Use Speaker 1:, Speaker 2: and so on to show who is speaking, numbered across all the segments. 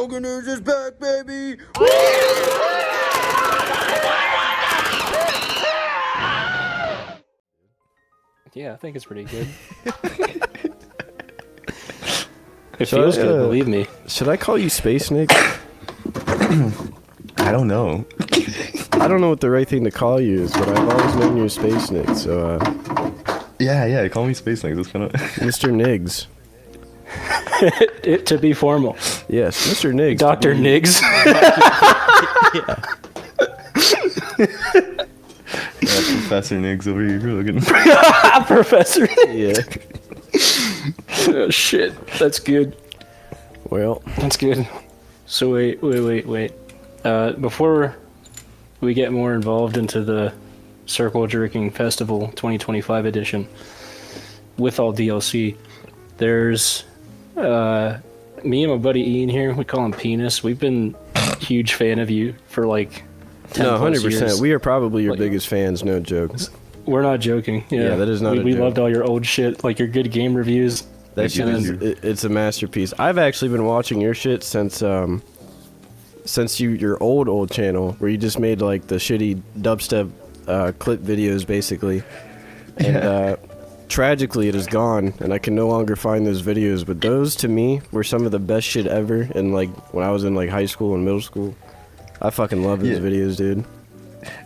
Speaker 1: Elganeers is back, baby!
Speaker 2: Yeah, I think it's pretty good. It feels good, believe me.
Speaker 3: Should I call you Spacenigs?
Speaker 4: I don't know.
Speaker 3: I don't know what the right thing to call you is, but I've always known you as Spacenigs, so,
Speaker 4: Yeah, call me Spacenigs. That's kind of...
Speaker 3: Mr. Niggs.
Speaker 2: To be formal.
Speaker 3: Yes, Mr. Niggs.
Speaker 2: Dr. Niggs.
Speaker 3: Yeah.
Speaker 4: Professor Niggs over here. Looking.
Speaker 2: Professor.
Speaker 3: Yeah.
Speaker 2: Oh, shit. That's good.
Speaker 3: Well.
Speaker 2: That's good. So wait. Before we get more involved into the Circle Jerking Festival 2025 edition with all DLC, there's me and my buddy Ian here. We call him Penis. We've been a huge fan of you for like 10
Speaker 3: No, 100%.
Speaker 2: years.
Speaker 3: We are probably your biggest fans, no joke.
Speaker 2: We're not joking. Yeah,
Speaker 3: that is not a
Speaker 2: We
Speaker 3: joke.
Speaker 2: loved all your old shit, like your good game reviews.
Speaker 3: That shit is, it's a masterpiece. I've actually been watching your shit since your old channel, where you just made like the shitty dubstep clip videos, basically. And tragically, it is gone, and I can no longer find those videos. But those, to me, were some of the best shit ever. And like when I was in like high school and middle school, I fucking love those videos, dude.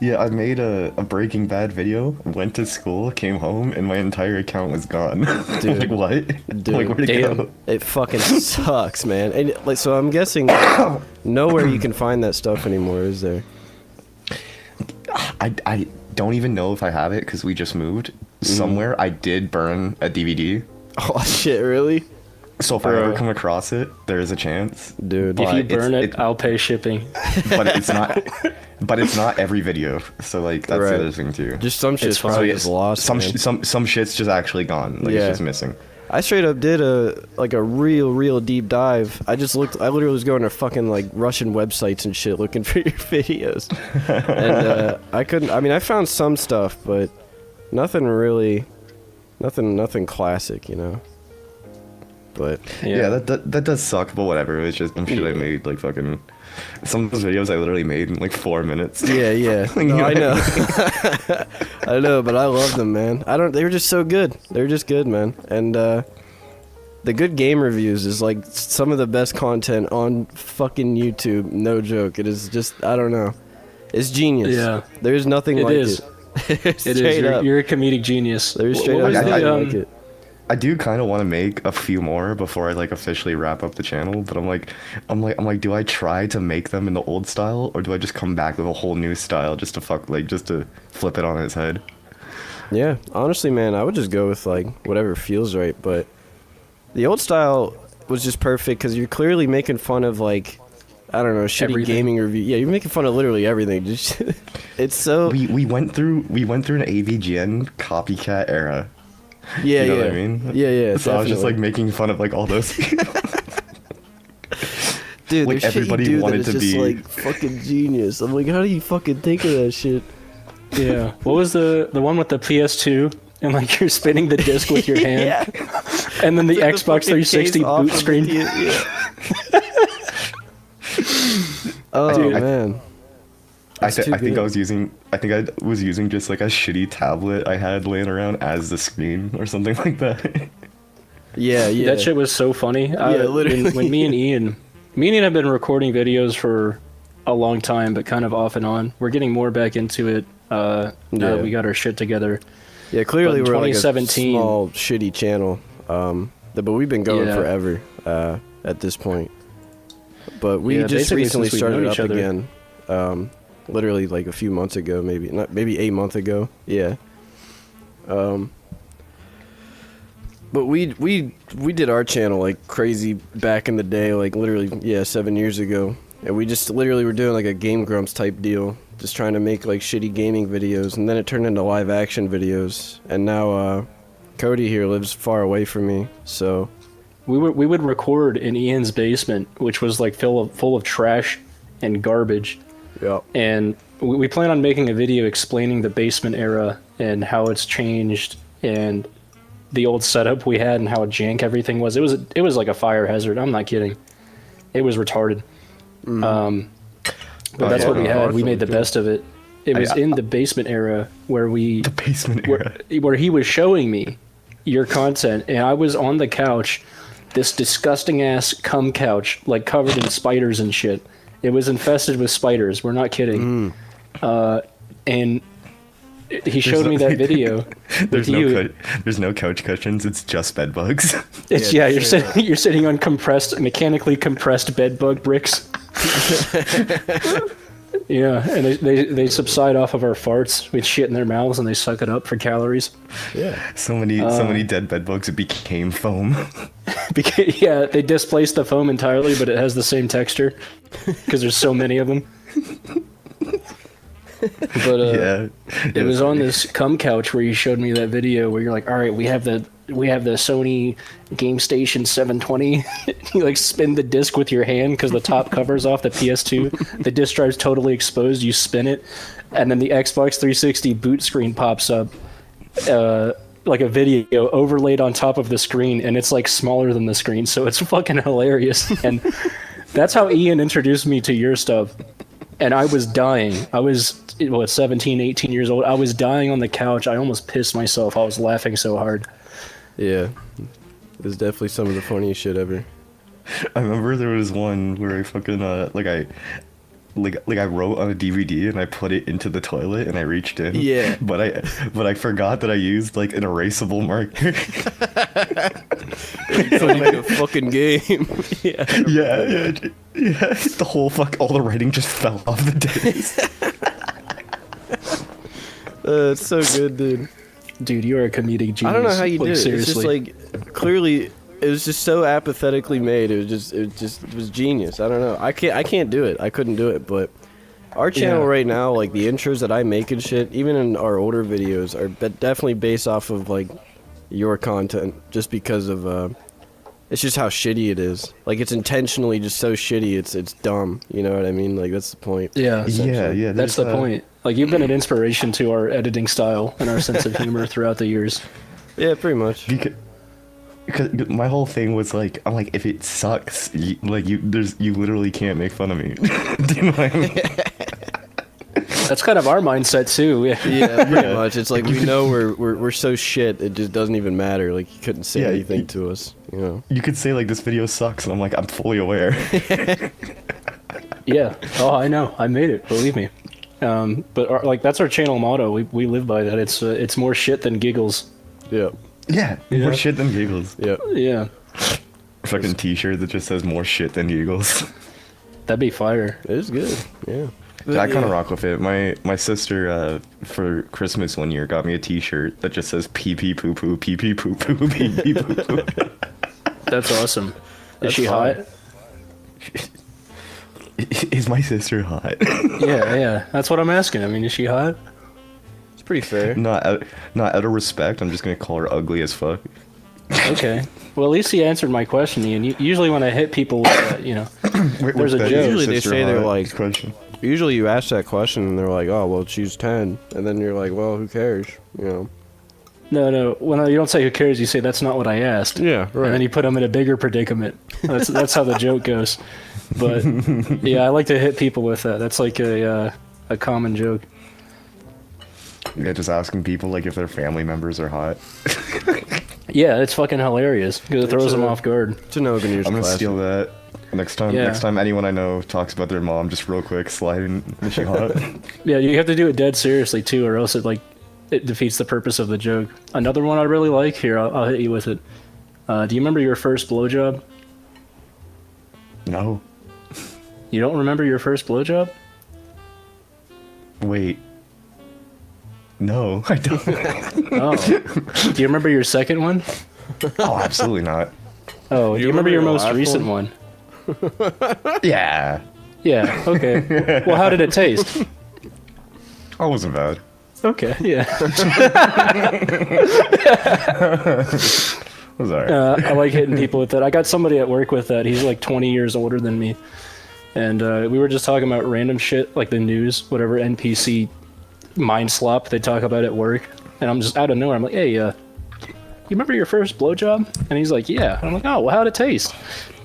Speaker 4: Yeah, I made a Breaking Bad video, went to school, came home, and my entire account was gone.
Speaker 3: Dude.
Speaker 4: Like, what?
Speaker 3: Dude.
Speaker 4: Like, where'd it go?
Speaker 3: It fucking sucks, man. And like, so I'm guessing nowhere you can find that stuff anymore, is there?
Speaker 4: I don't even know if I have it, because we just moved. Somewhere I did burn a DVD.
Speaker 3: Oh, shit, really?
Speaker 4: So if I ever come across it, there is a chance.
Speaker 3: Dude.
Speaker 2: If you
Speaker 4: But
Speaker 2: burn it, I'll pay shipping.
Speaker 4: But it's not... But it's not every video, so like that's the other thing too.
Speaker 3: Just some shit's
Speaker 2: fine.
Speaker 3: probably just lost.
Speaker 4: Some
Speaker 3: man.
Speaker 4: some shit's just actually gone. Like it's just missing.
Speaker 3: I straight up did a real deep dive. I literally was going to fucking like Russian websites and shit looking for your videos. And I found some stuff, but nothing classic, you know. But
Speaker 4: Yeah, that does suck, but whatever. It's just I'm sure they made like fucking some of those videos I literally made in like 4 minutes.
Speaker 3: Yeah. No, I know. I know, but I love them, man. They were just so good. They were just good, man. And the good game reviews is like some of the best content on fucking YouTube. No joke. It is just, I don't know. It's genius. Yeah. There's nothing like it.
Speaker 2: It is. You're a comedic genius.
Speaker 3: There's straight up nothing like it.
Speaker 4: I do kind of want to make a few more before I like officially wrap up the channel, but I'm like, do I try to make them in the old style, or do I just come back with a whole new style just to flip it on its head?
Speaker 3: Yeah, honestly, man, I would just go with like whatever feels right. But the old style was just perfect because you're clearly making fun of like, I don't know, shitty gaming review. Yeah, you're making fun of literally everything. Just it's so.
Speaker 4: We went through an AVGN copycat era.
Speaker 3: Yeah,
Speaker 4: you know what I mean?
Speaker 3: Yeah,
Speaker 4: so
Speaker 3: definitely.
Speaker 4: I was just like making fun of like all those people.
Speaker 3: Dude,
Speaker 4: like everybody wanted to be
Speaker 3: just like fucking genius. I'm like, how do you fucking think of that shit?
Speaker 2: Yeah. What was the one with the PS2 and like you're spinning the disc with your hand, and then the Xbox 360 boot screen?
Speaker 3: Oh
Speaker 4: dude,
Speaker 3: man.
Speaker 4: I think I was using just like a shitty tablet I had laying around as the screen or something like that.
Speaker 3: Yeah.
Speaker 2: That shit was so funny.
Speaker 3: Literally.
Speaker 2: When me and Ian have been recording videos for a long time, but kind of off and on. We're getting more back into it. Now that we got our shit together.
Speaker 3: Yeah, clearly we're like a
Speaker 2: 2017
Speaker 3: small shitty channel. But we've been going forever at this point. But we just recently started up again. Literally like a few months ago, maybe 8 months ago. Yeah. But we did our channel like crazy back in the day, like literally 7 years ago, and we just literally were doing like a Game Grumps type deal, just trying to make like shitty gaming videos, and then it turned into live action videos, and now Cody here lives far away from me, so
Speaker 2: we would record in Ian's basement, which was like full of trash and garbage.
Speaker 3: Yeah.
Speaker 2: And we plan on making a video explaining the basement era and how it's changed and the old setup we had and how jank everything was. It was like a fire hazard. I'm not kidding. It was retarded. But that's
Speaker 4: yeah,
Speaker 2: what we had. We
Speaker 3: awesome,
Speaker 2: made the
Speaker 3: dude.
Speaker 2: best of it. It was in the basement era where
Speaker 4: The basement era.
Speaker 2: where he was showing me your content, and I was on the couch, this disgusting ass cum couch, like covered in spiders and shit. It was infested with spiders. We're not kidding. And he showed me that video.
Speaker 4: There's
Speaker 2: with you.
Speaker 4: there's no couch cushions. It's just bed bugs.
Speaker 2: It's you're sitting on mechanically compressed bed bug bricks. Yeah, and they subside off of our farts. We shit in their mouths and they suck it up for calories.
Speaker 3: Yeah.
Speaker 4: so many dead bed bugs. It became foam.
Speaker 2: Yeah, they displaced the foam entirely, but it has the same texture because there's so many of them. But
Speaker 4: Yeah.
Speaker 2: it was on this cum couch where you showed me that video where you're like, all right, we have the Sony Game Station 720. You like spin the disc with your hand because the top covers off the PS2. The disc drive's totally exposed. You spin it, and then the Xbox 360 boot screen pops up, like a video overlaid on top of the screen, and it's like smaller than the screen, so it's fucking hilarious. And that's how Ian introduced me to your stuff. And I was dying. I was, 17, 18 years old. I was dying on the couch. I almost pissed myself. I was laughing so hard.
Speaker 3: Yeah. It was definitely some of the funniest shit ever.
Speaker 4: I remember there was one where I fucking I wrote on a DVD and I put it into the toilet and I reached in.
Speaker 3: Yeah.
Speaker 4: But I forgot that I used like an erasable marker.
Speaker 3: So like a fucking game.
Speaker 4: Yeah. The whole all the writing just fell off the disc.
Speaker 3: It's so good, dude.
Speaker 2: Dude, you're a comedic genius.
Speaker 3: I don't know how you
Speaker 2: like,
Speaker 3: did it.
Speaker 2: seriously.
Speaker 3: It's just like clearly it was just so apathetically made. It was genius. I don't know. I can't do it. I couldn't do it, but our channel
Speaker 2: Yeah.
Speaker 3: right now, like the intros that I make and shit, even in our older videos, are definitely based off of like your content, just because of it's just how shitty it is. Like it's intentionally just so shitty. It's dumb. You know what I mean? Like that's the point.
Speaker 2: Yeah.
Speaker 4: Yeah.
Speaker 2: That's the point. Like, you've been an inspiration to our editing style and our sense of humor throughout the years.
Speaker 3: Yeah, pretty much.
Speaker 4: Because my whole thing was like, I'm like, if it sucks, you literally can't make fun of me. Do you know what I mean?
Speaker 2: That's kind of our mindset, too. Yeah.
Speaker 3: Yeah, pretty much. It's like we know we're so shit. It just doesn't even matter. Like you couldn't say
Speaker 4: Yeah,
Speaker 3: anything to us. You know.
Speaker 4: You could say like this video sucks, and I'm like, I'm fully aware.
Speaker 2: Yeah. Oh, I know. I made it. Believe me. But like that's our channel motto. We live by that. It's more shit than giggles.
Speaker 3: Yeah.
Speaker 4: Yeah, more shit than giggles.
Speaker 3: Yeah.
Speaker 2: Yeah.
Speaker 4: Fucking T-shirt that just says more shit than giggles.
Speaker 2: That'd be fire.
Speaker 3: It is good. Yeah.
Speaker 4: I kind of rock with it. My sister for Christmas one year got me a T-shirt that just says pee pee poo poo pee pee poo poo pee pee poo poo.
Speaker 2: That's awesome. Is
Speaker 3: That's
Speaker 2: she
Speaker 3: fine.
Speaker 2: hot?
Speaker 4: Is my sister hot?
Speaker 2: Yeah. That's what I'm asking. I mean, is she hot?
Speaker 3: It's pretty fair.
Speaker 4: Not out of respect. I'm just gonna call her ugly as fuck.
Speaker 2: Okay. Well, at least he answered my question, Ian. Usually when I hit people with that, there's a joke.
Speaker 3: Usually they say they're like-
Speaker 4: question.
Speaker 3: Usually you ask that question and they're like, "Oh, well, she's 10," and then you're like, "Well, who cares?" You know.
Speaker 2: No. When you don't say who cares, you say that's not what I asked.
Speaker 3: Yeah. Right.
Speaker 2: And then you put them in a bigger predicament. That's how the joke goes. But yeah, I like to hit people with that. That's like a common joke.
Speaker 4: Yeah, just asking people like if their family members are hot.
Speaker 2: Yeah, it's fucking hilarious because it throws them off guard.
Speaker 3: It's an Elganeers
Speaker 4: I'm gonna
Speaker 3: classic.
Speaker 4: steal that. Next time,
Speaker 2: Yeah.
Speaker 4: next time anyone I know talks about their mom, just real quick slide in. Is she hot?
Speaker 2: Yeah, you have to do it dead seriously too, or else it defeats the purpose of the joke. Another one I really like here. I'll hit you with it. Do you remember your first blowjob?
Speaker 4: No.
Speaker 2: You don't remember your first blowjob?
Speaker 4: Wait. No, I don't.
Speaker 2: Oh. Do you remember your second one?
Speaker 4: Oh, absolutely not.
Speaker 2: Oh, do you remember your most
Speaker 3: last
Speaker 2: recent one?
Speaker 4: Yeah.
Speaker 2: Yeah. Okay. Well, how did it taste?
Speaker 4: I wasn't bad.
Speaker 2: Okay. Yeah.
Speaker 4: It was alright.
Speaker 2: I like hitting people with that. I got somebody at work with that. He's like 20 years older than me. And we were just talking about random shit, like the news, whatever NPC mind slop they talk about at work. And I'm just out of nowhere. I'm like, hey, you remember your first blowjob? And he's like, yeah. And I'm like, oh, well, how'd it taste?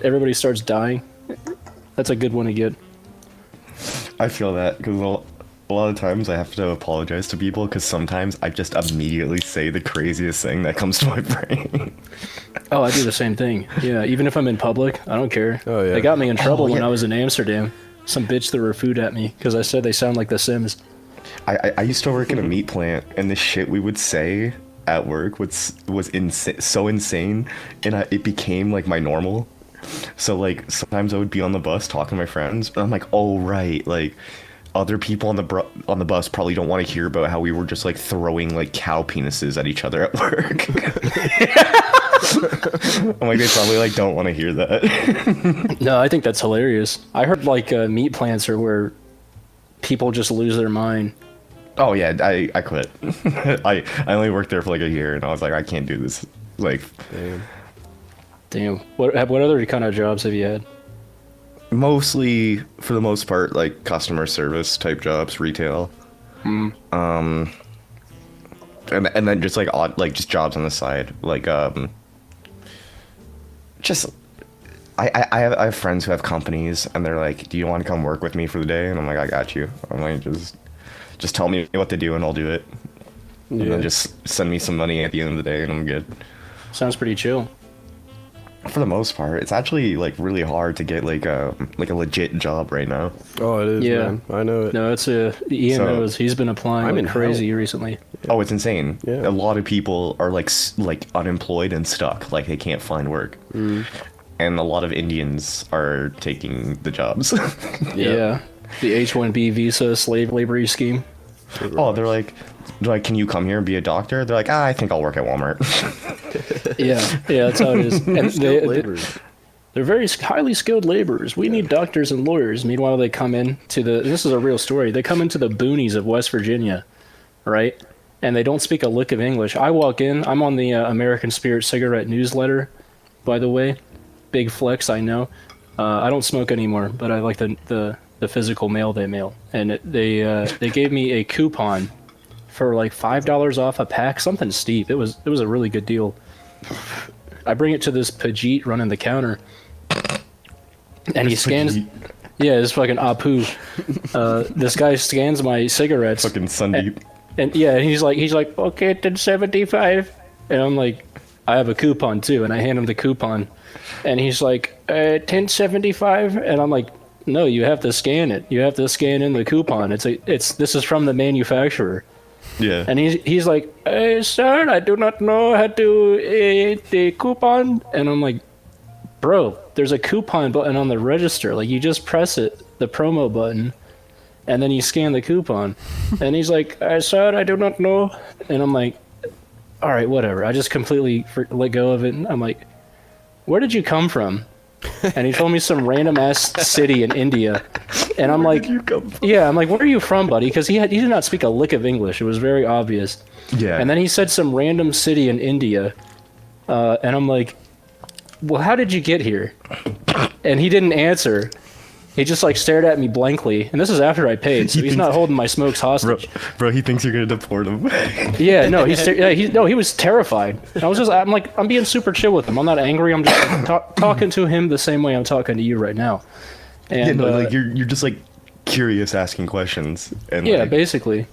Speaker 2: Everybody starts dying. That's a good one to get.
Speaker 4: I feel that because a lot of times I have to apologize to people because sometimes I just immediately say the craziest thing that comes to my brain.
Speaker 2: Oh, I do the same thing. Yeah, even if I'm in public, I don't care.
Speaker 3: Oh, yeah.
Speaker 2: They got me in trouble when
Speaker 4: yeah.
Speaker 2: I was in Amsterdam. Some bitch threw her food at me because I said they sound like The Sims.
Speaker 4: I used to work in a meat plant, and the shit we would say at work was so insane, and it became like my normal. So like sometimes I would be on the bus talking to my friends, and I'm like, oh right, like other people on the bus probably don't want to hear about how we were just like throwing like cow penises at each other at work. I'm like, they probably like don't want to hear that.
Speaker 2: No, I think that's hilarious. I heard like meat plants are where people just lose their mind.
Speaker 4: Oh yeah, I quit. I only worked there for like a year, and I was like, I can't do this. Like,
Speaker 2: Damn. What other kind of jobs have you had?
Speaker 4: mostly for the most part, like customer service type jobs, retail. And then just like odd, like just jobs on the side, like just I have friends who have companies, and they're like, do you want to come work with me for the day? And I'm like, I got you. I'm like, just tell me what to do and I'll do it. And then just send me some money at the end of the day and I'm good.
Speaker 2: Sounds pretty chill.
Speaker 4: For the most part, it's actually like really hard to get like a legit job right now.
Speaker 3: Oh, it is,
Speaker 2: Yeah.
Speaker 3: man. I know it.
Speaker 2: No, it's Ian
Speaker 4: So,
Speaker 2: knows. He's been applying
Speaker 3: I'm
Speaker 2: like
Speaker 3: in
Speaker 2: crazy recently.
Speaker 4: Oh, it's insane.
Speaker 3: Yeah.
Speaker 4: A lot of people are like unemployed and stuck, like they can't find work. And a lot of Indians are taking the jobs.
Speaker 2: Yeah. The H-1B visa slave labor scheme.
Speaker 4: Oh, they're like, can you come here and be a doctor? They're like, I think I'll work at Walmart.
Speaker 2: Yeah, that's how it is. And
Speaker 3: Skilled laborers.
Speaker 2: they're very highly skilled laborers. We need doctors and lawyers. Meanwhile, they come in to this is a real story. They come into the boonies of West Virginia, right? And they don't speak a lick of English. I walk in. I'm on the American Spirit cigarette newsletter, by the way. Big flex, I know. I don't smoke anymore, but I like the physical mail they mail. And they gave me a coupon for like $5 off a pack, something steep. It was a really good deal. I bring it to this Pajit running the counter, and he scans. Yeah, this fucking Apu. This guy scans my cigarettes.
Speaker 4: Fucking Sundeep.
Speaker 2: And he's like, okay, 10.75, and I'm like, I have a coupon too, and I hand him the coupon, and he's like, 10.75, and I'm like, no, you have to scan it. You have to scan in the coupon. This is from the manufacturer.
Speaker 4: Yeah.
Speaker 2: And he's like, sir, I do not know how to the coupon. And I'm like, bro, there's a coupon button on the register. Like, you just press it, the promo button, and then you scan the coupon. And he's like, sir, I do not know. And I'm like, all right, whatever. I just completely let go of it. And I'm like, where did you come from? And he told me some random ass city in India, and I'm like, yeah, I'm like, where are you from, buddy? Because he did not speak a lick of English. It was very obvious.
Speaker 4: Yeah.
Speaker 2: And then he said some random city in India, and I'm like, well, how did you get here? And he didn't answer. He just like stared at me blankly, and this is after I paid, so he's not holding my smokes hostage.
Speaker 4: Bro, he thinks you're gonna deport him.
Speaker 2: Yeah, no, he was terrified. I'm being super chill with him. I'm not angry. I'm just talking to him the same way I'm talking to you right now. And
Speaker 4: like you're just like curious, asking questions. And
Speaker 2: yeah,
Speaker 4: like,
Speaker 2: basically.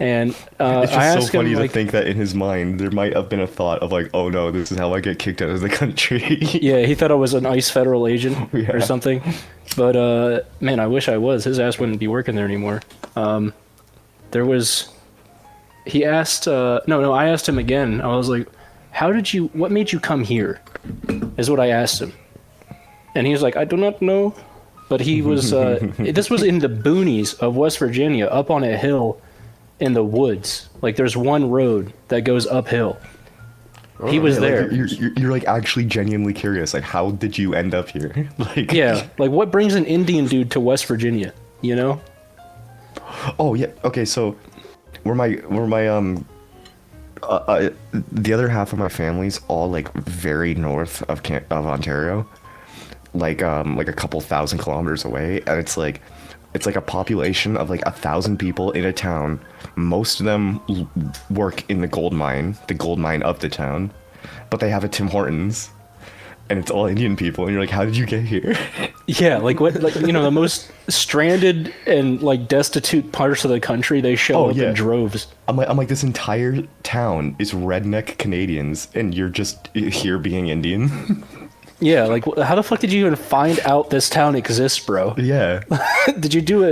Speaker 2: And
Speaker 4: it's just
Speaker 2: I asked
Speaker 4: so funny
Speaker 2: him,
Speaker 4: to
Speaker 2: like,
Speaker 4: think that in his mind there might have been a thought of like, oh no, this is how I get kicked out of the country.
Speaker 2: yeah, he thought I was an ICE federal agent
Speaker 4: Yeah.
Speaker 2: or something. But man, I wish I was. His ass wouldn't be working there anymore. He asked, I asked him again. I was like, what made you come here? Is what I asked him. And he was like, I do not know. But he was, this was in the boonies of West Virginia, up on a hill in the woods. Like, there's one road that goes uphill. He was there.
Speaker 4: Like, you're like actually genuinely curious. Like, how did you end up here? Like,
Speaker 2: Yeah, like what brings an Indian dude to West Virginia, you know?
Speaker 4: Oh yeah. Okay, so where my the other half of my family's all like very north of Ontario, like a couple thousand kilometers away, and it's like a population of like 1,000 people in a town. Most of them work in the gold mine of the town, but they have a Tim Hortons, and it's all Indian people. And you're like, how did you get here?
Speaker 2: Yeah, like what, like the most stranded and like destitute parts of the country, they show up in droves.
Speaker 4: I'm like, this entire town is redneck Canadians, and you're just here being Indian.
Speaker 2: Yeah, like how the fuck did you even find out this town exists, bro?
Speaker 4: Yeah.
Speaker 2: Did you do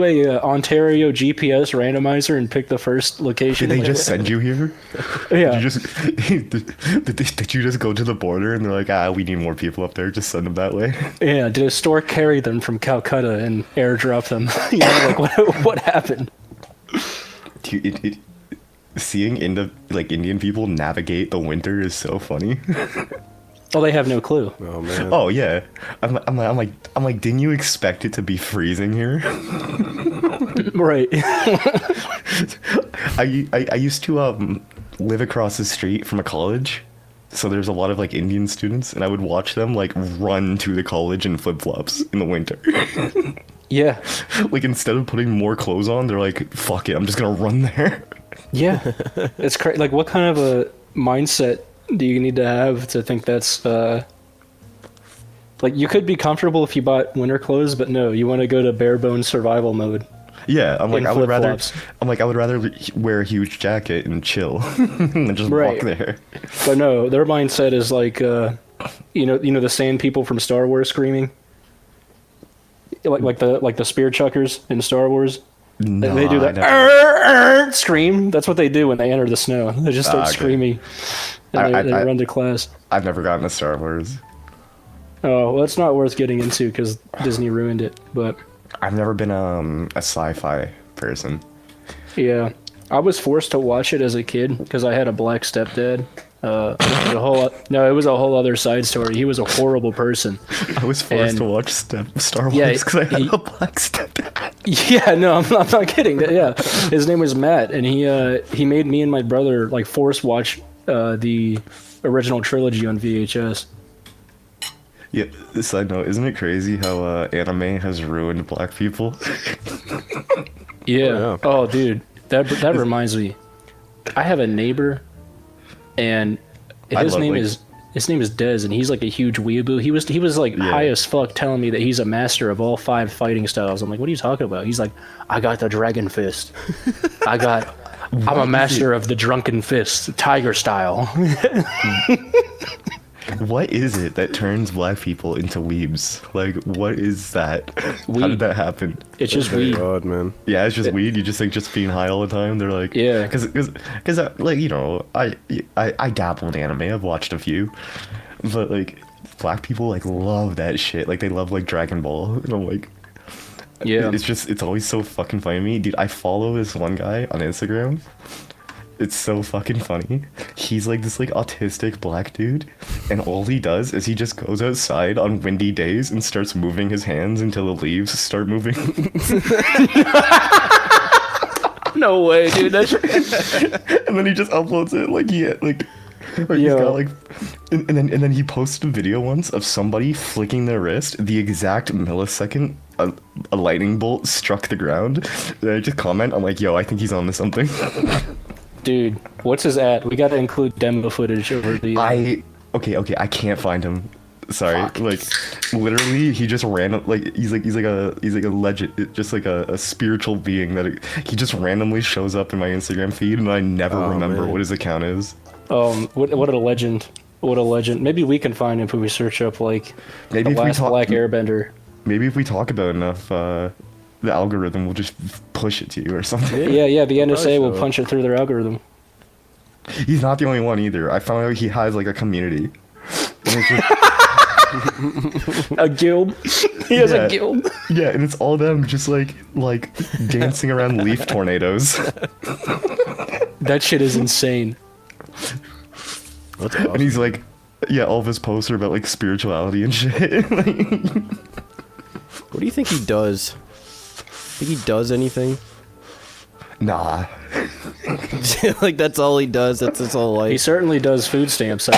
Speaker 2: a Ontario GPS randomizer and pick the first location?
Speaker 4: Did they just send you here?
Speaker 2: Yeah.
Speaker 4: Did you just go to the border and they're like, we need more people up there, just send them that way?
Speaker 2: Yeah, did a store carry them from Calcutta and airdrop them? Like what happened?
Speaker 4: Dude, seeing Indian people navigate the winter is so funny.
Speaker 2: Oh, they have no clue.
Speaker 3: Oh man.
Speaker 4: Oh yeah, I'm like, didn't you expect it to be freezing here?
Speaker 2: Right.
Speaker 4: I used to live across the street from a college, so there's a lot of like Indian students, and I would watch them like run to the college in flip flops in the winter.
Speaker 2: Yeah.
Speaker 4: Like instead of putting more clothes on, they're like, "Fuck it, I'm just gonna run there."
Speaker 2: Yeah. It's crazy. Like, what kind of a mindset do you need to have to think that's like, you could be comfortable if you bought winter clothes, but no, you want to go to bare bones survival mode.
Speaker 4: Yeah, I'm like,
Speaker 2: In
Speaker 4: I would rather
Speaker 2: flip-flops.
Speaker 4: wear a huge jacket and chill than just
Speaker 2: Right.
Speaker 4: walk there.
Speaker 2: But no, their mindset is like the sand people from Star Wars screaming, like the spear chuckers in Star Wars.
Speaker 4: No,
Speaker 2: They do
Speaker 4: I
Speaker 2: that
Speaker 4: never-
Speaker 2: scream. That's what they do when they enter the snow. They just start
Speaker 4: Okay.
Speaker 2: screaming and they
Speaker 4: I-
Speaker 2: run to class.
Speaker 4: I've never gotten to Star Wars.
Speaker 2: Oh, well, it's not worth getting into because Disney ruined it. But
Speaker 4: I've never been a sci-fi person.
Speaker 2: yeah, I was forced to watch it as a kid because I had a black stepdad. It was a whole other side story. He was a horrible person.
Speaker 4: I was forced
Speaker 2: And-
Speaker 4: to watch Star Wars
Speaker 2: Yeah,
Speaker 4: because I had
Speaker 2: he-
Speaker 4: a black stepdad.
Speaker 2: Yeah, no, I'm not kidding. Yeah, his name was Matt, and he made me and my brother like force watch the original trilogy on VHS.
Speaker 4: Yeah, side note, isn't it crazy how anime has ruined black people?
Speaker 2: Yeah. Oh, dude, that reminds me. I have a neighbor, and his name is Dez, and he's like a huge weeaboo. He was like high as fuck, telling me that he's a master of all 5 fighting styles. I'm like, what are you talking about? He's like, I got the dragon fist. I'm a master of the drunken fist, tiger style.
Speaker 4: What is it that turns black people into weebs? Like, what is that? How
Speaker 2: Weed.
Speaker 4: did that happen?
Speaker 2: It's just
Speaker 3: Oh
Speaker 2: weed.
Speaker 3: God, man.
Speaker 4: Yeah, it's just weed. You just like just being high all the time. They're like,
Speaker 2: Yeah.
Speaker 4: because like I dabble in anime. I've watched a few, but like black people like love that shit. Like they love like Dragon Ball, and I'm like,
Speaker 2: Yeah.
Speaker 4: it's always so fucking funny to me, dude. I follow this one guy on Instagram. It's so fucking funny. He's like this like autistic black dude, and all he does is he just goes outside on windy days and starts moving his hands until the leaves start moving.
Speaker 2: No way, dude. That's
Speaker 4: And then he just uploads it like he's
Speaker 2: Yo.
Speaker 4: got like and then he posted a video once of somebody flicking their wrist the exact millisecond a lightning bolt struck the ground. And I just comment, I'm like, yo, I think he's on to something.
Speaker 2: dude. What's his ad? We got to include demo footage over the.
Speaker 4: Okay, I can't find him. Sorry.
Speaker 2: Fuck.
Speaker 4: Like literally he just random like he's like a legend, just like a spiritual being that he just randomly shows up in my Instagram feed, and I never remember
Speaker 3: man.
Speaker 4: what his account is.
Speaker 2: What a legend! What a legend! Maybe we can find him if we search up like
Speaker 4: Maybe
Speaker 2: the
Speaker 4: if we
Speaker 2: last
Speaker 4: talk-
Speaker 2: Black Airbender.
Speaker 4: Maybe if we talk about enough, the algorithm will just push it to you or something.
Speaker 2: Yeah. The NSA will
Speaker 3: so.
Speaker 2: punch it through their algorithm.
Speaker 4: He's not the only one either. I found out he has like a community. And it's just-
Speaker 2: A guild. He has
Speaker 4: Yeah.
Speaker 2: a guild.
Speaker 4: yeah, and it's all them just like dancing around leaf tornadoes.
Speaker 2: That shit is insane.
Speaker 3: That's
Speaker 4: And
Speaker 3: awesome.
Speaker 4: he's like, yeah, all of his posts are about like spirituality and shit.
Speaker 3: What do you think he does? Think he does anything?
Speaker 4: Nah.
Speaker 3: Like that's all he does. That's his whole
Speaker 2: He
Speaker 3: life.
Speaker 2: certainly does food stamps.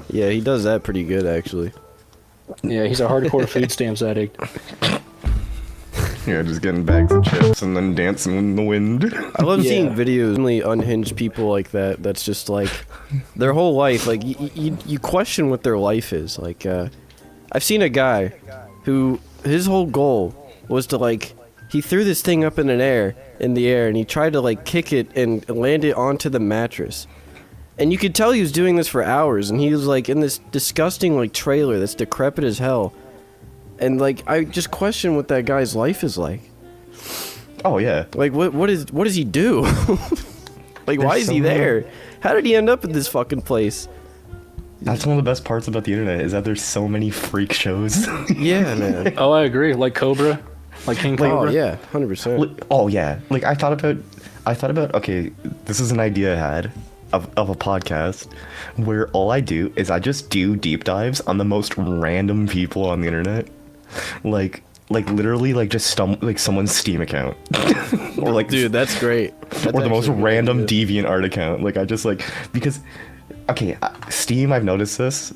Speaker 3: Yeah, he does that pretty good actually.
Speaker 2: Yeah, he's a hardcore food stamps addict.
Speaker 4: Yeah, just getting bags of chips and then dancing in the wind.
Speaker 3: I love
Speaker 2: Yeah.
Speaker 3: seeing videos of really unhinged people like that. That's just like their whole life. Like you question what their life is. Like I've seen a guy who his whole goal was to like, he threw this thing up in the air, and he tried to like kick it and land it onto the mattress. And you could tell he was doing this for hours, and he was like in this disgusting like trailer that's decrepit as hell. And like, I just question what that guy's life is like.
Speaker 4: Oh yeah.
Speaker 3: Like, what does he do? Like, why is he there? How did he end up at this fucking place?
Speaker 4: That's one of the best parts about the internet is that there's so many freak shows.
Speaker 3: Yeah, man.
Speaker 2: Oh, I agree. Like Cobra, like King Cobra.
Speaker 3: Oh yeah, 100%.
Speaker 4: Oh yeah. Like I thought about okay, this is an idea I had of a podcast where all I do is I just do deep dives on the most random people on the internet. Like literally like just like someone's Steam account. Or like
Speaker 3: Dude, that's great. That's
Speaker 4: or the most
Speaker 3: actually
Speaker 4: random
Speaker 3: really good.
Speaker 4: DeviantArt account. Like I just like because okay, Steam, I've noticed this.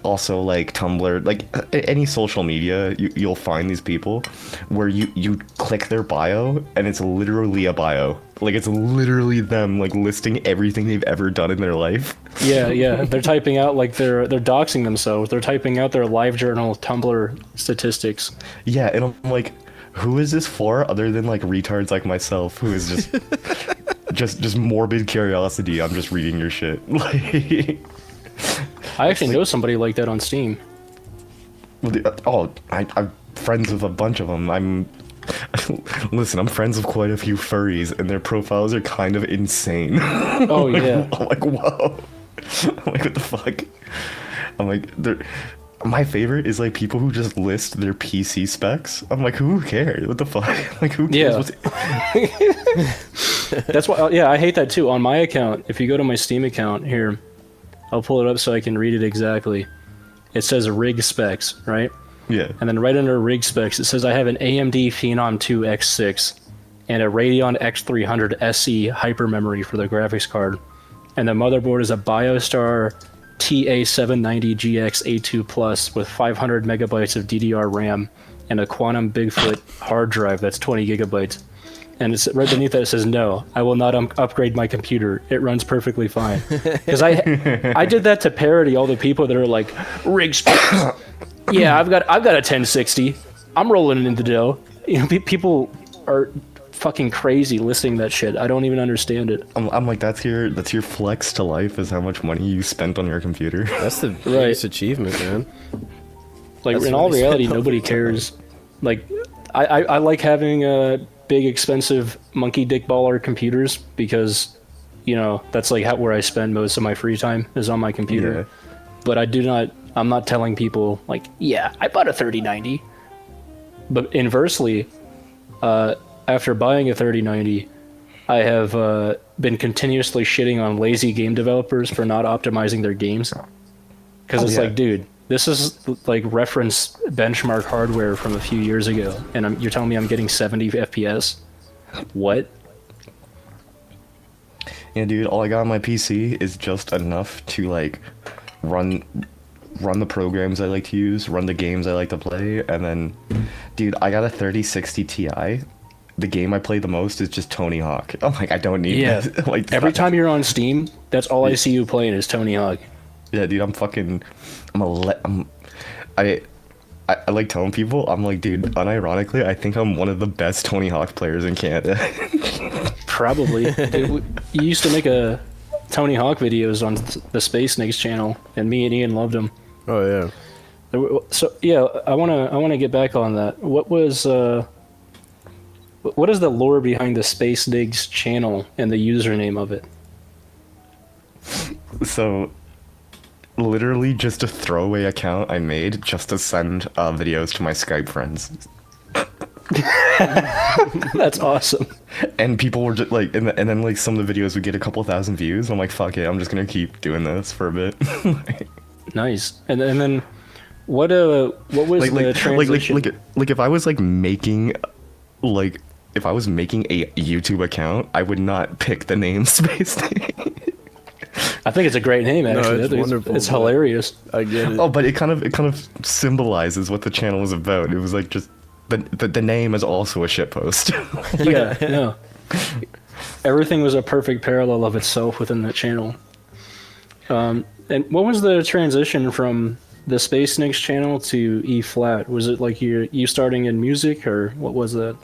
Speaker 4: Also like Tumblr, like any social media, you'll find these people where you click their bio and it's literally a bio. Like it's literally them like listing everything they've ever done in their life.
Speaker 2: Yeah. They're typing out like they're doxing themselves. They're typing out their LiveJournal Tumblr statistics.
Speaker 4: Yeah, and I'm like, who is this for other than like retards like myself who is just just morbid curiosity. I'm just reading your shit. Like
Speaker 2: I actually know somebody like that on Steam.
Speaker 4: I'm friends with a bunch of them. Listen, I'm friends with quite a few furries, and their profiles are kind of insane.
Speaker 2: Oh yeah.
Speaker 4: I'm like, whoa. I'm like, what the fuck? I'm like, my favorite is like people who just list their PC specs. I'm like, who cares? What the fuck? Like, who cares?
Speaker 2: Yeah. That's why. Yeah, I hate that too. On my account, if you go to my Steam account here, I'll pull it up so I can read it exactly. It says rig specs, right?
Speaker 4: Yeah.
Speaker 2: And then right under rig specs, it says I have an AMD Phenom 2 X6 and a Radeon X300 SE hypermemory for the graphics card. And the motherboard is a BioStar TA790GX A2 Plus with 500 megabytes of DDR RAM and a Quantum Bigfoot hard drive that's 20 gigabytes. And it's right beneath that it says, no, I will not upgrade my computer. It runs perfectly fine. Because I did that to parody all the people that are like, rig specs. Yeah, I've got a 1060. I'm rolling in the dough. You know, people are fucking crazy listening to that shit. I don't even understand it.
Speaker 4: I'm like, that's your flex to life is how much money you spent on your computer.
Speaker 3: That's the biggest achievement, man.
Speaker 2: Like,
Speaker 3: That's
Speaker 2: in
Speaker 3: what
Speaker 2: all
Speaker 3: I said.
Speaker 2: reality, nobody cares. Like, I like having big, expensive monkey dick baller computers because, you know, that's like where I spend most of my free time is on my computer.
Speaker 4: Yeah.
Speaker 2: But I'm not telling people like, yeah, I bought a 3090. But inversely, after buying a 3090, I have been continuously shitting on lazy game developers for not optimizing their games. Because it's like, dude, this is like reference benchmark hardware from a few years ago, and you're telling me I'm getting 70 FPS? What?
Speaker 4: Yeah, dude, all I got on my PC is just enough to like run the programs I like to use, run the games I like to play, and then, dude, I got a 3060 Ti. The game I play the most is just Tony Hawk. I'm like, I don't need that. Like
Speaker 2: every time you're on Steam, that's all I see you playing is Tony Hawk.
Speaker 4: Yeah, dude, I like telling people, I'm like, dude, unironically, I think I'm one of the best Tony Hawk players in Canada.
Speaker 2: Probably. Dude, you used to make Tony Hawk videos on the Spacenigs channel, and me and Ian loved them.
Speaker 3: Oh yeah.
Speaker 2: So yeah, I wanna get back on that. What is the lore behind the Spacenigs channel and the username of it?
Speaker 4: So, literally just a throwaway account I made just to send videos to my Skype friends.
Speaker 2: That's awesome.
Speaker 4: And people were just like, and then like some of the videos would get a couple thousand views. I'm like, fuck it, I'm just gonna keep doing this for a bit.
Speaker 2: Nice. And then what was the transition?
Speaker 4: Like if I was like making like if I was making a YouTube account, I would not pick the name Spacenigs.
Speaker 2: I think it's a great name, actually.
Speaker 3: No, it's wonderful.
Speaker 2: It's hilarious.
Speaker 3: I get it.
Speaker 4: Oh, but it kind of symbolizes what the channel was about. It was like just the name is also a shitpost.
Speaker 2: Yeah, no. Everything was a perfect parallel of itself within that channel. And what was the transition from the Spacenigs channel to E flat? Was it like you starting in music, or what was that?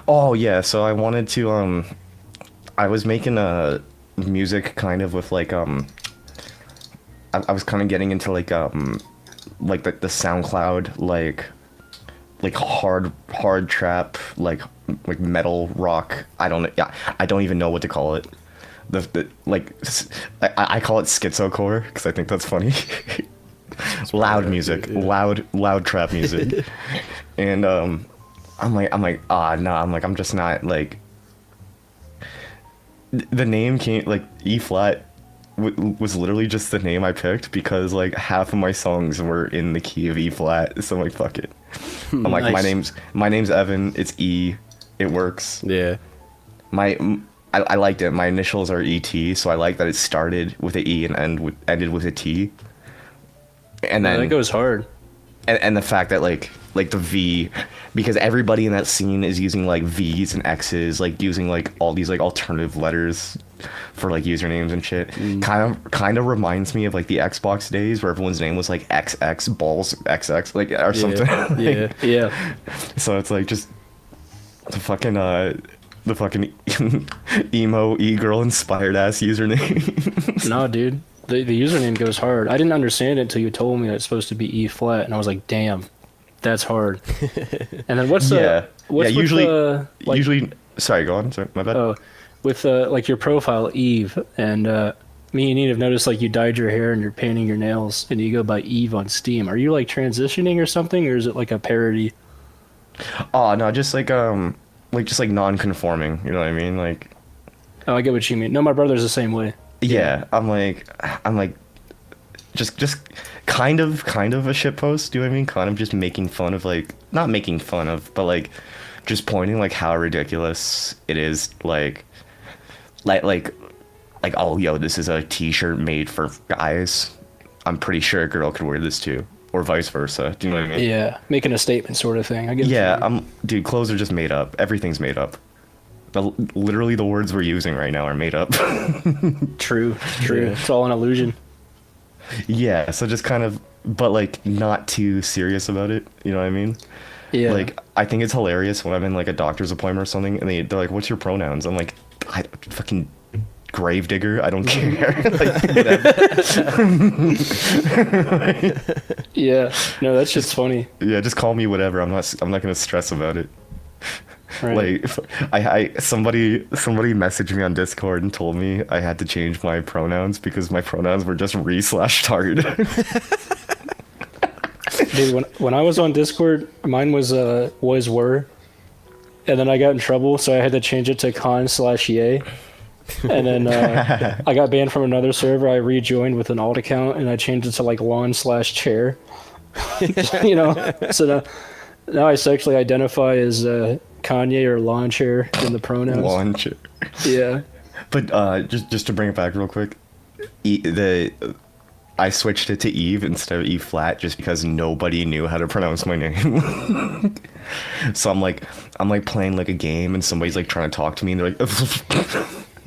Speaker 4: Oh yeah, so I wanted to I was making music kind of with like I was kind of getting into like the SoundCloud like hard trap like metal rock. I don't know. Yeah, I don't even know what to call it. The like I call it schizocore because I think that's funny. Loud music, yeah. loud trap music. And I'm just not like the name came like E flat was literally just the name I picked because like half of my songs were in the key of E flat, so I'm like fuck it. I'm like nice. my name's Evan, it's E, it works.
Speaker 3: Yeah.
Speaker 4: I liked it. My initials are ET, so I like that it started with an E and ended with a T. And then
Speaker 2: that goes hard.
Speaker 4: And the fact that like the V, because everybody in that scene is using like V's and X's, like using like all these like alternative letters for like usernames and shit. Kind of reminds me of like the Xbox days where everyone's name was like XX balls XX like or something.
Speaker 2: Yeah.
Speaker 4: So it's like just the fucking emo e-girl inspired ass username.
Speaker 2: No, dude. The username goes hard. I didn't understand it until you told me that it's supposed to be E flat, and I was like, damn, that's hard. And then what's
Speaker 4: usually sorry, go on. Sorry, my bad.
Speaker 2: Oh, with like your profile Eve, and me and Eve have noticed like you dyed your hair and you're painting your nails, and you go by Eve on Steam. Are you like transitioning or something, or is it like a parody?
Speaker 4: Oh no, just like non-conforming. You know what I mean? Like.
Speaker 2: Oh, I get what you mean. No, my brother's the same way.
Speaker 4: Yeah, I'm like just kind of a shitpost, do you know what I mean? Kind of just making fun of like, not making fun of, but like just pointing like how ridiculous it is, like oh yo, this is a t-shirt made for guys. I'm pretty sure a girl could wear this too, or vice versa. Do you know what I mean?
Speaker 2: Yeah, making a statement sort of thing. I get.
Speaker 4: Yeah, dude, clothes are just made up. Everything's made up. Literally the words we're using right now are made up.
Speaker 2: True. Yeah. It's all an illusion.
Speaker 4: Yeah, so just kind of, but like not too serious about it. You know what I mean?
Speaker 2: Yeah.
Speaker 4: Like I think it's hilarious when I'm in like a doctor's appointment or something, and they're like, "What's your pronouns?" I'm like, "I fucking gravedigger. I don't care." Like, whatever.
Speaker 2: Yeah. No, that's just funny.
Speaker 4: Yeah, just call me whatever. I'm not gonna stress about it.
Speaker 2: Right.
Speaker 4: Like somebody messaged me on Discord and told me I had to change my pronouns because my pronouns were just re/tard.
Speaker 2: Dude, when I was on Discord, mine was were, and then I got in trouble, so I had to change it to con/yay. And then I got banned from another server. I rejoined with an alt account, and I changed it to like lawn/chair. You know, so now I sexually identify as Kanye or lawn chair in the pronouns.
Speaker 4: Lawn chair.
Speaker 2: Yeah.
Speaker 4: But just to bring it back real quick, I switched it to Eve instead of E flat just because nobody knew how to pronounce my name. So I'm like playing like a game and somebody's like trying to talk to me and they're like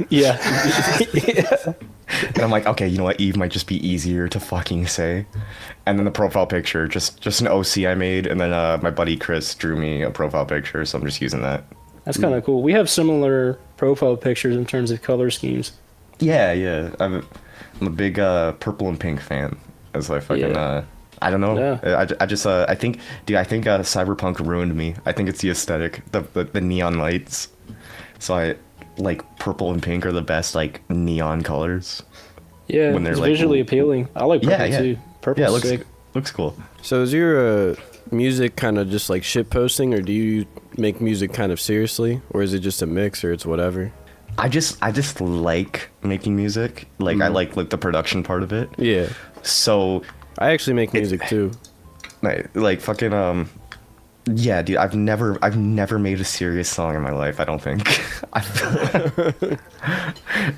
Speaker 2: Yeah.
Speaker 4: And I'm like, okay, you know what, Eve might just be easier to fucking say. And then the profile picture, just an OC I made, and then my buddy Chris drew me a profile picture, so I'm just using that.
Speaker 2: That's kind of cool. We have similar profile pictures in terms of color schemes.
Speaker 4: Yeah. I'm a big purple and pink fan. As I fucking I don't know. Yeah. I think Cyberpunk ruined me. I think it's the aesthetic, the neon lights. So I like purple and pink are the best like neon colors.
Speaker 2: Yeah, when they're it's like, visually appealing. I like purple too. Purple's sick.
Speaker 4: Looks cool.
Speaker 3: So is your music kind of just like shit posting, or do you make music kind of seriously, or is it just a mix, or it's whatever?
Speaker 4: I just like making music. Like I like the production part of it.
Speaker 3: Yeah.
Speaker 4: So
Speaker 3: I actually make music too.
Speaker 4: Like fucking yeah, dude, I've never made a serious song in my life, I don't think.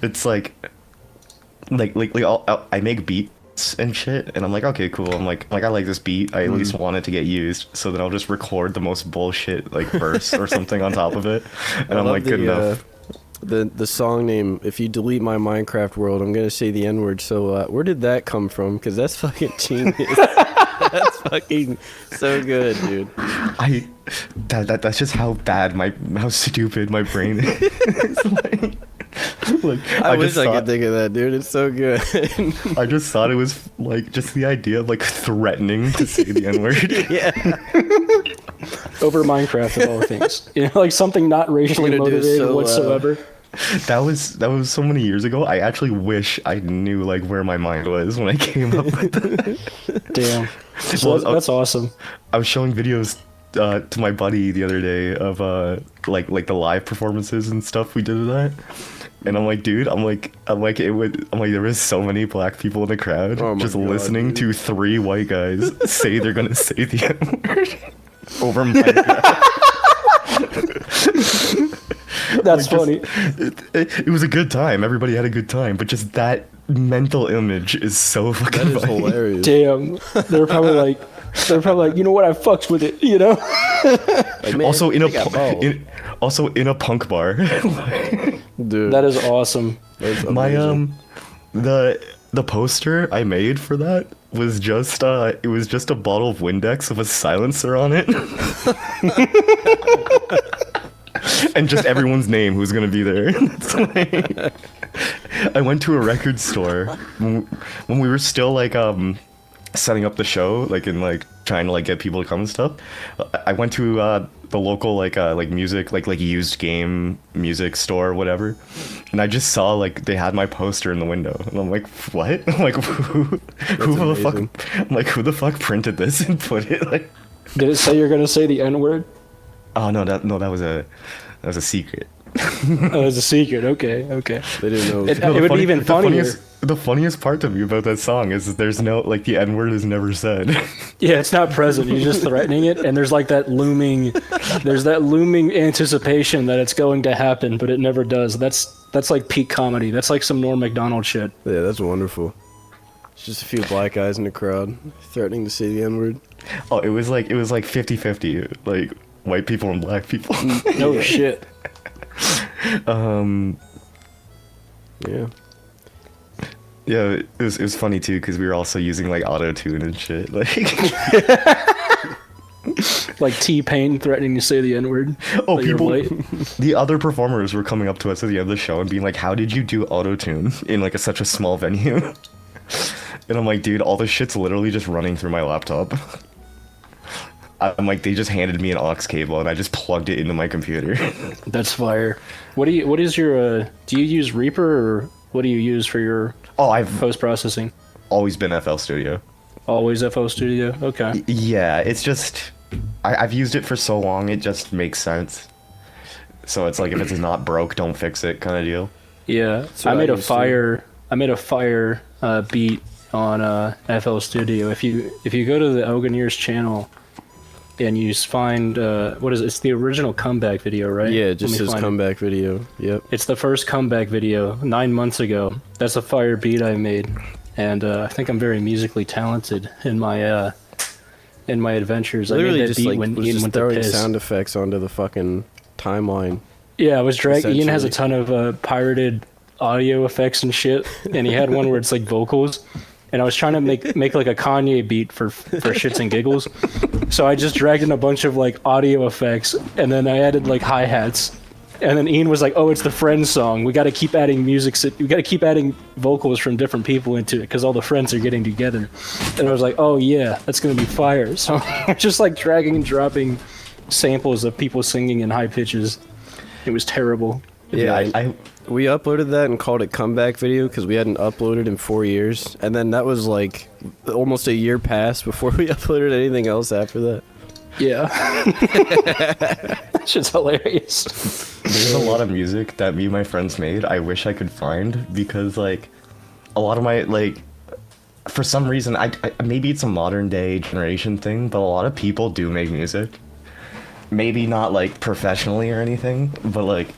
Speaker 4: It's like I make beats and shit, and I'm like, okay, cool. I'm like I like this beat. I at least want it to get used, so then I'll just record the most bullshit like verse or something on top of it, and I'm like, good enough.
Speaker 3: The song name, if you delete my Minecraft world, I'm gonna say the N-word. So where did that come from? Because that's fucking genius. That's fucking so good, dude.
Speaker 4: That's just how stupid my brain is.
Speaker 3: I wish I could think of that, dude. It's so good.
Speaker 4: I just thought it was like just the idea of like threatening to say the N-word.
Speaker 3: Yeah.
Speaker 2: Over Minecraft of all things. You know, like something not racially
Speaker 3: You're gonna do it
Speaker 2: motivated
Speaker 3: so
Speaker 2: whatsoever.
Speaker 4: That was so many years ago. I actually wish I knew like where my mind was when I came up with that.
Speaker 2: Damn. So that's awesome.
Speaker 4: I was showing videos to my buddy the other day of like the live performances and stuff we did of that. And I'm like, dude, I'm like there was so many black people in the crowd
Speaker 3: Oh my
Speaker 4: just
Speaker 3: God,
Speaker 4: listening
Speaker 3: dude.
Speaker 4: to 3 white guys say they're gonna say the N-word over Minecraft.
Speaker 2: That's
Speaker 4: Like,
Speaker 2: funny.
Speaker 4: It was a good time. Everybody had a good time, but just that mental image is so fucking
Speaker 3: That is
Speaker 4: funny.
Speaker 3: hilarious.
Speaker 2: Damn. They're probably like, you know what? I fucks with it. You know.
Speaker 3: Like, man,
Speaker 4: Also in a
Speaker 3: they got balls.
Speaker 4: in a punk bar.
Speaker 3: Dude,
Speaker 2: That is awesome.
Speaker 3: that's
Speaker 4: My
Speaker 3: amazing.
Speaker 4: the poster I made for that was just it was just a bottle of Windex with a silencer on it. And just everyone's name who's gonna be there. It's like, I went to a record store when we were still like setting up the show, like and like trying to like get people to come and stuff. I went to the local like music like used game music store or whatever, and I just saw like they had my poster in the window, and I'm like, what? I'm like, who the
Speaker 3: amazing.
Speaker 4: fuck? I'm like, who the fuck printed this and put it like?
Speaker 2: Did it say you're gonna say the N-word?
Speaker 4: Oh no, that was a secret.
Speaker 2: Oh, it's a secret. Okay.
Speaker 3: They didn't know.
Speaker 2: It would be even funnier.
Speaker 4: The funniest part to me about that song is that there's no like the N-word is never said.
Speaker 2: Yeah, it's not present. You're just threatening it, and there's like that looming anticipation that it's going to happen, but it never does. That's like peak comedy. That's like some Norm Macdonald shit.
Speaker 3: Yeah, that's wonderful. It's just a few black guys in the crowd threatening to say the N-word.
Speaker 4: Oh, it was like 50-50, like white people and black people.
Speaker 2: No shit.
Speaker 3: Yeah.
Speaker 4: Yeah, it was funny too because we were also using like auto tune and shit. Like,
Speaker 2: Like T-Pain threatening to say the N-word.
Speaker 4: oh,
Speaker 2: Like you're
Speaker 4: people,
Speaker 2: white.
Speaker 4: the other performers were coming up to us at the end of the show and being like, "How did you do auto tune in like such a small venue?" And I'm like, dude, all this shit's literally just running through my laptop. I'm like, they just handed me an aux cable and I just plugged it into my computer.
Speaker 2: That's fire. What is your do you use Reaper or what do you use for your
Speaker 4: Oh, I've
Speaker 2: post-processing?
Speaker 4: always been FL Studio.
Speaker 2: Always FL Studio? Okay.
Speaker 4: Yeah, it's just I've used it for so long, it just makes sense. So it's like if it's not broke, don't fix it kind of deal.
Speaker 2: Yeah.
Speaker 3: what
Speaker 2: I made
Speaker 3: I
Speaker 2: a
Speaker 3: used to.
Speaker 2: fire beat on FL Studio. If you go to the Elganeers channel and you find what is it? It's the original comeback video, right?
Speaker 3: Yeah, it
Speaker 2: Let
Speaker 3: just
Speaker 2: me
Speaker 3: says
Speaker 2: find it.
Speaker 3: comeback video. Yep.
Speaker 2: It's the first comeback video 9 months ago. That's a fire beat I made, and I think I'm very musically talented in my adventures. I
Speaker 3: Literally
Speaker 2: made that
Speaker 3: just
Speaker 2: beat
Speaker 3: like
Speaker 2: when
Speaker 3: was
Speaker 2: Ian
Speaker 3: just
Speaker 2: went to
Speaker 3: throwing
Speaker 2: piss.
Speaker 3: sound effects onto the fucking timeline.
Speaker 2: Yeah, I was dragging. Ian has a
Speaker 3: Essentially.
Speaker 2: ton of pirated audio effects and shit, and he had one where it's like vocals, and I was trying to make like a Kanye beat for shits and giggles. So I just dragged in a bunch of like audio effects, and then I added like hi-hats. And then Ian was like, "Oh, it's the Friends song. We got to keep adding music. We got to keep adding vocals from different people into it because all the friends are getting together." And I was like, "Oh yeah, that's gonna be fire." So I'm just like dragging and dropping samples of people singing in high pitches. It was terrible.
Speaker 3: Yeah,
Speaker 4: I
Speaker 3: we uploaded that and called it comeback video because we hadn't uploaded in 4 years, and then that was like almost a year passed before we uploaded anything else after that.
Speaker 2: Yeah. Shit's hilarious.
Speaker 4: there's a lot of music that me and my friends made I wish I could find because like a lot of my like for some reason I maybe it's a modern day generation thing, but a lot of people do make music. Maybe not like professionally or anything, but like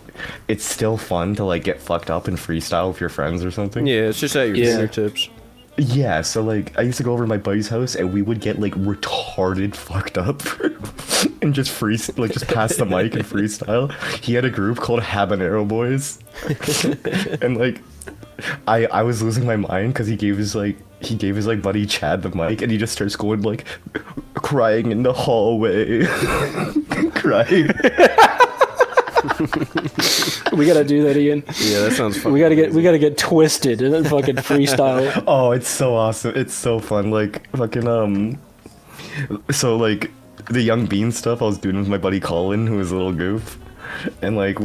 Speaker 4: it's still fun to like get fucked up and freestyle with your friends or something.
Speaker 3: Yeah, it's just at your
Speaker 2: Yeah.
Speaker 3: fingertips.
Speaker 4: Yeah, so like I used to go over to my buddy's house and we would get like retarded fucked up and just just pass the mic and freestyle. He had a group called Habanero Boys. And like I was losing my mind because he he gave his like buddy Chad the mic, and he just starts going like crying in the hallway, crying.
Speaker 2: We gotta do that, Ian.
Speaker 3: Yeah, that sounds fun.
Speaker 2: We gotta get twisted and then fucking freestyle.
Speaker 4: Oh, it's so awesome. It's so fun. Like fucking so like the Young Bean stuff I was doing with my buddy Colin, who was a little goof. And like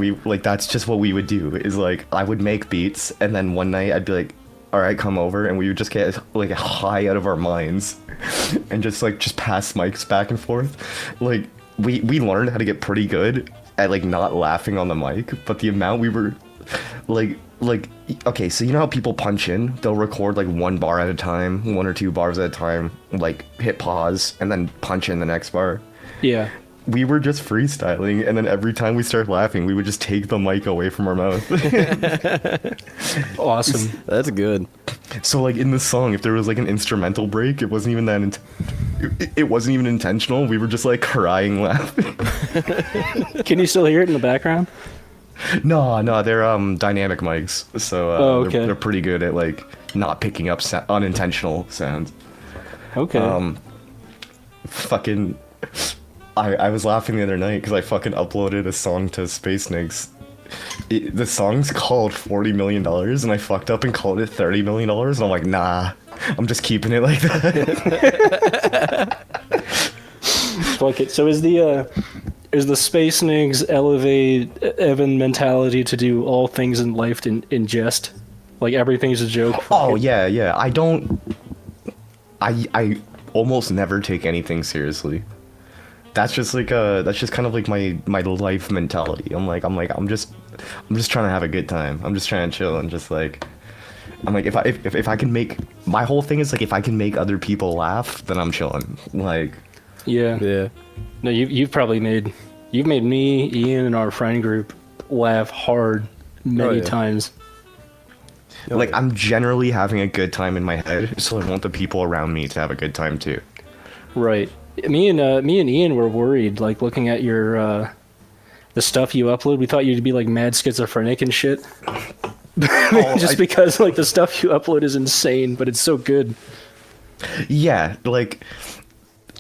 Speaker 4: that's just what we would do, is like I would make beats, and then one night I'd be like, all right, come over, and we would just get like high out of our minds and just pass mics back and forth. Like we learned how to get pretty good at like not laughing on the mic, but the amount we were like okay, so you know how people punch in, they'll record like one bar at a time, 1 or 2 bars at a time, like hit pause and then punch in the next bar.
Speaker 2: Yeah.
Speaker 4: We were just freestyling, and then every time we started laughing, we would just take the mic away from our mouth.
Speaker 2: Awesome.
Speaker 3: That's good.
Speaker 4: So like in the song, if there was like an instrumental break, it wasn't even that it wasn't even intentional. We were just like crying laughing.
Speaker 2: Can you still hear it in the background?
Speaker 4: No, they're dynamic mics, so
Speaker 2: okay.
Speaker 4: they're pretty good at like not picking up unintentional sounds.
Speaker 2: Okay.
Speaker 4: Fucking I was laughing the other night because I fucking uploaded a song to Spacenigs. The song's called $40 million, and I fucked up and called it $30 million, and I'm like, nah, I'm just keeping it like that.
Speaker 2: Fuck it. So is the Spacenigs elevate Evan mentality to do all things in life in jest? Like everything's a joke?
Speaker 4: Oh, yeah. I almost never take anything seriously. That's just like that's just kind of like my life mentality. I'm just trying to have a good time. I'm just trying to chill and just like, I'm like, if I can make, my whole thing is like, if I can make other people laugh, then I'm chilling. Like,
Speaker 3: Yeah.
Speaker 2: No, you've made me, Ian, and our friend group laugh hard many times.
Speaker 4: like I'm generally having a good time in my head, so I want the people around me to have a good time too.
Speaker 2: Right. Me and Ian were worried, like looking at your the stuff you upload. We thought you'd be like mad schizophrenic and shit. Because like the stuff you upload is insane, but it's so good.
Speaker 4: Yeah, like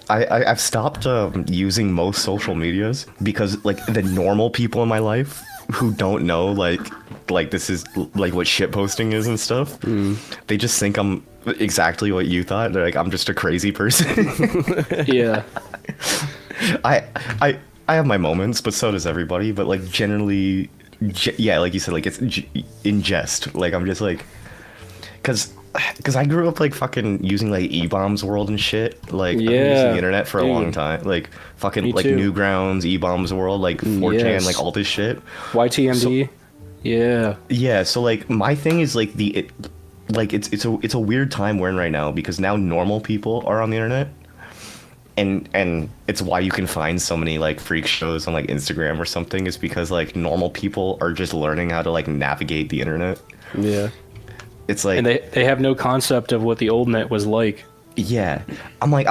Speaker 4: I've stopped using most social medias because like the normal people in my life who don't know like this is like what shitposting is and stuff, they just think I'm exactly what you thought. They're like, I'm just a crazy person.
Speaker 2: Yeah.
Speaker 4: I have my moments, but so does everybody. But like generally, yeah, like you said, like it's in jest. Like I'm just like, cause I grew up like fucking using like E-Bombs World and shit. Like I've been using the internet for a long time. Like fucking like Newgrounds, E-Bombs World, like 4chan, like all this shit.
Speaker 2: YTMD.
Speaker 4: So,
Speaker 2: yeah.
Speaker 4: So like my thing is like it's a weird time we're in right now because now normal people are on the internet. And it's why you can find so many like freak shows on like Instagram or something, is because like normal people are just learning how to like navigate the internet.
Speaker 3: Yeah.
Speaker 4: It's like,
Speaker 2: and they have no concept of what the old net was like.
Speaker 4: Yeah. I'm like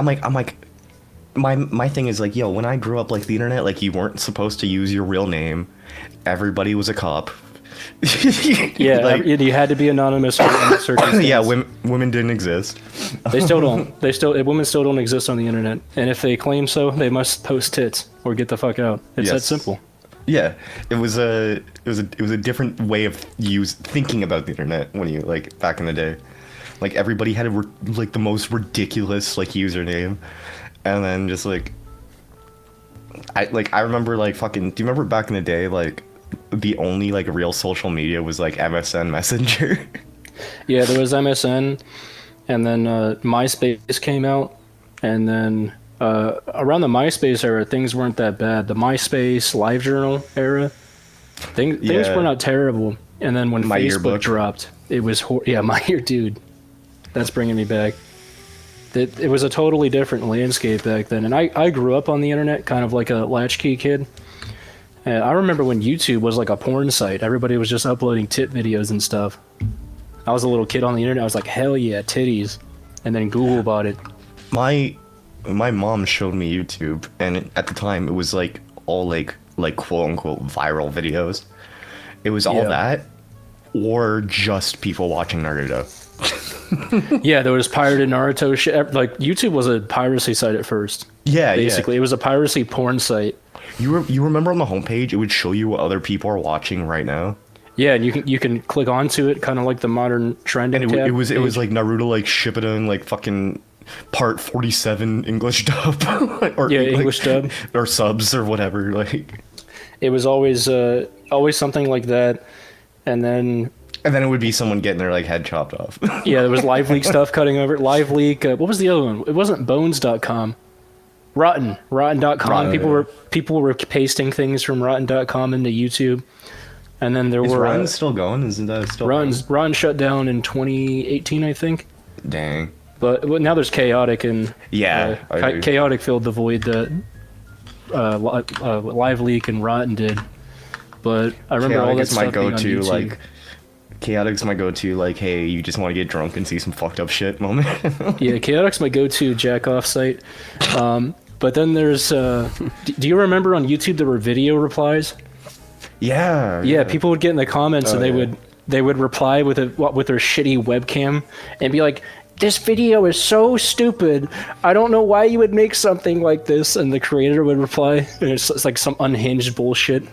Speaker 4: my thing is like, yo, when I grew up, like the internet, like you weren't supposed to use your real name. Everybody was a cop.
Speaker 2: Yeah,
Speaker 4: like,
Speaker 2: you had to be anonymous.
Speaker 4: Yeah, women didn't exist.
Speaker 2: They still don't. Women still don't exist on the internet. And if they claim so, they must post tits or get the fuck out. It's that simple.
Speaker 4: Yeah, it was a different way of thinking about the internet when you like back in the day. Like everybody had like the most ridiculous like username, and then just like I remember like fucking. Do you remember back in the day like the only like real social media was like MSN Messenger?
Speaker 2: Yeah, there was MSN, and then MySpace came out, and then around the MySpace era, things weren't that bad. The MySpace LiveJournal era, things were not terrible. And then when
Speaker 4: My
Speaker 2: Facebook
Speaker 4: Yearbook
Speaker 2: dropped, it was My Year, dude. That's bringing me back. It was a totally different landscape back then, and I grew up on the internet, kind of like a latchkey kid. And I remember when YouTube was like a porn site. Everybody was just uploading tit videos and stuff. I was a little kid on the internet. I was like, hell yeah, titties. And then Google bought it.
Speaker 4: My mom showed me YouTube, and at the time it was like all like quote unquote viral videos. It was all that, or just people watching Naruto.
Speaker 2: Yeah, there was pirated Naruto shit. Like YouTube was a piracy site at first.
Speaker 4: Yeah,
Speaker 2: Basically,
Speaker 4: yeah.
Speaker 2: it was a piracy porn site.
Speaker 4: You remember on the homepage, it would show you what other people are watching right now.
Speaker 2: Yeah, and you can click onto it, kind of like the modern trending
Speaker 4: And
Speaker 2: tab
Speaker 4: it was
Speaker 2: page.
Speaker 4: like Naruto like Shippuden like fucking part 47 English dub or
Speaker 2: Yeah,
Speaker 4: like,
Speaker 2: English dub.
Speaker 4: or subs or whatever. Like,
Speaker 2: It was always something like that, and then
Speaker 4: and then it would be someone getting their like head chopped off.
Speaker 2: yeah, there was Live Leak stuff cutting over. Live Leak. What was the other one? It wasn't Bones.com. Rotten.com.
Speaker 4: Rotten.
Speaker 2: People were pasting things from Rotten.com into YouTube, and then there
Speaker 4: Is
Speaker 2: were
Speaker 4: Rotten still going? Isn't that still
Speaker 2: Rotten shut down in 2018, I think.
Speaker 4: Dang.
Speaker 2: But now there's Chaotic, and
Speaker 4: Yeah, I agree.
Speaker 2: Chaotic filled the void that Live Leak and Rotten did. But I remember all that
Speaker 4: Chaotic's my
Speaker 2: stuff being on
Speaker 4: go-to,
Speaker 2: YouTube.
Speaker 4: like, Chaotic's my go-to, like, hey, you just want to get drunk and see some fucked up shit moment.
Speaker 2: Yeah, Chaotic's my go-to jack-off site. But then there's... do you remember on YouTube there were video replies?
Speaker 4: Yeah.
Speaker 2: Yeah, people would get in the comments and they would reply with their shitty webcam and be like, "This video is so stupid. I don't know why you would make something like this." And the creator would reply, and it's like some unhinged bullshit.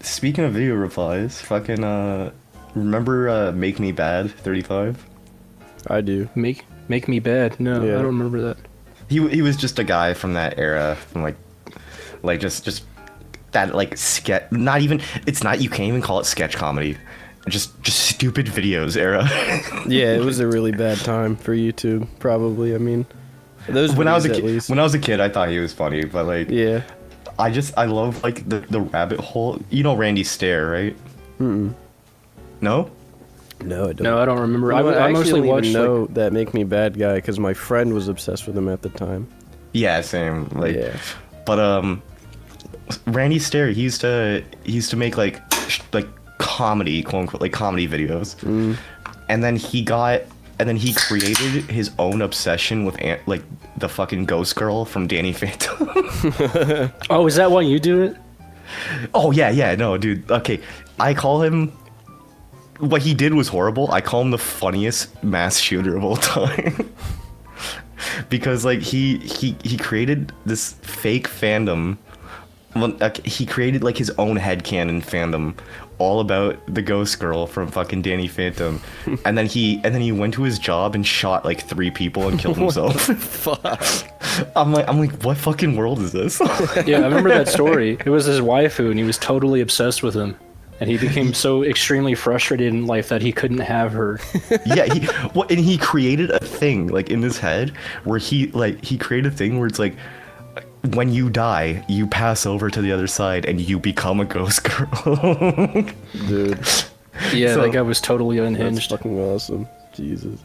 Speaker 4: Speaking of video replies, fucking, remember Make Me Bad 35?
Speaker 3: I do.
Speaker 2: Make me bad. No,
Speaker 3: Yeah.
Speaker 2: I don't remember that.
Speaker 4: He was just a guy from that era, from like just that like sketch. Not even, it's not. You can't even call it sketch comedy. Just stupid videos era.
Speaker 3: Yeah, it was a really bad time for YouTube. Probably. I mean, those
Speaker 4: when I was a
Speaker 3: videos, at
Speaker 4: kid,
Speaker 3: least.
Speaker 4: when I was a kid, I thought he was funny, but like,
Speaker 3: Yeah.
Speaker 4: I love like the rabbit hole. You know Randy Stare, right? No.
Speaker 3: No, I don't.
Speaker 2: No, I don't remember.
Speaker 3: You know what,
Speaker 2: I
Speaker 3: actually
Speaker 2: mostly
Speaker 3: don't even
Speaker 2: watched
Speaker 3: know that Make Me Bad guy because my friend was obsessed with him at the time.
Speaker 4: Yeah, same. Like,
Speaker 3: Yeah.
Speaker 4: but Randy Stare, he used to make like comedy, quote unquote, like comedy videos, and then he created his own obsession with like the fucking ghost girl from Danny Phantom.
Speaker 2: Oh, is that why you do it?
Speaker 4: Oh yeah, no, dude. Okay, I call him. What he did was horrible. I call him the funniest mass shooter of all time. Because like he created this fake fandom. Well, like, he created like his own headcanon fandom all about the ghost girl from fucking Danny Phantom. and then he went to his job and shot like 3 people and killed himself.
Speaker 3: Fuck.
Speaker 4: I'm like, what fucking world is this?
Speaker 2: Yeah, I remember that story. It was his waifu, and he was totally obsessed with him. And he became so extremely frustrated in life that he couldn't have her.
Speaker 4: Yeah, and he created a thing like in his head where he created a thing where it's like, when you die, you pass over to the other side and you become a ghost girl.
Speaker 3: Dude,
Speaker 2: Yeah,
Speaker 4: So-
Speaker 2: that guy was totally
Speaker 3: that's
Speaker 2: unhinged.
Speaker 3: fucking awesome. Jesus.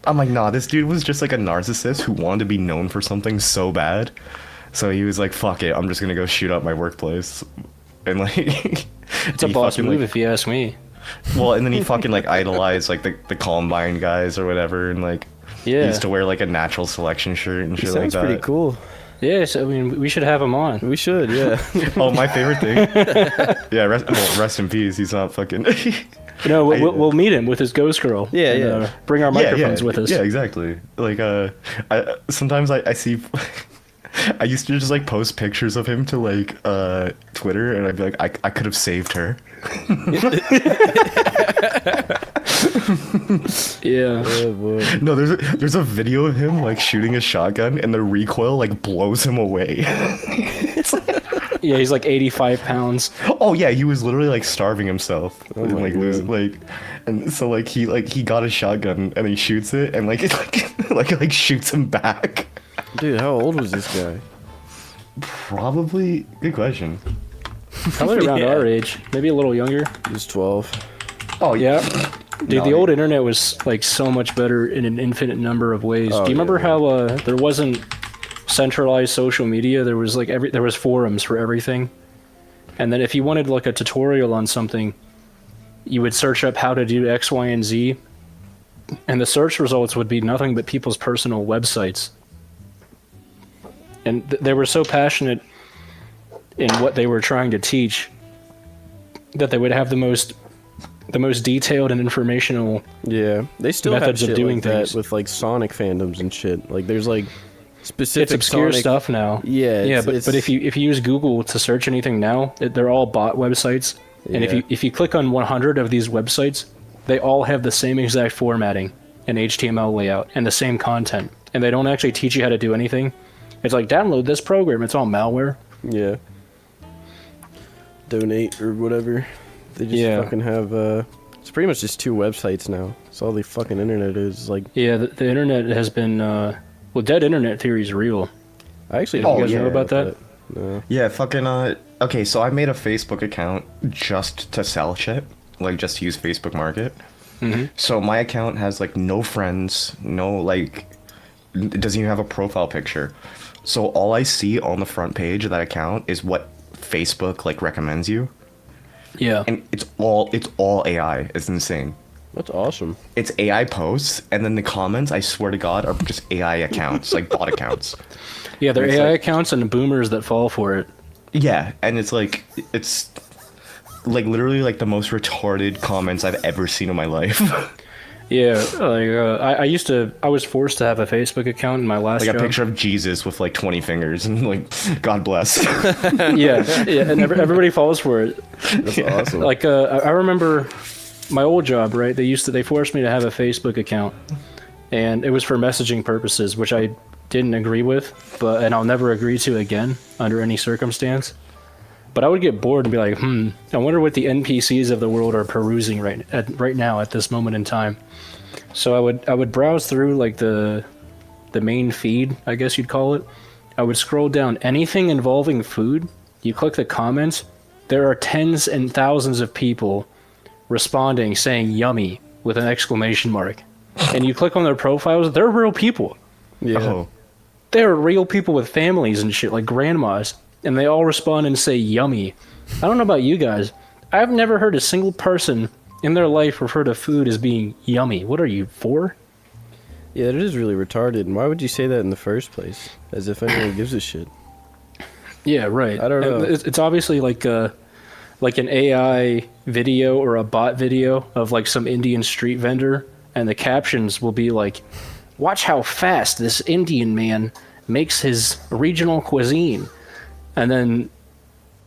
Speaker 4: I'm like, nah, this dude was just like a narcissist who wanted to be known for something so bad. So he was like, fuck it, I'm just gonna go shoot up my workplace. And like,
Speaker 2: It's a boss move if you ask me.
Speaker 4: Well, and then he fucking like idolized like the Columbine guys or whatever, and like he
Speaker 2: Yeah.
Speaker 4: used to wear like a natural selection shirt and
Speaker 3: He
Speaker 4: shit like
Speaker 3: sounds
Speaker 4: that.
Speaker 3: pretty cool.
Speaker 2: Yes, I mean, we should have him on.
Speaker 3: We should, yeah.
Speaker 4: Oh, my favorite thing. Yeah, rest in peace. He's not fucking.
Speaker 2: No, we'll meet him with his ghost girl.
Speaker 3: Yeah,
Speaker 2: and,
Speaker 3: yeah.
Speaker 2: Bring our microphones with us.
Speaker 4: Yeah, exactly. Like, sometimes I see. I used to just like post pictures of him to like Twitter, and I'd be like, I could have saved her.
Speaker 2: Yeah.
Speaker 3: Oh boy.
Speaker 4: No, there's a video of him like shooting a shotgun, and the recoil like blows him away.
Speaker 2: Yeah, he's like 85 pounds.
Speaker 4: Oh yeah, he was literally like starving himself, and
Speaker 3: my
Speaker 4: like
Speaker 3: God.
Speaker 4: losing like, and so like he got a shotgun and he shoots it, and like it like shoots him back.
Speaker 3: Dude, how old was this guy?
Speaker 4: Probably good question.
Speaker 2: Probably around
Speaker 3: Yeah.
Speaker 2: our age. Maybe a little younger.
Speaker 3: He was 12.
Speaker 4: Oh
Speaker 2: Yeah. Dude,
Speaker 4: No,
Speaker 2: the old internet was like so much better in an infinite number of ways.
Speaker 3: Oh,
Speaker 2: Do you
Speaker 3: yeah,
Speaker 2: remember
Speaker 3: man.
Speaker 2: how there wasn't centralized social media? There was like there was forums for everything. And then if you wanted like a tutorial on something, you would search up how to do X, Y, and Z. And the search results would be nothing but people's personal websites. And they were so passionate in what they were trying to teach that they would have the most the most detailed and informational.
Speaker 3: Yeah, they still
Speaker 2: Methods
Speaker 3: have
Speaker 2: of
Speaker 3: shit
Speaker 2: doing
Speaker 3: like that
Speaker 2: things.
Speaker 3: with like Sonic fandoms and shit. Like there's like specific
Speaker 2: It's obscure
Speaker 3: Sonic
Speaker 2: stuff now.
Speaker 3: Yeah,
Speaker 2: yeah,
Speaker 3: it's-
Speaker 2: but if you use Google to search anything now, they're all bot websites. And
Speaker 3: Yeah.
Speaker 2: if you click on 100 of these websites, they all have the same exact formatting and HTML layout and the same content, and they don't actually teach you how to do anything. It's like, download this program. It's all malware.
Speaker 3: Yeah. Donate or whatever. They just
Speaker 2: Yeah.
Speaker 3: fucking have it's pretty much just 2 websites now. That's all the fucking internet is. Like
Speaker 2: Yeah, the internet has been well, dead internet theory is real.
Speaker 3: I actually
Speaker 4: Oh,
Speaker 3: don't
Speaker 2: You guys
Speaker 4: yeah,
Speaker 2: know about that?
Speaker 3: No.
Speaker 4: Yeah, fucking okay, so I made a Facebook account just to sell shit, like just to use Facebook Market. So my account has like no friends, no like, it doesn't even have a profile picture. So all I see on the front page of that account is what Facebook like recommends you,
Speaker 2: Yeah.
Speaker 4: and it's all AI. It's insane.
Speaker 3: That's awesome.
Speaker 4: It's AI posts, and then the comments, I swear to God, are just AI accounts, like bot accounts.
Speaker 2: Yeah, they're
Speaker 4: It's
Speaker 2: AI
Speaker 4: like-
Speaker 2: accounts and boomers that fall for it.
Speaker 4: Yeah, and it's like literally like the most retarded comments I've ever seen in my life.
Speaker 2: Yeah, like I was forced to have a Facebook account in my last
Speaker 4: Like a
Speaker 2: job.
Speaker 4: picture of Jesus with like 20 fingers and like God bless.
Speaker 2: Yeah, and everybody falls for it.
Speaker 3: That's awesome.
Speaker 2: Like I remember my old job, right? They forced me to have a Facebook account, and it was for messaging purposes, which I didn't agree with, and I'll never agree to again under any circumstance. But I would get bored and be like, I wonder what the NPCs of the world are perusing right now at this moment in time. So I would browse through like the main feed, I guess you'd call it. I would scroll down anything involving food. You click the comments, there are tens and thousands of people responding saying yummy with an exclamation mark. And you click on their profiles, they're real people.
Speaker 3: Yeah.
Speaker 4: Oh,
Speaker 2: They're real people with families and shit, like grandmas. And they all respond and say yummy. I don't know about you guys. I've never heard a single person in their life refer to food as being yummy. What are you, 4?
Speaker 3: Yeah, it is really retarded. And why would you say that in the first place? As if anyone gives a shit.
Speaker 2: Yeah, right.
Speaker 3: I don't know.
Speaker 2: It's obviously like an AI video or a bot video of like some Indian street vendor, and the captions will be like, "Watch how fast this Indian man makes his regional cuisine," and then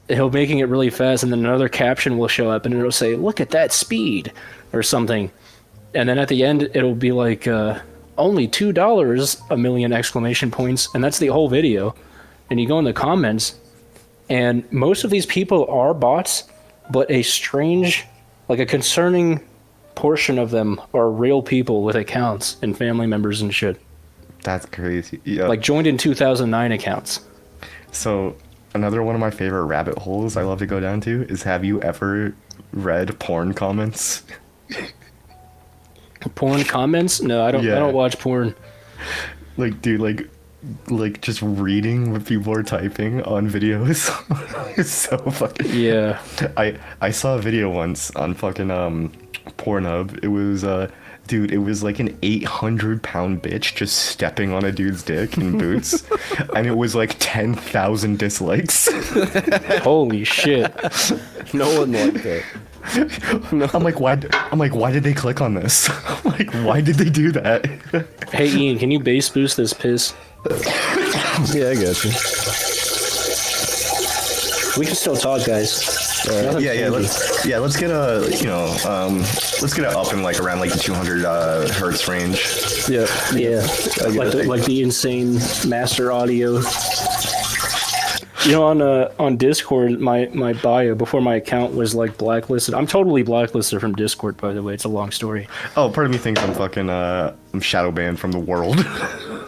Speaker 2: he'll making it really fast, and then another caption will show up, and it'll say, "Look at that speed," or something, and then at the end it'll be like, "Only $2, a million exclamation points," and that's the whole video. And you go in the comments, and most of these people are bots, but a strange, like a concerning portion of them are real people with accounts and family members and shit.
Speaker 4: that's crazy. Yeah.
Speaker 2: Like joined in 2009 accounts.
Speaker 4: So another one of my favorite rabbit holes I love to go down to is, have you ever read porn comments?
Speaker 2: Porn comments? No, I don't.
Speaker 4: Yeah.
Speaker 2: I don't watch porn.
Speaker 4: Like, dude, like just reading what people are typing on videos. It's so fucking.
Speaker 2: Yeah.
Speaker 4: I saw a video once on fucking Pornhub. It was dude, it was like an 800-pound bitch just stepping on a dude's dick in boots, and it was like 10,000 dislikes.
Speaker 2: Holy shit.
Speaker 3: No one liked that.
Speaker 4: I'm like, why did they click on this? I'm like, why did they do that?
Speaker 2: Hey Ian, can you bass boost this piss?
Speaker 3: Yeah, I got you.
Speaker 2: We can still talk, guys. Nothing's
Speaker 4: Yeah,
Speaker 2: changing.
Speaker 4: let's get let's get it up in like around like the 200 hertz range.
Speaker 3: Yeah.
Speaker 2: Yeah, like the insane master audio. You know, on Discord, my bio before my account was like blacklisted. I'm totally blacklisted from Discord, by the way. It's a long story.
Speaker 4: Oh, part of me thinks I'm fucking I'm shadow banned from the world.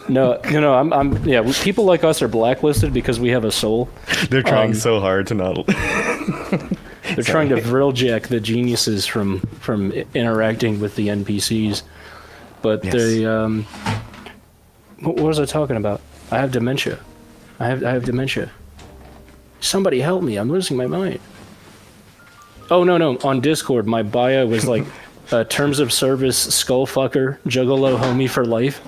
Speaker 2: No, I'm yeah. People like us are blacklisted because we have a soul.
Speaker 4: They're trying so hard to not.
Speaker 2: They're trying to vril-jack the geniuses from interacting with the NPCs. But
Speaker 4: Yes.
Speaker 2: they what was I talking about? I have dementia. I have dementia. Somebody help me! I'm losing my mind. Oh no! On Discord, my bio was like, terms of service, skullfucker, juggalo, homie for life.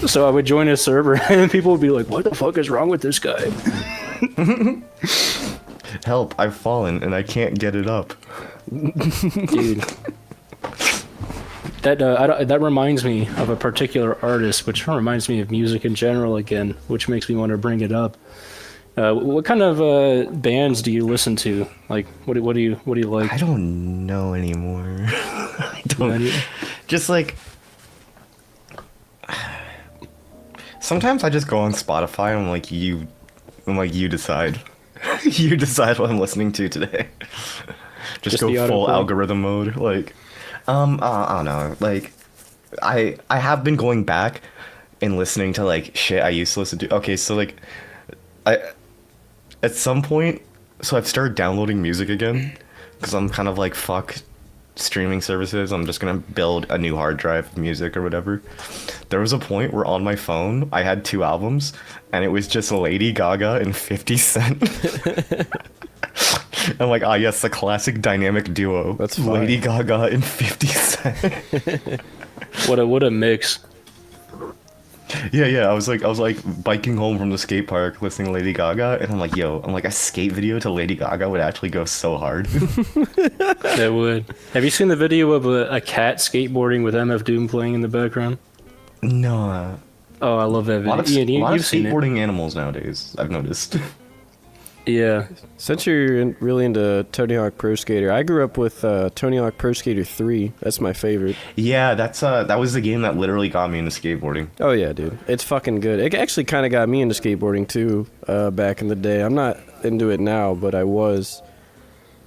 Speaker 2: So I would join a server, and people would be like, "What the fuck is wrong with this guy?"
Speaker 4: Help, I've fallen and I can't get it up.
Speaker 2: Dude. That reminds me of a particular artist, which reminds me of music in general again, which makes me want to bring it up. What kind of bands do you listen to? Like, what do you like?
Speaker 4: I don't know anymore. I don't. Just like. Sometimes I just go on Spotify and you decide. You decide what I'm listening to today. Just go full algorithm mode. Like, I don't know. Like, I have been going back and listening to like shit I used to listen to. Okay, so like, at some point, so I've started downloading music again because I'm kind of like, fuck streaming services. I'm just gonna build a new hard drive of music or whatever. There was a point where on my phone I had 2 albums and it was just Lady Gaga and 50 Cent. I'm like, ah, yes, the classic dynamic duo.
Speaker 3: That's fine.
Speaker 4: Lady Gaga and 50 Cent.
Speaker 2: What a mix.
Speaker 4: Yeah. I was like biking home from the skate park listening to Lady Gaga, and I'm like, a skate video to Lady Gaga would actually go so hard.
Speaker 2: That would. Have you seen the video of a cat skateboarding with MF Doom playing in the background?
Speaker 4: No.
Speaker 2: Oh, I love that video.
Speaker 4: A lot of
Speaker 2: you've seen it.
Speaker 4: skateboarding animals nowadays, I've noticed.
Speaker 2: Yeah.
Speaker 3: Since you're really into Tony Hawk Pro Skater, I grew up with Tony Hawk Pro Skater 3. That's my favorite.
Speaker 4: Yeah, that was the game that literally got me into skateboarding.
Speaker 3: Oh yeah, dude. It's fucking good. It actually kind of got me into skateboarding too, back in the day. I'm not into it now, but I was.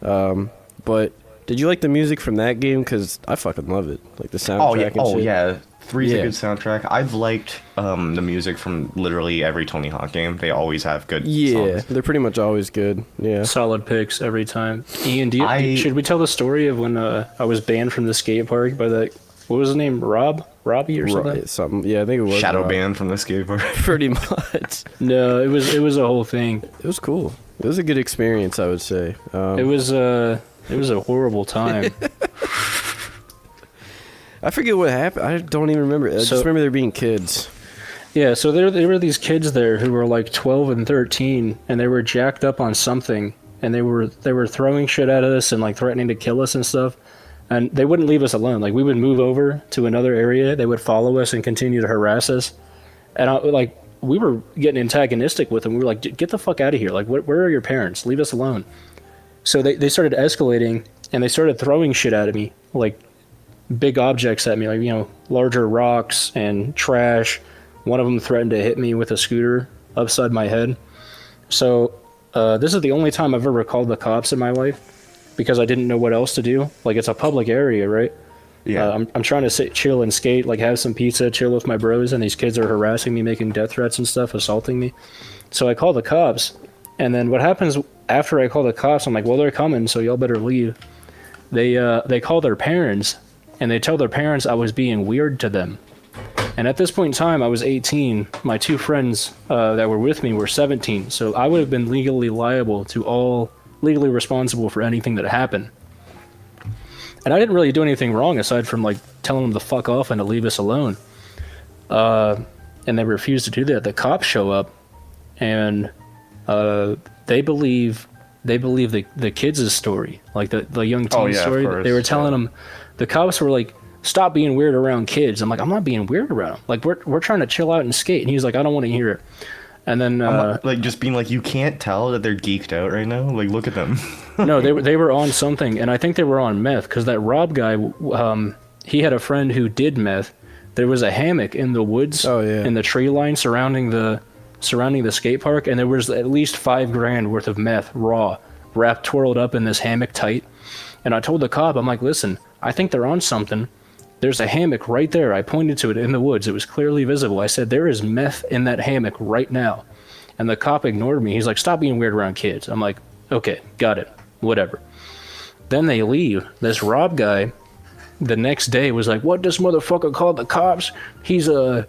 Speaker 3: But did you like the music from that game? Because I fucking love it. Like the soundtrack and shit.
Speaker 4: Yeah. 3's a good soundtrack. I've liked the music from literally every Tony Hawk game. They always have good songs.
Speaker 3: They're pretty much always good. Yeah.
Speaker 2: Solid picks every time. Ian, should we tell the story of when I was banned from the skate park by that, what was his name, Robbie or something?
Speaker 3: Yeah, I think it was
Speaker 4: Shadow banned from the skate park.
Speaker 3: Pretty much.
Speaker 2: No, it was a whole thing.
Speaker 3: It was cool. It was a good experience, I would say.
Speaker 2: It was a horrible time.
Speaker 3: I forget what happened. I don't even remember. I just remember there being kids.
Speaker 2: Yeah, so there were these kids there who were like 12 and 13, and they were jacked up on something, and they were throwing shit at us and like threatening to kill us and stuff, and they wouldn't leave us alone. Like, we would move over to another area, they would follow us and continue to harass us, and we were getting antagonistic with them. We were like, get the fuck out of here. Like, where are your parents? Leave us alone. So they started escalating, and they started throwing shit at me, like big objects at me, like, larger rocks and trash. One of them threatened to hit me with a scooter upside my head. So this is the only time I've ever called the cops in my life because I didn't know what else to do. Like, it's a public area, right?
Speaker 4: Yeah.
Speaker 2: I'm trying to sit, chill and skate, like have some pizza, chill with my bros, and these kids are harassing me, making death threats and stuff, assaulting me. So I call the cops, and then what happens after I call the cops, I'm like, well, they're coming, so y'all better leave. They call their parents, and they tell their parents I was being weird to them. And at this point in time, I was 18. My 2 friends that were with me were 17. So I would have been legally legally responsible for anything that happened. And I didn't really do anything wrong aside from like telling them to fuck off and to leave us alone. And they refused to do that. The cops show up, and they believe the kids' story, like the young teen story. They were telling them. The cops were like, stop being weird around kids. I'm like, I'm not being weird around them. Like, we're trying to chill out and skate. And he's like, I don't want to hear it. And then
Speaker 4: like, just being like, you can't tell that they're geeked out right now. Like, look at them.
Speaker 2: No, they were on something, and I think they were on meth, because that Rob guy, he had a friend who did meth. There was a hammock in the woods, in the tree line surrounding the skate park, and there was at least $5,000 worth of meth raw, twirled up in this hammock tight. And I told the cop, I'm like, listen, I think they're on something. There's a hammock right there. I pointed to it in the woods. It was clearly visible. I said, there is meth in that hammock right now. And the cop ignored me. He's like, stop being weird around kids. I'm like, okay, got it. Whatever. Then they leave. This Rob guy, the next day, was like, what, this motherfucker called the cops? He's a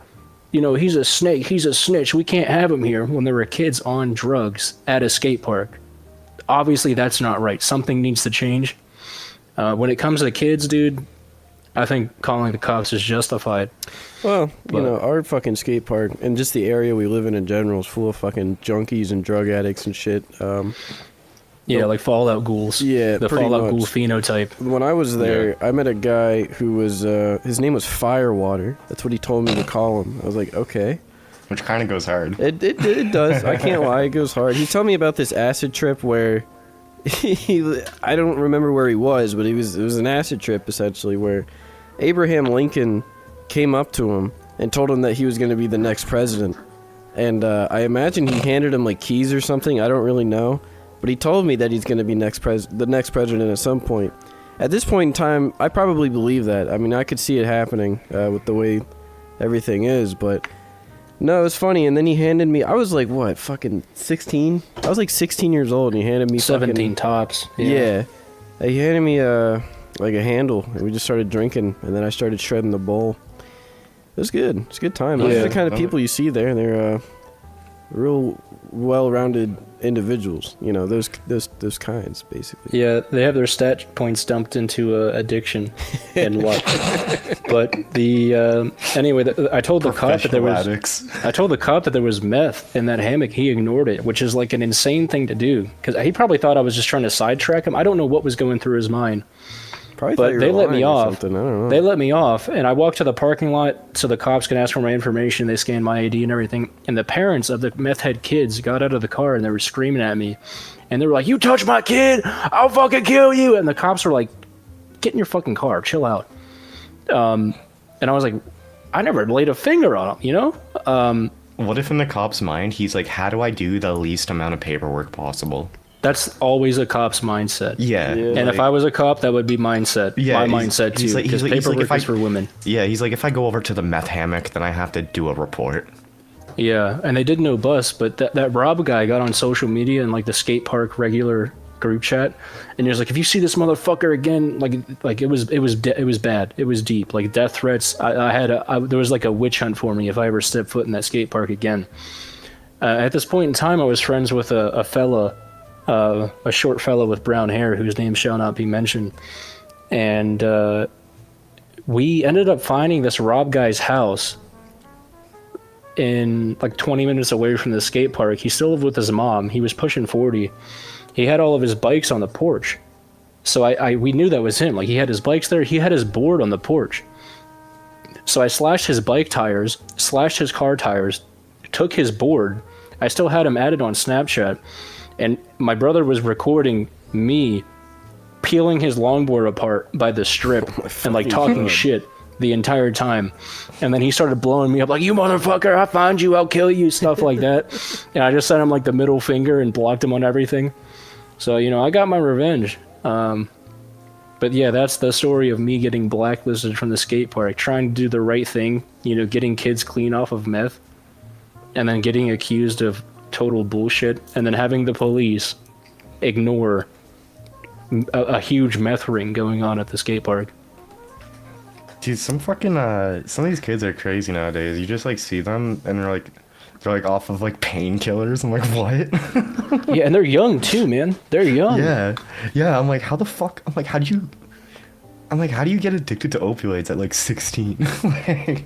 Speaker 2: snake. He's a snitch. We can't have him here. When there were kids on drugs at a skate park. Obviously, that's not right. Something needs to change. When it comes to kids, dude, I think calling the cops is justified.
Speaker 3: Well, our fucking skate park and just the area we live in general is full of fucking junkies and drug addicts and shit.
Speaker 2: Yeah, like Fallout ghouls.
Speaker 3: Yeah,
Speaker 2: the
Speaker 3: pretty
Speaker 2: Fallout
Speaker 3: much.
Speaker 2: ghoul phenotype.
Speaker 3: When I was there, I met a guy who was, his name was Firewater. That's what he told me to call him. I was like, okay.
Speaker 4: Which kind of goes hard.
Speaker 3: It does. I can't lie. It goes hard. He told me about this acid trip where I don't remember where he was, but it was an acid trip essentially where Abraham Lincoln came up to him and told him that he was going to be the next president. And I imagine he handed him like keys or something. I don't really know, but he told me that he's going to be the next president at some point. At this point in time, I probably believe that. I mean, I could see it happening with the way everything is, but no, it was funny. And then he handed me, I was like, what, fucking 16? I was like 16 years old, and he handed me
Speaker 2: 17 tops.
Speaker 3: Yeah. He handed me like a handle, and we just started drinking, and then I started shredding the bowl. It was good. It's a good time. Those are the kind of people you see there. They're real well-rounded individuals. You know, those kinds, basically.
Speaker 2: Yeah, they have their stat points dumped into addiction and luck. But the anyway, I told the cop that there was
Speaker 4: addicts.
Speaker 2: I told the cop that there was meth in that hammock. He ignored it, which is like an insane thing to do because he probably thought I was just trying to sidetrack him. I don't know what was going through his mind.
Speaker 3: Probably
Speaker 2: But they let me off.
Speaker 3: I don't know.
Speaker 2: They let me off, and I walked to the parking lot so the cops could ask for my information. They scanned my ID and everything. And the parents of the meth head kids got out of the car and they were screaming at me. And they were like, "You touch my kid, I'll fucking kill you!" And the cops were like, "Get in your fucking car, chill out." And I was like, I never laid a finger on him, you know?
Speaker 4: What if in the cop's mind, he's like, how do I do the least amount of paperwork possible?
Speaker 2: That's always a cop's mindset.
Speaker 4: Yeah.
Speaker 2: And if I was a cop, that would be my mindset too. Because paperwork is for women.
Speaker 4: Yeah, he's like, if I go over to the meth hammock, then I have to do a report.
Speaker 2: Yeah, and they did no bust, but that Rob guy got on social media and like the skate park regular group chat, and he was like, "If you see this motherfucker again," like it was bad. It was deep, like death threats. There was like a witch hunt for me if I ever stepped foot in that skate park again. At this point in time, I was friends with a fella. A short fellow with brown hair whose name shall not be mentioned. And we ended up finding this Rob guy's house in like 20 minutes away from the skate park. He still lived with his mom. He was pushing 40. He had all of his bikes on the porch. So we knew that was him. Like he had his bikes there. He had his board on the porch. So I slashed his bike tires, slashed his car tires, took his board. I still had him added on Snapchat. And my brother was recording me peeling his longboard apart by the strip and like talking shit the entire time. And then he started blowing me up like, "You motherfucker, I find you, I'll kill you," stuff like that. And I just sent him like the middle finger and blocked him on everything. So, you know, I got my revenge. But yeah, that's the story of me getting blacklisted from the skate park, trying to do the right thing, you know, getting kids clean off of meth, and then getting accused of total bullshit, and then having the police ignore a huge meth ring going on at the skate park.
Speaker 4: Dude, some of these kids are crazy nowadays. You just like see them and they're like off of like painkillers. I'm like, what?
Speaker 2: Yeah, and they're young too, man. They're young.
Speaker 4: Yeah. I'm like, how the fuck? I'm like, how do you get addicted to opioids at like 16? Like,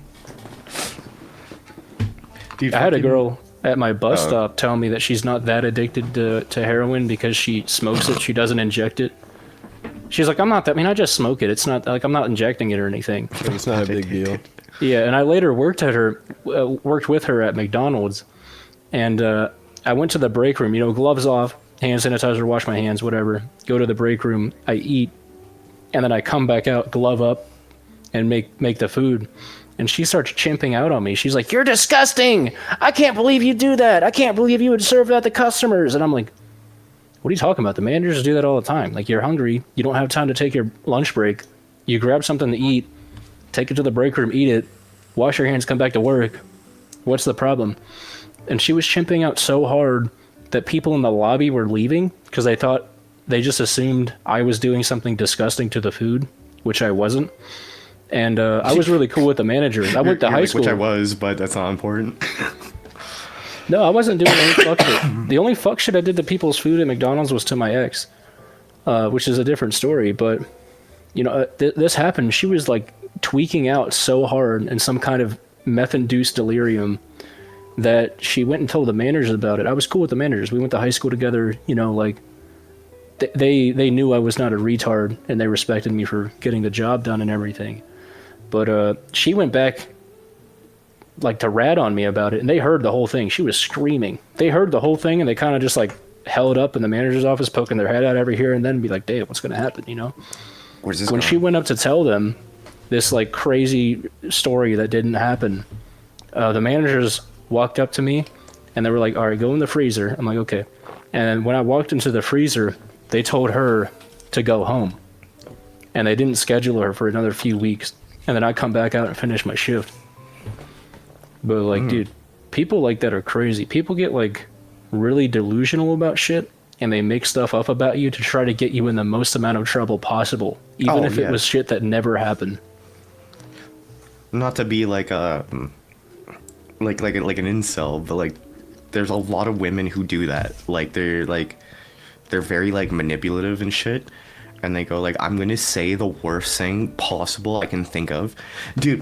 Speaker 4: dude,
Speaker 2: I had a girl at my bus stop tell me that she's not that addicted to heroin because she smokes it. She doesn't inject it. She's like, I just smoke it. It's not like I'm not injecting it or anything.
Speaker 3: It's not a big deal.
Speaker 2: Yeah, and I later worked with her at McDonald's, and I went to the break room, you know, gloves off, hand sanitizer, wash my hands, whatever. Go to the break room, I eat, and then I come back out, glove up, and make the food. And she starts chimping out on me. She's like, "You're disgusting! I can't believe you do that! I can't believe you would serve that to customers!" And I'm like, "What are you talking about? The managers do that all the time. Like, you're hungry, you don't have time to take your lunch break, you grab something to eat, take it to the break room, eat it, wash your hands, come back to work. What's the problem?" And she was chimping out so hard that people in the lobby were leaving because they just assumed I was doing something disgusting to the food, which I wasn't. And I was really cool with the managers. I went to high school.
Speaker 4: Which I was, but that's not important.
Speaker 2: No, I wasn't doing any fuck shit. The only fuck shit I did to people's food at McDonald's was to my ex, which is a different story. But, you know, this happened. She was like tweaking out so hard in some kind of meth-induced delirium that she went and told the managers about it. I was cool with the managers. We went to high school together, you know, like they knew I was not a retard, and they respected me for getting the job done and everything. But she went back like to rat on me about it, and they heard the whole thing. She was screaming. They heard the whole thing, and they kind of just like held up in the manager's office, poking their head out every here and then, and be like, "Dave, what's gonna happen?" You know.
Speaker 4: Where's this
Speaker 2: When
Speaker 4: going?
Speaker 2: she went up to tell them this like crazy story that didn't happen, the managers walked up to me, and they were like, "All right, go in the freezer." I'm like, "Okay." And when I walked into the freezer, they told her to go home, and they didn't schedule her for another few weeks. And then I come back out and finish my shift. But like, dude, people like that are crazy. People get like really delusional about shit, and they make stuff up about you to try to get you in the most amount of trouble possible, even if it was shit that never happened.
Speaker 4: Not to be like a like an incel, but like there's a lot of women who do that. Like they're very like manipulative and shit, and they go like, I'm gonna say the worst thing possible I can think of, dude.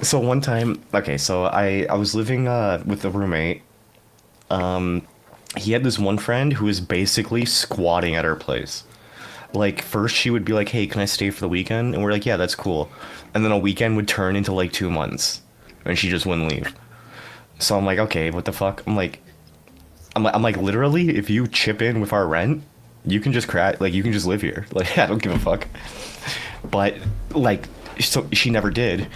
Speaker 4: So one time, okay, so I was living with a roommate. He had this one friend who was basically squatting at our place. Like, first she would be like, "Hey, can I stay for the weekend?" And we're like, "Yeah, that's cool." And then a weekend would turn into like 2 months, and she just wouldn't leave. So I'm like, okay, what the fuck? I'm like, literally, if you chip in with our rent, you can just you can just live here. Like, I don't give a fuck. But like, so she never did.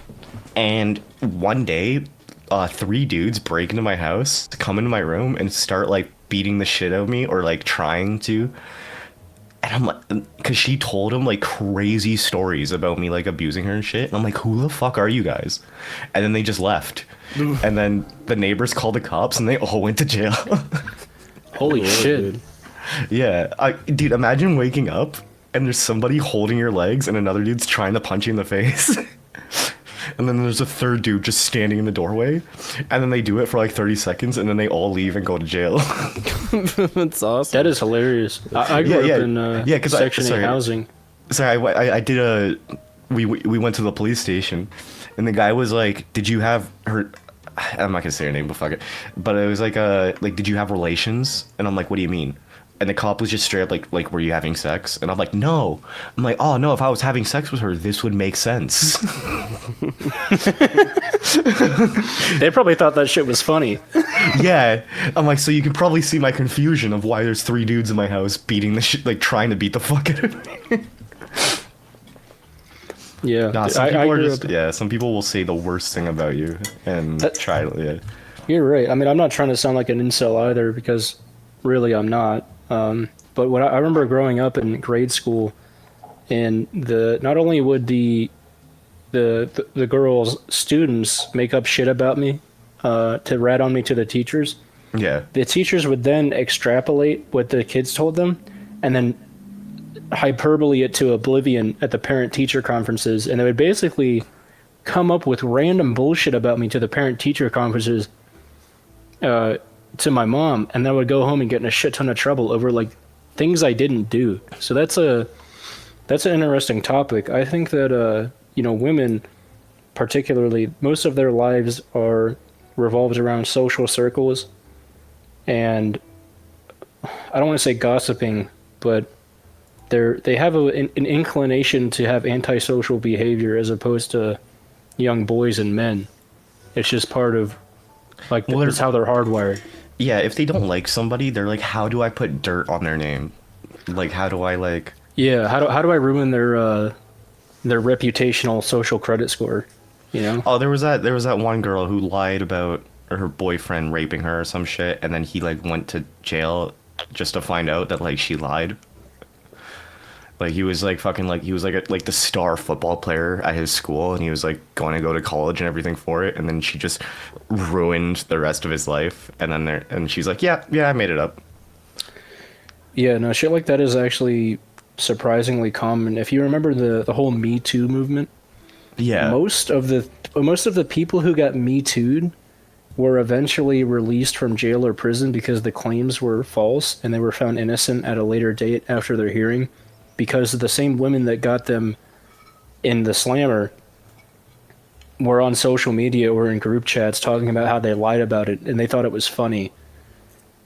Speaker 4: And one day, 3 dudes break into my house, come into my room, and start like beating the shit out of me, or like trying to. And I'm like, because she told him like crazy stories about me like abusing her and shit. And I'm like, who the fuck are you guys? And then they just left. And then the neighbors called the cops, and they all went to jail.
Speaker 2: Holy shit.
Speaker 3: Dude.
Speaker 4: Yeah, dude, imagine waking up and there's somebody holding your legs, and another dude's trying to punch you in the face. And then there's a third dude just standing in the doorway, and then they do it for like 30 seconds, and then they all leave and go to jail.
Speaker 3: That's awesome.
Speaker 2: That is hilarious. I grew up in Section 8 housing.
Speaker 4: Sorry, I did we went to the police station, and the guy was like, "Did you have her?" I'm not gonna say her name, but fuck it. But it was like, "Did you have relations?" And I'm like, "What do you mean?" And the cop was just straight up like, "Were you having sex?" And I'm like, "No." I'm like, "Oh no, if I was having sex with her, this would make sense."
Speaker 2: They probably thought that shit was funny.
Speaker 4: Yeah, I'm like, so you can probably see my confusion of why there's 3 dudes in my house beating the shit, like trying to beat the fuck out of me.
Speaker 2: Yeah,
Speaker 4: Nah, some people will say the worst thing about you and try to, yeah.
Speaker 2: You're right. I mean, I'm not trying to sound like an incel either, because really I'm not. But when I remember growing up in grade school, and not only would the girls' students make up shit about me to rat on me to the teachers.
Speaker 4: Yeah.
Speaker 2: The teachers would then extrapolate what the kids told them, and then hyperbole it to oblivion at the parent-teacher conferences, and they would basically come up with random bullshit about me to the parent-teacher conferences to my mom, and then I would go home and get in a shit ton of trouble over like things I didn't do. So that's an interesting topic. I think that women particularly, most of their lives are revolved around social circles, and I don't want to say gossiping, but they have an inclination to have antisocial behavior as opposed to young boys and men. It's just part of like that's how they're hardwired.
Speaker 4: Yeah, if they don't like somebody, they're like, how do I put dirt on their name? Like, how do I like? Yeah,
Speaker 2: how do I ruin their reputational social credit score? You know?
Speaker 4: Oh, there was that one girl who lied about her boyfriend raping her or some shit, and then he like went to jail just to find out that like she lied. Like he was like fucking like he was like the star football player at his school, and he was like going to go to college and everything for it, and then she just ruined the rest of his life. And then and she's like, yeah, I made it up.
Speaker 2: Yeah, no, shit like that is actually surprisingly common. If you remember the whole Me Too movement,
Speaker 4: yeah,
Speaker 2: most of the people who got Me Too'd were eventually released from jail or prison because the claims were false and they were found innocent at a later date after their hearing, because the same women that got them in the slammer were on social media or in group chats talking about how they lied about it and they thought it was funny.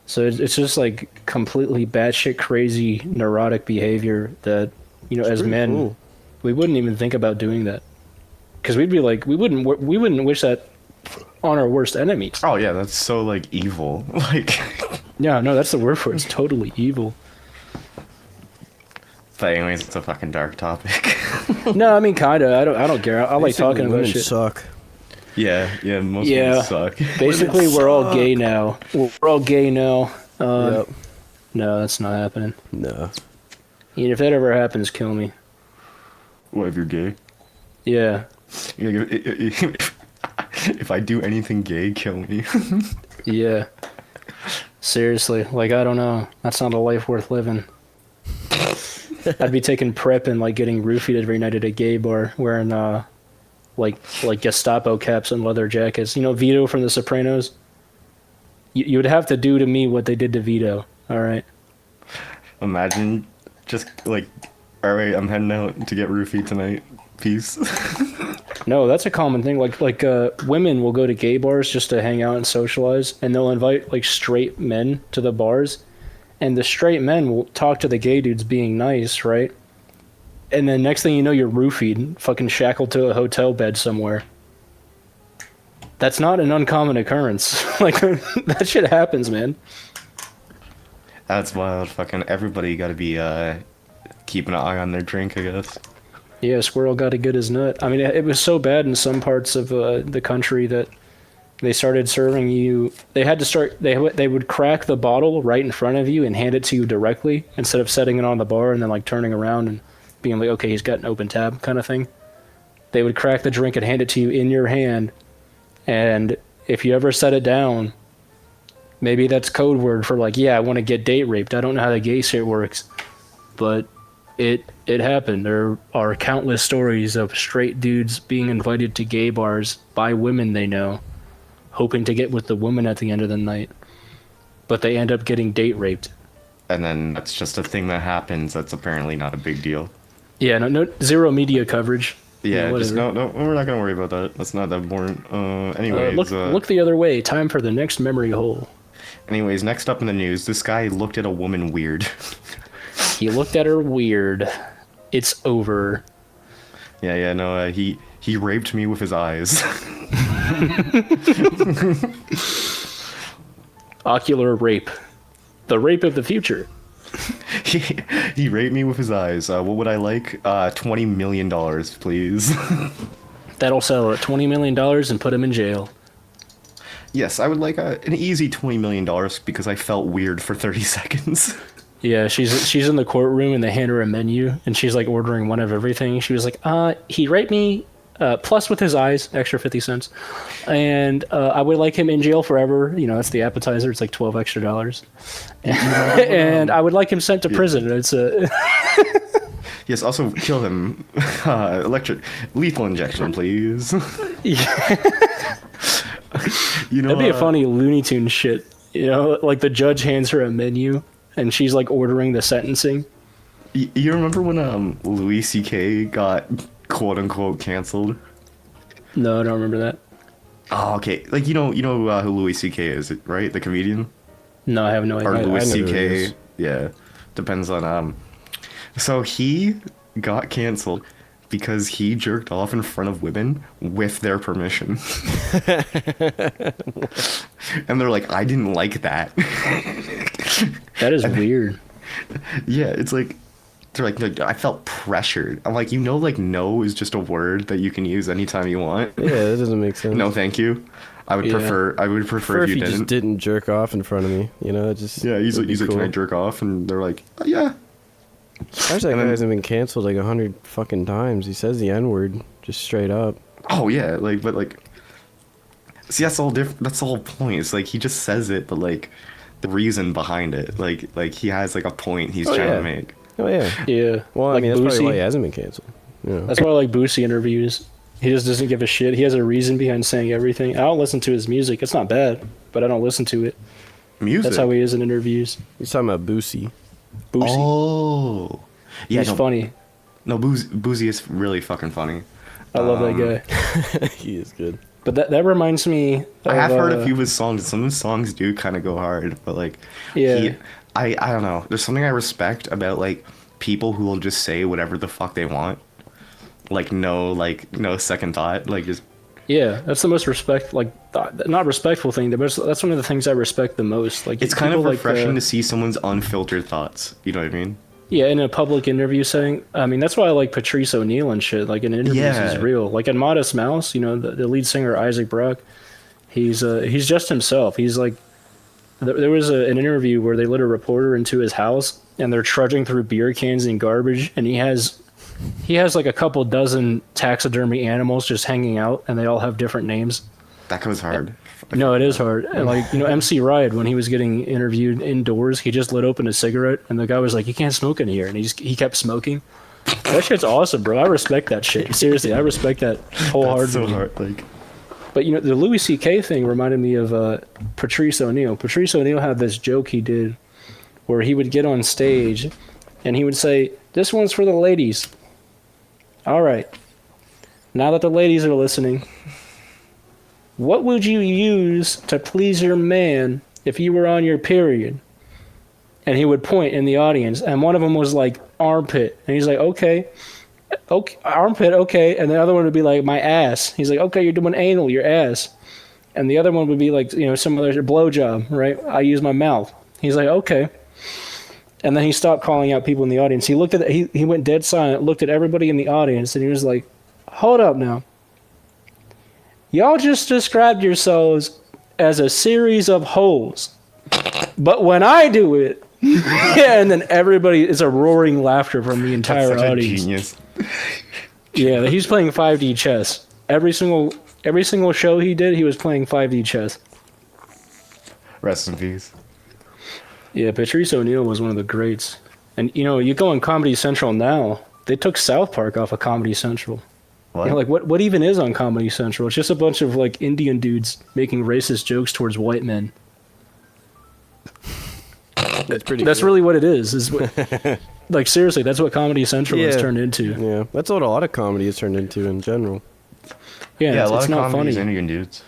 Speaker 2: So it's just like completely batshit crazy neurotic behavior that, you know, as
Speaker 3: pretty
Speaker 2: men,
Speaker 3: cool.
Speaker 2: we wouldn't even think about doing that. Because we'd be like, we wouldn't wish that on our worst enemies.
Speaker 4: Oh yeah, that's so like evil. Like,
Speaker 2: Yeah, no, that's the word for it. It's totally evil.
Speaker 4: but anyways, it's a fucking dark topic.
Speaker 2: No, I mean, kinda. I don't care. I like
Speaker 3: Basically,
Speaker 2: talking about
Speaker 3: women
Speaker 2: shit.
Speaker 3: suck.
Speaker 4: yeah, most
Speaker 2: Yeah.
Speaker 4: people suck.
Speaker 2: Basically, we're all gay now. We're all gay now.
Speaker 3: Yep.
Speaker 2: No, that's not happening.
Speaker 3: No.
Speaker 2: And if that ever happens, kill me.
Speaker 4: What if you're gay?
Speaker 2: Yeah.
Speaker 4: Like, if I do anything gay, kill me.
Speaker 2: Yeah. Seriously, like, I don't know. That's not a life worth living. I'd be taking prep and like getting roofied every night at a gay bar, wearing like Gestapo caps and leather jackets. You know Vito from The Sopranos? You would have to do to me what they did to Vito. All right.
Speaker 4: Imagine just like, all right, I'm heading out to get roofied tonight. Peace.
Speaker 2: No, that's a common thing. Like women will go to gay bars just to hang out and socialize, and they'll invite like straight men to the bars, and the straight men will talk to the gay dudes being nice, right? And then next thing you know, you're roofied, fucking shackled to a hotel bed somewhere. That's not an uncommon occurrence. Like, that shit happens, man.
Speaker 4: That's wild. Fucking everybody got to be keeping an eye on their drink, I guess.
Speaker 2: Yeah, squirrel got to get his nut. I mean, it was so bad in some parts of the country that they started serving you. They had to start. They would crack the bottle right in front of you and hand it to you directly instead of setting it on the bar and then like turning around and being like, okay, he's got an open tab kind of thing. They would crack the drink and hand it to you in your hand, and if you ever set it down, maybe that's code word for like, yeah, I want to get date raped. I don't know how the gay shit works, but it happened. There are countless stories of straight dudes being invited to gay bars by women they know, hoping to get with the woman at the end of the night, but they end up getting date raped.
Speaker 4: And then that's just a thing that happens. That's apparently not a big deal.
Speaker 2: Yeah, no zero media coverage.
Speaker 4: Yeah,
Speaker 2: No,
Speaker 4: just
Speaker 2: whatever.
Speaker 4: no, we're not gonna worry about that. That's not that important. Anyways,
Speaker 2: Look the other way. Time for the next memory hole.
Speaker 4: anyways, next up in the news, this guy looked at a woman weird.
Speaker 2: He looked at her weird. It's over.
Speaker 4: Yeah, no, he raped me with his eyes.
Speaker 2: Ocular rape. The rape of the future.
Speaker 4: he raped me with his eyes. What would I like? $20 million, please.
Speaker 2: That'll sell at $20 million and put him in jail.
Speaker 4: Yes, I would like an easy $20 million because I felt weird for 30 seconds.
Speaker 2: Yeah, she's in the courtroom and they hand her a menu and she's like ordering one of everything. She was like, he raped me, plus with his eyes, extra 50 cents. And I would like him in jail forever. You know, that's the appetizer. It's like $12 extra. And I would like him sent to prison. It's a
Speaker 4: Yes, also kill him. Lethal injection, please. You know,
Speaker 2: that'd be a funny Looney Tune shit. You know, like the judge hands her a menu and she's like ordering the sentencing.
Speaker 4: You remember when Louis C.K. got quote unquote canceled?
Speaker 2: No, I don't remember that.
Speaker 4: Oh, okay. Like you know who Louis C.K. is, right? The comedian.
Speaker 2: No, I have no idea.
Speaker 4: Or
Speaker 3: I
Speaker 4: Louis
Speaker 3: know who he
Speaker 4: C.K.
Speaker 3: is.
Speaker 4: Yeah, depends on So he got canceled because he jerked off in front of women with their permission. And they're like, I didn't like that.
Speaker 2: That is weird.
Speaker 4: Yeah, it's like they're like, I felt pressured. I'm like, like no is just a word that you can use anytime you want.
Speaker 3: Yeah, that doesn't make sense.
Speaker 4: No, thank you. I would
Speaker 2: Yeah.
Speaker 4: prefer if you
Speaker 3: just
Speaker 4: didn't.
Speaker 3: didn't jerk off in front of me. You know, it just
Speaker 4: Yeah, he's
Speaker 3: it'd
Speaker 4: like,
Speaker 3: be
Speaker 4: can I
Speaker 3: cool.
Speaker 4: jerk off? And they're like, oh, yeah.
Speaker 3: Surprised that
Speaker 4: And
Speaker 3: guy
Speaker 4: then-
Speaker 3: hasn't been canceled like 100 fucking times. He says the N word just straight up.
Speaker 4: Oh yeah, see, that's all different. That's the whole point. It's like he just says it, but like the reason behind it, like he has like a point he's trying
Speaker 3: yeah.
Speaker 4: to make.
Speaker 3: Oh yeah.
Speaker 2: Yeah.
Speaker 3: Well,
Speaker 2: like
Speaker 3: I mean, that's probably
Speaker 2: Boosie.
Speaker 3: why he hasn't been canceled. You know.
Speaker 2: That's why I like Boosie interviews. He just doesn't give a shit. He has a reason behind saying everything. I don't listen to his music. It's not bad, but I don't listen to it.
Speaker 4: Music.
Speaker 2: That's how he is in interviews.
Speaker 3: He's talking about Boosie.
Speaker 2: Boosie.
Speaker 4: Oh. Yeah,
Speaker 2: He's
Speaker 4: no,
Speaker 2: funny.
Speaker 4: No, Boozy is really fucking funny.
Speaker 2: I love that guy.
Speaker 3: He is good.
Speaker 2: But that reminds me of,
Speaker 4: I have heard a few of his songs. Some of his songs do kind of go hard, but like,
Speaker 2: Yeah.
Speaker 4: I don't know. There's something I respect about like people who will just say whatever the fuck they want, like no second thought, like just.
Speaker 2: Yeah, that's the most not respectful thing, but that's one of the things I respect the most. Like,
Speaker 4: It's kind of
Speaker 2: people
Speaker 4: refreshing to see someone's unfiltered thoughts. You know what I mean?
Speaker 2: Yeah, in a public interview setting. I mean, that's why I like Patrice O'Neill and shit. Like, in interviews,
Speaker 4: Yeah.
Speaker 2: he's real. Like, in Modest Mouse, you know, the lead singer, Isaac Brock, he's just himself. He's like, there was an interview where they let a reporter into his house, and they're trudging through beer cans and garbage, and he has like a couple dozen taxidermy animals just hanging out, and they all have different names.
Speaker 4: That goes hard.
Speaker 2: No, it is hard. And like, you know, MC Riot, when he was getting interviewed indoors, he just lit open a cigarette, and the guy was like, "You can't smoke in here," and he kept smoking. That shit's awesome, bro. I respect that shit. Seriously, I respect that wholeheartedly.
Speaker 4: That's so hard. Like,
Speaker 2: But you know, the Louis C.K. thing reminded me of Patrice O'Neill. Patrice O'Neill had this joke he did where he would get on stage and he would say, "This one's for the ladies. All right. Now that the ladies are listening, what would you use to please your man if you were on your period?" And he would point in the audience, and one of them was like, "Armpit." And he's like, okay, armpit, okay. And the other one would be like, "My ass." He's like, "Okay, you're doing anal, your ass." And the other one would be like, you know, some other blowjob, right? "I use my mouth." He's like, "Okay." And then he stopped calling out people in the audience. He looked at he went dead silent, looked at everybody in the audience, and he was like, "Hold up now. Y'all just described yourselves as a series of holes. But when I do it," yeah, and then everybody, it's a roaring laughter from the entire
Speaker 4: that's such
Speaker 2: audience.
Speaker 4: a genius.
Speaker 2: Yeah, he's playing 5D chess. Every single show he did, he was playing 5D chess.
Speaker 4: Rest in peace.
Speaker 2: Yeah, Patrice O'Neill was one of the greats. And you know, you go on Comedy Central now, they took South Park off of Comedy Central.
Speaker 4: What?
Speaker 2: You know, like what even is on Comedy Central? It's just a bunch of like Indian dudes making racist jokes towards white men. That's really what it is. Is what, like, seriously, that's what Comedy Central has turned into.
Speaker 3: Yeah, that's what a lot of comedy has turned into in general.
Speaker 2: Yeah,
Speaker 4: a lot
Speaker 2: it's
Speaker 4: of
Speaker 2: not
Speaker 4: comedy is
Speaker 2: funny.
Speaker 4: Indian dudes.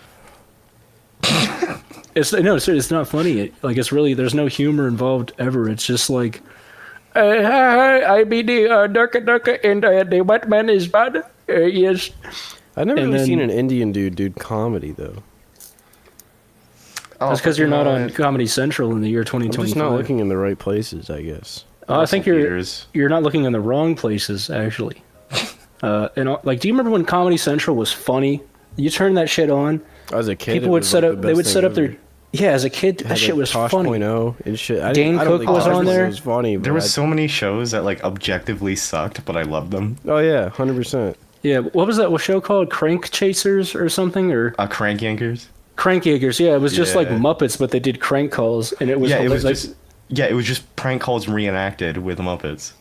Speaker 2: It's not funny. Like, it's really, there's no humor involved ever. It's just like, "Hi, I be the Durka, and the white man is bad." Yes.
Speaker 3: I've never
Speaker 2: And
Speaker 3: really
Speaker 2: then-
Speaker 3: seen an Indian dude comedy though.
Speaker 2: That's because you're not on Comedy Central in the year
Speaker 3: I'm
Speaker 2: 2025.
Speaker 3: just not looking in the right places, I guess.
Speaker 2: I think
Speaker 4: Theaters.
Speaker 2: you're not looking in the wrong places, actually. Like, do you remember when Comedy Central was funny? You turned that shit on.
Speaker 3: As a kid,
Speaker 2: People
Speaker 3: it
Speaker 2: would
Speaker 3: was,
Speaker 2: set
Speaker 3: like,
Speaker 2: up.
Speaker 3: the
Speaker 2: They
Speaker 3: best
Speaker 2: would
Speaker 3: thing
Speaker 2: set up
Speaker 3: ever.
Speaker 2: their. Yeah, as a kid,
Speaker 3: It
Speaker 2: that
Speaker 3: had,
Speaker 2: shit
Speaker 3: like,
Speaker 2: was
Speaker 3: Tosh
Speaker 2: funny.
Speaker 3: 0 and shit.
Speaker 2: Dane
Speaker 3: I don't
Speaker 2: Cook
Speaker 3: think
Speaker 2: was
Speaker 3: Tosh
Speaker 2: on there.
Speaker 3: was funny.
Speaker 4: There
Speaker 3: but
Speaker 4: were so many shows that like objectively sucked, but I loved them.
Speaker 3: Oh yeah, 100%.
Speaker 2: Yeah, what was that show called? Crank Chasers or something? Or
Speaker 4: Crank Yankers.
Speaker 2: Crank Yankers? Yeah, it was just like
Speaker 4: Yeah.
Speaker 2: Muppets, but they did crank calls, and it was
Speaker 4: Yeah, it was
Speaker 2: like,
Speaker 4: it was just prank calls reenacted with Muppets.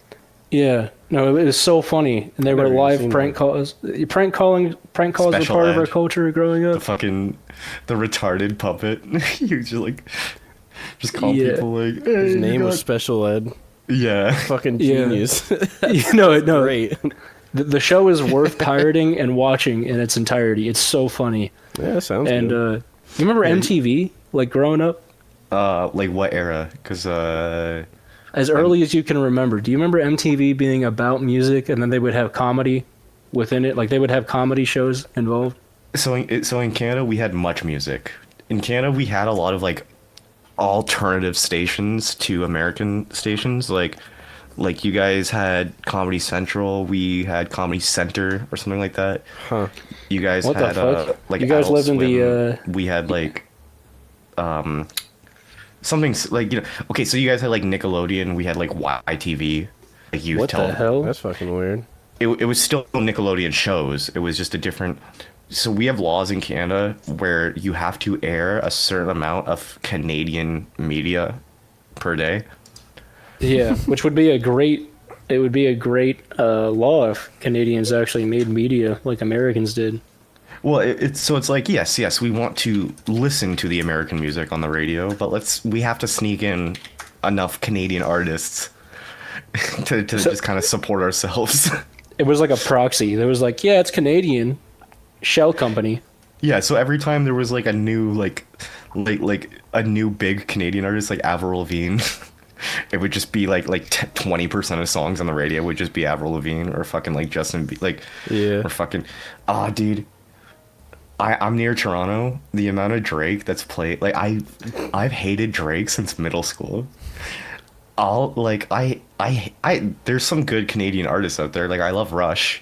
Speaker 2: yeah, no, it was so funny, and they were
Speaker 3: never even
Speaker 2: live
Speaker 3: seen
Speaker 2: prank calls. Prank calls were
Speaker 4: Special
Speaker 2: part of our
Speaker 4: ed.
Speaker 2: culture growing
Speaker 4: The
Speaker 2: up.
Speaker 4: fucking retarded puppet. He was just like just call
Speaker 2: Yeah.
Speaker 4: people like hey,
Speaker 3: His
Speaker 4: you
Speaker 3: name was
Speaker 4: got-"
Speaker 3: Special Ed.
Speaker 4: Yeah.
Speaker 3: Fucking
Speaker 2: Yeah.
Speaker 3: genius.
Speaker 2: no,
Speaker 3: Great.
Speaker 2: the show is worth pirating and watching in its entirety. It's so funny.
Speaker 3: Yeah, sounds
Speaker 2: And
Speaker 3: good.
Speaker 2: you remember MTV, like growing up,
Speaker 4: Like what era? Because
Speaker 2: as early as you can remember? Do you remember MTV being about music, and then they would have comedy within it? Like, they would have comedy shows involved.
Speaker 4: so in Canada we had much music. In Canada we had a lot of like alternative stations to American stations. Like you guys had Comedy Central, we had Comedy Center or something like that.
Speaker 3: Huh.
Speaker 4: You guys
Speaker 2: What the
Speaker 4: had
Speaker 2: fuck?
Speaker 4: like
Speaker 2: You guys
Speaker 4: Adult
Speaker 2: lived in the,
Speaker 4: Swim. We had like something like, you know, okay, so you guys had like Nickelodeon, we had like YTV, like youth
Speaker 2: What the
Speaker 4: television.
Speaker 2: hell?
Speaker 3: That's fucking weird.
Speaker 4: It was still Nickelodeon shows. It was just a different. So we have laws in Canada where you have to air a certain amount of Canadian media per day.
Speaker 2: Yeah, which would be a great. It would be a great law if Canadians actually made media like Americans did.
Speaker 4: Well, it's like yes, we want to listen to the American music on the radio, but we have to sneak in enough Canadian artists to just kind of support ourselves.
Speaker 2: It was like a proxy. There was like, yeah, it's Canadian, Shell Company.
Speaker 4: Yeah, so every time there was like a new like a new big Canadian artist like Avril Lavigne, it would just be like 20% of songs on the radio would just be Avril Lavigne or fucking like
Speaker 3: Yeah.
Speaker 4: or fucking dude. I'm near Toronto. The amount of Drake that's played, like I've hated Drake since middle school. There's some good Canadian artists out there. Like I love Rush,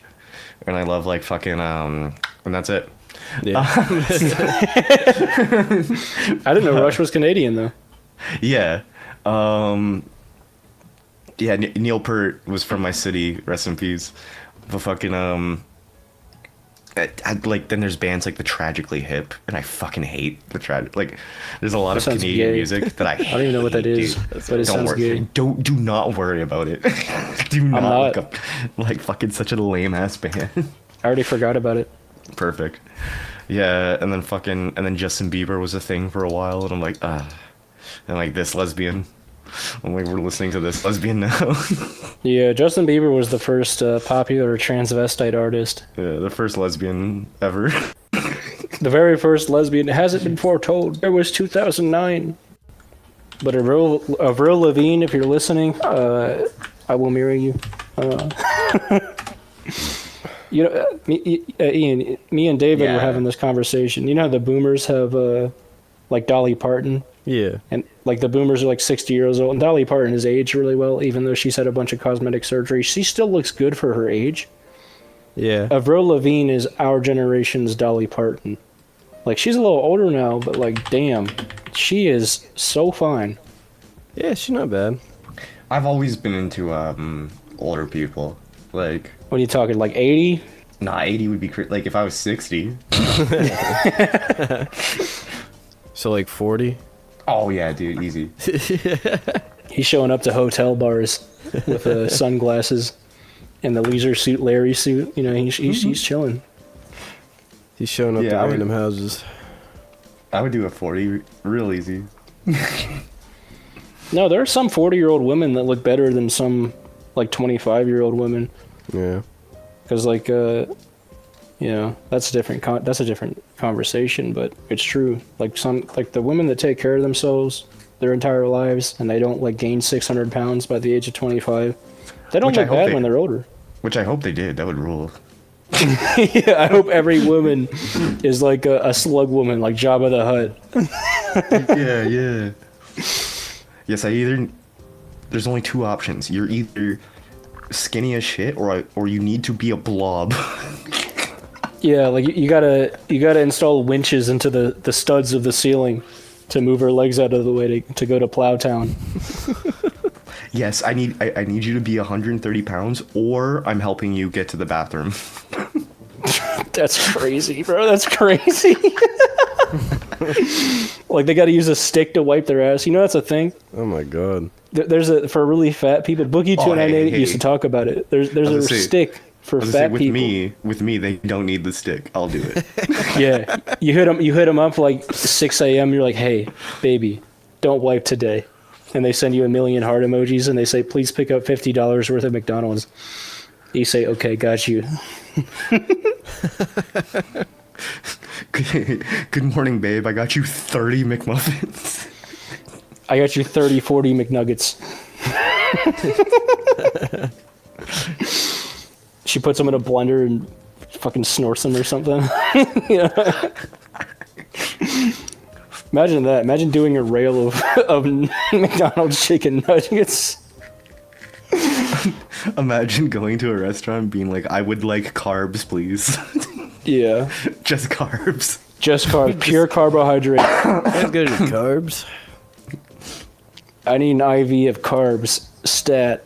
Speaker 4: and I love like fucking and that's it.
Speaker 3: Yeah.
Speaker 2: I didn't know Rush was Canadian though.
Speaker 4: Yeah. Yeah, Neil Peart was from my city. Rest in peace. But fucking like then there's bands like the Tragically Hip, and I fucking hate the tragic. Like, there's a lot
Speaker 2: That
Speaker 4: of
Speaker 2: sounds
Speaker 4: Canadian
Speaker 2: gay.
Speaker 4: music that I hate.
Speaker 2: I don't even know what that is,
Speaker 4: dude.
Speaker 2: but it
Speaker 4: Don't
Speaker 2: sounds
Speaker 4: worry.
Speaker 2: gay.
Speaker 4: Do not worry about it. Do not,
Speaker 2: not.
Speaker 4: look up like fucking such a lame ass band.
Speaker 2: I already forgot about it.
Speaker 4: Perfect. Yeah, and then Justin Bieber was a thing for a while, and I'm like, and like this lesbian. I'm like, we're listening to this lesbian now.
Speaker 2: Yeah, Justin Bieber was the first popular transvestite artist.
Speaker 4: Yeah, the first lesbian ever.
Speaker 2: The very first lesbian. Has it been foretold? It was 2009. But Avril Lavigne, if you're listening, I will marry you. You know, Ian, me and David were having this conversation. You know how the boomers have, like Dolly Parton?
Speaker 3: Yeah.
Speaker 2: And like the boomers are like 60 years old, and Dolly Parton has aged really well, even though she's had a bunch of cosmetic surgery. She still looks good for her age.
Speaker 3: Yeah.
Speaker 2: Avril Lavigne is our generation's Dolly Parton. Like, she's a little older now, but like, damn, she is so fine.
Speaker 3: Yeah, she's not bad.
Speaker 4: I've always been into older people. Like,
Speaker 2: What are you talking, like 80?
Speaker 4: nah, 80 would be like if I was 60.
Speaker 3: So like 40?
Speaker 4: Oh yeah, dude, easy.
Speaker 2: He's showing up to hotel bars with sunglasses and the leisure suit, Larry suit. You know, he's chilling.
Speaker 3: He's showing up
Speaker 4: Yeah,
Speaker 3: to
Speaker 4: I would-
Speaker 3: random houses.
Speaker 4: I would do a 40 real easy.
Speaker 2: No, there are some 40-year-old women that look better than some like 25-year-old women.
Speaker 3: Yeah.
Speaker 2: Because like, you know, that's a different conversation, but it's true. Like the women that take care of themselves their entire lives and they don't like gain 600 pounds by the age of 25, they don't
Speaker 4: Which I
Speaker 2: look
Speaker 4: hope
Speaker 2: bad
Speaker 4: they-
Speaker 2: when they're older.
Speaker 4: Which I hope they did. That would rule.
Speaker 2: Yeah, I hope every woman is like a slug woman, like Jabba the Hutt.
Speaker 4: Yeah. Yes, there's only two options. You're either skinny as shit, or you need to be a blob.
Speaker 2: Yeah, like you gotta install winches into the studs of the ceiling to move her legs out of the way to go to Plowtown.
Speaker 4: Yes, I need you to be 130 pounds, or I'm helping you get to the bathroom.
Speaker 2: That's crazy, bro. That's crazy. Like they got to use a stick to wipe their ass. You know that's a thing.
Speaker 3: Oh my god.
Speaker 2: There's for really fat people. Boogie 298
Speaker 4: hey.
Speaker 2: used to talk about it. There's a stick for fat
Speaker 4: with
Speaker 2: people.
Speaker 4: with me, they don't need the stick. I'll do it.
Speaker 2: Yeah, you hit them up like 6 a.m. You're like, hey, baby, don't wipe today, and they send you a million heart emojis and they say, please pick up $50 worth of McDonald's. You say, okay, got you.
Speaker 4: Good morning, babe. I got you 30 McMuffins.
Speaker 2: I got you 30, 40 McNuggets. She puts them in a blender and fucking snorts them or something. You know? Imagine that. Imagine doing a rail of McDonald's chicken nuggets.
Speaker 4: Imagine going to a restaurant and being like, I would like carbs, please.
Speaker 2: Yeah.
Speaker 4: Just carbs.
Speaker 2: Just carbs. Pure carbohydrate.
Speaker 3: I'm good at carbs.
Speaker 2: I need an IV of carbs. Stat.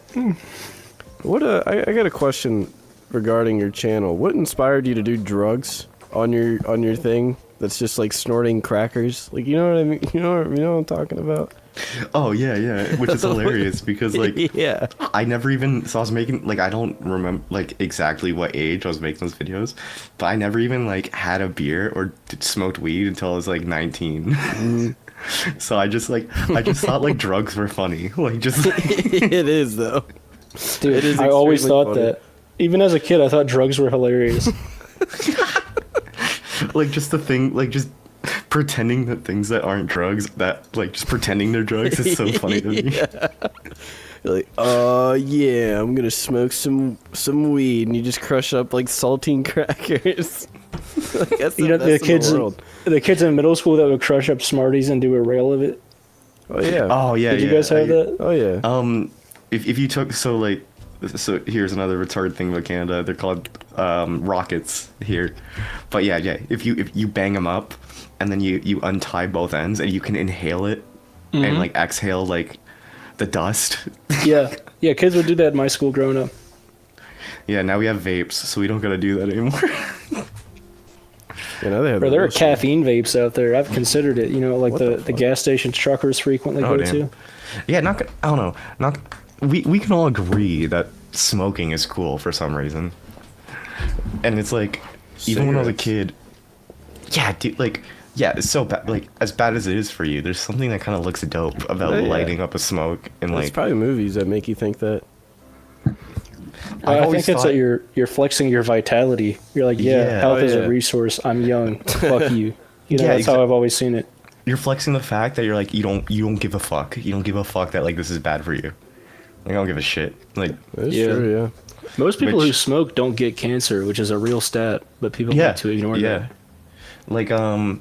Speaker 3: What I got a question regarding your channel. What inspired you to do drugs on your thing? That's just like snorting crackers. Like, you know what I mean? You know what I'm talking about?
Speaker 4: Oh yeah, which is hilarious because like
Speaker 3: Yeah.
Speaker 4: I never even so I was making like I don't remember like exactly what age I was making those videos, but I never even like had a beer or smoked weed until I was like 19. So I just thought like drugs were funny, like just
Speaker 3: It is though.
Speaker 2: Dude,
Speaker 3: It is
Speaker 2: I always
Speaker 3: extremely
Speaker 2: thought
Speaker 3: funny.
Speaker 2: that. Even as a kid, I thought drugs were hilarious.
Speaker 4: like just the thing, like just pretending that things that aren't drugs, that like just pretending they're drugs is so funny to me.
Speaker 3: You're like, oh yeah, I'm gonna smoke some weed, and you just crush up like saltine crackers. Like, that's
Speaker 2: You know,
Speaker 3: the best in the world.
Speaker 2: the kids in middle school that would crush up Smarties and do a rail of it.
Speaker 3: Oh yeah.
Speaker 4: Oh yeah.
Speaker 2: Did you guys have that?
Speaker 3: Oh yeah.
Speaker 4: If you took so here's another retarded thing about Canada. They're called rockets here, but yeah. If you bang them up, and then you untie both ends, and you can inhale it, and like exhale like the dust.
Speaker 2: Yeah, kids would do that in my school growing up.
Speaker 4: Yeah, now we have vapes, so we don't gotta do that anymore.
Speaker 3: You know they have.
Speaker 2: Bro, there are
Speaker 3: those-
Speaker 2: caffeine vapes out there. I've considered it. You know, like
Speaker 3: What
Speaker 2: the
Speaker 3: the fuck?
Speaker 2: gas stations truckers frequently
Speaker 4: Oh,
Speaker 2: go
Speaker 4: damn.
Speaker 2: to.
Speaker 4: Yeah, I don't know. We can all agree that smoking is cool for some reason. And it's like, even when I was a kid, yeah, dude, like, yeah, it's so bad. Like, as bad as it is for you, there's something that kind of looks dope about
Speaker 3: Oh, yeah.
Speaker 4: lighting up a smoke and
Speaker 3: It's
Speaker 4: like.
Speaker 3: probably movies that make you think that.
Speaker 2: I
Speaker 4: always
Speaker 2: think it's
Speaker 4: thought-
Speaker 2: that you're flexing your vitality. You're like,
Speaker 4: Yeah.
Speaker 2: health
Speaker 3: Oh,
Speaker 2: is
Speaker 3: yeah.
Speaker 2: a resource. I'm young. Fuck you. You know,
Speaker 4: Yeah,
Speaker 2: that's how I've always seen it.
Speaker 4: You're flexing the fact that you're like, you don't give a fuck. You don't give a fuck that like this is bad for you. Like, I don't give a shit. Like,
Speaker 3: That's
Speaker 2: Yeah.
Speaker 3: true. Yeah.
Speaker 2: Most people who
Speaker 4: Which-
Speaker 2: smoke don't get cancer, which is a real stat, but people
Speaker 4: yeah,
Speaker 2: like to ignore
Speaker 4: yeah.
Speaker 2: that.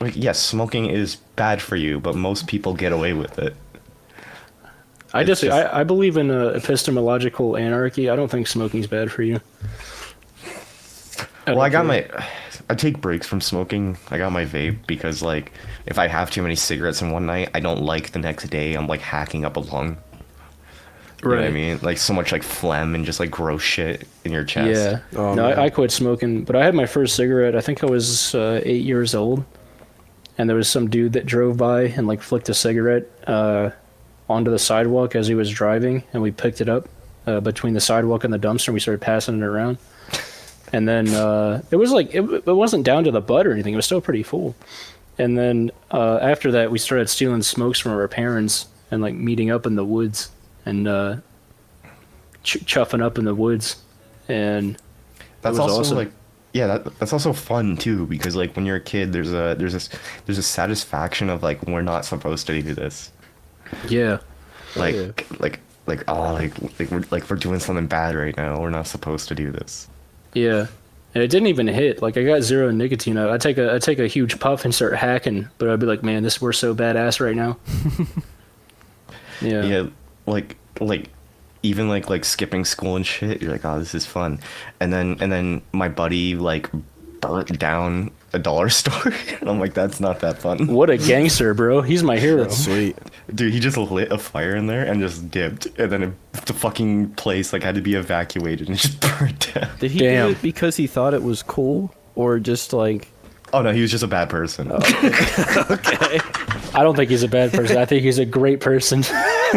Speaker 4: Like yes, smoking is bad for you, but most people get away with it.
Speaker 2: I
Speaker 4: It's just-
Speaker 2: I believe in epistemological anarchy. I don't think smoking's bad for you.
Speaker 4: Well, I got
Speaker 2: don't
Speaker 4: I take breaks from smoking. I got my vape because like if I have too many cigarettes in one night, I don't like the next day I'm like hacking up a lung. You know what I
Speaker 2: Right.
Speaker 4: mean? Like so much like phlegm and just like gross shit in your chest.
Speaker 2: Yeah.
Speaker 3: Oh,
Speaker 2: no,
Speaker 3: man.
Speaker 2: I quit smoking, but I had my first cigarette. I think I was 8 years old, and there was some dude that drove by and like flicked a cigarette onto the sidewalk as he was driving, and we picked it up between the sidewalk and the dumpster, and we started passing it around. And then it was like it wasn't down to the butt or anything. It was still pretty full. And then after that, we started stealing smokes from our parents and like meeting up in the woods and chuffing up in the woods. And
Speaker 4: That's
Speaker 2: was
Speaker 4: also
Speaker 2: awesome.
Speaker 4: like yeah, that's also fun too because like when you're a kid there's a satisfaction of like we're not supposed to do this.
Speaker 2: yeah,
Speaker 4: Like
Speaker 3: yeah.
Speaker 4: like oh like we're doing something bad right now. We're not supposed to do this.
Speaker 2: yeah. And it didn't even hit. Like I got zero nicotine. I'd take a huge puff and start hacking, but I'd be like, man, we're so badass right now. Yeah.
Speaker 4: Yeah, like even like skipping school and shit, you're like, oh, this is fun. And then my buddy like burnt down a dollar store and I'm like, that's not that fun.
Speaker 2: What a gangster, bro. He's my hero.
Speaker 3: That's sweet.
Speaker 4: Dude, he just lit a fire in there and just dipped, and then the fucking place like had to be evacuated and it just burned down.
Speaker 3: Did he
Speaker 2: Damn.
Speaker 3: do it because he thought it was cool, or just like?
Speaker 4: Oh no, he was just a bad person.
Speaker 3: Okay.
Speaker 2: I don't think he's a bad person. I think he's a great person.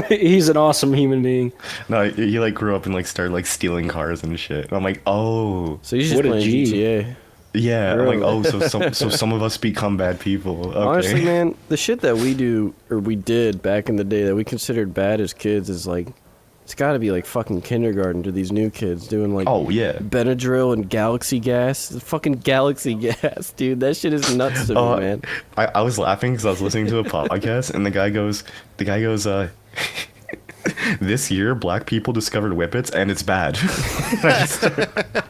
Speaker 2: He's an awesome human being.
Speaker 4: No, he like grew up and like started like stealing cars and shit. And I'm like, oh
Speaker 3: So he's just
Speaker 2: What a
Speaker 3: playing
Speaker 2: G.
Speaker 3: GTA.
Speaker 4: yeah. I'm like,
Speaker 2: Bro.
Speaker 4: oh, so some of us become bad people. Okay.
Speaker 3: Honestly, man, the shit that we do or we did back in the day that we considered bad as kids is like, it's got to be like fucking kindergarten to these new kids doing like
Speaker 4: Oh yeah.
Speaker 3: Benadryl and Galaxy gas. The fucking Galaxy gas, dude. That shit is nuts to me, man.
Speaker 4: I was laughing because I was listening to a podcast and the guy goes, this year black people discovered whippets and it's bad.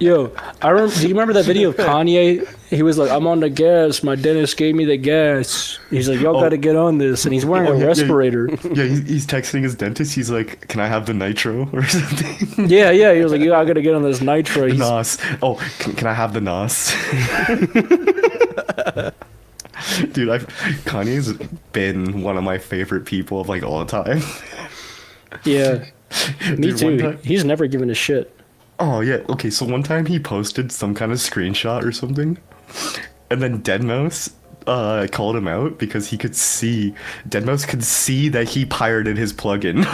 Speaker 2: Yo, I remember. Do you remember that video of Kanye? He was like, "I'm on the gas. My dentist gave me the gas." He's like, "Y'all
Speaker 4: Oh.
Speaker 2: got to get on this," and he's wearing
Speaker 4: Oh,
Speaker 2: a
Speaker 4: yeah,
Speaker 2: respirator.
Speaker 4: Yeah, he's texting his dentist. He's like, "Can I have the nitro or something?"
Speaker 2: Yeah. He was like, "Yo, I got to get on this nitro." He's,
Speaker 4: Nos. Oh, can I have the Nos? Dude, Kanye's been one of my favorite people of like all the time.
Speaker 2: yeah, me
Speaker 4: Dude, one
Speaker 2: too.
Speaker 4: time-
Speaker 2: He's never given a shit.
Speaker 4: Oh yeah, okay. So one time he posted some kind of screenshot or something, and then Deadmau5 called him out because he could see Deadmau5 could see that he pirated his plugin.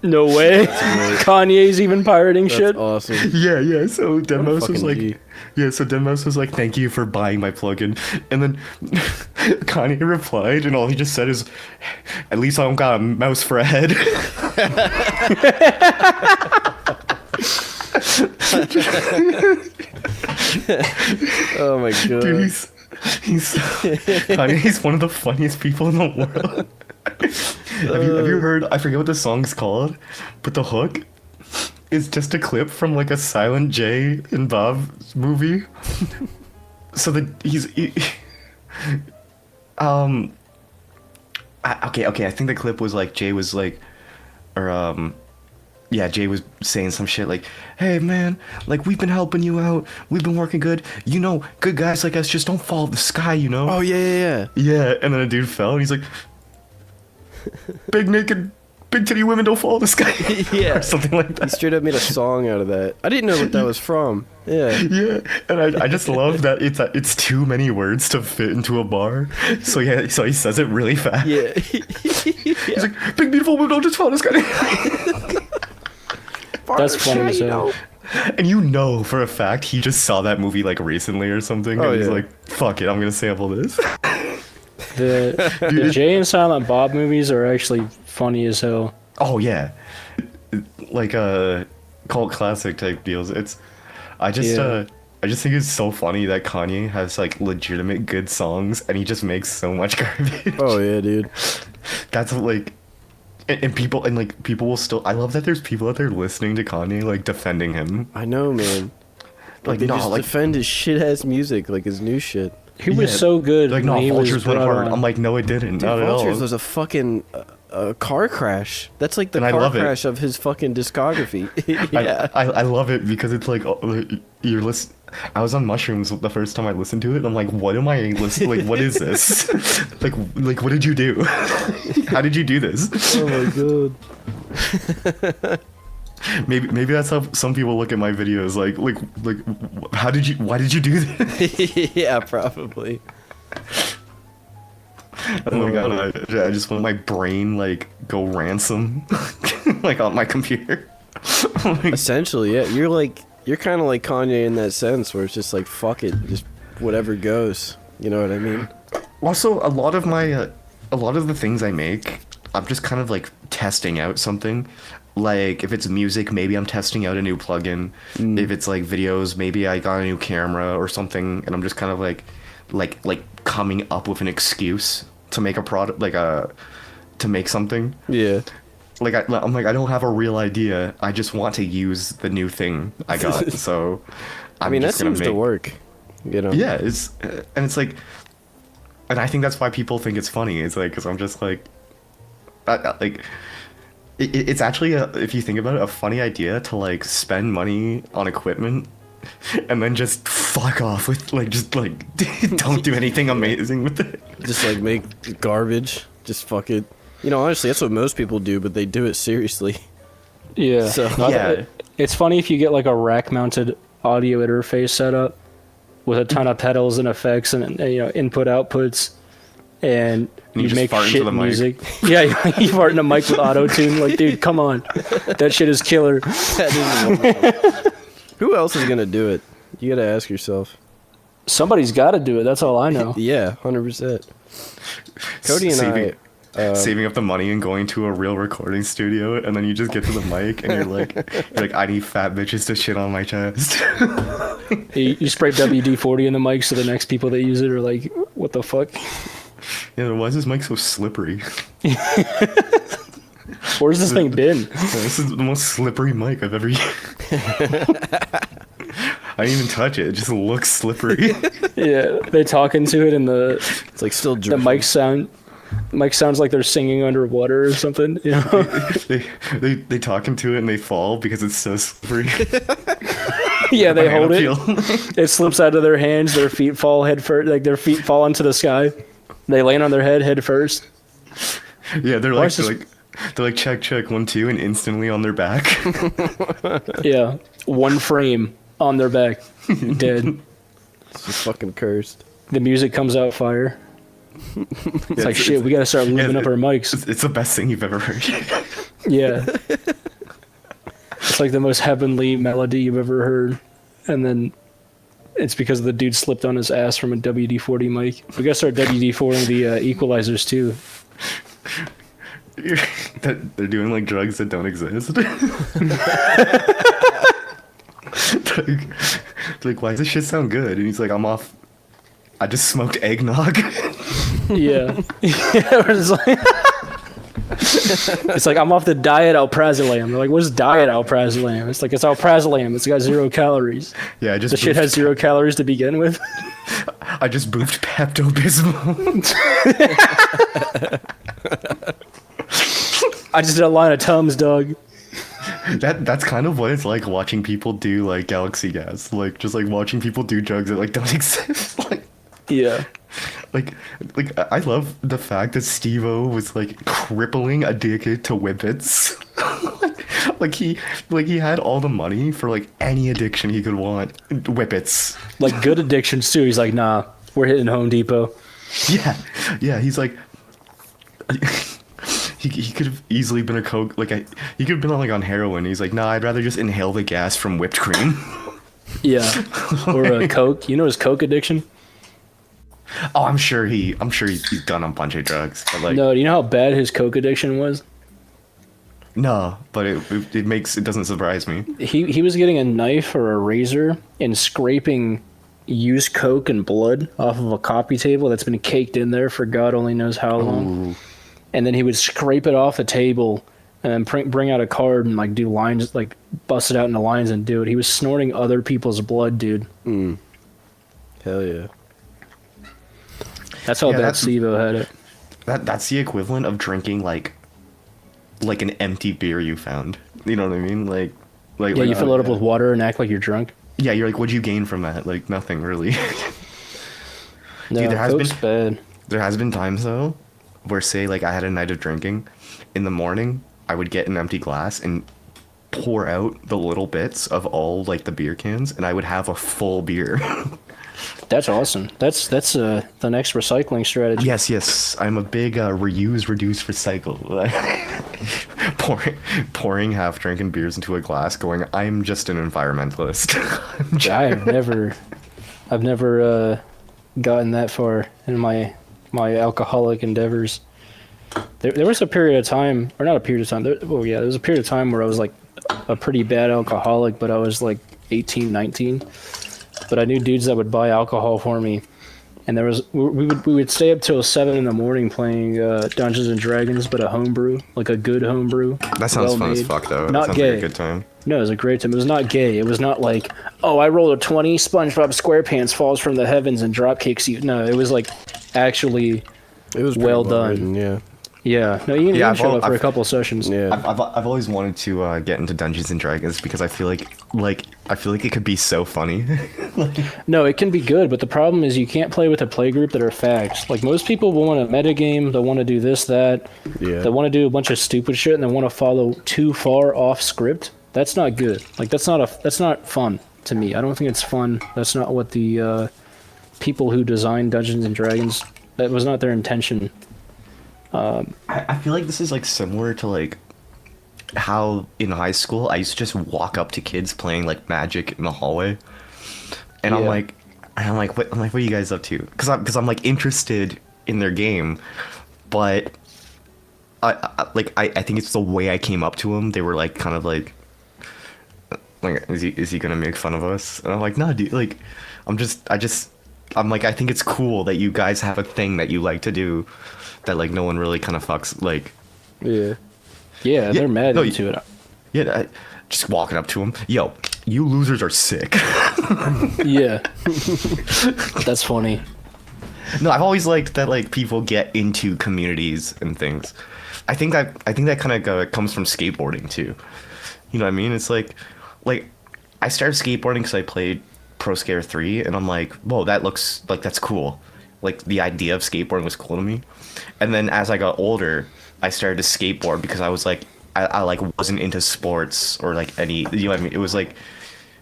Speaker 2: No way. Kanye's even pirating
Speaker 3: That's
Speaker 2: shit.
Speaker 3: awesome.
Speaker 4: Yeah. So Deadmau5 was
Speaker 3: fucking
Speaker 4: like,
Speaker 3: G.
Speaker 4: yeah. So Deadmau5 was like, "Thank you for buying my plugin," and then Kanye replied, and all he just said is, "At least I don't got a mouse for a head."
Speaker 3: Oh my god.
Speaker 4: Dude, he's one of the funniest people in the world. Have you heard? I forget what the song's called, but the hook is just a clip from like a Silent J and Bob movie. So okay. I think the clip was like Jay was like, or yeah, Jay was saying some shit like, "Hey man, like we've been helping you out, we've been working good. You know, good guys like us just don't fall the sky, you know."
Speaker 3: Oh yeah.
Speaker 4: Yeah, and then a dude fell, and he's like, "Big naked, big titty women don't fall the sky."
Speaker 3: Yeah.
Speaker 4: Or something like
Speaker 3: He
Speaker 4: that.
Speaker 3: straight up made a song out of that. I didn't know what that was from. Yeah.
Speaker 4: Yeah, and I just love that it's too many words to fit into a bar. So yeah, so he says it really fast.
Speaker 3: Yeah.
Speaker 4: He's like, "Big beautiful women don't just fall the sky."
Speaker 2: That's funny as hell.
Speaker 4: And you know for a fact he just saw that movie like recently or something.
Speaker 3: Oh,
Speaker 4: and he's
Speaker 3: yeah.
Speaker 4: like, "Fuck it, I'm gonna sample this."
Speaker 2: The Jay and Silent Bob movies are actually funny as hell.
Speaker 4: Oh yeah, like cult classic type deals. I just think it's so funny that Kanye has like legitimate good songs and he just makes so much garbage.
Speaker 3: Oh yeah, dude.
Speaker 4: That's like, and people will still. I love that there's people out there listening to Kanye like defending him.
Speaker 3: I know, man.
Speaker 4: Like
Speaker 3: They
Speaker 4: no,
Speaker 3: just
Speaker 4: like
Speaker 3: defend his shit ass music, like his new shit.
Speaker 2: He was
Speaker 4: yeah,
Speaker 2: so good.
Speaker 4: like
Speaker 2: when
Speaker 4: no,
Speaker 2: he was
Speaker 4: Vultures went
Speaker 2: brought
Speaker 4: hard.
Speaker 2: on.
Speaker 4: I'm like, no, it didn't.
Speaker 3: Dude,
Speaker 4: Not at
Speaker 3: Vultures
Speaker 4: all.
Speaker 3: was a fucking car crash. That's like the
Speaker 4: And I
Speaker 3: car
Speaker 4: love it.
Speaker 3: crash of his fucking discography. Yeah.
Speaker 4: I love it because it's like you're listening. I was on mushrooms the first time I listened to it. And I'm like, what am I listening? Like, what is this? like what did you do? How did you do this?
Speaker 3: Oh my god.
Speaker 4: Maybe that's how some people look at my videos. Like why did you do this?
Speaker 3: Yeah, probably.
Speaker 4: Oh my god, I just want my brain like go ransom, like on my computer. Like,
Speaker 3: Essentially, yeah. You're kind of like Kanye in that sense, where it's just like fuck it, just whatever goes. You know what I mean?
Speaker 4: also, a lot of the things I make, I'm just kind of like testing out something. Like if it's music, maybe I'm testing out a new plugin. If it's like videos, maybe I got a new camera or something, and I'm just kind of like coming up with an excuse to make a product, to make something.
Speaker 3: Yeah.
Speaker 4: Like I'm like, I don't have a real idea. I just want to use the new thing I got. So
Speaker 3: I mean, that
Speaker 4: just gonna
Speaker 3: seems to work. You know?
Speaker 4: Yeah, it's like, and I think that's why people think it's funny. It's like, because I'm just like, it's actually if you think about it, a funny idea to like spend money on equipment and then just fuck off with don't do anything amazing with it.
Speaker 3: Just like make garbage. Just fuck it. You know, honestly, that's what most people do, but they do it seriously.
Speaker 2: Yeah.
Speaker 3: So-
Speaker 4: Yeah.
Speaker 2: It's funny if you get like a rack-mounted audio interface setup with a ton of pedals and effects and input outputs, and
Speaker 4: you
Speaker 2: you
Speaker 4: just
Speaker 2: make
Speaker 4: fart into
Speaker 2: shit
Speaker 4: the mic.
Speaker 2: music. Yeah, you fart in a mic with auto tune. Like, dude, come on, that shit is killer.
Speaker 3: That is Who else is gonna do it? You gotta ask yourself.
Speaker 2: Somebody's got to do it. That's all I know.
Speaker 3: Yeah, 100%. Cody and
Speaker 4: Saving up the money and going to a real recording studio, and then you just get to the mic and you're like, I need fat bitches to shit on my chest.
Speaker 2: You spray WD-40 in the mic, so the next people that use it are like, "What the fuck?
Speaker 4: Yeah, why is this mic so slippery?
Speaker 2: Where's this thing been?"
Speaker 4: This is the most slippery mic I've ever used. I didn't even touch it. It just looks slippery.
Speaker 2: Yeah, they talk into it, and
Speaker 3: it's like still
Speaker 2: the
Speaker 3: dripping.
Speaker 2: mic sounds like they're singing underwater or something. You know?
Speaker 4: they talk into it and they fall because it's so slippery.
Speaker 2: Yeah, they
Speaker 4: My
Speaker 2: hold it.
Speaker 4: appeal.
Speaker 2: It slips out of their hands. Their feet fall head first. Like their feet fall into the sky. They land on their head first.
Speaker 4: Yeah, they're
Speaker 2: Why
Speaker 4: like,
Speaker 2: is this-
Speaker 4: they're like check 1 2 and instantly on their back.
Speaker 2: Yeah, one frame on their back, dead.
Speaker 3: It's just fucking cursed.
Speaker 2: The music comes out fire. It's like shit. We gotta start lubing up our mics.
Speaker 4: It's the best thing you've ever heard.
Speaker 2: Yeah. It's like the most heavenly melody you've ever heard. And then it's because the dude slipped on his ass from a WD-40 mic. We gotta start WD-40ing the equalizers too.
Speaker 4: They're doing like drugs that don't exist. Like, why does this shit sound good? And he's like, I'm off. I just smoked eggnog.
Speaker 2: Yeah. Yeah, it's like, it's like, I'm off the diet alprazolam. They're like, what's diet alprazolam? It's like, it's alprazolam. It's got 0 calories.
Speaker 4: Yeah, I just
Speaker 2: The shit has 0 calories to begin with.
Speaker 4: I just boofed Pepto-Bismol.
Speaker 2: I just did a line of Tums, dog.
Speaker 4: That's kind of what it's like watching people do like galaxy gas. Like just like watching people do drugs that like don't exist.
Speaker 2: Yeah.
Speaker 4: Like I love the fact that Steve-O was like crippling addicted to whippets. like he had all the money for like any addiction he could want. Whippets.
Speaker 2: Like good addictions too. He's like, nah, we're hitting Home Depot.
Speaker 4: Yeah, he's like he could have easily been a coke he could have been on heroin. He's like, nah, I'd rather just inhale the gas from whipped cream.
Speaker 2: Yeah. Or a Coke. You know his Coke addiction?
Speaker 4: Oh, I'm sure he's done a bunch of drugs. But like,
Speaker 2: No, do you know how bad his Coke addiction was?
Speaker 4: no, but it doesn't surprise me.
Speaker 2: He was getting a knife or a razor and scraping used Coke and blood off of a coffee table that's been caked in there for God only knows how long.
Speaker 4: Ooh.
Speaker 2: And then he would scrape it off the table and then bring out a card and like do lines, like bust it out into lines and do it. He was snorting other people's blood, dude.
Speaker 3: Hell yeah.
Speaker 2: That's how
Speaker 4: Yeah,
Speaker 2: bad Steve-O had it.
Speaker 4: That's the equivalent of drinking like an empty beer you found. You know what I mean? Like
Speaker 2: Yeah, you fill it up with water and act like you're drunk.
Speaker 4: Yeah, you're like, what'd you gain from that? Like nothing really.
Speaker 2: No,
Speaker 4: Dude,
Speaker 2: Coke's bad.
Speaker 4: There has been times though where say like I had a night of drinking, in the morning I would get an empty glass and pour out the little bits of all like the beer cans and I would have a full beer.
Speaker 2: That's awesome. That's the next recycling strategy.
Speaker 4: Yes, I'm a big reuse, reduce, recycle. Pouring half drinking beers into a glass, going, I'm just an environmentalist.
Speaker 2: I've never gotten that far in my alcoholic endeavors. There was a period of time, or not a period of time. There was a period of time where I was like a pretty bad alcoholic, but I was like 18, 19. But I knew dudes that would buy alcohol for me, and we would stay up till 7 in the morning playing Dungeons and Dragons, but a homebrew, like a good homebrew.
Speaker 4: That sounds fun as fuck though.
Speaker 2: Not
Speaker 4: that sounds
Speaker 2: gay.
Speaker 4: like a good time.
Speaker 2: No, it was a great time. It was not gay. It was not like, oh, I rolled a 20, SpongeBob SquarePants falls from the heavens and drop kicks you. No, it was like actually
Speaker 3: It was
Speaker 2: well
Speaker 3: pretty
Speaker 2: done.
Speaker 3: written, yeah.
Speaker 2: Yeah. No, you can show up for a couple of sessions.
Speaker 3: Yeah.
Speaker 4: I've always wanted to get into Dungeons and Dragons because I feel like it could be so funny.
Speaker 2: No, it can be good, but the problem is you can't play with a playgroup that are fags. Like most people will want to metagame, they'll want to do this, that.
Speaker 3: Yeah.
Speaker 2: They want to do a bunch of stupid shit and they want to follow too far off script. That's not good. Like that's not fun to me. I don't think it's fun. That's not what the people who designed Dungeons and Dragons, that was not their intention.
Speaker 4: I feel like this is like similar to like how in high school I used to just walk up to kids playing like Magic in the hallway, and
Speaker 2: Yeah.
Speaker 4: I'm like, what are you guys up to? Because I'm like interested in their game, but I think it's the way I came up to them. They were like kind of like is he gonna make fun of us? And I'm like, no, dude. Like, I'm like, I think it's cool that you guys have a thing that you like to do, that like no one really kind of fucks like.
Speaker 2: Yeah, they're mad
Speaker 4: no,
Speaker 2: into it.
Speaker 4: Yeah, just walking up to them, yo, you losers are sick.
Speaker 2: Yeah. That's funny.
Speaker 4: No, I've always liked that like people get into communities and things. I think that kind of comes from skateboarding too. You know what I mean? It's like I started skateboarding because I played Pro Skater 3, and I'm like, whoa, that looks like that's cool. Like the idea of skateboarding was cool to me. And then as I got older, I started to skateboard because I was like, I like wasn't into sports or like any, you know what I mean? It was like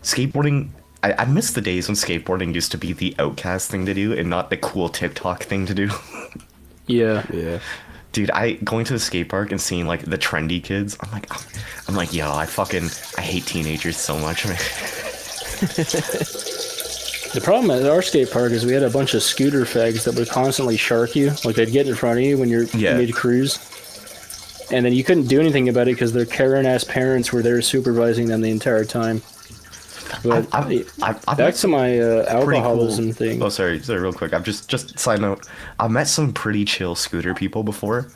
Speaker 4: skateboarding. I miss the days when skateboarding used to be the outcast thing to do and not the cool TikTok thing to do.
Speaker 2: Yeah.
Speaker 3: Yeah.
Speaker 4: Dude, going to the skate park and seeing like the trendy kids, I'm like, yo, I hate teenagers so much, man.
Speaker 2: The problem at our skate park is we had a bunch of scooter fags that would constantly shark you. Like they'd get in front of you when you're mid-cruise. And then you couldn't do anything about it because their Karen-ass parents were there supervising them the entire time. But
Speaker 4: I've
Speaker 2: back
Speaker 4: met
Speaker 2: to
Speaker 4: some
Speaker 2: my
Speaker 4: pretty
Speaker 2: alcoholism thing.
Speaker 4: Oh, sorry, real quick. I've just side note. I've met some pretty chill scooter people before.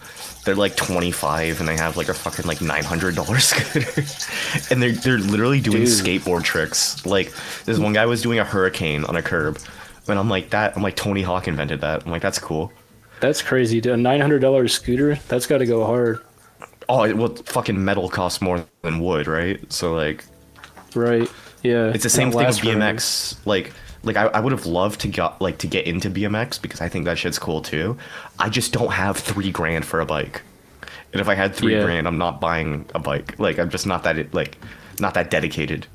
Speaker 4: They're like 25 and they have like a fucking like $900 scooter, and they're literally doing
Speaker 2: Dude.
Speaker 4: skateboard tricks. Like this one guy was doing a hurricane on a curb, and I'm like Tony Hawk invented that. I'm like, that's cool.
Speaker 2: That's crazy. Dude. A $900 scooter? That's got to go hard.
Speaker 4: Oh, well, fucking metal costs more than wood, right? So like,
Speaker 2: Right. Yeah.
Speaker 4: it's the same
Speaker 2: That
Speaker 4: thing with
Speaker 2: lasts forever.
Speaker 4: BMX. Like I would have loved to get into BMX because I think that shit's cool too. I just don't have $3,000 for a bike, and if I had $3,000, I'm not buying a bike. Like I'm just not that dedicated.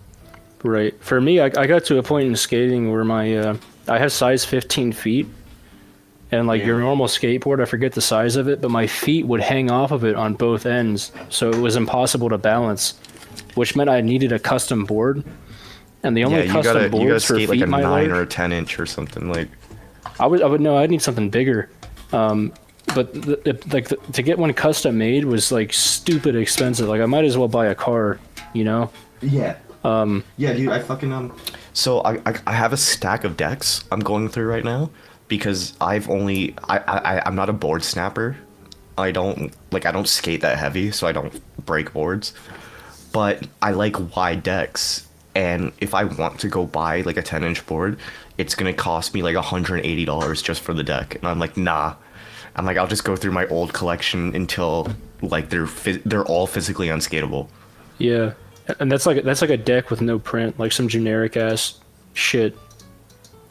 Speaker 2: Right. For me, I got to a point in skating where my I have size 15 feet, and like your normal skateboard, I forget the size of it, but my feet would hang off of it on both ends, so it was impossible to balance, which meant I needed a custom board. And the only
Speaker 4: Yeah, you
Speaker 2: custom
Speaker 4: gotta
Speaker 2: boards for
Speaker 4: skate like
Speaker 2: feet
Speaker 4: a
Speaker 2: my
Speaker 4: 9
Speaker 2: large,
Speaker 4: or a 10 inch or something. Like
Speaker 2: I would know I'd need something bigger. But to get one custom made was like stupid expensive. Like I might as well buy a car, you know?
Speaker 4: yeah, yeah, dude. I fucking So I have a stack of decks I'm going through right now because I'm not a board snapper. I don't skate that heavy, so I don't break boards. But I like wide decks. And if I want to go buy like a 10-inch board, it's gonna cost me like $180 just for the deck. And I'm like, nah. I'm like, I'll just go through my old collection until like they're all physically unskateable.
Speaker 2: Yeah. And that's like a deck with no print, like some generic ass shit.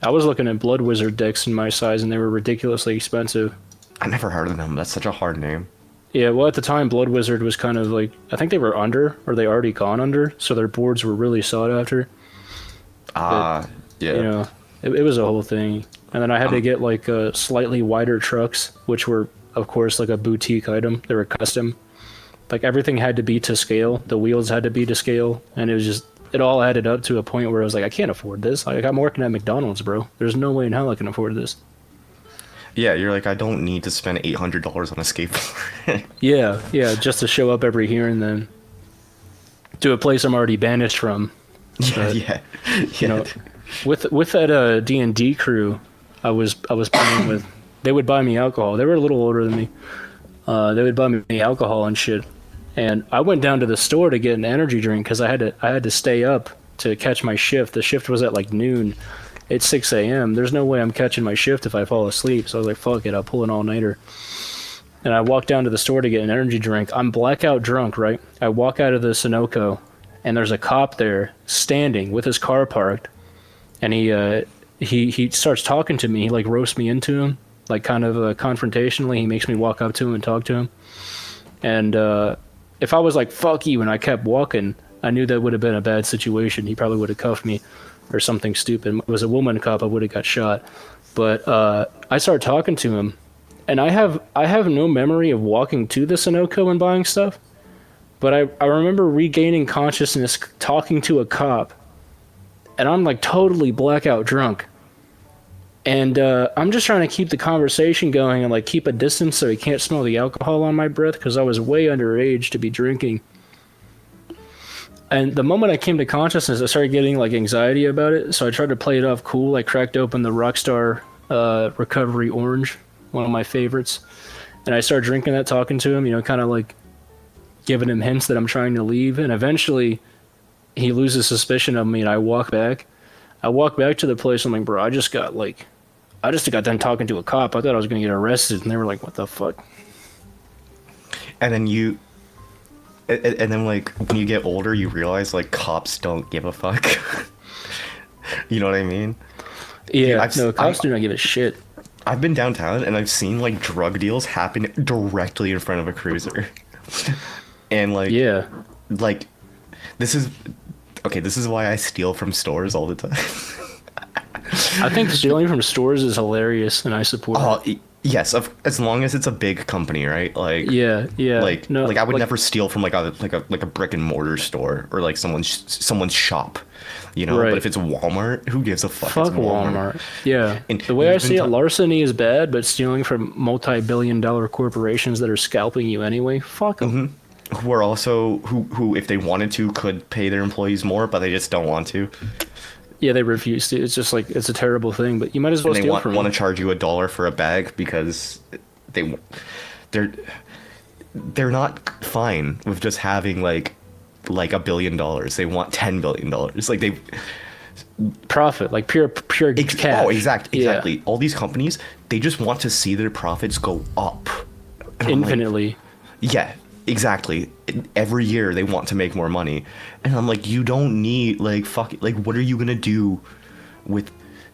Speaker 2: I was looking at Blood Wizard decks in my size, and they were ridiculously expensive.
Speaker 4: I never heard of them. That's such a hard name.
Speaker 2: Yeah, well, at the time, Blood Wizard was kind of like, I think they were under, or they already gone under, so their boards were really sought after.
Speaker 4: Yeah.
Speaker 2: You know, it was a whole thing. And then I had to get like slightly wider trucks, which were, of course, like a boutique item. They were custom. Like everything had to be to scale. The wheels had to be to scale, and it was just, it all added up to a point where I was like, I can't afford this. Like I'm working at McDonald's, bro. There's no way in hell I can afford this.
Speaker 4: Yeah, you're like, I don't need to spend $800 on a skateboard.
Speaker 2: Yeah, just to show up every here and then to a place I'm already banished from. But,
Speaker 4: yeah.
Speaker 2: You know, with that D&D crew I was playing with, they would buy me alcohol. They were a little older than me. They would buy me alcohol and shit. And I went down to the store to get an energy drink because I had to stay up to catch my shift. The shift was at like noon. It's 6 a.m. There's no way I'm catching my shift if I fall asleep. So I was like, fuck it, I'll pull an all-nighter. And I walked down to the store to get an energy drink. I'm blackout drunk, right? I walk out of the Sunoco, and there's a cop there standing with his car parked. And he starts talking to me. He like roasts me into him, like kind of confrontationally. He makes me walk up to him and talk to him. And if I was like, fuck you, and I kept walking, I knew that would have been a bad situation. He probably would have cuffed me or something stupid. If it was a woman cop, I would have got shot. But I started talking to him, and I have no memory of walking to the Sunoco and buying stuff. But I remember regaining consciousness talking to a cop, and I'm like totally blackout drunk. And I'm just trying to keep the conversation going and like keep a distance so he can't smell the alcohol on my breath because I was way underage to be drinking. And the moment I came to consciousness, I started getting like anxiety about it. So I tried to play it off cool. I cracked open the Rockstar Recovery Orange, one of my favorites. And I started drinking that, talking to him, you know, kind of like giving him hints that I'm trying to leave. And eventually he loses suspicion of me and I walk back. I walk back to the place. I'm like, bro, I just got done talking to a cop. I thought I was going to get arrested. And they were like, what the fuck?
Speaker 4: And then like when you get older, you realize like cops don't give a fuck. You know what I mean?
Speaker 2: Yeah,
Speaker 4: Dude,
Speaker 2: cops do not give a shit.
Speaker 4: I've been downtown and I've seen like drug deals happen directly in front of a cruiser. And like,
Speaker 2: yeah,
Speaker 4: like this is why I steal from stores all the time.
Speaker 2: I think stealing from stores is hilarious, and I support it.
Speaker 4: Yes, as long as it's a big company, right? Like
Speaker 2: yeah.
Speaker 4: Like I would never steal from like a brick and mortar store or like someone's shop, you know.
Speaker 2: Right.
Speaker 4: But if it's Walmart, who gives a fuck?
Speaker 2: Fuck
Speaker 4: It's
Speaker 2: Walmart. Yeah.
Speaker 4: And
Speaker 2: The way I
Speaker 4: we've
Speaker 2: see it,
Speaker 4: been
Speaker 2: larceny is bad, but stealing from multi-billion-dollar corporations that are scalping you anyway, fuck them.
Speaker 4: who are also who if they wanted to could pay their employees more, but they just don't want to.
Speaker 2: Yeah, they refuse to. It's just like it's a terrible thing. But you might as well
Speaker 4: And they
Speaker 2: steal
Speaker 4: want
Speaker 2: from
Speaker 4: to
Speaker 2: them.
Speaker 4: charge you $1 for a bag because they they're not fine with just having like $1 billion. They want $10 billion. Like they
Speaker 2: Profit, like pure cash.
Speaker 4: Oh, exactly.
Speaker 2: Yeah.
Speaker 4: All these companies, they just want to see their profits go up. And I'm like,
Speaker 2: Infinitely.
Speaker 4: yeah, exactly. Every year they want to make more money. And I'm like, you don't need like what are you going to do with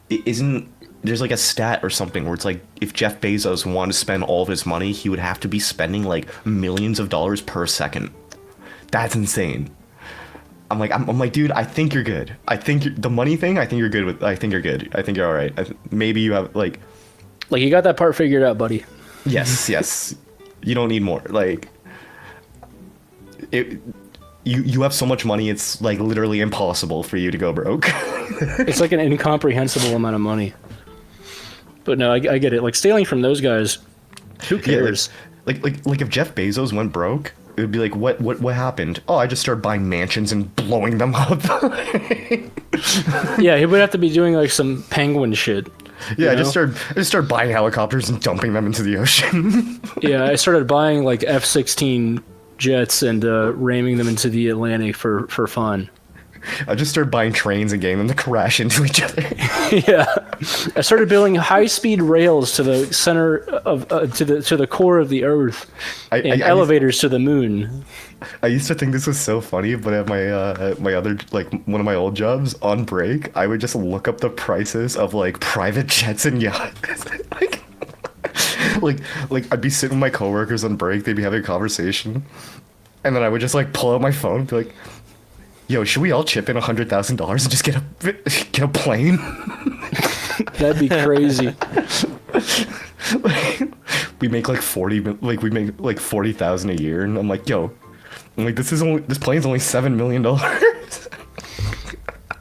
Speaker 4: isn't there's like a stat or something where it's like if Jeff Bezos wanted to spend all of his money, he would have to be spending like millions of dollars per second. That's insane. I'm like, dude, I think you're good. I think the money thing, I think you're good with. I think you're good. I think you're all right. Maybe you have like
Speaker 2: You got that part figured out, buddy.
Speaker 4: yes. You don't need more. Like it. You have so much money, it's like literally impossible for you to go broke.
Speaker 2: It's like an incomprehensible amount of money. But no, I get it. Like stealing from those guys, who cares?
Speaker 4: Like if Jeff Bezos went broke, it would be like, what happened? Oh, I just started buying mansions and blowing them up.
Speaker 2: Yeah, he would have to be doing like some penguin shit.
Speaker 4: Yeah, I
Speaker 2: know?
Speaker 4: just started buying helicopters and dumping them into the ocean.
Speaker 2: Yeah, I started buying like F-16 jets and ramming them into the Atlantic for fun.
Speaker 4: I just started buying trains and getting them to crash into each other.
Speaker 2: Yeah, I started building high-speed rails to the center of to the core of the Earth, and elevators to the moon.
Speaker 4: I used to think this was so funny, but at my other like one of my old jobs on break, I would just look up the prices of like private jets and yachts. like I'd be sitting with my coworkers on break, they'd be having a conversation, and then I would just like pull out my phone and be like, yo, should we all chip in $100,000 and just get a plane?
Speaker 2: That'd be crazy.
Speaker 4: We make like 40,000 a year, and I'm like, yo, this plane's only $7 million.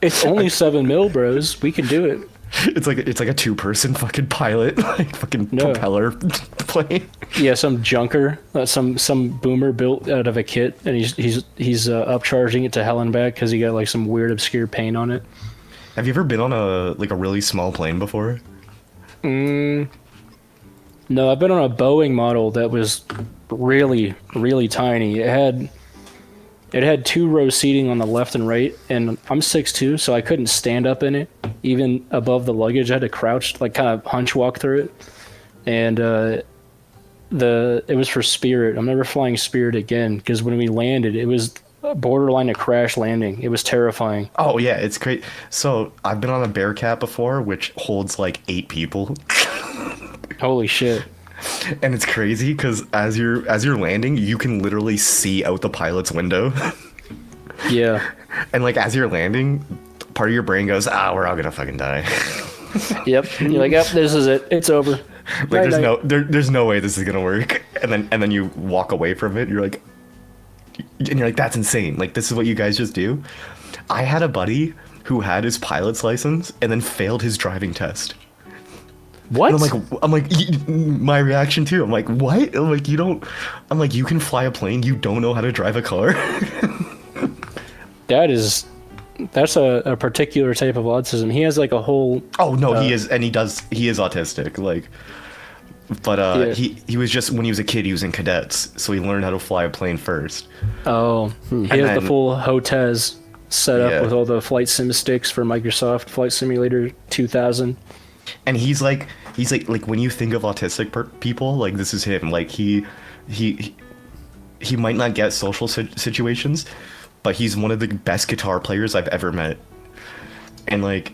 Speaker 2: It's only 7 mil, bros. We can do it.
Speaker 4: It's like a 2-person fucking pilot, like fucking propeller plane.
Speaker 2: Yeah, some junker, some boomer built out of a kit, and he's upcharging it to hell and back because he got like some weird obscure paint on it.
Speaker 4: Have you ever been on a really small plane before?
Speaker 2: No, I've been on a Boeing model that was really, really tiny. It had 2 rows seating on the left and right, and I'm 6'2", so I couldn't stand up in it, even above the luggage. I had to crouch, like kind of hunch walk through it. And it was for Spirit. I'm never flying Spirit again, because when we landed, it was borderline a crash landing. It was terrifying.
Speaker 4: Oh yeah, it's great. So I've been on a Bearcat before, which holds like 8 people.
Speaker 2: Holy shit.
Speaker 4: And it's crazy because as you're landing, you can literally see out the pilot's window.
Speaker 2: Yeah.
Speaker 4: And like as you're landing, part of your brain goes, we're all gonna fucking die.
Speaker 2: Yep. You're like, yep, this is it. It's over.
Speaker 4: Like there's no way this is gonna work. And then you walk away from it. You're like, that's insane. Like, this is what you guys just do. I had a buddy who had his pilot's license and then failed his driving test.
Speaker 2: What?
Speaker 4: And I'm like, my reaction too. I'm like, what? I'm like, you can fly a plane. You don't know how to drive a car.
Speaker 2: That's a particular type of autism. He has like a whole.
Speaker 4: Oh no, he is, and he is autistic. Like, but
Speaker 2: Yeah.
Speaker 4: he was just when he was a kid, he was in cadets, so he learned how to fly a plane first.
Speaker 2: Oh, he has the full HOTAS set up
Speaker 4: Yeah.
Speaker 2: with all the flight sim sticks for Microsoft Flight Simulator 2000.
Speaker 4: And he's like when you think of autistic people, like this is him. Like he might not get social situations, but he's one of the best guitar players I've ever met. And like,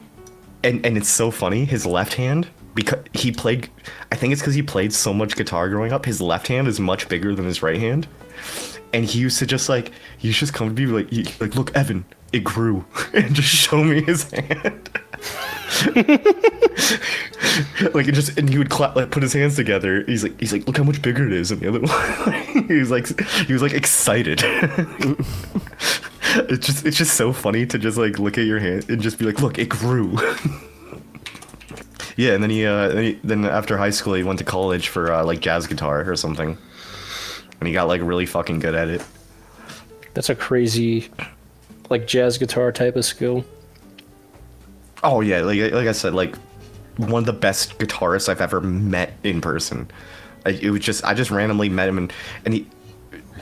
Speaker 4: and it's so funny. His left hand, because I think it's because he played so much guitar growing up. His left hand is much bigger than his right hand. And he used to just come to me like, look, Evan, it grew, and just show me his hand. And he would put his hands together. He's like, look how much bigger it is. And the other one, he was like excited. It's just so funny to just like look at your hand and just be like, look, it grew. Yeah, and then after high school, he went to college for like jazz guitar or something, and he got like really fucking good at it.
Speaker 2: That's a crazy, like, jazz guitar type of skill.
Speaker 4: Oh yeah, like I said, like one of the best guitarists I've ever met in person. I just randomly met him, and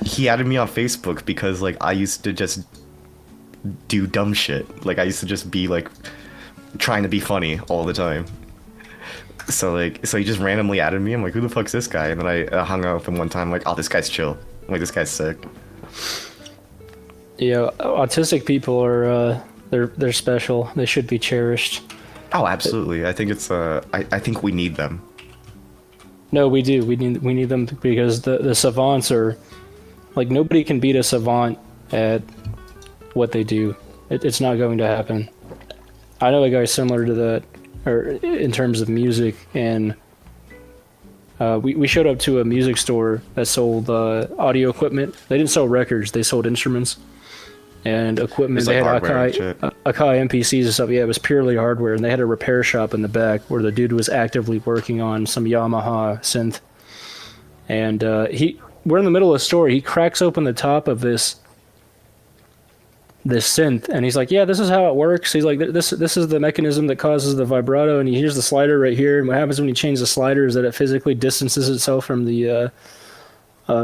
Speaker 4: he added me on Facebook because like I used to just do dumb shit. Like I used to just be like trying to be funny all the time. So he just randomly added me. I'm like, who the fuck's this guy? And then I hung out with him one time. Like, oh, this guy's chill. I'm like, this guy's sick.
Speaker 2: Yeah, autistic people are they're special. They should be cherished.
Speaker 4: Oh, absolutely. I think it's I think we need them.
Speaker 2: No, we do. We need them because the savants are like nobody can beat a savant at what they do. It's not going to happen. I know a guy similar to that, or in terms of music, and we showed up to a music store that sold audio equipment. They didn't sell records; they sold instruments and equipment. They had Akai MPCs and stuff. Yeah, it was purely hardware, and they had a repair shop in the back where the dude was actively working on some Yamaha synth. And we're in the middle of the store. He cracks open the top of this synth, and he's like, "Yeah, this is how it works." He's like, "This is the mechanism that causes the vibrato, and here's the slider right here. And what happens when you change the slider is that it physically distances itself from the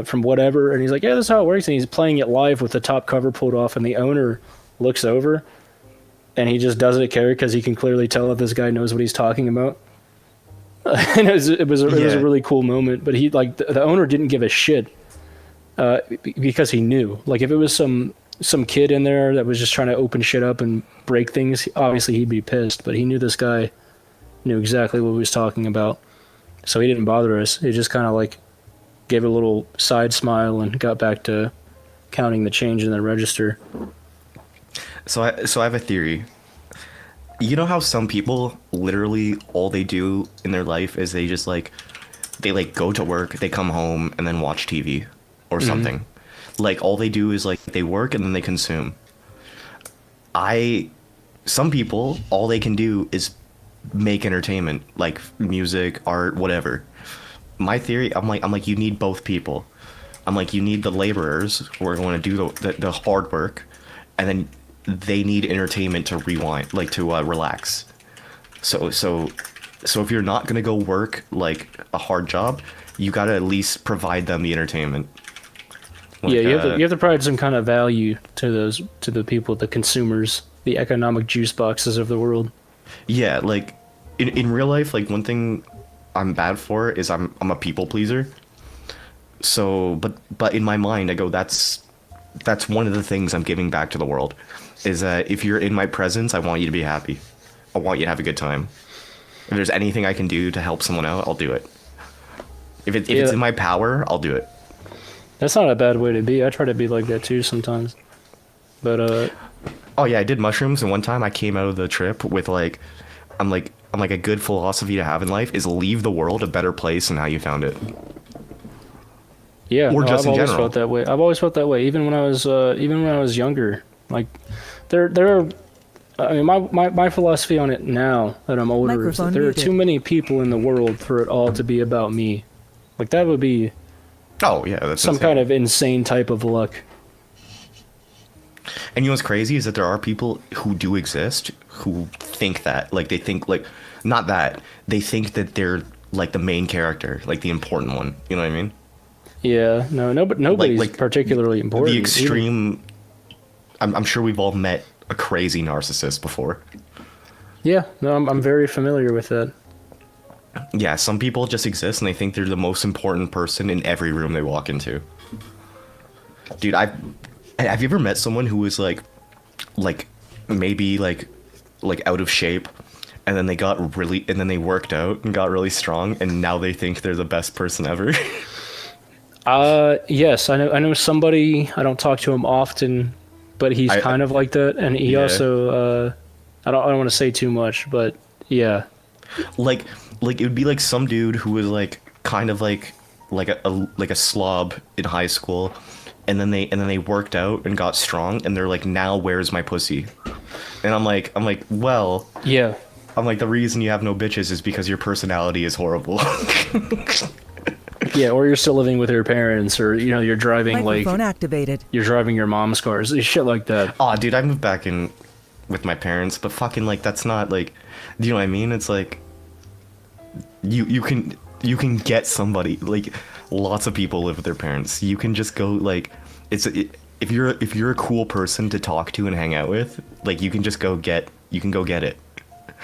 Speaker 2: from whatever." And he's like, "Yeah, this is how it works." And he's playing it live with the top cover pulled off, and the owner looks over, and he just doesn't care because he can clearly tell that this guy knows what he's talking about. And it was a really cool moment. But he like the owner didn't give a shit because he knew. Like if it was some kid in there that was just trying to open shit up and break things, obviously he'd be pissed. But he knew this guy knew exactly what he was talking about, so he didn't bother us. He just kind of like gave a little side smile and got back to counting the change in the register.
Speaker 4: So I have a theory. You know how some people literally all they do in their life is they just like go to work, they come home and then watch TV or something. Like all they do is like they work and then they consume. Some people all they can do is make entertainment, like music, art, whatever. My theory, I'm like you need both people. I'm like you need the laborers who are going to do the hard work, and then they need entertainment to rewind, like to relax. So if you're not gonna go work like a hard job, you gotta at least provide them the entertainment. Like,
Speaker 2: yeah, you have to provide some kind of value to the people, the consumers, the economic juice boxes of the world.
Speaker 4: Yeah, like in real life, like one thing I'm bad for is I'm a people pleaser. So, but in my mind, I go that's one of the things I'm giving back to the world. Is that if you're in my presence, I want you to be happy. I want you to have a good time. If there's anything I can do to help someone out, I'll do it. If it's in my power, I'll do it.
Speaker 2: That's not a bad way to be. I try to be like that too sometimes. But
Speaker 4: oh yeah, I did mushrooms, and one time I came out of the trip with like I'm like a good philosophy to have in life is leave the world a better place than how you found it.
Speaker 2: Yeah,
Speaker 4: or just
Speaker 2: I've
Speaker 4: in
Speaker 2: always
Speaker 4: general.
Speaker 2: felt that way. I've always felt that way, even when I was younger. Like, there are. I mean, my philosophy on it now that I'm older is that there are too many people in the world for it all to be about me. Like that would be.
Speaker 4: Oh yeah, that's
Speaker 2: some
Speaker 4: insane.
Speaker 2: kind of insane type of luck.
Speaker 4: And you know what's crazy is that there are people who do exist who think that, like they think like, not that they think that they're like the main character, like the important one. You know what I mean?
Speaker 2: Yeah, no, but nobody's like particularly important.
Speaker 4: The extreme. I'm sure we've all met a crazy narcissist before.
Speaker 2: Yeah, no, I'm very familiar with that.
Speaker 4: Yeah, some people just exist and they think they're the most important person in every room they walk into. Dude, have you ever met someone who was like maybe like out of shape, and then they worked out and got really strong, and now they think they're the best person ever?
Speaker 2: Yes, I know somebody. I don't talk to him often, but he's kind of like that, and he also I don't want to say too much, but yeah.
Speaker 4: Like it would be like some dude who was like kind of like a slob in high school, and then they worked out and got strong, and they're like, now where's my pussy? And I'm like well,
Speaker 2: yeah.
Speaker 4: I'm like, the reason you have no bitches is because your personality is horrible.
Speaker 2: Yeah, or you're still living with your parents, or you're driving
Speaker 5: Microphone activated.
Speaker 2: you're driving your mom's cars, shit like that.
Speaker 4: Oh, dude, I moved back in with my parents, but fucking like that's not like, do you know what I mean? It's like you can get somebody, like lots of people live with their parents. You can just go like if you're a cool person to talk to and hang out with, like you can go get it.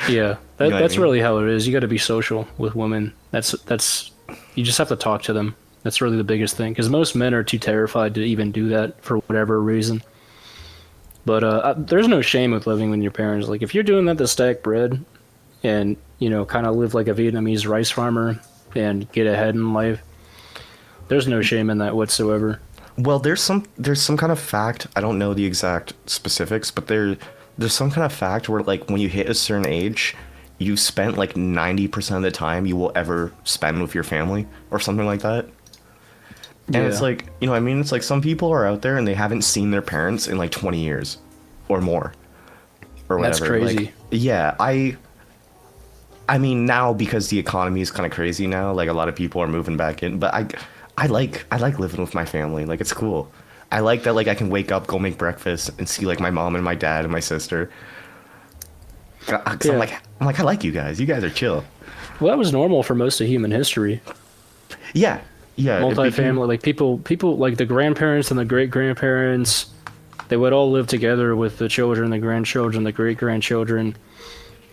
Speaker 2: Yeah,
Speaker 4: You know what I
Speaker 2: that's
Speaker 4: mean?
Speaker 2: really how it is. You got to be social with women. That's you just have to talk to them. That's really the biggest thing, because most men are too terrified to even do that for whatever reason. But there's no shame with living with your parents. Like if you're doing that to stack bread, and kind of live like a Vietnamese rice farmer and get ahead in life, there's no shame in that whatsoever.
Speaker 4: Well, there's some kind of fact. I don't know the exact specifics, but there's some kind of fact where like when you hit a certain age, you spent like 90% of the time you will ever spend with your family or something like that. And
Speaker 2: Yeah.
Speaker 4: it's like, I mean, it's like some people are out there and they haven't seen their parents in like 20 years or more or whatever.
Speaker 2: That's crazy.
Speaker 4: Like, yeah, I mean, now because the economy is kind of crazy now, like a lot of people are moving back in, but I like living with my family. Like it's cool. I like that, like I can wake up, go make breakfast, and see like my mom and my dad and my sister. 'Cause
Speaker 2: Yeah.
Speaker 4: I'm like, I like you guys. You guys are chill.
Speaker 2: Well, that was normal for most of human history.
Speaker 4: Yeah, yeah. it became-
Speaker 2: Multi-family, like people like the grandparents and the great-grandparents, they would all live together with the children, the grandchildren, the great-grandchildren,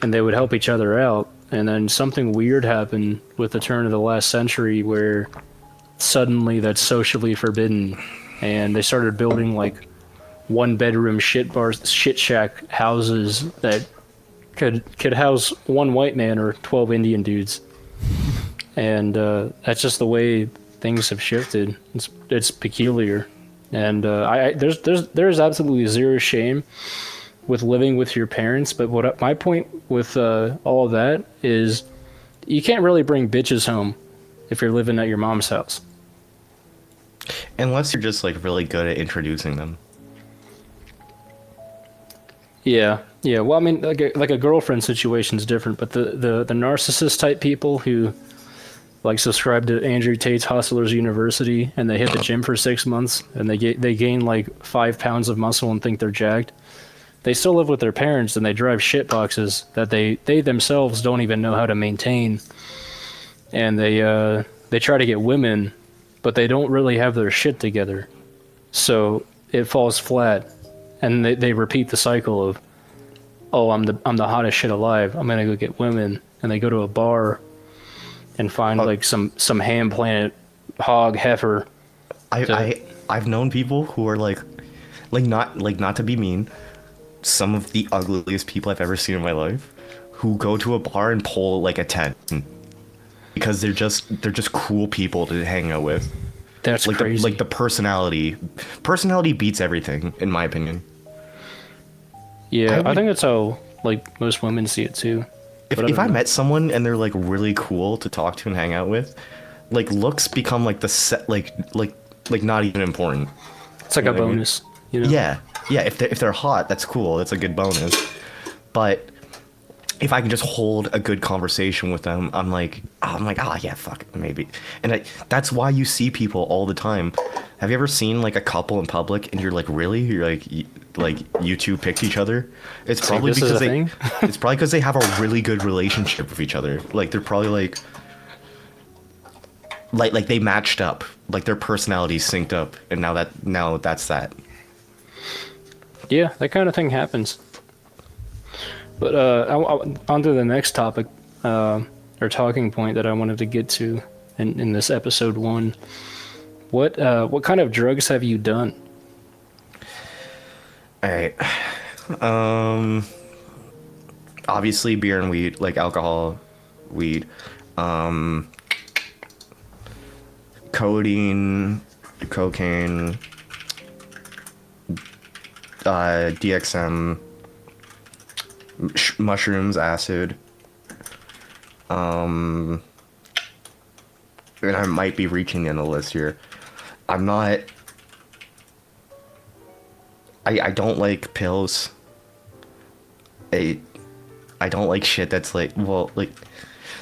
Speaker 2: and they would help each other out. And then something weird happened with the turn of the last century where suddenly that's socially forbidden, and they started building like one-bedroom shit shack houses that could house one white man or 12 Indian dudes. And that's just the way things have shifted. It's peculiar, and there's absolutely zero shame with living with your parents. But my point with all of that is, you can't really bring bitches home if you're living at your mom's house.
Speaker 4: Unless you're just like really good at introducing them.
Speaker 2: Yeah. Well, I mean, like a girlfriend situation is different, but the narcissist type people who like subscribe to Andrew Tate's Hustlers University and they hit the gym for 6 months and they gain like 5 pounds of muscle and think they're jacked. They still live with their parents and they drive shit boxes that they themselves don't even know how to maintain. And they try to get women, but they don't really have their shit together. So it falls flat, and they repeat the cycle of, oh, I'm the hottest shit alive, I'm gonna go get women, and they go to a bar and find like some ham planet hog heifer.
Speaker 4: I've known people who are like not to be mean, some of the ugliest people I've ever seen in my life, who go to a bar and pull like a 10 because they're just cool people to hang out with.
Speaker 2: That's
Speaker 4: like
Speaker 2: crazy.
Speaker 4: the personality beats everything, in my opinion.
Speaker 2: Yeah, I
Speaker 4: would-
Speaker 2: think that's how like most women see it too.
Speaker 4: If I met someone and they're like really cool to talk to and hang out with, like looks become like the set like not even important.
Speaker 2: It's like
Speaker 4: You
Speaker 2: a
Speaker 4: know what I mean?
Speaker 2: bonus, you know?
Speaker 4: Yeah. If they're hot, that's cool. That's a good bonus. But if I can just hold a good conversation with them, I'm like, oh yeah, fuck it, maybe. And that's why you see people all the time. Have you ever seen like a couple in public and you're like, really? You're like you two picked each other? It's probably
Speaker 2: this is
Speaker 4: because
Speaker 2: a
Speaker 4: they
Speaker 2: thing?
Speaker 4: it's probably because they have a really good relationship with each other. Like they're probably like they matched up. Like their personalities synced up, and now that's that.
Speaker 2: Yeah, that kind of thing happens. But on to the next topic, or talking point that I wanted to get to in this episode 1. What kind of drugs have you done?
Speaker 4: All right. Obviously beer and weed, like alcohol, weed. Codeine, cocaine, DXM, mushrooms, acid. And I might be reaching the end of the list here. I'm not. I don't like pills. I don't like shit that's like, well,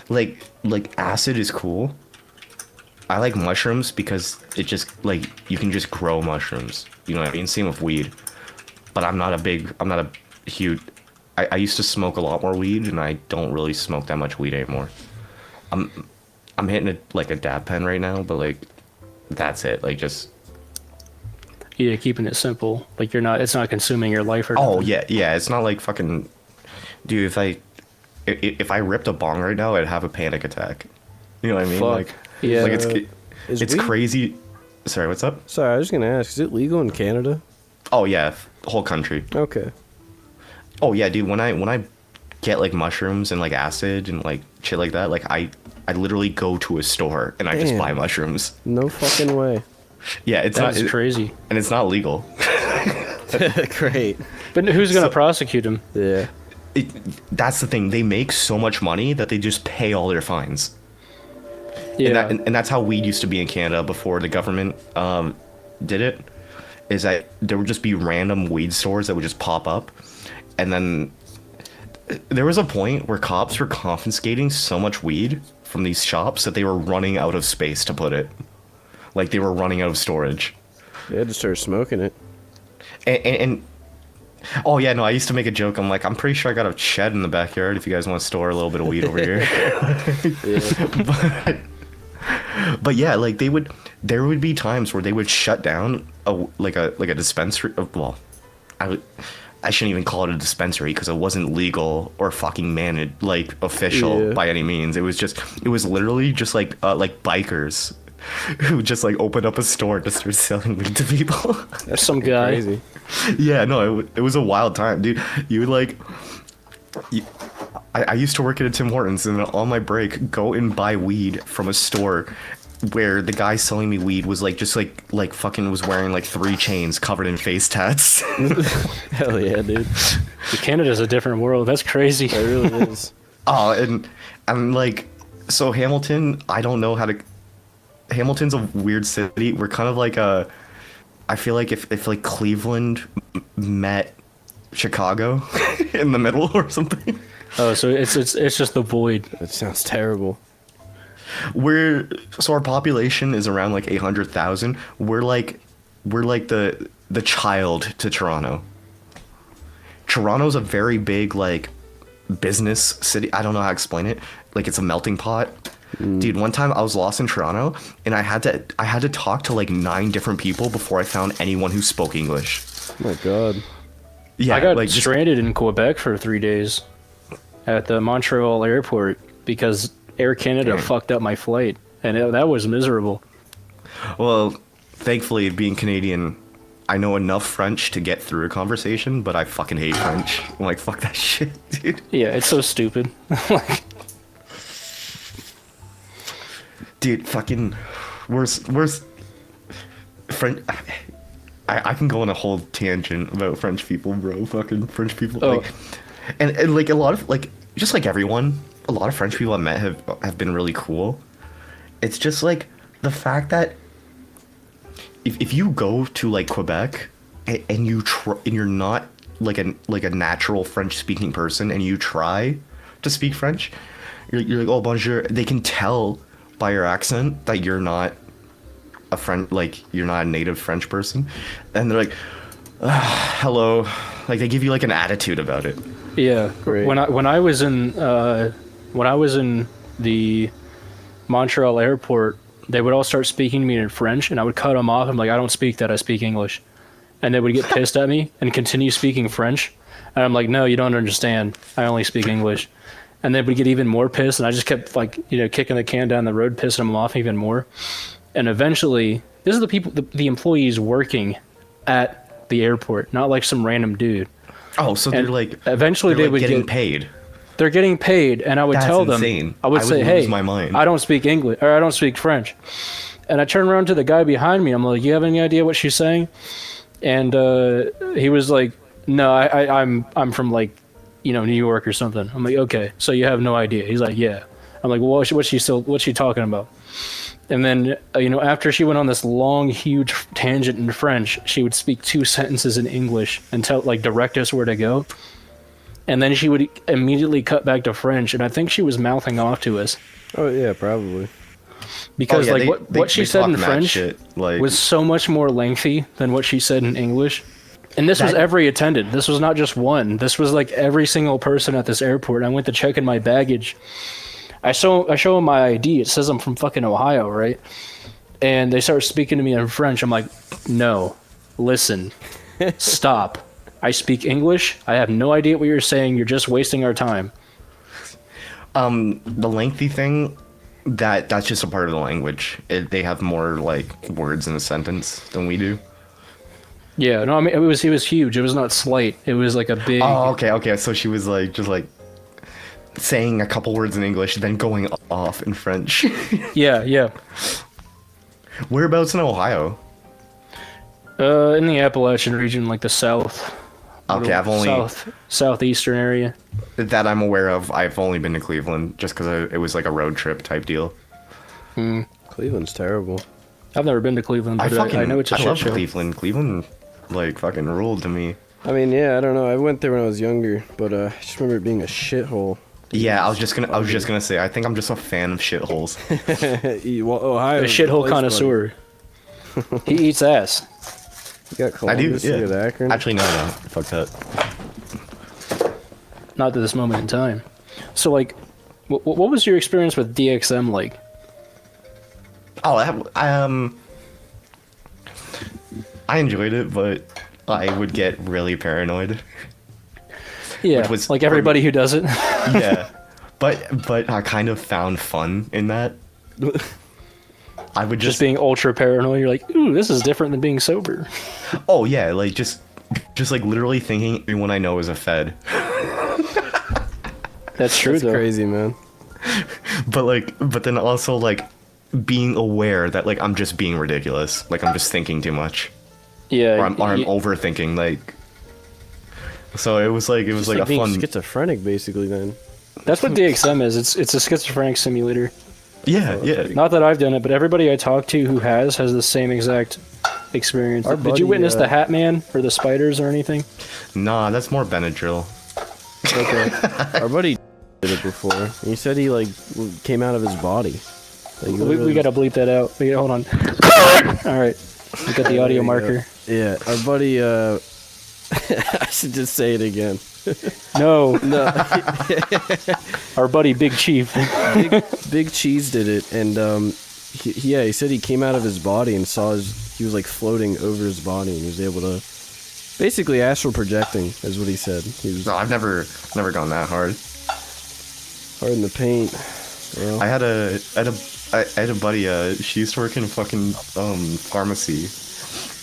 Speaker 4: like acid is cool. I like mushrooms because it just like you can just grow mushrooms. You know what I mean? Same with weed. But I'm not a huge. I used to smoke a lot more weed, and I don't really smoke that much weed anymore. I'm hitting it like a dab pen right now, but like that's it. Like just.
Speaker 2: Yeah, keeping it simple. Like it's not consuming your life or
Speaker 4: Oh
Speaker 2: nothing.
Speaker 4: yeah. It's not like fucking. Dude, if I ripped a bong right now, I'd have a panic attack. You know what I mean?
Speaker 2: Fuck.
Speaker 4: Like,
Speaker 2: Yeah.
Speaker 4: like
Speaker 3: Is
Speaker 4: it's
Speaker 3: weed-
Speaker 4: crazy. Sorry, what's up?
Speaker 3: Sorry, I was just gonna ask. Is it legal in Canada?
Speaker 4: Oh yeah, the whole country.
Speaker 3: Okay.
Speaker 4: Oh yeah, dude. When I get like mushrooms and like acid and like shit like that, like I literally go to a store and I just
Speaker 3: Damn.
Speaker 4: buy mushrooms.
Speaker 3: No fucking way.
Speaker 4: Yeah, it's
Speaker 2: That's
Speaker 4: not
Speaker 2: crazy.
Speaker 4: and it's not legal.
Speaker 3: Great.
Speaker 2: But who's gonna
Speaker 4: So-
Speaker 2: prosecute him?
Speaker 3: Yeah.
Speaker 4: That's the thing. They make so much money that they just pay all their fines.
Speaker 2: Yeah.
Speaker 4: And that's how weed used to be in Canada before the government did it. Is that there would just be random weed stores that would just pop up, and then there was a point where cops were confiscating so much weed from these shops that they were running out of space to put it. Like they were running out of storage.
Speaker 3: They had to start smoking it.
Speaker 4: And oh yeah, no, I used to make a joke. I'm like, I'm pretty sure I got a shed in the backyard if you guys want to store a little bit of weed over here. But yeah, like there would be times where they would shut down a dispensary. Well, I shouldn't even call it a dispensary because it wasn't legal or fucking managed like official
Speaker 3: Yeah.
Speaker 4: by any means. It was literally just like bikers who just like opened up a store to start selling weed to people.
Speaker 2: There's some guy.
Speaker 3: Crazy.
Speaker 4: Yeah, no, it was a wild time, dude. You would like. I used to work at a Tim Hortons, and on my break, go and buy weed from a store where the guy selling me weed was like just like fucking was wearing like 3 chains covered in face tats.
Speaker 3: Hell yeah, dude.
Speaker 2: Canada's a different world. That's crazy.
Speaker 3: It really is.
Speaker 4: Oh, and I'm like, so Hamilton, I don't know how to. Hamilton's a weird city. We're kind of like a. I feel like if like Cleveland met Chicago in the middle or something.
Speaker 2: Oh, so it's just the void.
Speaker 3: That sounds terrible.
Speaker 4: So our population is around like 800,000. We're like the child to Toronto. Toronto's a very big like business city. I don't know how to explain it. Like it's a melting pot. Dude, one time I was lost in Toronto and I had to talk to like 9 different people before I found anyone who spoke English.
Speaker 3: Oh my god.
Speaker 4: Yeah,
Speaker 2: I got
Speaker 4: like just,
Speaker 2: stranded in Quebec for 3 days at the Montreal airport because Air Canada
Speaker 4: Damn.
Speaker 2: fucked up my flight, and that was miserable.
Speaker 4: well, thankfully being Canadian, I know enough French to get through a conversation, but I fucking hate French. I'm like, fuck that shit, dude.
Speaker 2: Yeah, it's so stupid. Like,
Speaker 4: Dude, fucking where's French. I can go on a whole tangent about French people, bro. Fucking French people,
Speaker 2: Oh.
Speaker 4: like, and like a lot of like, just like everyone, a lot of French people I've met have been really cool. It's just like the fact that if you go to like Quebec and you're not like a natural French speaking person and you try to speak French, you're like, oh bonjour. They can tell by your accent that you're not a French, like you're not a native French person, and they're like, hello, like they give you like an attitude about it.
Speaker 2: yeah,
Speaker 3: Great.
Speaker 2: when I was in the Montreal airport, they would all start speaking to me in French, and I would cut them off. I'm like, I don't speak that. I speak English, and they would get pissed at me and continue speaking French, and I'm like, no, you don't understand. I only speak English. And they would get even more pissed, and I just kept like, kicking the can down the road, pissing them off even more. And eventually, this is the people, the employees working at the airport, not like some random dude.
Speaker 4: Oh, so
Speaker 2: And
Speaker 4: they're like
Speaker 2: eventually
Speaker 4: they're
Speaker 2: they
Speaker 4: like
Speaker 2: would
Speaker 4: getting
Speaker 2: get
Speaker 4: paid.
Speaker 2: They're getting paid, and I would
Speaker 4: That's
Speaker 2: tell them,
Speaker 4: insane.
Speaker 2: I would
Speaker 4: I would
Speaker 2: say,
Speaker 4: lose
Speaker 2: hey,
Speaker 4: my mind.
Speaker 2: I don't speak English, or I don't speak French. And I turn around to the guy behind me. I'm like, you have any idea what she's saying? And he was like, no, I'm from like, New York or something. I'm like, okay, so you have no idea. He's like, yeah. I'm like, well, what's she talking about? And then, after she went on this long, huge tangent in French, she would speak 2 sentences in English and direct us where to go. And then she would immediately cut back to French, and I think she was mouthing off to us.
Speaker 3: Oh yeah, probably.
Speaker 2: because
Speaker 4: Oh, yeah,
Speaker 2: what she said
Speaker 4: talk
Speaker 2: in
Speaker 4: mad
Speaker 2: French
Speaker 4: shit, like,
Speaker 2: was so much more lengthy than what she said in English. And this was every attendant. This was not just one. This was like every single person at this airport. I went to check in my baggage. I show them my ID. It says I'm from fucking Ohio, right? And they start speaking to me in French. I'm like, no, listen, stop. I speak English. I have no idea what you're saying. You're just wasting our time.
Speaker 4: the lengthy thing, that's just a part of the language. They have more like words in a sentence than we do.
Speaker 2: Yeah, no, I mean it was huge. It was not slight. It was like a big.
Speaker 4: Oh, okay. So she was like just like saying a couple words in English, then going off in French.
Speaker 2: Yeah.
Speaker 4: Whereabouts in Ohio?
Speaker 2: In the Appalachian region, like the south.
Speaker 4: Okay, I've only
Speaker 2: southeastern area.
Speaker 4: that I'm aware of. I've only been to Cleveland just because it was like a road trip type deal.
Speaker 3: Cleveland's terrible.
Speaker 2: I've never been to Cleveland, but I know it's a
Speaker 4: I
Speaker 2: shit
Speaker 4: love
Speaker 2: show.
Speaker 4: Cleveland. Cleveland, like fucking ruled to me.
Speaker 3: I mean, yeah, I don't know. I went there when I was younger, but I just remember it being a shithole.
Speaker 4: Yeah, I was just gonna say. I think I'm just a fan of shitholes.
Speaker 3: Well, Ohio.
Speaker 2: A shithole connoisseur. He eats ass.
Speaker 3: You got Columbus,
Speaker 4: I do.
Speaker 3: you got
Speaker 4: Yeah.
Speaker 3: Akron.
Speaker 4: Actually, no. Fuck that.
Speaker 2: Not to this moment in time. So, like, what was your experience with DXM like?
Speaker 4: Oh, I enjoyed it, but I would get really paranoid.
Speaker 2: Yeah,
Speaker 4: Which was
Speaker 2: like everybody who does it.
Speaker 4: Yeah, but I kind of found fun in that. I would
Speaker 2: Just being ultra paranoid. You're like, ooh, this is different than being sober.
Speaker 4: Oh yeah, like just like literally thinking everyone I know is a Fed.
Speaker 2: That's true,
Speaker 3: That's
Speaker 2: though.
Speaker 3: crazy, man.
Speaker 4: But then also like being aware that like I'm just being ridiculous, like I'm just thinking too much,
Speaker 2: Yeah.
Speaker 4: or I'm overthinking, like. So it was like
Speaker 3: Just
Speaker 4: a
Speaker 3: being
Speaker 4: fun.
Speaker 3: schizophrenic, basically. Then.
Speaker 2: That's what DXM is. It's a schizophrenic simulator.
Speaker 4: Yeah.
Speaker 2: Not that I've done it, but everybody I talk to who has the same exact experience.
Speaker 3: Our
Speaker 2: Did
Speaker 3: buddy,
Speaker 2: you witness the Hat Man or the spiders or anything?
Speaker 4: Nah, that's more Benadryl.
Speaker 2: Okay.
Speaker 3: Our buddy did it before. And he said he like came out of his body. Like,
Speaker 2: we gotta bleep that out. Hold on. All right. We got the audio marker.
Speaker 3: Yeah, our buddy. I should just say it again.
Speaker 2: No.
Speaker 3: No,
Speaker 2: Our buddy Big Chief.
Speaker 3: Big Cheese did it, and he said he came out of his body and he was like floating over his body, and he was able to basically astral projecting, is what he said. He was
Speaker 4: No, I've never gone that hard.
Speaker 3: hard in the paint. Well,
Speaker 4: I had a buddy. She used to work in a fucking pharmacy,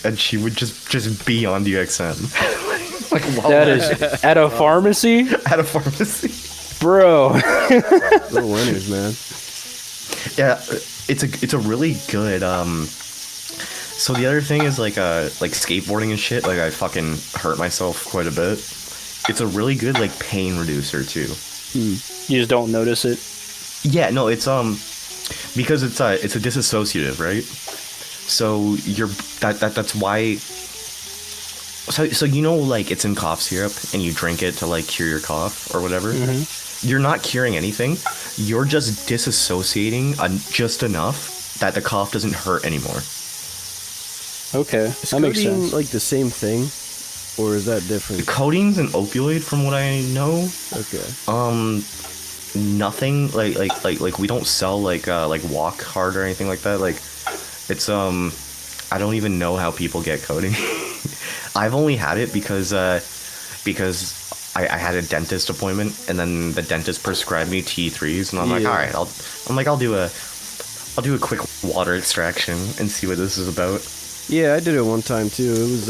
Speaker 4: and she would just be on DXM. Like while
Speaker 2: That is at a pharmacy?
Speaker 4: at a pharmacy.
Speaker 2: Bro.
Speaker 3: little winners, man.
Speaker 4: Yeah, it's a really good. So the other thing is like skateboarding and shit. Like I fucking hurt myself quite a bit. It's a really good like pain reducer too.
Speaker 2: You just don't notice it.
Speaker 4: Yeah, no, it's because it's a disassociative, right? So that's why. So you know, like it's in cough syrup, and you drink it to like cure your cough or whatever. Mm-hmm. You're not curing anything. You're just disassociating just enough that the cough doesn't hurt anymore.
Speaker 2: Okay,
Speaker 3: Is
Speaker 2: that makes
Speaker 3: codeine
Speaker 2: sense.
Speaker 3: like the same thing, or is that different?
Speaker 4: Codeine's an opioid, from what I know.
Speaker 3: Okay.
Speaker 4: Nothing like we don't sell like walk hard or anything like that. Like it's I don't even know how people get codeine. I've only had it because I had a dentist appointment, and then the dentist prescribed me T3s, and I'm like, all right, I'll do a quick water extraction and see what this is about.
Speaker 3: Yeah, I did it one time too. It was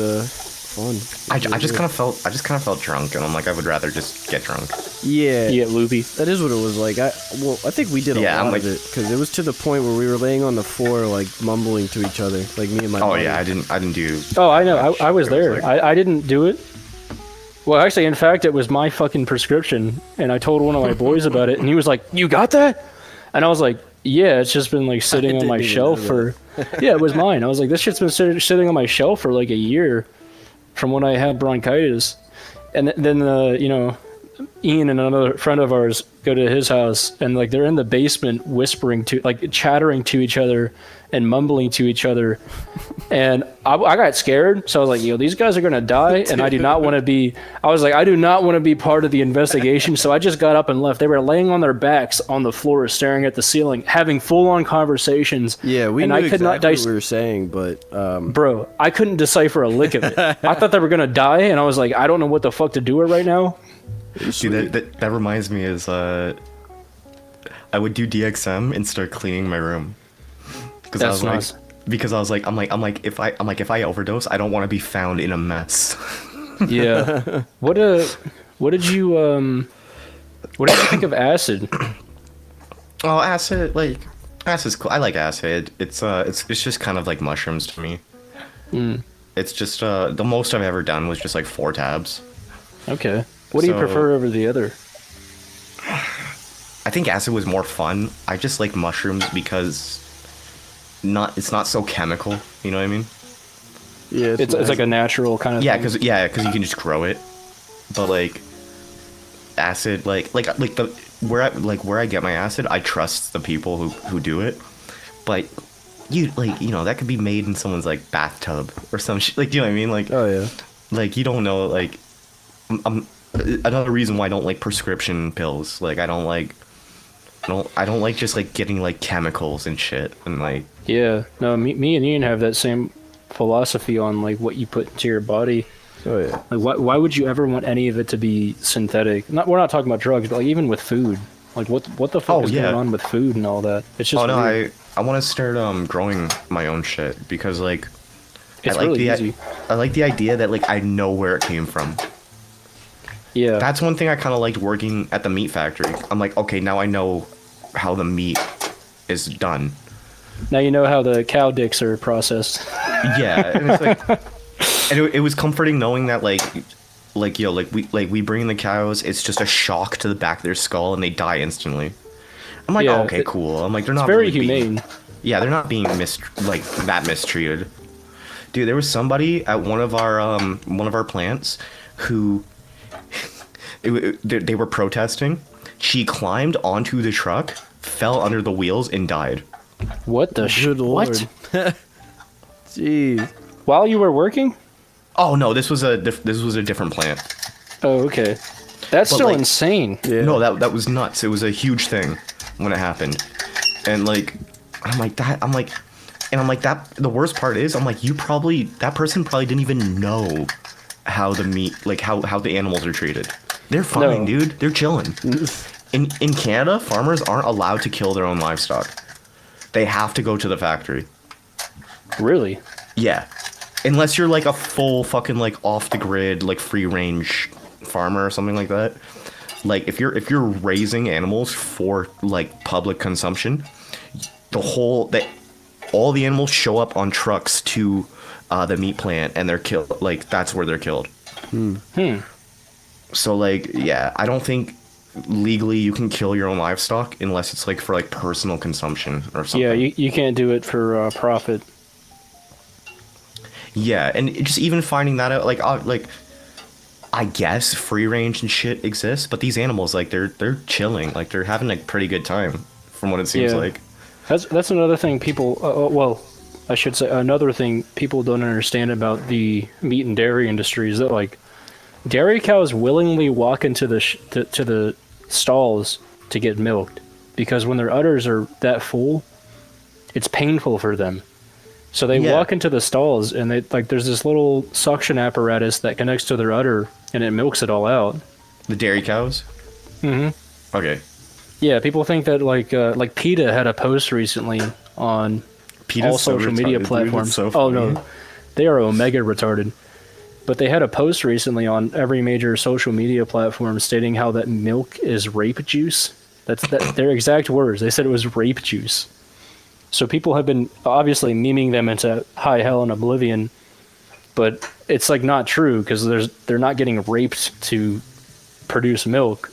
Speaker 3: fun.
Speaker 4: I just kind of felt drunk, and I'm like, I would rather just get drunk.
Speaker 3: Yeah.
Speaker 2: You get loopy.
Speaker 3: That is what it was like. I think we did a
Speaker 4: Yeah, I'm
Speaker 3: lot
Speaker 4: like-
Speaker 3: of it because it was to the point where we were laying on the floor, like mumbling to each other, like me and my.
Speaker 4: Oh
Speaker 3: buddy.
Speaker 4: yeah, I didn't do.
Speaker 2: Oh, I know.
Speaker 4: much.
Speaker 2: I was
Speaker 4: It
Speaker 2: there.
Speaker 4: like-
Speaker 2: I didn't do it. Well, actually, in fact, it was my fucking prescription, and I told one of my boys about it, and he was like, "You got that?" And I was like, "Yeah, it's just been like sitting on my
Speaker 3: didn't even
Speaker 2: shelf
Speaker 3: know
Speaker 2: for." Yeah, it was mine. I was like, "This shit's been sitting on my shelf for like a year, from when I had bronchitis," and then Ian and another friend of ours go to his house, and like they're in the basement whispering to, like chattering to each other and mumbling to each other, and I got scared. So I was like, yo, these guys are gonna die, and I do not want to be. I was like, I do not want to be part of the investigation. So I just got up and left. They were laying on their backs on the floor, staring at the ceiling, having full-on conversations.
Speaker 3: Yeah, we
Speaker 2: and
Speaker 3: knew
Speaker 2: I could
Speaker 3: exactly
Speaker 2: not
Speaker 3: what we were saying, but
Speaker 2: bro, I couldn't decipher a lick of it. I thought they were gonna die, and I was like, I don't know what the fuck to do it right now.
Speaker 4: See, that reminds me is I would do DXM and start cleaning my room. Because I was
Speaker 2: nice.
Speaker 4: If I overdose, I don't want to be found in a mess.
Speaker 2: Yeah. What did you think of acid?
Speaker 4: Oh, acid's cool. I like acid. It's just kind of like mushrooms to me. It's just the most I've ever done was just like 4 tabs.
Speaker 2: Okay. What do you prefer over the other?
Speaker 4: I think acid was more fun. I just like mushrooms because it's not so chemical. You know what I mean?
Speaker 3: yeah,
Speaker 2: It's like a natural kind of
Speaker 4: Yeah,
Speaker 2: thing.
Speaker 4: because you can just grow it. But like acid, where I get my acid, I trust the people who do it. But that could be made in someone's like bathtub or some shit. Like, you know what I mean? Like,
Speaker 3: oh yeah.
Speaker 4: like you don't know. Like, another reason why I don't like prescription pills. Like, I don't like just like getting like chemicals and shit and like.
Speaker 2: Yeah. No, me and Ian have that same philosophy on like what you put into your body.
Speaker 3: Oh yeah.
Speaker 2: Like, why would you ever want any of it to be synthetic? We're not talking about drugs, but like even with food. Like, what the fuck is going on with food and all that? It's just.
Speaker 4: Oh no,
Speaker 2: weird.
Speaker 4: I want to start growing my own shit because like.
Speaker 2: It's really easy.
Speaker 4: I like the idea that like I know where it came from.
Speaker 2: Yeah.
Speaker 4: That's one thing I kind of liked working at the meat factory. I'm like, okay, now I know how the meat is done.
Speaker 2: Now you know how the cow dicks are processed.
Speaker 4: Yeah, and it's like, and it was comforting knowing that we bring in the cows. It's just a shock to the back of their skull, and they die instantly. I'm like,
Speaker 2: Yeah,
Speaker 4: oh, okay, cool. I'm like, they're not
Speaker 2: very
Speaker 4: really
Speaker 2: humane.
Speaker 4: they're not being that mistreated. Dude, there was somebody at one of our plants who they were protesting. She climbed onto the truck, fell under the wheels, and died.
Speaker 2: What the
Speaker 3: Good lord.
Speaker 2: What?
Speaker 3: Jeez.
Speaker 2: While you were working?
Speaker 4: Oh no, this was a different plant.
Speaker 2: Oh, okay. That's still
Speaker 4: like-
Speaker 2: insane.
Speaker 3: Yeah.
Speaker 4: No, that was nuts. It was a huge thing when it happened, and like, I'm like that. The worst part is, I'm like, that person probably didn't even know how the meat, like how the animals are treated. They're fine,
Speaker 2: No.
Speaker 4: dude. They're chilling. In Canada, farmers aren't allowed to kill their own livestock. They have to go to the factory.
Speaker 2: Really?
Speaker 4: Yeah. Unless you're like a full fucking like off the grid, like free range farmer or something like that. Like if you're raising animals for like public consumption, all the animals show up on trucks to the meat plant and they're killed. Like that's where they're killed. So like, yeah, I don't think legally you can kill your own livestock unless it's like for like personal consumption or something.
Speaker 2: Yeah, you can't do it for profit.
Speaker 4: Yeah, and just even finding that out, like I guess free range and shit exists, but these animals, like they're chilling, like they're having a pretty good time, from what it seems
Speaker 2: Yeah.
Speaker 4: like.
Speaker 2: That's another thing people. Well, I should say another thing people don't understand about the meat and dairy industry is that like dairy cows willingly walk into the to the stalls to get milked because when their udders are that full, it's painful for them. So they walk into the stalls and they like there's this little suction apparatus that connects to their udder and it milks it all out.
Speaker 4: The dairy cows.
Speaker 2: Mm-hmm.
Speaker 4: Okay.
Speaker 2: Yeah, people think that like PETA had a post recently on
Speaker 4: PETA's
Speaker 2: all
Speaker 4: so
Speaker 2: social media
Speaker 4: retarded, dude.
Speaker 2: platforms.
Speaker 4: It's so
Speaker 2: Oh
Speaker 4: funny.
Speaker 2: no, they are omega retarded. But they had a post recently on every major social media platform stating how that milk is rape juice. That's their exact words. They said it was rape juice. So people have been obviously memeing them into high hell and oblivion, but it's like not true because they're not getting raped to produce milk.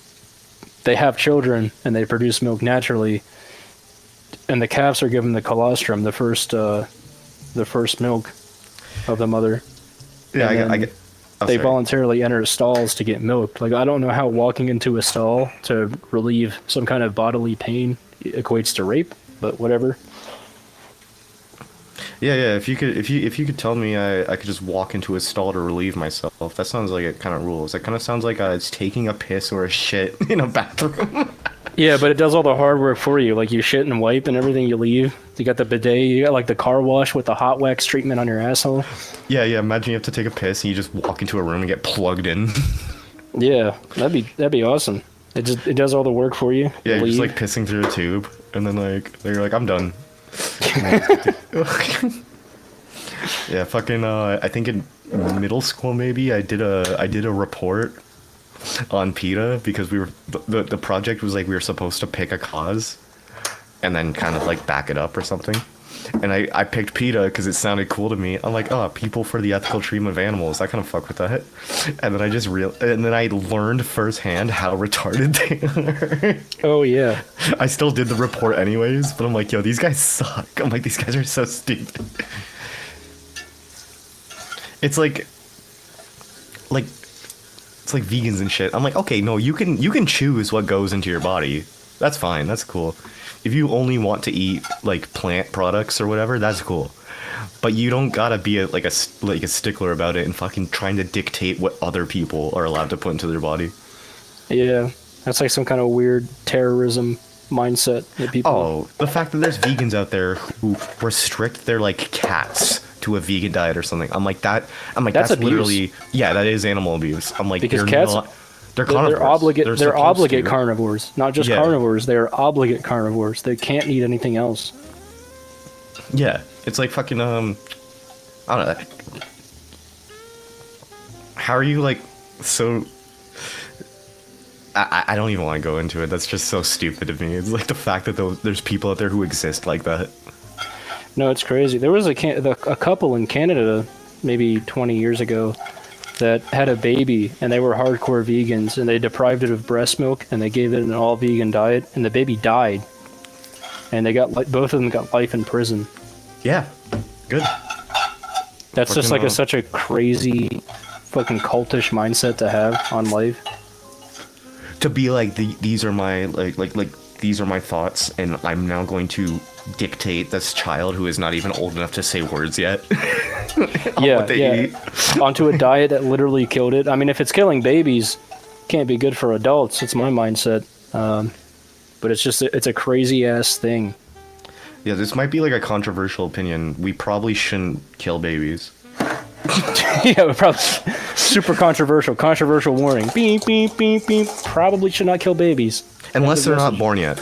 Speaker 2: They have children and they produce milk naturally, and the calves are given the colostrum, the first milk of the mother.
Speaker 4: Yeah,
Speaker 2: And
Speaker 4: I
Speaker 2: then- they
Speaker 4: sorry.
Speaker 2: voluntarily enter stalls to get milked. Like, I don't know how walking into a stall to relieve some kind of bodily pain equates to rape, but whatever.
Speaker 4: Yeah. If you could tell me I could just walk into a stall to relieve myself, that sounds like it kind of rules. That kind of sounds like it's taking a piss or a shit in a bathroom.
Speaker 2: Yeah, but it does all the hard work for you. Like, you shit and wipe and everything, you leave. You got the bidet, you got like the car wash with the hot wax treatment on your asshole.
Speaker 4: Yeah. Imagine you have to take a piss and you just walk into a room and get plugged in.
Speaker 2: Yeah, that'd be awesome. It does all the work for you.
Speaker 4: Yeah, you're
Speaker 2: leave.
Speaker 4: just like pissing through a tube, and then they're like, I'm done. Yeah, fucking. I think in middle school maybe I did a report on PETA because the project was like we were supposed to pick a cause, and then kind of like back it up or something. And I picked PETA because it sounded cool to me. I'm like, oh, people for the ethical treatment of animals. I kind of fuck with that. And then I learned firsthand how retarded they are.
Speaker 2: Oh, yeah.
Speaker 4: I still did the report anyways, but I'm like, yo, these guys suck. I'm like, these guys are so stupid. It's like vegans and shit. I'm like, okay, no, you can choose what goes into your body. That's fine. That's cool. If you only want to eat like plant products or whatever, that's cool. But you don't gotta be a stickler about it and fucking trying to dictate what other people are allowed to put into their body.
Speaker 2: Yeah, that's like some kind of weird terrorism mindset that people...
Speaker 4: Oh, the fact that there's vegans out there who restrict their like cats to a vegan diet or something. I'm like, that's
Speaker 2: abuse.
Speaker 4: literally... Yeah, that is animal abuse. I'm like,
Speaker 2: Because
Speaker 4: they're
Speaker 2: cats...
Speaker 4: not... They're carnivores.
Speaker 2: They're
Speaker 4: supposed
Speaker 2: obligate
Speaker 4: to.
Speaker 2: carnivores. Not just carnivores, they're obligate carnivores. They can't eat anything else.
Speaker 4: Yeah, it's like fucking, I don't know. How are you, like, so... I don't even want to go into it. That's just so stupid to me. It's like the fact that there's people out there who exist like that.
Speaker 2: No, it's crazy. There was a couple in Canada maybe 20 years ago that had a baby, and they were hardcore vegans, and they deprived it of breast milk, and they gave it an all-vegan diet, and the baby died. And they got both of them got life in prison.
Speaker 4: Yeah, good.
Speaker 2: That's
Speaker 4: Fucking
Speaker 2: just like such a crazy, fucking cultish mindset to have on life.
Speaker 4: To be like these are my these are my thoughts, and I'm now going to dictate this child who is not even old enough to say words yet. What they eat.
Speaker 2: Onto a diet that literally killed it. I mean, if it's killing babies, it can't be good for adults. It's my mindset. But it's a crazy ass thing.
Speaker 4: Yeah, this might be like a controversial opinion. We probably shouldn't kill babies.
Speaker 2: Yeah, probably super controversial. Controversial warning. Beep, beep, beep, beep. Probably should not kill babies.
Speaker 4: Unless they're not born yet.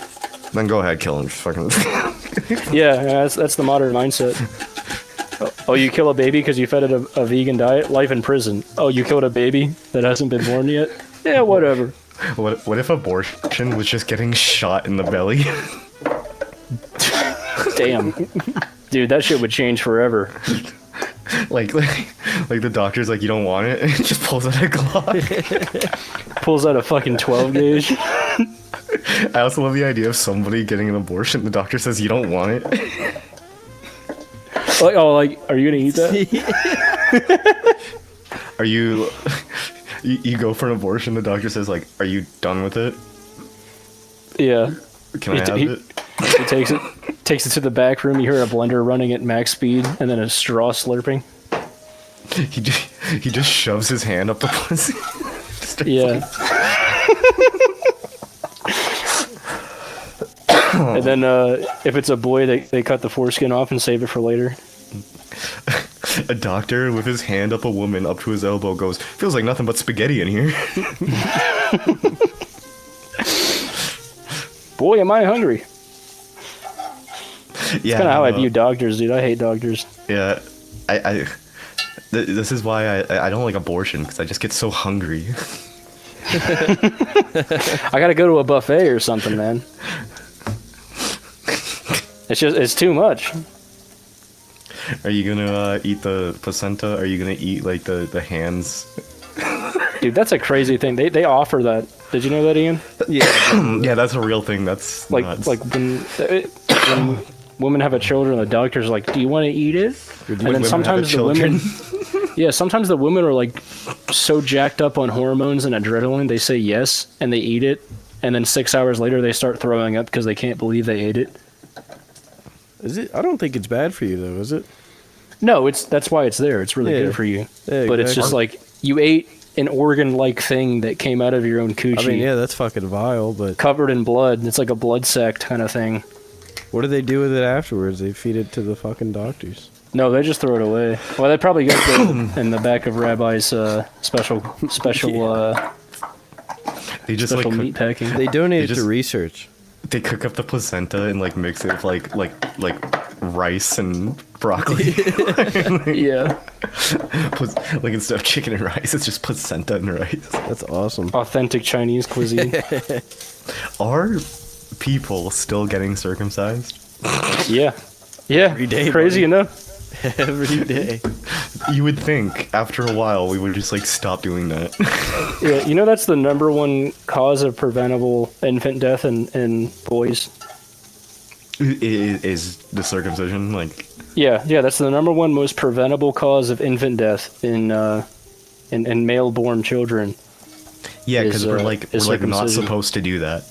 Speaker 4: Then go ahead, kill them. Just fucking...
Speaker 2: Yeah, that's the modern mindset. Oh, you kill a baby because you fed it a vegan diet? Life in prison. Oh, you killed a baby that hasn't been born yet? Yeah, whatever.
Speaker 4: What if abortion was just getting shot in the belly?
Speaker 2: Damn. Dude, that shit would change forever.
Speaker 4: like the doctor's like, you don't want it? And it just pulls out a Glock.
Speaker 2: Pulls out a fucking 12 gauge.
Speaker 4: I also love the idea of somebody getting an abortion. The doctor says you don't want it.
Speaker 2: Like, are you gonna eat that?
Speaker 4: Are you go for an abortion, the doctor says like, are you done with it?
Speaker 2: Yeah.
Speaker 4: Can I have it?
Speaker 2: He takes it to the back room. You hear a blender running at max speed, and then a straw slurping.
Speaker 4: He just shoves his hand up the pussy.
Speaker 2: Yeah. And then if it's a boy, they cut the foreskin off and save it for later.
Speaker 4: A doctor with his hand up a woman up to his elbow goes, feels like nothing but spaghetti in here.
Speaker 2: Boy, am I hungry.
Speaker 4: Yeah,
Speaker 2: Kind of how I view doctors, dude. I hate doctors.
Speaker 4: Yeah, this is why I don't like abortion, because I just get so hungry.
Speaker 2: I gotta go to a buffet or something, man. It's too much.
Speaker 4: Are you gonna eat the placenta? Are you gonna eat like the hands?
Speaker 2: Dude, that's a crazy thing. They offer that. Did you know that, Ian?
Speaker 3: Yeah.
Speaker 4: Yeah, that's a real thing. That's
Speaker 2: Like
Speaker 4: nuts.
Speaker 2: when women have a children, the doctor's like, "Do you want to eat it?" And then sometimes the women, Yeah, sometimes the women are like so jacked up on hormones and adrenaline, they say yes and they eat it, and then 6 hours later they start throwing up because they can't believe they ate it.
Speaker 3: Is it? I don't think it's bad for you though, is it?
Speaker 2: No, that's why it's there. It's really good for you.
Speaker 3: Yeah,
Speaker 2: but it's just like you ate an organ-like thing that came out of your own coochie.
Speaker 3: I mean, yeah, that's fucking vile, but
Speaker 2: covered in blood. It's like a blood sac kind of thing.
Speaker 3: what do they do with it afterwards? They feed it to the fucking doctors.
Speaker 2: No, they just throw it away. Well, they probably got it in the back of Rabbi's special
Speaker 4: They just
Speaker 2: special
Speaker 4: like
Speaker 2: meat packing.
Speaker 3: They donate it
Speaker 4: just-
Speaker 3: to research.
Speaker 4: they cook up the placenta and like mix it with like rice and broccoli.
Speaker 2: Yeah,
Speaker 4: Like instead of chicken and rice, it's just placenta and rice.
Speaker 3: That's awesome.
Speaker 2: authentic Chinese cuisine.
Speaker 4: Are people still getting circumcised?
Speaker 2: Yeah,
Speaker 3: Every day,
Speaker 2: crazy
Speaker 3: buddy.
Speaker 2: enough.
Speaker 3: Every day.
Speaker 4: You would think after a while we would just like stop doing that.
Speaker 2: Yeah, you know that's the number one cause of preventable infant death in boys.
Speaker 4: Is the circumcision like?
Speaker 2: Yeah, that's the number one most preventable cause of infant death in male-born children.
Speaker 4: Yeah, because we're like not
Speaker 2: circumcision.
Speaker 4: supposed to do that.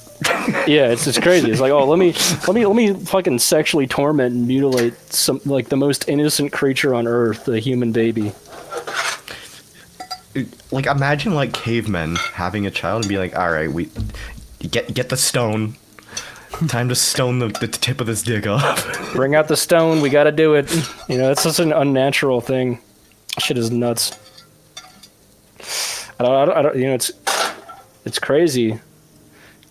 Speaker 2: Yeah, it's crazy. It's like, oh, let me fucking sexually torment and mutilate some like the most innocent creature on earth, the human baby.
Speaker 4: Like imagine like cavemen having a child and be like, all right, we get the stone. Time to stone the tip of this dick off.
Speaker 2: Bring out the stone. We got to do it. You know, that's such an unnatural thing. Shit is nuts. I don't. You know, it's crazy.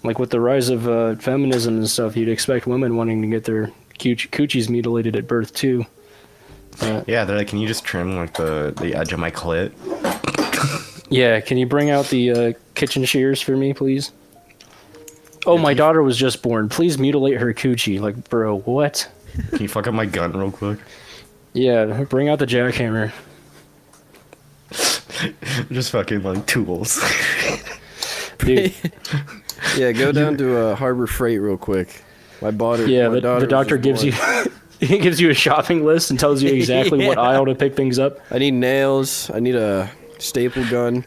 Speaker 2: Like with the rise of feminism and stuff, you'd expect women wanting to get their coochies mutilated at birth too.
Speaker 4: Yeah, they're like, can you just trim like the edge of my clit?
Speaker 2: Yeah, can you bring out the kitchen shears for me, please? Oh, my daughter was just born. Please mutilate her coochie. Like, bro, what?
Speaker 4: Can you fuck up my gun real quick?
Speaker 2: Yeah, bring out the jackhammer.
Speaker 4: Just fucking like tools.
Speaker 2: Dude,
Speaker 3: Yeah, go down to Harbor Freight real quick. My daughter.
Speaker 2: yeah,
Speaker 3: my daughter
Speaker 2: the doctor
Speaker 3: was
Speaker 2: gives
Speaker 3: born.
Speaker 2: you he gives you a shopping list and tells you exactly what
Speaker 3: Yeah.
Speaker 2: aisle to pick things up.
Speaker 3: I need nails. I need a staple gun.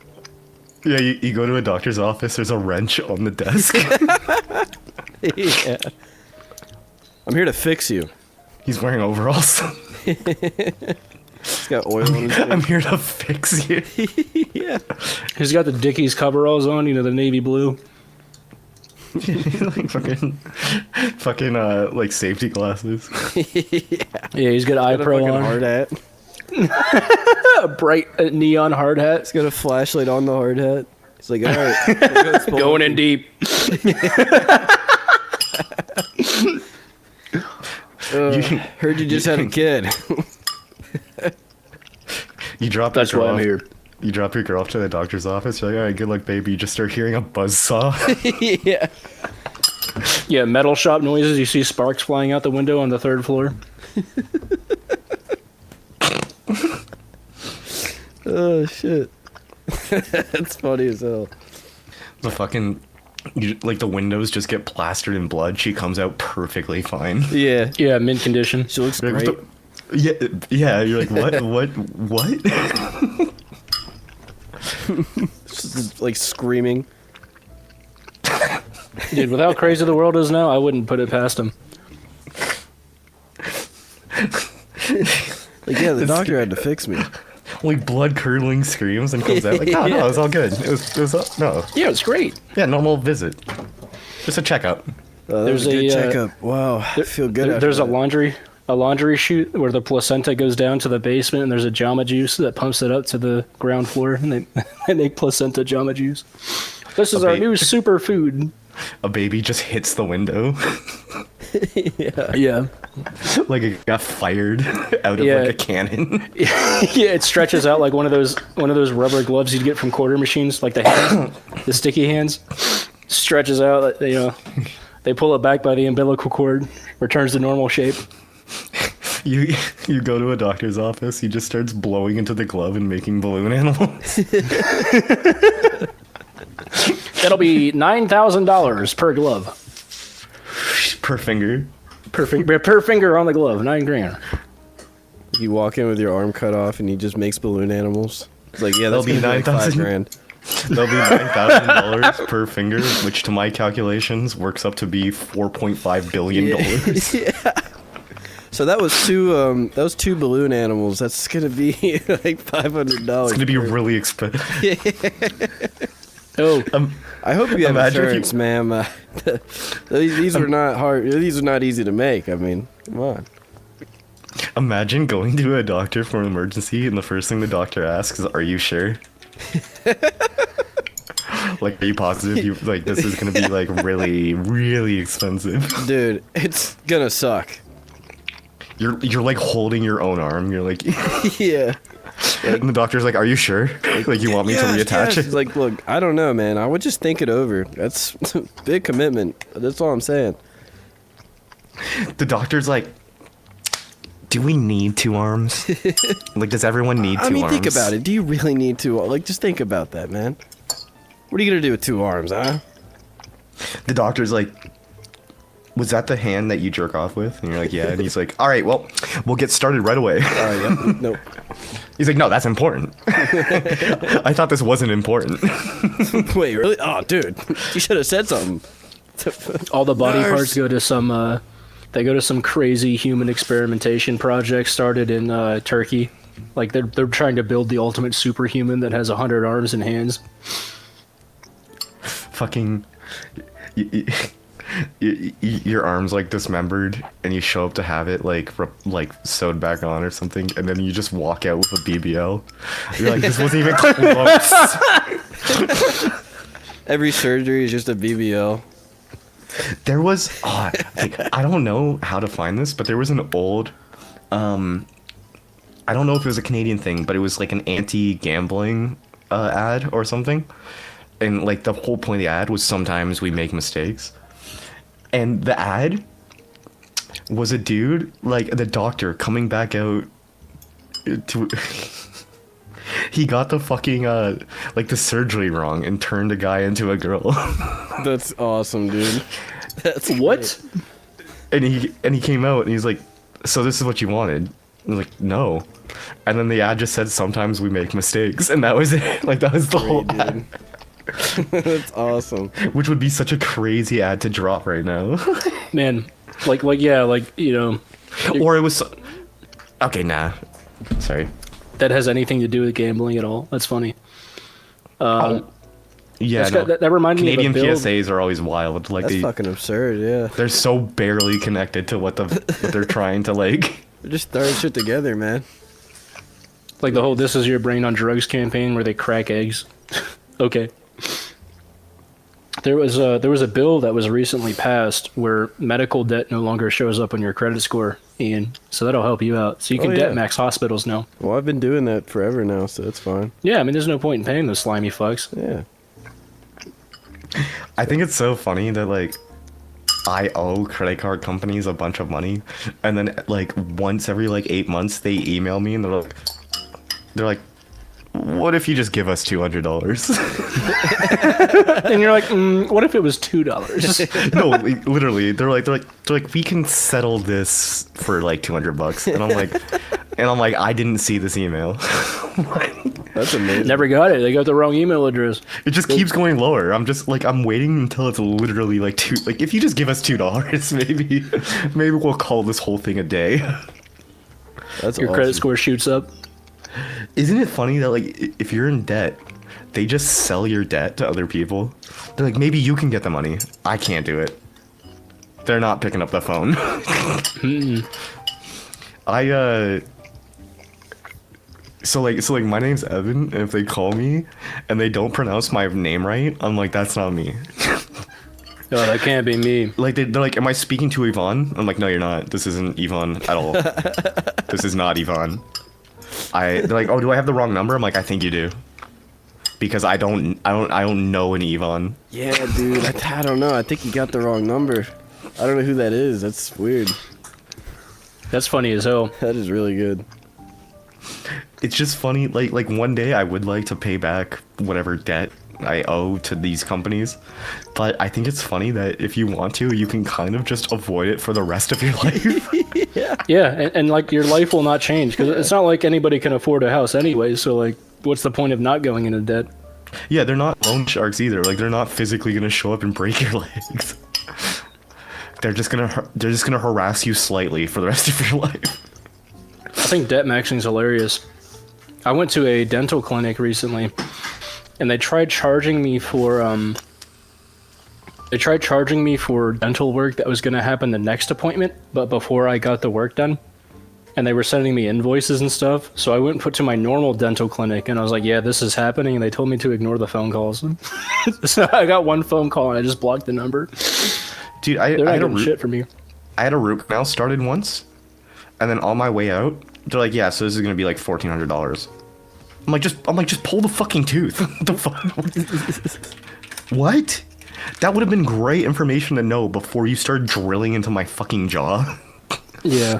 Speaker 4: Yeah, you go to a doctor's office. There's a wrench on the desk.
Speaker 3: Yeah. I'm here to fix you.
Speaker 4: He's wearing overalls.
Speaker 3: He's got oil on his
Speaker 4: I'm
Speaker 3: face.
Speaker 4: here to fix you.
Speaker 3: Yeah.
Speaker 2: He's got the Dickies coveralls on, you know, the navy blue.
Speaker 4: Like fucking like safety glasses.
Speaker 2: Yeah, he's got eye
Speaker 3: Got a
Speaker 2: pro
Speaker 3: fucking
Speaker 2: on.
Speaker 3: hard hat.
Speaker 2: A bright neon hard hat.
Speaker 3: He's got a flashlight on the hard hat. He's like, all right.
Speaker 2: Going in deep.
Speaker 3: Heard you just had a kid.
Speaker 4: You drop.
Speaker 2: That's
Speaker 4: your
Speaker 2: why
Speaker 4: girl
Speaker 2: I'm
Speaker 4: off-
Speaker 2: here.
Speaker 4: You drop your girl off to the doctor's office. You're like, all right, good luck, baby. You just start hearing a buzzsaw.
Speaker 3: Yeah.
Speaker 2: Yeah, metal shop noises. You see sparks flying out the window on the third floor.
Speaker 3: Oh shit. That's funny as hell.
Speaker 4: The fucking, like the windows just get plastered in blood. She comes out perfectly fine.
Speaker 3: Yeah.
Speaker 2: Yeah, mint condition.
Speaker 3: She looks
Speaker 4: You're like,
Speaker 3: great.
Speaker 4: "What the-" Yeah. You're like, what?
Speaker 3: She's just, like screaming.
Speaker 2: Dude, with how crazy the world is now, I wouldn't put it past him.
Speaker 3: Like, yeah, the doctor had to fix me.
Speaker 4: Like blood curdling screams and comes out like, no, it was all good. It was no.
Speaker 2: Yeah, it's great.
Speaker 4: Yeah, normal visit. Just a checkup.
Speaker 3: There's
Speaker 2: There's
Speaker 3: a good
Speaker 2: a,
Speaker 3: checkup. Wow, I feel good. after
Speaker 2: There's a
Speaker 3: that.
Speaker 2: laundry chute where the placenta goes down to the basement, and there's a Jamba Juice that pumps it up to the ground floor, and they make placenta Jamba Juice. This is our new superfood.
Speaker 4: A baby just hits the window.
Speaker 2: Yeah.
Speaker 4: Like it got fired out of
Speaker 2: Yeah.
Speaker 4: like a cannon.
Speaker 2: Yeah, it stretches out like one of those rubber gloves you'd get from quarter machines, like the hands, the sticky hands. Stretches out, you know. They pull it back by the umbilical cord, returns to normal shape.
Speaker 4: You go to a doctor's office, he just starts blowing into the glove and making balloon animals.
Speaker 2: That'll be $9,000 per glove.
Speaker 4: Per finger.
Speaker 2: Per finger on the glove, $9,000.
Speaker 3: you walk in with your arm cut off and he just makes balloon animals. It's like, yeah, that's
Speaker 4: That'll be
Speaker 3: gonna be like $5
Speaker 4: $9,000.
Speaker 3: grand.
Speaker 4: That'll be $9,000 per finger, which to my calculations works up to be $4.5 billion.
Speaker 3: Yeah. So that was two balloon animals. That's gonna be like $500.
Speaker 4: It's gonna be really expensive.
Speaker 2: Oh,
Speaker 3: I hope you have
Speaker 4: Imagine if
Speaker 3: insurance, ma'am. These are not hard. These are not easy to make. I mean, come on.
Speaker 4: Imagine going to a doctor for an emergency, and the first thing the doctor asks is, "Are you sure?" Like, are you positive? You like this is gonna be like really, really expensive.
Speaker 3: Dude, it's gonna suck.
Speaker 4: You're like holding your own arm. You're like,
Speaker 3: Yeah.
Speaker 4: and the doctor's like, "Are you sure? Like, you want me to reattach it?"
Speaker 3: It's like, look, I don't know, man. I would just think it over. That's a big commitment. That's all I'm saying.
Speaker 4: The doctor's like, "Do we need two arms? Like, does everyone need two arms?"
Speaker 3: I mean, think about it. Do you really need two? Like, just think about that, man. What are you gonna do with two arms, huh?
Speaker 4: The doctor's like, "Was that the hand that you jerk off with?" And you're like, "Yeah." And he's like, "All right, well, we'll get started right away."
Speaker 3: Yeah. Nope.
Speaker 4: He's like, "No, that's important." I thought this wasn't important.
Speaker 3: Wait, really? Oh, dude, you should have said something.
Speaker 2: all the body
Speaker 3: Nurse.
Speaker 2: parts go to some. They go to some crazy human experimentation project started in Turkey. Like they're trying to build the ultimate superhuman that has 100 arms and hands.
Speaker 4: Fucking, your arm's like dismembered, and you show up to have it like sewed back on or something, and then you just walk out with a BBL. You're like, this wasn't even close.
Speaker 3: Every surgery is just a BBL.
Speaker 4: There was, I don't know how to find this, but there was an old, I don't know if it was a Canadian thing, but it was like an anti-gambling ad or something. And like the whole point of the ad was sometimes we make mistakes. And the ad was a dude, like the doctor coming back out to... He got the fucking, like the surgery wrong and turned a guy into a girl.
Speaker 3: That's awesome, dude. That's
Speaker 2: What?
Speaker 4: And he came out and he's like, "So this is what you wanted?" I was like, "No." And then the ad just said, "Sometimes we make mistakes," and that was it. Like that was the whole
Speaker 3: great,
Speaker 4: ad,
Speaker 3: dude. That's awesome.
Speaker 4: which would be such a crazy ad to drop right now.
Speaker 2: Man, like yeah, like you know,
Speaker 4: Or it was, okay, nah, sorry.
Speaker 2: that has anything to do with gambling at all. That's funny.
Speaker 4: Yeah,
Speaker 2: That's
Speaker 4: no.
Speaker 2: that reminded me of a
Speaker 4: Canadian
Speaker 2: build.
Speaker 4: PSAs are always wild. Like
Speaker 3: That's fucking absurd, yeah.
Speaker 4: they're so barely connected to what they're trying to like.
Speaker 3: They're just throwing shit together, man.
Speaker 2: Like the whole "This is your brain on drugs" campaign where they crack eggs. Okay. There was a bill that was recently passed where medical debt no longer shows up on your credit score, Ian. So that'll help you out. So you can
Speaker 3: Oh,
Speaker 2: debt
Speaker 3: yeah.
Speaker 2: max hospitals now.
Speaker 3: Well, I've been doing that forever now, so it's fine.
Speaker 2: Yeah, I mean, there's no point in paying those slimy fucks.
Speaker 3: Yeah.
Speaker 4: I think it's so funny that like I owe credit card companies a bunch of money, and then like once every like 8 months they email me and they're like, "What if you just give us $200?"
Speaker 2: And you're like, what if it was $2?
Speaker 4: No, like, literally, they're like, "We can settle this for like $200," and I'm like, I didn't see this email.
Speaker 3: That's amazing.
Speaker 2: Never got it. They got the wrong email address.
Speaker 4: It just keeps going lower. I'm just like, I'm waiting until it's literally like two. Like, if you just give us $2, maybe we'll call this whole thing a day.
Speaker 3: That's
Speaker 2: Your
Speaker 3: awesome.
Speaker 2: credit score shoots up.
Speaker 4: Isn't it funny that like if you're in debt, they just sell your debt to other people? They're like, maybe you can get the money. I can't do it. They're not picking up the phone. So like my name's Evan, and if they call me and they don't pronounce my name right, I'm like, that's not me.
Speaker 2: Oh, that can't be me.
Speaker 4: Like they're like, "Am I speaking to Yvonne?" I'm like, "No, you're not. This isn't Yvonne at all. This is not Yvonne." They're like, "Oh, do I have the wrong number?" I'm like, "I think you do." Because I don't know an Yvonne.
Speaker 3: Yeah, dude. I don't know. I think you got the wrong number. I don't know who that is. That's weird.
Speaker 2: That's funny as hell.
Speaker 3: That is really good.
Speaker 4: It's just funny, like one day I would like to pay back whatever debt I owe to these companies. But I think it's funny that if you want to, you can kind of just avoid it for the rest of your life.
Speaker 2: Yeah, and like your life will not change because it's not like anybody can afford a house anyway. So like, what's the point of not going into debt?
Speaker 4: Yeah, they're not loan sharks either. Like, they're not physically gonna show up and break your legs. They're just gonna harass you slightly for the rest of your life.
Speaker 2: I think debt maxing is hilarious. I went to a dental clinic recently, and they tried charging me for dental work that was going to happen the next appointment, but before I got the work done. And they were sending me invoices and stuff, so I went and put to my normal dental clinic, and I was like, yeah, this is happening, and they told me to ignore the phone calls. So I got one phone call, and I just blocked the number.
Speaker 4: Dude,
Speaker 2: They're not getting shit from me.
Speaker 4: I had a root canal started once, and then on my way out, they're like, yeah, so this is gonna be like $1,400. I'm like, just pull the fucking tooth. What the fuck? What? That would have been great information to know before you start drilling into my fucking jaw.
Speaker 2: Yeah.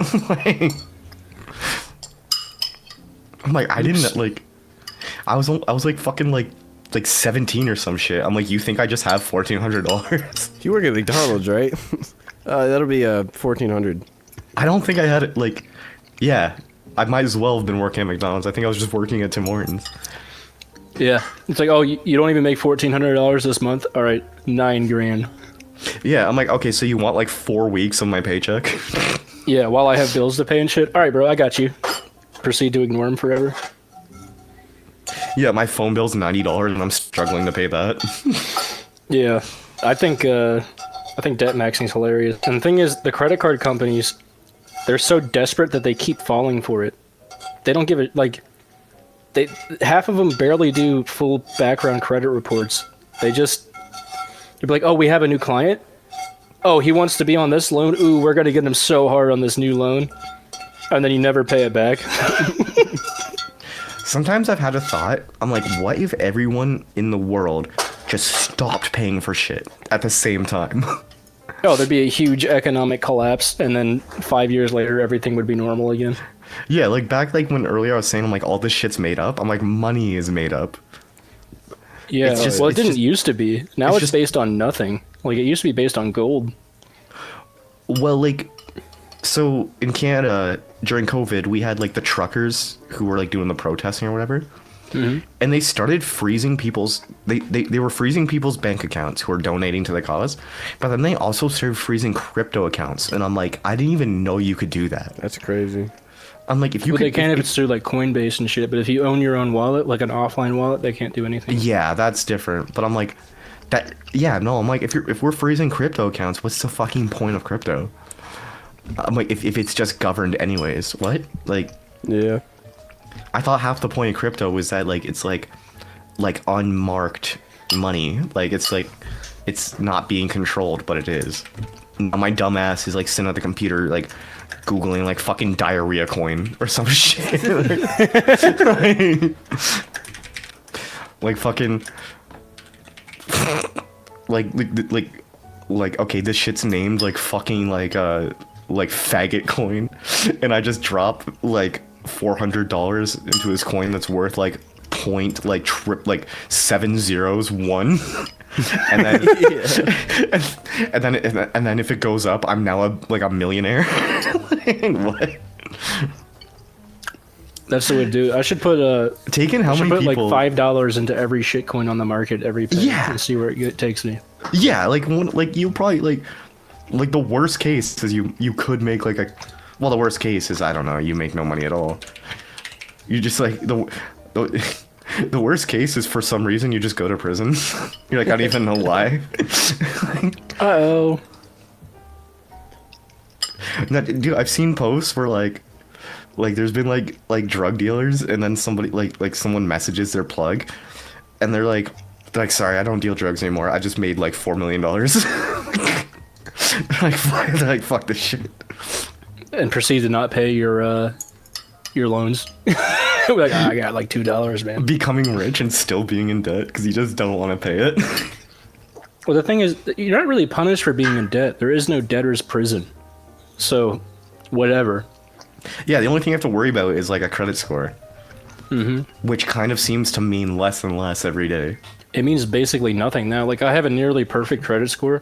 Speaker 4: I'm like, I didn't, like, I was like fucking like 17 or some shit. I'm like, you think I just have $1,400?
Speaker 3: You work at McDonald's, right? That'll be $1,400.
Speaker 4: I don't think I had it, like, yeah, I might as well have been working at McDonald's. I think I was just working at Tim Hortons.
Speaker 2: Yeah. It's like, oh, you don't even make $1,400 this month? All right, $9 grand.
Speaker 4: Yeah, I'm like, okay, so you want like 4 weeks of my paycheck?
Speaker 2: Yeah, while I have bills to pay and shit. All right, bro, I got you. Proceed to ignore him forever.
Speaker 4: Yeah, my phone bill's $90 and I'm struggling to pay that.
Speaker 2: Yeah, I think debt maxing is hilarious. And the thing is, the credit card companies, they're so desperate that they keep falling for it. They don't give it, like, half of them barely do full background credit reports. They'd be like, oh, we have a new client? Oh, he wants to be on this loan? Ooh, we're going to get him so hard on this new loan. And then you never pay it back.
Speaker 4: Sometimes I've had a thought. I'm like, what if everyone in the world just stopped paying for shit at the same time?
Speaker 2: Oh, there'd be a huge economic collapse, and then 5 years later, everything would be normal again.
Speaker 4: Yeah, like back like when earlier I was saying, I'm like, all this shit's made up. I'm like, money is made up.
Speaker 2: Yeah,
Speaker 4: It's just-
Speaker 2: well, it
Speaker 4: it's
Speaker 2: didn't
Speaker 4: just-
Speaker 2: used to be. Now
Speaker 4: it's
Speaker 2: it's
Speaker 4: just-
Speaker 2: based on nothing. Like, it used to be based on gold.
Speaker 4: Well, like, so in Canada during COVID, we had like the truckers who were like doing the protesting or whatever. Mm-hmm. And they started freezing people's they were freezing people's bank accounts who were donating to the cause, but then they also started freezing crypto accounts, and I'm like, I didn't even know you could do that.
Speaker 3: That's crazy.
Speaker 4: I'm like, if you
Speaker 2: Well,
Speaker 4: could,
Speaker 2: they can if it's through, like, Coinbase and shit, but if you own your own wallet, like an offline wallet, they can't do anything.
Speaker 4: yeah, that's different. But I'm like, that, yeah, no, I'm like, if we're freezing crypto accounts, what's the fucking point of crypto? I'm like, if it's just governed anyways, what? Like,
Speaker 3: Yeah.
Speaker 4: I thought half the point of crypto was that, like, it's like unmarked money. Like, it's like, it's not being controlled, but it is. My dumb ass is like sitting at the computer, like, Googling like fucking diarrhea coin or some shit. Like fucking like okay, this shit's named like fucking like faggot coin, and I just drop like $400 into his coin that's worth like point like trip like 7 zeros 1. And then, and then if it goes up, I'm now a millionaire. What?
Speaker 2: That's the way to do it. I should put
Speaker 4: Taking how
Speaker 2: I should
Speaker 4: many
Speaker 2: put
Speaker 4: people?
Speaker 2: like $5 into every shitcoin on the market every penny
Speaker 4: Yeah.
Speaker 2: and see where it takes me.
Speaker 4: Yeah, like you probably like the worst case is you could make like a, well, the worst case is, I don't know, you make no money at all. You just like the worst case is for some reason you just go to prison. You're like, I don't even know why.
Speaker 2: Uh-oh.
Speaker 4: No, dude, I've seen posts where like there's been like drug dealers, and then somebody like someone messages their plug, and they're like, sorry, I don't deal drugs anymore. I just made like $4 million. They're like, fuck this shit.
Speaker 2: And proceed to not pay your loans. Like, I got like $2, man.
Speaker 4: Becoming rich and still being in debt because you just don't want to pay it.
Speaker 2: Well, the thing is, you're not really punished for being in debt. There is no debtor's prison. So, whatever.
Speaker 4: Yeah, the only thing you have to worry about is like a credit score.
Speaker 2: Mm-hmm.
Speaker 4: Which kind of seems to mean less and less every day.
Speaker 2: it means basically nothing now. Like, I have a nearly perfect credit score,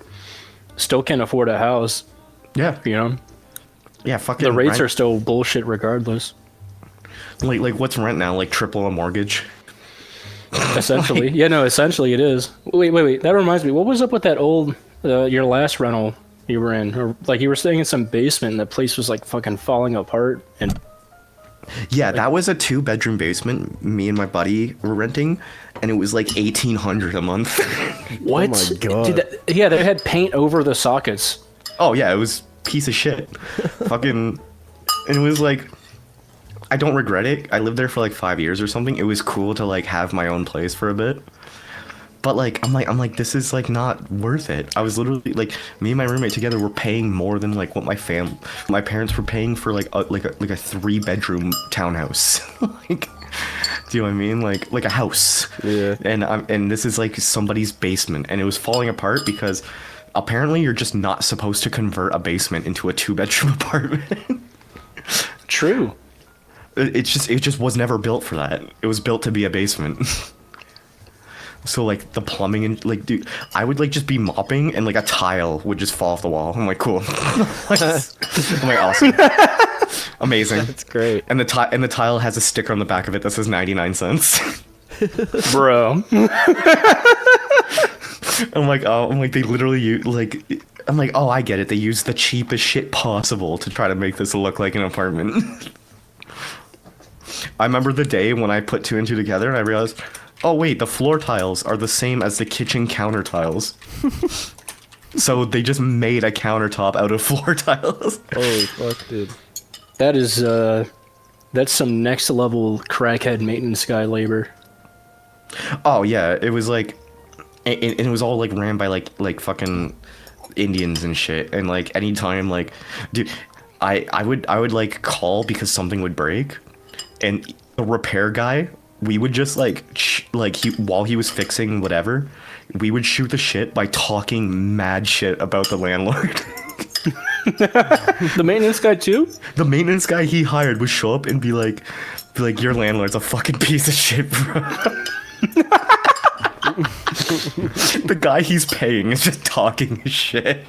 Speaker 2: still can't afford a house,
Speaker 4: Yeah.
Speaker 2: you know?
Speaker 4: Yeah, fucking
Speaker 2: The rates
Speaker 4: rent-
Speaker 2: are still bullshit regardless.
Speaker 4: like what's rent now? Like triple a mortgage.
Speaker 2: Essentially. Yeah, no, essentially it is. Wait. That reminds me. What was up with that old, your last rental you were in? Or, like, you were staying in some basement and the place was, like, fucking falling apart. And
Speaker 4: Yeah, that was a 2-bedroom basement. Me and my buddy were renting, and it was like $1,800 a month.
Speaker 2: what?
Speaker 3: my God.
Speaker 2: Dude, yeah, they had paint over the sockets.
Speaker 4: Oh yeah, it was piece of shit. Fucking, and it was like, I don't regret it. I lived there for like 5 years or something. It was cool to like have my own place for a bit. But like, I'm like, this is like not worth it. I was literally like, me and my roommate together were paying more than like what my parents were paying for like a 3-bedroom townhouse. Like, do you know what I mean? Like a house.
Speaker 3: Yeah.
Speaker 4: And this is like somebody's basement, and it was falling apart because apparently you're just not supposed to convert a basement into a 2-bedroom apartment.
Speaker 2: True.
Speaker 4: It just was never built for that. It was built to be a basement. So like the plumbing and like, dude, I would like just be mopping and like a tile would just fall off the wall. I'm like, cool. I'm like, awesome, amazing.
Speaker 3: That's great.
Speaker 4: And the tile has a sticker on the back of it that says 99 cents.
Speaker 2: Bro.
Speaker 4: I'm like, they literally use like. I'm like, oh, I get it. They use the cheapest shit possible to try to make this look like an apartment. I remember the day when I put 2 and 2 together and I realized, oh wait, the floor tiles are the same as the kitchen counter tiles. So they just made a countertop out of floor tiles.
Speaker 3: Holy fuck, dude.
Speaker 2: That is, that's some next level crackhead maintenance guy labor.
Speaker 4: Oh yeah, it was like, and it was all like ran by like fucking Indians and shit. And like anytime like, dude, I would like call because something would break, and the repair guy, we would just like while he was fixing whatever, we would shoot the shit by talking mad shit about the landlord.
Speaker 2: The maintenance guy too?
Speaker 4: The maintenance guy he hired would show up and be like, your landlord's a fucking piece of shit, bro. The guy he's paying is just talking his shit.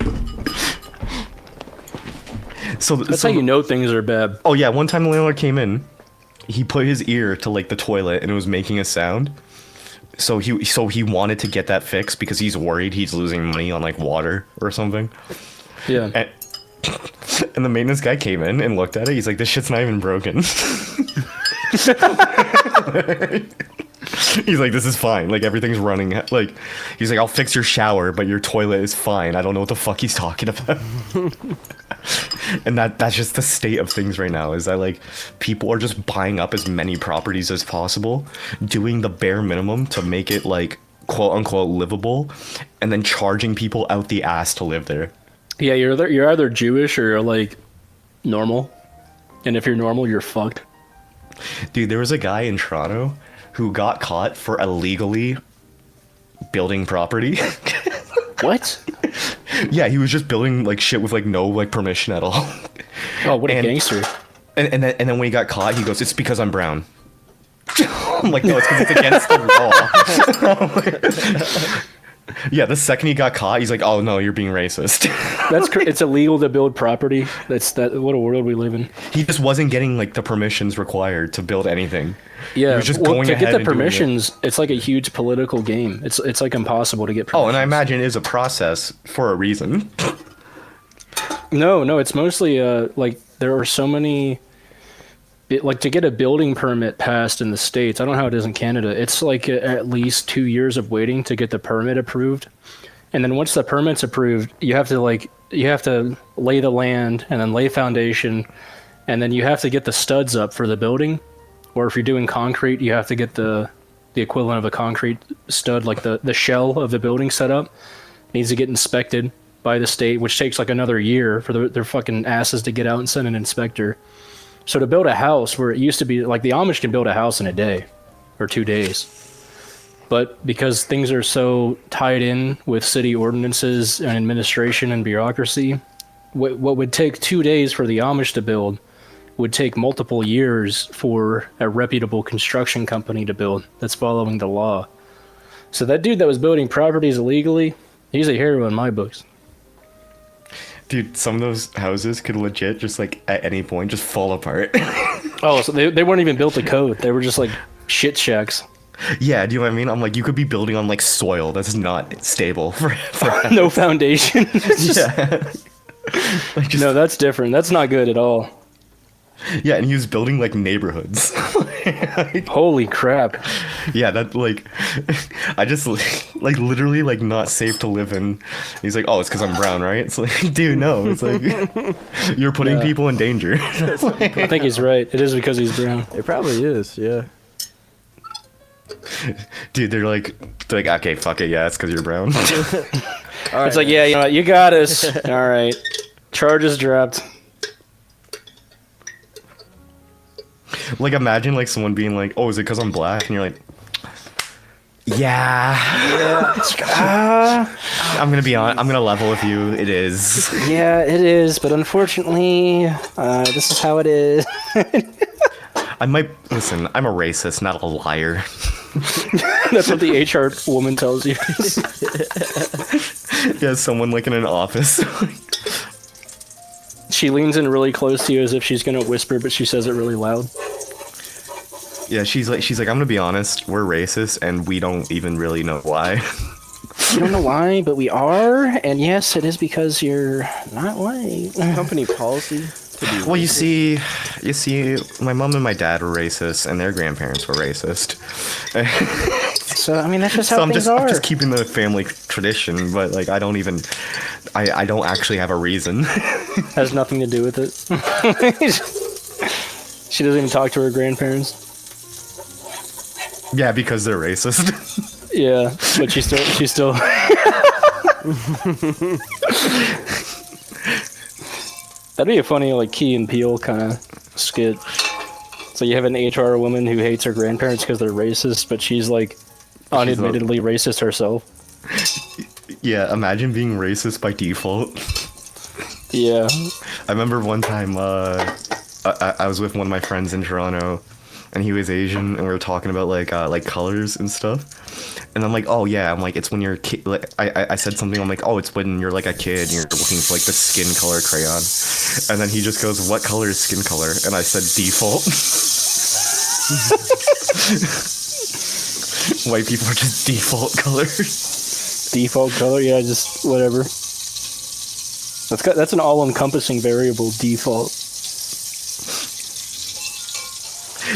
Speaker 2: That's how you know things are bad.
Speaker 4: Oh yeah, one time the landlord came in, he put his ear to like the toilet and it was making a sound. So he wanted to get that fixed because he's worried he's losing money on like water or something.
Speaker 2: Yeah.
Speaker 4: And the maintenance guy came in and looked at it. He's like, this shit's not even broken. He's like, this is fine. Like, everything's running. Like, he's like, I'll fix your shower, but your toilet is fine. I don't know what the fuck he's talking about. And that's just the state of things right now, is that, like, people are just buying up as many properties as possible, doing the bare minimum to make it, like, quote-unquote livable, and then charging people out the ass to live there.
Speaker 2: Yeah, you're either Jewish or you're, like, normal. And if you're normal, you're fucked.
Speaker 4: Dude, there was a guy in Toronto who got caught for illegally building property.
Speaker 2: What?
Speaker 4: Yeah, he was just building like shit with like no like permission at all.
Speaker 2: Oh, what a gangster.
Speaker 4: And then when he got caught, he goes, "It's because I'm brown." I'm like, no, it's because it's against the law. Yeah, the second he got caught, he's like, "Oh no, you're being racist."
Speaker 2: It's illegal to build property. What a world we live in.
Speaker 4: He just wasn't getting like the permissions required to build anything.
Speaker 2: Yeah,
Speaker 4: he was just
Speaker 2: well,
Speaker 4: going
Speaker 2: to
Speaker 4: ahead
Speaker 2: get the
Speaker 4: and doing it.
Speaker 2: permissions, it's like a huge political game. It's like impossible to get permissions.
Speaker 4: Oh, and I imagine it is a process for a reason.
Speaker 2: No, it's mostly like there are so many. Like to get a building permit passed in the States, I don't know how it is in Canada. It's like at least 2 years of waiting to get the permit approved, and then once the permit's approved, you have to lay the land and then lay foundation, and then you have to get the studs up for the building, or if you're doing concrete, you have to get the equivalent of a concrete stud, like the shell of the building set up. It needs to get inspected by the state, which takes like another year for their fucking asses to get out and send an inspector. So to build a house where it used to be like the Amish can build a house in a day or 2 days, but because things are so tied in with city ordinances and administration and bureaucracy, what would take 2 days for the Amish to build would take multiple years for a reputable construction company to build that's following the law. So that dude that was building properties illegally, he's a hero in my books.
Speaker 4: Dude, some of those houses could legit just like at any point just fall apart.
Speaker 2: Oh, so they weren't even built to code. They were just like shit shacks.
Speaker 4: Yeah, do you know what I mean? I'm like, you could be building on like soil that's not stable for
Speaker 2: No foundation.
Speaker 4: yeah. Like just,
Speaker 2: No, that's different. That's not good at all.
Speaker 4: yeah, and he was building like neighborhoods.
Speaker 2: Holy crap.
Speaker 4: Yeah, that like, I just like literally like not safe to live in. He's like, oh, it's because I'm brown, right? It's like, dude, no, it's like you're putting
Speaker 2: Yeah.
Speaker 4: people in danger.
Speaker 2: I think he's right. It is because he's brown.
Speaker 3: It probably is, yeah.
Speaker 4: Dude, they're like, okay, fuck it, yeah, it's because you're brown.
Speaker 2: It's like, yeah, you know what? You got us. All right. Charges dropped.
Speaker 4: Like, imagine like someone being like, oh, is it because I'm black? And you're like, yeah. I'm gonna be on. I'm gonna level with you. It is.
Speaker 2: Yeah, it is, but unfortunately, this is how it is.
Speaker 4: I might listen. I'm a racist, not a liar.
Speaker 2: That's what the HR woman tells you.
Speaker 4: Yeah, someone like in an office.
Speaker 2: She leans in really close to you as if she's gonna whisper, but she says it really loud.
Speaker 4: Yeah, she's like, I'm gonna be honest. We're racist, and we don't even really know why.
Speaker 2: I don't know why, but we are, and yes, it is because you're not white.
Speaker 3: Company policy to be
Speaker 4: Well, you see, my mom and my dad were racist, and their grandparents were racist.
Speaker 2: So I mean, that's just how
Speaker 4: So I'm
Speaker 2: things
Speaker 4: just,
Speaker 2: are.
Speaker 4: I'm just keeping the family tradition, but like I don't actually have a reason.
Speaker 2: Has nothing to do with it. She doesn't even talk to her grandparents.
Speaker 4: Yeah, because they're racist.
Speaker 2: Yeah, but she's still. That'd be a funny like Key and Peele kind of skit. So you have an HR woman who hates her grandparents because they're racist, but she's like unadmittedly racist herself.
Speaker 4: Yeah, imagine being racist by default.
Speaker 2: Yeah.
Speaker 4: I remember one time I was with one of my friends in Toronto, and he was Asian, and we were talking about like colors and stuff. And I'm like, oh yeah, I'm like, it's when you're a kid. Like, I said something. I'm like, oh, it's when you're like a kid and you're looking for like the skin color crayon. And then he just goes, what color is skin color? And I said default. White people are just default colors.
Speaker 2: Default color, yeah, just whatever. That's an all-encompassing variable, default.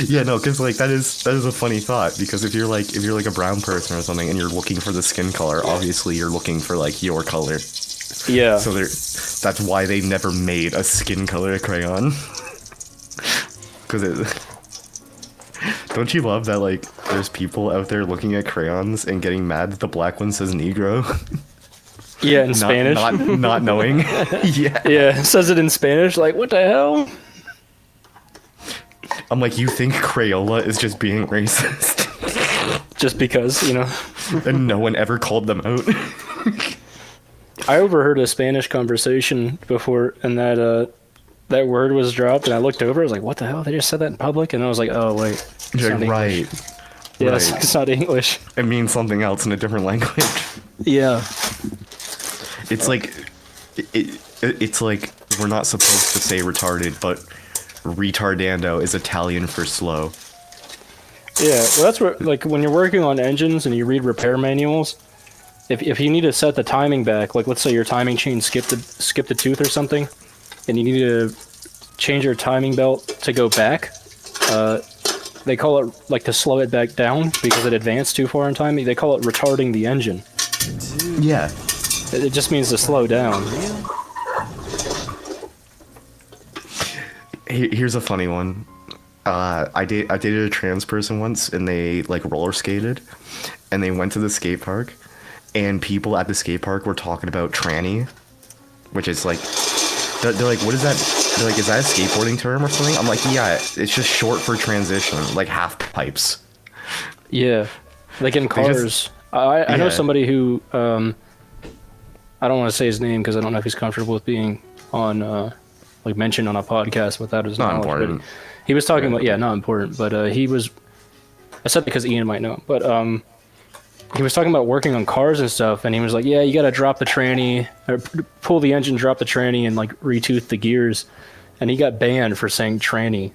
Speaker 4: Yeah, no, because like that is a funny thought, because if you're like a brown person or something and you're looking for the skin color, obviously you're looking for like your color.
Speaker 2: Yeah.
Speaker 4: So that's why they never made a skin color crayon. Because don't you love that like there's people out there looking at crayons and getting mad that the black one says Negro?
Speaker 2: Yeah, in Spanish.
Speaker 4: Not knowing. Yeah.
Speaker 2: Yeah, it says it in Spanish. Like, what the hell?
Speaker 4: I'm like, you think Crayola is just being racist?
Speaker 2: Just because, you know.
Speaker 4: And no one ever called them out.
Speaker 2: I overheard a Spanish conversation before, and that word was dropped, and I looked over. I was like, "What the hell? They just said that in public?" And I was like, "Oh wait, it's
Speaker 4: You're
Speaker 2: not
Speaker 4: like, right.
Speaker 2: English. Yeah,
Speaker 4: right.
Speaker 2: it's not English."
Speaker 4: It means something else in a different language.
Speaker 2: Yeah,
Speaker 4: It's like, it's like we're not supposed to say retarded, but retardando is Italian for slow.
Speaker 2: yeah. Well, that's where, like, when you're working on engines and you read repair manuals, if you need to set the timing back, like let's say your timing chain skipped a tooth or something, and you need to change your timing belt to go back, they call it like to slow it back down because it advanced too far in time. They call it retarding the engine.
Speaker 4: Yeah.
Speaker 2: It just means to slow down.
Speaker 4: Here's a funny one. I dated a trans person once, and they like roller skated, and they went to the skate park, and people at the skate park were talking about tranny, which is like, they're like, what is that? They're like, is that a skateboarding term or something? I'm like, yeah, it's just short for transition, like half pipes.
Speaker 2: Yeah, like in cars. I know
Speaker 4: yeah.
Speaker 2: somebody who, I don't want to say his name because I don't know if he's comfortable with being on, like mentioned on a podcast without his
Speaker 4: Not
Speaker 2: knowledge.
Speaker 4: important.
Speaker 2: But he was talking about, yeah, not important, but he was, I said because Ian might know, but he was talking about working on cars and stuff, and he was like, yeah, you gotta drop the tranny, or pull the engine, drop the tranny, and like retooth the gears. And he got banned for saying tranny.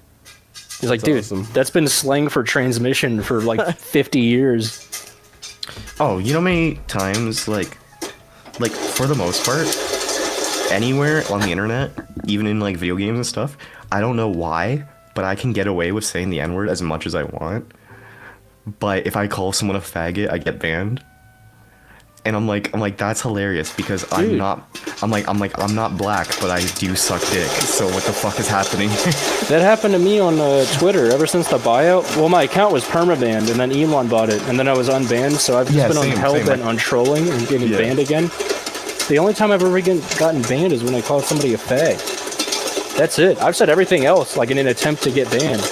Speaker 2: He's like, dude,
Speaker 3: awesome.
Speaker 2: that's been slang for transmission for like 50 years.
Speaker 4: Oh, you know how many times, like for the most part, anywhere on the internet, even in like video games and stuff, I don't know why, but I can get away with saying the N-word as much as I want. But if I call someone a faggot, I get banned. And I'm like, that's hilarious because
Speaker 2: Dude.
Speaker 4: I'm not black, but I do suck dick. So what the fuck is happening?
Speaker 2: That happened to me on Twitter ever since the buyout. Well, my account was permabanned, and then Elon bought it, and then I was unbanned, so I've just been on hellbent on trolling and getting banned again. The only time I've ever gotten banned is when I called somebody a fag. That's it. I've said everything else, like in an attempt to get banned.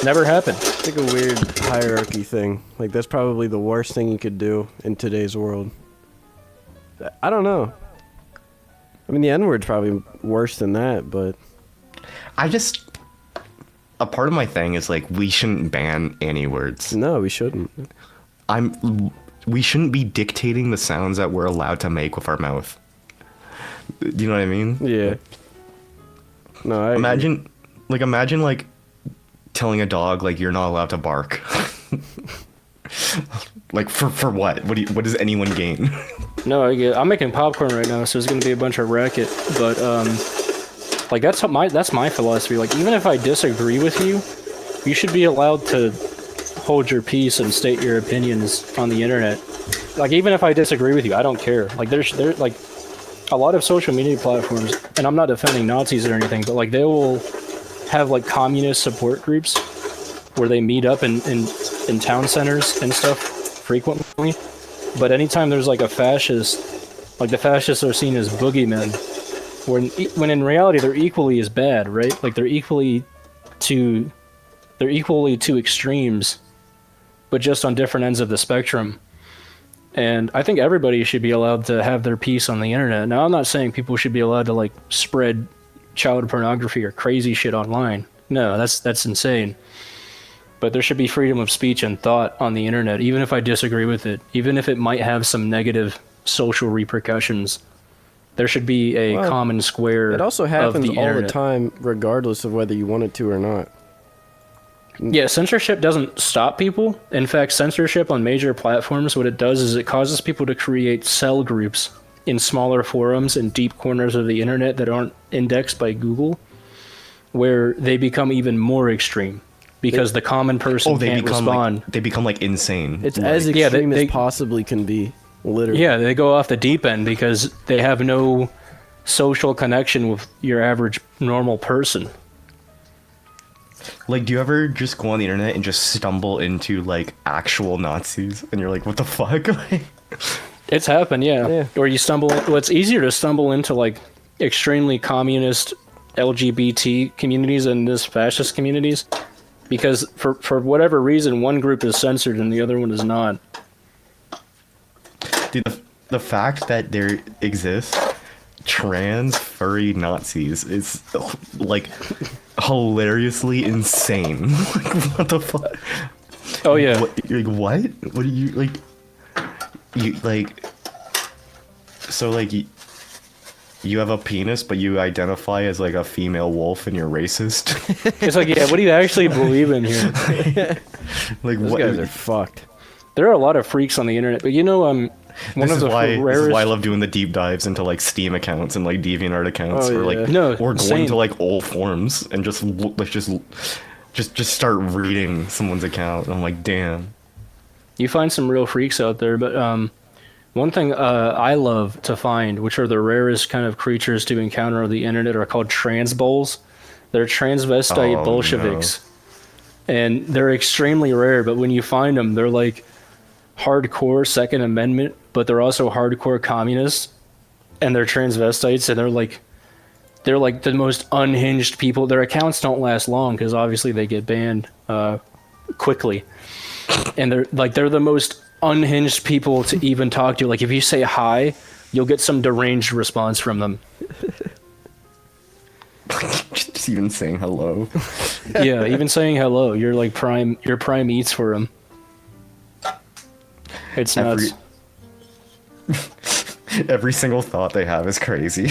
Speaker 2: Never happened.
Speaker 3: It's like a weird hierarchy thing. Like, that's probably the worst thing you could do in today's world. I don't know. I mean, the N-word's probably worse than that, but...
Speaker 4: A part of my thing is, like, we shouldn't ban any words.
Speaker 3: No, we shouldn't.
Speaker 4: We shouldn't be dictating the sounds that we're allowed to make with our mouth. Do you know what I mean?
Speaker 3: Yeah. No, I
Speaker 4: Imagine, telling a dog, like, you're not allowed to bark. Like, for what? What does anyone gain?
Speaker 2: No, I'm making popcorn right now, so there's gonna be a bunch of racket. But like that's my philosophy. Like even if I disagree with you, you should be allowed to hold your peace and state your opinions on the internet. Like even if I disagree with you, I don't care. Like there's like a lot of social media platforms, and I'm not defending Nazis or anything, but like they will have like communist support groups where they meet up in town centers and stuff frequently. But anytime there's like a fascist, like the fascists are seen as boogeymen, when in reality they're equally as bad, right? Like they're equally two extremes, but just on different ends of the spectrum. And I think everybody should be allowed to have their piece on the internet. Now, I'm not saying people should be allowed to like spread child pornography or crazy shit online. No, that's insane. But there should be freedom of speech and thought on the internet, even if I disagree with it, even if it might have some negative social repercussions. There should be a common square.
Speaker 3: It also happens
Speaker 2: all
Speaker 3: all the time, regardless of whether you want it to or not.
Speaker 2: Yeah, censorship doesn't stop people. In fact, censorship on major platforms, what it does is it causes people to create cell groups in smaller forums in deep corners of the internet that aren't indexed by Google, where they become even more extreme. Because the common person can't respond.
Speaker 4: Like, they become like insane.
Speaker 3: It's as extreme as possibly can be, literally.
Speaker 2: Yeah, they go off the deep end because they have no social connection with your average normal person.
Speaker 4: Like, do you ever just go on the internet and just stumble into like actual Nazis, and you're like, what the fuck?
Speaker 2: It's happened, yeah. Or you stumble. Well, it's easier to stumble into like extremely communist LGBT communities than this fascist communities. Because for whatever reason, one group is censored and the other one is not.
Speaker 4: Dude, the fact that there exists trans furry Nazis is like hilariously insane. Like, what the fuck?
Speaker 2: Oh yeah.
Speaker 4: What? What do you like? You like? So like you have a penis, but you identify as like a female wolf, and you're racist.
Speaker 2: It's like, yeah, what do you actually believe in here?
Speaker 4: Like,
Speaker 3: Those
Speaker 4: what?
Speaker 3: guys are fucked.
Speaker 2: There are a lot of freaks on the internet, but you know, one
Speaker 4: This
Speaker 2: of
Speaker 4: is
Speaker 2: the
Speaker 4: why
Speaker 2: rarest.
Speaker 4: I love doing the deep dives into like Steam accounts and like DeviantArt accounts,
Speaker 3: Oh,
Speaker 4: or like
Speaker 3: yeah.
Speaker 4: or
Speaker 2: insane.
Speaker 4: going to like old forums and just start reading someone's account. And I'm like, damn.
Speaker 2: You find some real freaks out there, but one thing I love to find, which are the rarest kind of creatures to encounter on the internet, are called trans bulls. They're transvestite Bolsheviks. No. And they're extremely rare, but when you find them, they're like hardcore Second Amendment, but they're also hardcore communists, and they're transvestites, and they're like the most unhinged people. Their accounts don't last long because obviously they get banned quickly, and they're the most unhinged people to even talk to. Like if you say hi, you'll get some deranged response from them.
Speaker 4: Just even saying hello.
Speaker 2: Yeah, even saying hello, you're prime eats for them. It's
Speaker 4: every
Speaker 2: nuts.
Speaker 4: every single thought they have is crazy.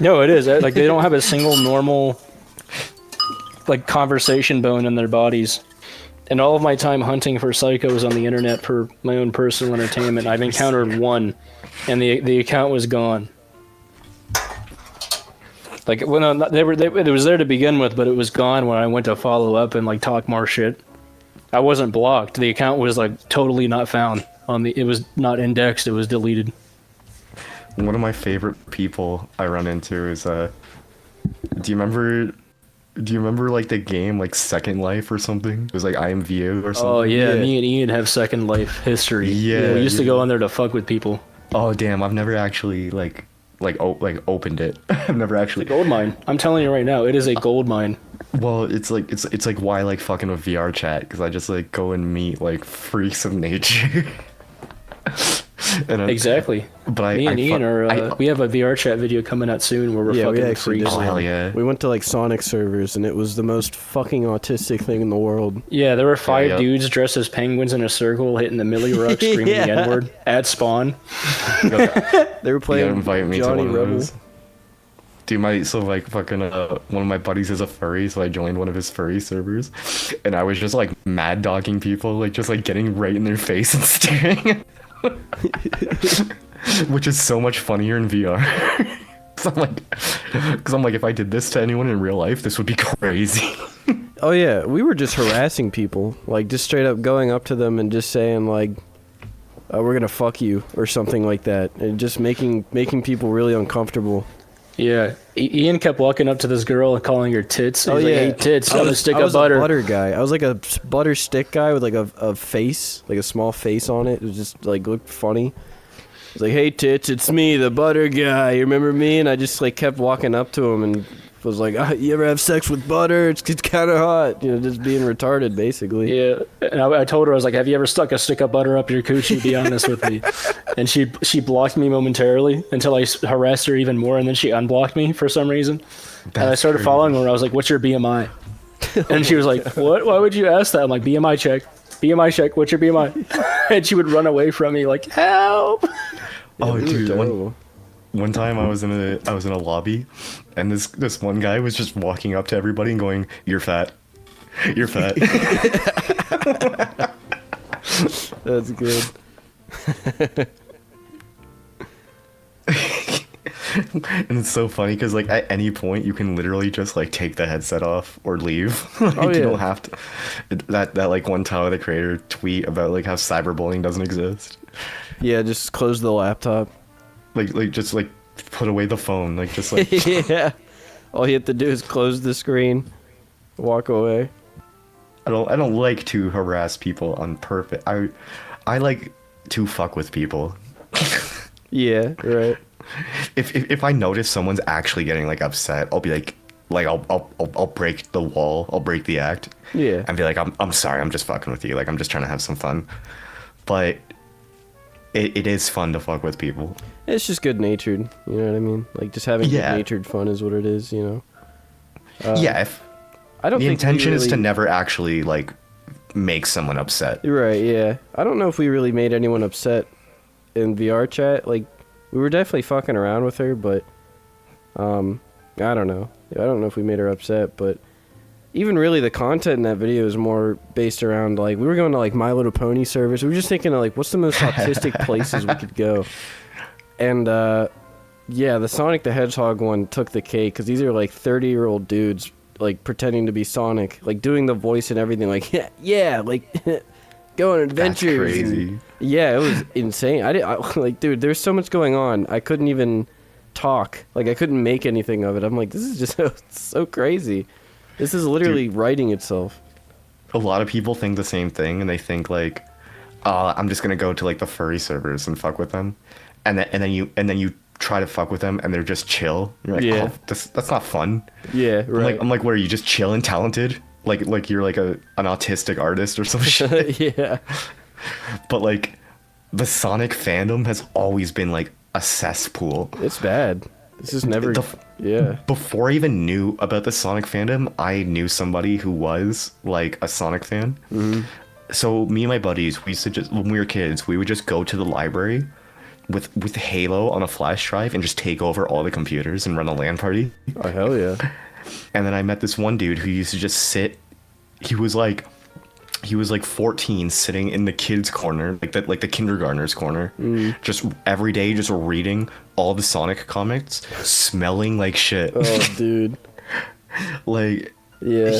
Speaker 2: No, it is. Like, they don't have a single normal, like, conversation bone in their bodies. In all of my time hunting for psychos on the internet for my own personal entertainment, I've encountered one, and the account was gone. Like, well, no, it was there to begin with, but it was gone when I went to follow up and, like, talk more shit. I wasn't blocked. The account was, like, totally not found. It was not indexed. It was deleted.
Speaker 4: One of my favorite people I run into is do you remember like the game like Second Life or something? It was like IMVU or something.
Speaker 2: Oh yeah, me and Ian have Second Life history.
Speaker 4: Yeah,
Speaker 2: we used to go on there to fuck with people.
Speaker 4: Oh damn, I've never actually opened it. I've never actually.
Speaker 2: Gold mine. I'm telling you right now, it is a gold mine.
Speaker 4: Well, it's like why I like fucking with VR chat, because I just like go and meet like freaks of nature.
Speaker 2: Exactly.
Speaker 4: But
Speaker 2: me and Ian are. We have a VR chat video coming out soon where we're fucking freaks.
Speaker 4: Oh hell yeah!
Speaker 3: We went to like Sonic servers and it was the most fucking autistic thing in the world.
Speaker 2: Yeah, there were 5 dudes dressed as penguins in a circle hitting the Millie Rock screaming the N-word at spawn.
Speaker 3: They were playing
Speaker 4: invite me
Speaker 3: Johnny
Speaker 4: to one
Speaker 3: Rebel.
Speaker 4: of those. Dude, one of my buddies is a furry, so I joined one of his furry servers, and I was just like mad dogging people, like just like getting right in their face and staring. Which is so much funnier in VR. Because I'm like, if I did this to anyone in real life, this would be crazy.
Speaker 3: Oh yeah, we were just harassing people, like just straight up going up to them and just saying like, "We're gonna fuck you" or something like that, and just making people really uncomfortable.
Speaker 2: Yeah, Ian kept walking up to this girl and calling her tits. He's like, "Hey, tits, I'm gonna stick
Speaker 3: I was
Speaker 2: a butter."
Speaker 3: a butter guy. I was like a butter stick guy with like a face, like a small face on it. It was just like looked funny. I was like, "Hey, tits, it's me, the butter guy. You remember me?" And I just like kept walking up to him and was like, "You ever have sex with butter? It's kind of hot." You know, just being retarded, basically.
Speaker 2: Yeah, and I told her, I was like, "Have you ever stuck a stick of butter up your coochie? Be honest with me." And she blocked me momentarily until I harassed her even more, and then she unblocked me for some reason. And I started following her. I was like, "What's your BMI?" And she was like, "What? Why would you ask that?" I'm like, "BMI check. BMI check. What's your BMI?" And she would run away from me like, "Help!"
Speaker 4: Oh, dude, one time I was in a lobby, and this one guy was just walking up to everybody and going, "You're fat. You're fat."
Speaker 3: That's good.
Speaker 4: And it's so funny because like at any point you can literally just like take the headset off or leave. Like,
Speaker 3: Oh, yeah.
Speaker 4: You don't have to. That like one Tyler the Creator tweet about like how cyberbullying doesn't exist.
Speaker 3: Yeah, just close the laptop.
Speaker 4: Like just like put away the phone. Like just like
Speaker 3: Yeah. All you have to do is close the screen, walk away.
Speaker 4: I don't like to harass people on purpose. I like to fuck with people.
Speaker 3: Yeah, right.
Speaker 4: If I notice someone's actually getting like upset, I'll be like I'll break the wall, I'll break the act.
Speaker 3: Yeah.
Speaker 4: And be like, I'm sorry, I'm just fucking with you. Like I'm just trying to have some fun. But it is fun to fuck with people.
Speaker 3: It's just good natured, you know what I mean? Like just having
Speaker 4: Yeah.
Speaker 3: good natured fun is what it is, you know.
Speaker 4: Yeah, if
Speaker 3: I don't
Speaker 4: the
Speaker 3: think
Speaker 4: intention
Speaker 3: we
Speaker 4: is to
Speaker 3: really-
Speaker 4: never actually like make someone upset.
Speaker 3: Right, yeah. I don't know if we really made anyone upset in VR chat. Like we were definitely fucking around with her, but I don't know. I don't know if we made her upset, but even really the content in that video is more based around like we were going to like My Little Pony servers. We were just thinking of like what's the most autistic places we could go. And yeah, the Sonic the Hedgehog one took the cake because these are like 30-year-old dudes like pretending to be Sonic, like doing the voice and everything, like yeah, like go on adventures.
Speaker 4: That's crazy.
Speaker 3: And, yeah, it was insane. Like, dude, there's so much going on. I couldn't even talk. Like, I couldn't make anything of it. I'm like, this is just so crazy. This is literally writing itself.
Speaker 4: A lot of people think the same thing, and they think like, I'm just gonna go to like the furry servers and fuck with them, and then you try to fuck with them, and they're just chill. You're like,
Speaker 3: Yeah.
Speaker 4: oh, that's not fun.
Speaker 3: Yeah, right.
Speaker 4: I'm like, what are you, just chill and talented? Like you're like an autistic artist or some shit.
Speaker 3: Yeah.
Speaker 4: But like, the Sonic fandom has always been like a cesspool.
Speaker 3: It's bad. This is never... yeah.
Speaker 4: Before I even knew about the Sonic fandom, I knew somebody who was like a Sonic fan.
Speaker 3: Mm-hmm.
Speaker 4: So me and my buddies, we used to just when we were kids, we would just go to the library with Halo on a flash drive and just take over all the computers and run a LAN party.
Speaker 3: Oh hell yeah!
Speaker 4: And then I met this one dude who used to just sit. He was like 14, sitting in the kids' corner, like the kindergartners' corner, just every day, just reading all the Sonic comics, smelling like shit.
Speaker 3: Oh dude.
Speaker 4: Like
Speaker 3: Yeah.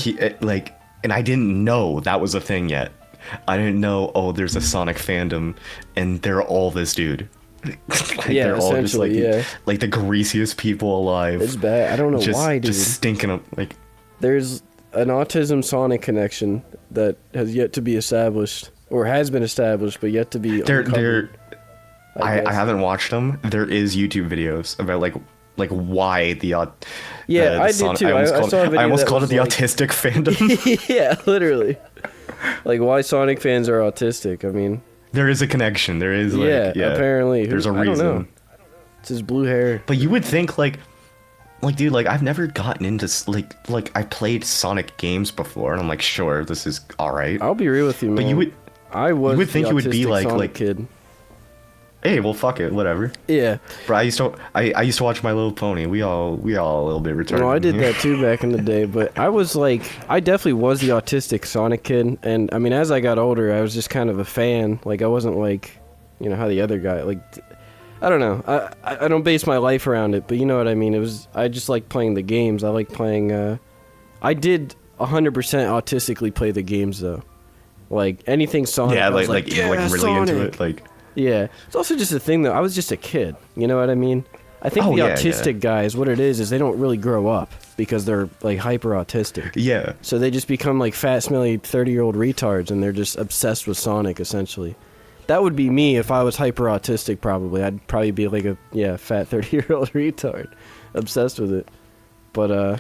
Speaker 4: And I didn't know that was a thing yet. I didn't know. Oh, there's a Sonic fandom, and they're all this dude. Like,
Speaker 3: Yeah,
Speaker 4: they're all just like
Speaker 3: essentially, yeah.
Speaker 4: like the greasiest people alive.
Speaker 3: It's bad. I don't know why, dude.
Speaker 4: Just stinking up like.
Speaker 3: There's an autism Sonic connection that has yet to be established, or has been established, but yet to be uncovered,
Speaker 4: I
Speaker 3: guess.
Speaker 4: haven't watched them. There is YouTube videos about like why the
Speaker 3: Yeah, I did too. I saw a video
Speaker 4: I almost
Speaker 3: that
Speaker 4: called it
Speaker 3: was
Speaker 4: the
Speaker 3: like-
Speaker 4: autistic fandom.
Speaker 3: Yeah, literally. Like why Sonic fans are autistic. I mean,
Speaker 4: There is a connection. There is like,
Speaker 3: yeah, apparently.
Speaker 4: There's a
Speaker 3: I don't
Speaker 4: reason.
Speaker 3: know. It's his blue hair.
Speaker 4: But you would think like dude, like I've never gotten into like I played Sonic games before, and I'm like, sure, this is all right.
Speaker 3: I'll be real with you, man.
Speaker 4: But you would
Speaker 3: I
Speaker 4: think you would be
Speaker 3: the
Speaker 4: like-
Speaker 3: Sonic
Speaker 4: like-
Speaker 3: kid.
Speaker 4: Hey, well, fuck it, whatever.
Speaker 3: Yeah.
Speaker 4: But I used to watch My Little Pony. We all a little bit retarded.
Speaker 3: No, I did
Speaker 4: in here.
Speaker 3: that too back in the day, but I definitely was the autistic Sonic kid, and I mean, as I got older, I was just kind of a fan. Like, I wasn't like, you know, how the other guy, like, I don't know. I don't base my life around it, but you know what I mean. I just like playing the games. I like playing. I did 100% autistically play the games though. Like anything Sonic.
Speaker 4: Yeah,
Speaker 3: I was
Speaker 4: like
Speaker 3: yeah,
Speaker 4: really
Speaker 3: Sonic.
Speaker 4: into it, like.
Speaker 3: Yeah, it's also just a thing though. I was just a kid. You know what I mean? I think
Speaker 4: Oh,
Speaker 3: the
Speaker 4: yeah,
Speaker 3: autistic guys, what it is they don't really grow up because they're like hyper autistic.
Speaker 4: Yeah.
Speaker 3: So they just become like fat, smelly 30-year-old retards, and they're just obsessed with Sonic essentially. That would be me if I was hyper autistic. Probably, I'd probably be like a fat 30-year-old retard, obsessed with it. But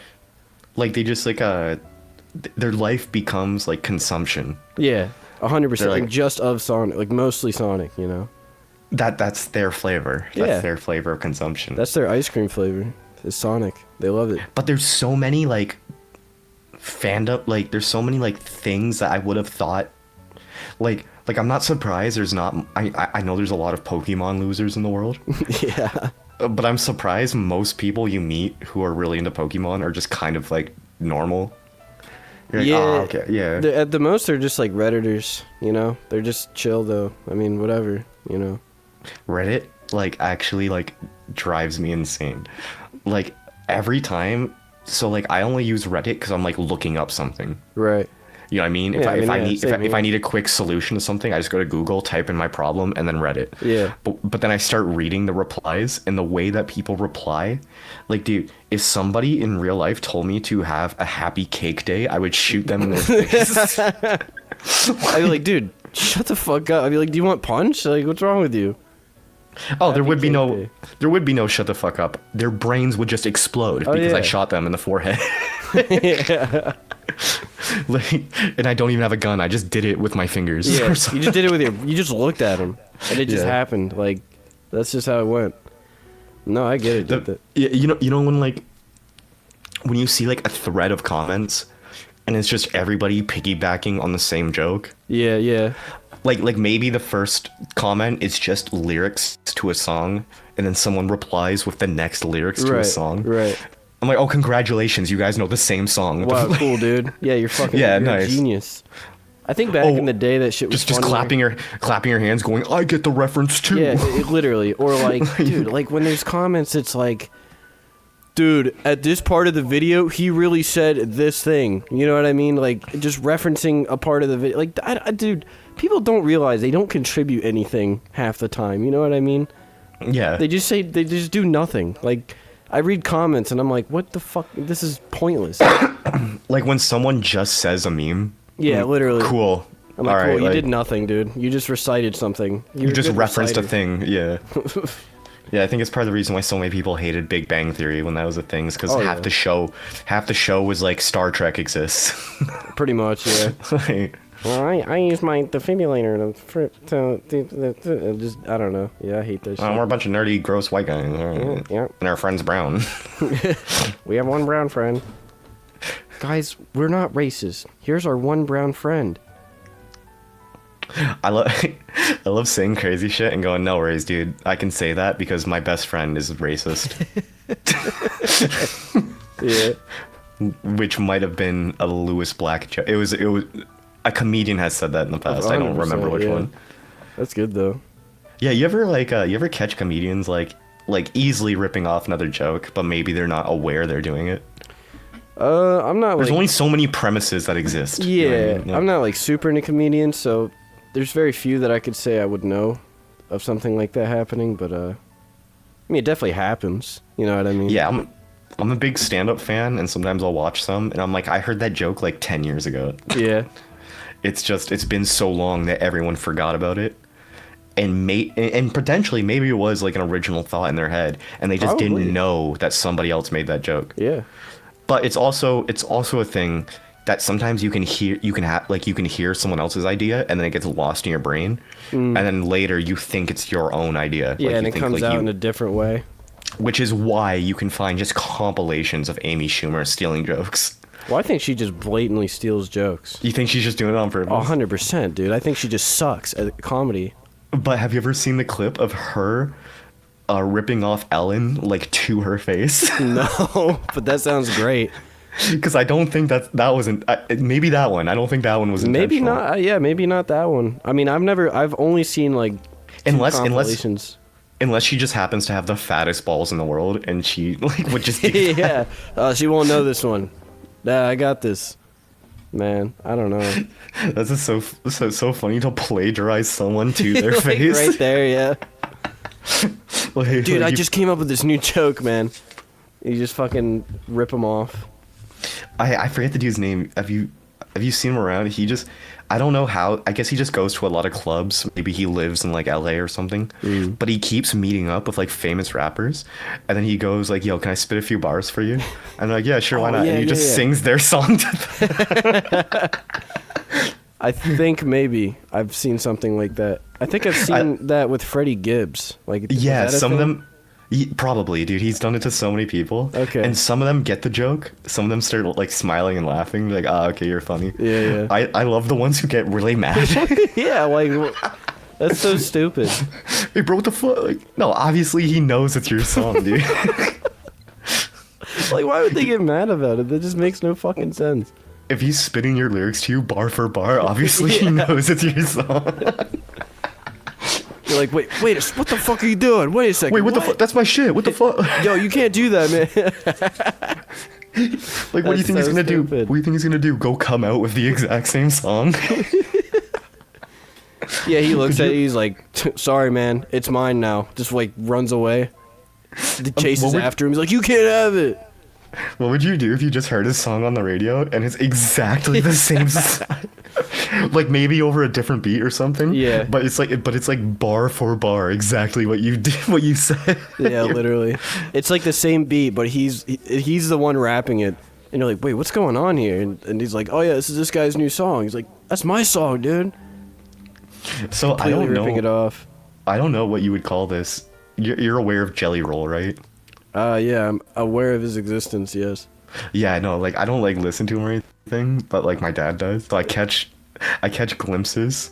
Speaker 4: Like they just like their life becomes like consumption.
Speaker 3: yeah, 100%,
Speaker 4: They're like-
Speaker 3: like just of Sonic, like mostly Sonic. You know,
Speaker 4: That's their flavor. That's
Speaker 3: Yeah.
Speaker 4: their flavor of consumption.
Speaker 3: that's their ice cream flavor. Is Sonic. They love it.
Speaker 4: But there's so many like fandom, like there's so many like things that I would have thought like I'm not surprised there's not I know there's a lot of Pokemon losers in the world.
Speaker 3: Yeah.
Speaker 4: But I'm surprised most people you meet who are really into Pokemon are just kind of like normal. You're like,
Speaker 3: Yeah,
Speaker 4: oh, okay, yeah.
Speaker 3: At the most, they're just like Redditors, you know? They're just chill, though. I mean, whatever, you know?
Speaker 4: Reddit like actually like drives me insane. Like every time, so like I only use Reddit because I'm like looking up something.
Speaker 3: Right.
Speaker 4: You know what I mean?
Speaker 3: Yeah,
Speaker 4: If I
Speaker 3: same
Speaker 4: if I
Speaker 3: here.
Speaker 4: need a quick solution to something, I just go to Google, type in my problem, and then Reddit.
Speaker 3: Yeah.
Speaker 4: But then I start reading the replies and the way that people reply. Like, dude, if somebody in real life told me to have a happy cake day, I would shoot them in the face.
Speaker 3: I'd be like, dude, shut the fuck up. I'd be like, do you want punch? Like, what's wrong with you?
Speaker 4: Oh, there would be
Speaker 3: cake day.
Speaker 4: no shut the fuck up. Their brains would just explode
Speaker 3: Oh,
Speaker 4: because I
Speaker 3: yeah.
Speaker 4: shot them in the forehead.
Speaker 3: Yeah.
Speaker 4: Like, and I don't even have a gun. I just did it with my fingers.
Speaker 3: Yeah.
Speaker 4: or
Speaker 3: You
Speaker 4: something.
Speaker 3: just did it with you just looked at him. And it just
Speaker 4: Yeah.
Speaker 3: happened. Like, that's just how it went. No, I get it. dude.
Speaker 4: Yeah, you know when you see like a thread of comments and it's just everybody piggybacking on the same joke.
Speaker 3: Yeah, yeah.
Speaker 4: Like maybe the first comment is just lyrics to a song, and then someone replies with the next lyrics to a song.
Speaker 3: Right.
Speaker 4: I'm like, oh, congratulations, you guys know the same song.
Speaker 3: Wow, cool, dude. Yeah, you're fucking
Speaker 4: Yeah,
Speaker 3: you're a
Speaker 4: nice.
Speaker 3: genius. I think back
Speaker 4: Oh,
Speaker 3: in the day that shit was
Speaker 4: just
Speaker 3: funnier.
Speaker 4: clapping your hands, going, I get the reference too.
Speaker 3: Yeah, literally. Or like, dude, like when there's comments, it's like, dude, at this part of the video, he really said this thing. You know what I mean? Like, just referencing a part of the video. Like, dude, people don't realize they don't contribute anything half the time. You know what I mean?
Speaker 4: Yeah.
Speaker 3: They just do nothing. Like, I read comments and I'm like, what the fuck? This is pointless.
Speaker 4: Like when someone just says a meme.
Speaker 3: Yeah, literally.
Speaker 4: Cool.
Speaker 3: I'm like,
Speaker 4: All
Speaker 3: cool,
Speaker 4: right,
Speaker 3: you
Speaker 4: like,
Speaker 3: did nothing, dude. You just recited something. You're
Speaker 4: You
Speaker 3: a
Speaker 4: just
Speaker 3: good
Speaker 4: referenced a
Speaker 3: reciter.
Speaker 4: thing, yeah. Yeah, I think it's part of the reason why so many people hated Big Bang Theory when that was a thing, because
Speaker 3: Oh,
Speaker 4: half
Speaker 3: yeah.
Speaker 4: the show was like Star Trek exists.
Speaker 3: Pretty much, yeah.
Speaker 4: Like,
Speaker 3: Well, I use my defibrillator to just, I don't know. Yeah, I hate this shit.
Speaker 4: we're a bunch of nerdy, gross white guys,
Speaker 3: Yeah.
Speaker 4: and our friend's brown.
Speaker 3: We have one brown friend. Guys, we're not racist. Here's our one brown friend.
Speaker 4: I love I love saying crazy shit and going, no worries, dude. I can say that because my best friend is racist.
Speaker 3: Yeah.
Speaker 4: Which might have been a Lewis Black joke. It was a comedian has said that in the past. I don't remember which one.
Speaker 3: That's good though.
Speaker 4: Yeah, you ever catch comedians like easily ripping off another joke, but maybe they're not aware they're doing it?
Speaker 3: I'm not.
Speaker 4: There's
Speaker 3: like,
Speaker 4: only so many premises that exist.
Speaker 3: Yeah,
Speaker 4: you know what I mean? Yeah.
Speaker 3: I'm not like super into comedians, so there's very few that I could say I would know of something like that happening. But I mean, it definitely happens. You know what I mean?
Speaker 4: Yeah, I'm a big stand-up fan, and sometimes I'll watch some, and I'm like, I heard that joke like 10 years ago.
Speaker 3: Yeah.
Speaker 4: It's been so long that everyone forgot about it, and potentially maybe it was like an original thought in their head, and they just
Speaker 3: Probably.
Speaker 4: didn't know that somebody else made that joke.
Speaker 3: Yeah.
Speaker 4: But it's also a thing that sometimes you can hear someone else's idea, and then it gets lost in your brain, and then later you think it's your own idea.
Speaker 3: Yeah,
Speaker 4: Like,
Speaker 3: and
Speaker 4: you
Speaker 3: it
Speaker 4: think,
Speaker 3: comes
Speaker 4: like,
Speaker 3: out in a different way.
Speaker 4: which is why you can find just compilations of Amy Schumer stealing jokes.
Speaker 3: Well, I think she just blatantly steals jokes.
Speaker 4: You think she's just doing it on purpose?
Speaker 3: 100%, dude. I think she just sucks at comedy.
Speaker 4: But have you ever seen the clip of her ripping off Ellen like to her face?
Speaker 3: No, but that sounds great.
Speaker 4: Because I don't think that wasn't maybe that one. I don't think that one was
Speaker 3: Maybe
Speaker 4: intentional.
Speaker 3: not. Yeah, maybe not that one. I mean, I've only seen like two compilations.
Speaker 4: Unless she just happens to have the fattest balls in the world, and she like would just do that.
Speaker 3: Yeah, she won't know this one. Nah, I got this. Man, I don't know.
Speaker 4: That's just so funny to plagiarize someone to their
Speaker 3: Like,
Speaker 4: face.
Speaker 3: right there, yeah.
Speaker 4: Like,
Speaker 3: Dude, I
Speaker 4: you-
Speaker 3: just came up with this new joke, man. You just fucking rip them off.
Speaker 4: I forget the dude's name. Have you seen him around? I don't know how. I guess he just goes to a lot of clubs. Maybe he lives in like LA or something. But he keeps meeting up with like famous rappers, and then he goes like, "Yo, can I spit a few bars for you?" And they're like, "Yeah, sure, why not?"
Speaker 3: yeah,
Speaker 4: And he
Speaker 3: yeah,
Speaker 4: just
Speaker 3: yeah.
Speaker 4: sings their song to them.
Speaker 3: I think maybe I've seen something like that. I think I've seen that with Freddie Gibbs. Like, was
Speaker 4: Yeah,
Speaker 3: that a
Speaker 4: some of
Speaker 3: thing?
Speaker 4: them. Probably, dude. He's done it to so many people.
Speaker 3: Okay.
Speaker 4: And some of them get the joke. Some of them start like smiling and laughing. Like, ah, okay, you're funny.
Speaker 3: Yeah, yeah.
Speaker 4: I love the ones who get really mad.
Speaker 3: Yeah, like that's so stupid.
Speaker 4: Hey, bro, what the fuck? Like, no, obviously he knows it's your song, dude.
Speaker 3: Like, why would they get mad about it? That just makes no fucking sense.
Speaker 4: If he's spitting your lyrics to you bar for bar, obviously he knows it's your song.
Speaker 3: You're like, wait, what the fuck are you doing? Wait a second.
Speaker 4: Wait, what the fuck? That's my shit. What the fuck?
Speaker 3: Yo, you can't do that, man.
Speaker 4: Like, what do you
Speaker 3: That's
Speaker 4: think he's
Speaker 3: so
Speaker 4: gonna do?
Speaker 3: stupid.
Speaker 4: What do you think he's gonna do? Go come out with the exact same song?
Speaker 3: Yeah, he looks at you, he's like, sorry, man, it's mine now. Just, like, runs away. Chases
Speaker 4: would-
Speaker 3: after him. He's like, you can't have it.
Speaker 4: What would you do if you just heard his song on the radio and it's exactly the same like maybe over a different beat or something?
Speaker 3: Yeah.
Speaker 4: But it's like bar for bar exactly what you did, what you said.
Speaker 3: Yeah, literally. It's like the same beat, but he's the one rapping it. And you're like, wait, what's going on here? And he's like, oh yeah, this is this guy's new song. He's like, that's my song, dude.
Speaker 4: So I
Speaker 3: Completely
Speaker 4: don't
Speaker 3: ripping it
Speaker 4: know.
Speaker 3: off.
Speaker 4: I don't know what you would call this. You're aware of Jelly Roll, right?
Speaker 3: Yeah, I'm aware of his existence, yes.
Speaker 4: Yeah, I know. Like, I don't like listen to him or anything, but like my dad does. So I catch glimpses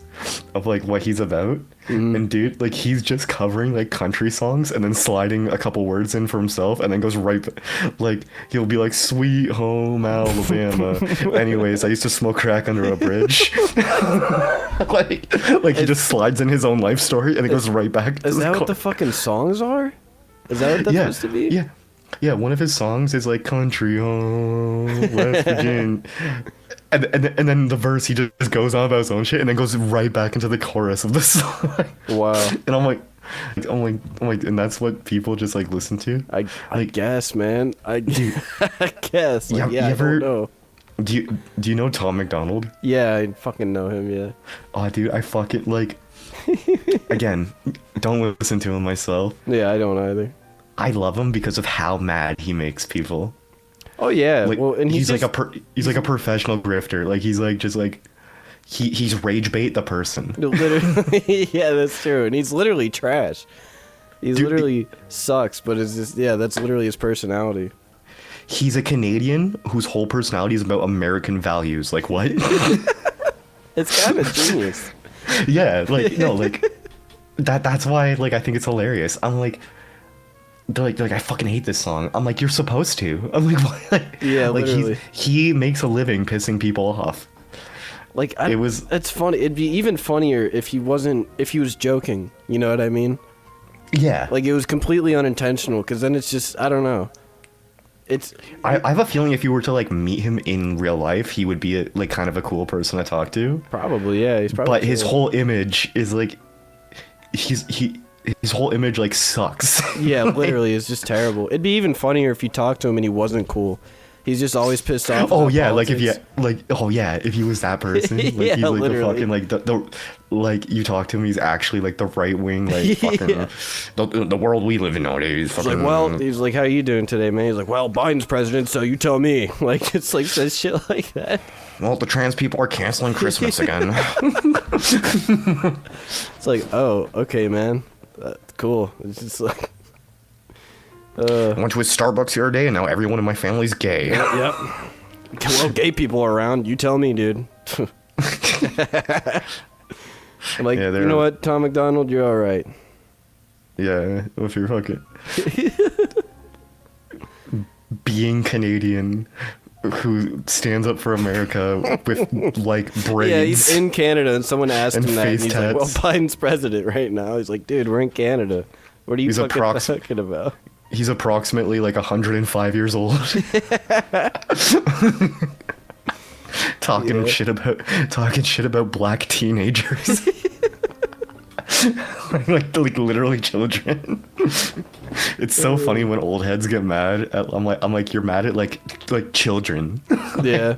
Speaker 4: of like what he's about, and dude, like he's just covering like country songs and then sliding a couple words in for himself, and then goes like he'll be like "Sweet Home Alabama." Anyways, I used to smoke crack under a bridge. like he just slides in his own life story and it goes right back.
Speaker 3: Is
Speaker 4: to
Speaker 3: that what
Speaker 4: chor-
Speaker 3: the fucking songs are? Is that what that's
Speaker 4: yeah,
Speaker 3: supposed to be?
Speaker 4: Yeah. Yeah, one of his songs is like "Country Home, West Virginia," and then the verse he just goes on about his own shit and then goes right back into the chorus of the song.
Speaker 3: Wow.
Speaker 4: And I'm like, and that's what people just like listen to.
Speaker 3: I guess, man. I guess. Like,
Speaker 4: Yeah,
Speaker 3: yeah,
Speaker 4: you
Speaker 3: I don't
Speaker 4: ever-
Speaker 3: know.
Speaker 4: Do you know Tom McDonald?
Speaker 3: Yeah, I fucking know him, yeah.
Speaker 4: Oh, dude, I fucking like. Again, don't listen to him myself.
Speaker 3: Yeah, I don't either.
Speaker 4: I love him because of how mad he makes people.
Speaker 3: Oh yeah,
Speaker 4: Like,
Speaker 3: well, and
Speaker 4: he's
Speaker 3: just,
Speaker 4: like he's like a professional grifter. Like he's like just like he's rage bait the person.
Speaker 3: literally, yeah, that's true, and he's literally trash. He's
Speaker 4: Dude,
Speaker 3: literally sucks, but it's just that's literally his personality.
Speaker 4: He's a Canadian whose whole personality is about American values. Like what?
Speaker 3: It's kind of genius.
Speaker 4: Yeah, like no, like that's why like I think it's hilarious. I'm like they're like I fucking hate this song. I'm like, you're supposed to. I'm like, why? Like,
Speaker 3: Yeah,
Speaker 4: like
Speaker 3: literally.
Speaker 4: he makes a living pissing people off.
Speaker 3: Like it's funny. It'd be even funnier if he was joking. You know what I mean?
Speaker 4: Yeah.
Speaker 3: Like it was completely unintentional. Because then it's just I don't know.
Speaker 4: I have a feeling if you were to like meet him in real life, he would be like kind of a cool person to talk to.
Speaker 3: Probably, yeah. He's probably.
Speaker 4: But his whole image is like his whole image like sucks.
Speaker 3: Yeah, literally, it's just terrible. It'd be even funnier if you talked to him and he wasn't cool. He's just always pissed off.
Speaker 4: Oh
Speaker 3: about
Speaker 4: yeah,
Speaker 3: politics.
Speaker 4: if he was that person, like
Speaker 3: Yeah,
Speaker 4: he's like
Speaker 3: literally.
Speaker 4: the fucking like the like you talk to him, he's actually like the right wing like fucking
Speaker 3: Yeah.
Speaker 4: the world we live in nowadays.
Speaker 3: He's like, well, he's like, how you doing today, man? He's like, well, Biden's president, so you tell me. Like, it's like says shit like that.
Speaker 4: well, the trans people are canceling Christmas again.
Speaker 3: It's like, oh, okay, man, cool. It's just like,
Speaker 4: I went to a Starbucks the other day, and now everyone in my family's gay.
Speaker 3: yep. Well, gay people are around. You tell me, dude. I'm like,
Speaker 4: Yeah,
Speaker 3: you know what, Tom McDonald, you're all right.
Speaker 4: Yeah, if you're fucking being Canadian who stands up for America with like braids.
Speaker 3: Yeah, he's in Canada, and someone asked
Speaker 4: And
Speaker 3: him that, and
Speaker 4: face
Speaker 3: he's like, well,
Speaker 4: tats.
Speaker 3: Biden's president right now. He's like, dude, we're in Canada. What are you
Speaker 4: He's
Speaker 3: fucking
Speaker 4: approx-
Speaker 3: talking about?
Speaker 4: He's approximately like 105 years old. Talking shit about black teenagers. like literally children. It's so funny when old heads get mad at, I'm like you're mad at like children.
Speaker 3: Yeah,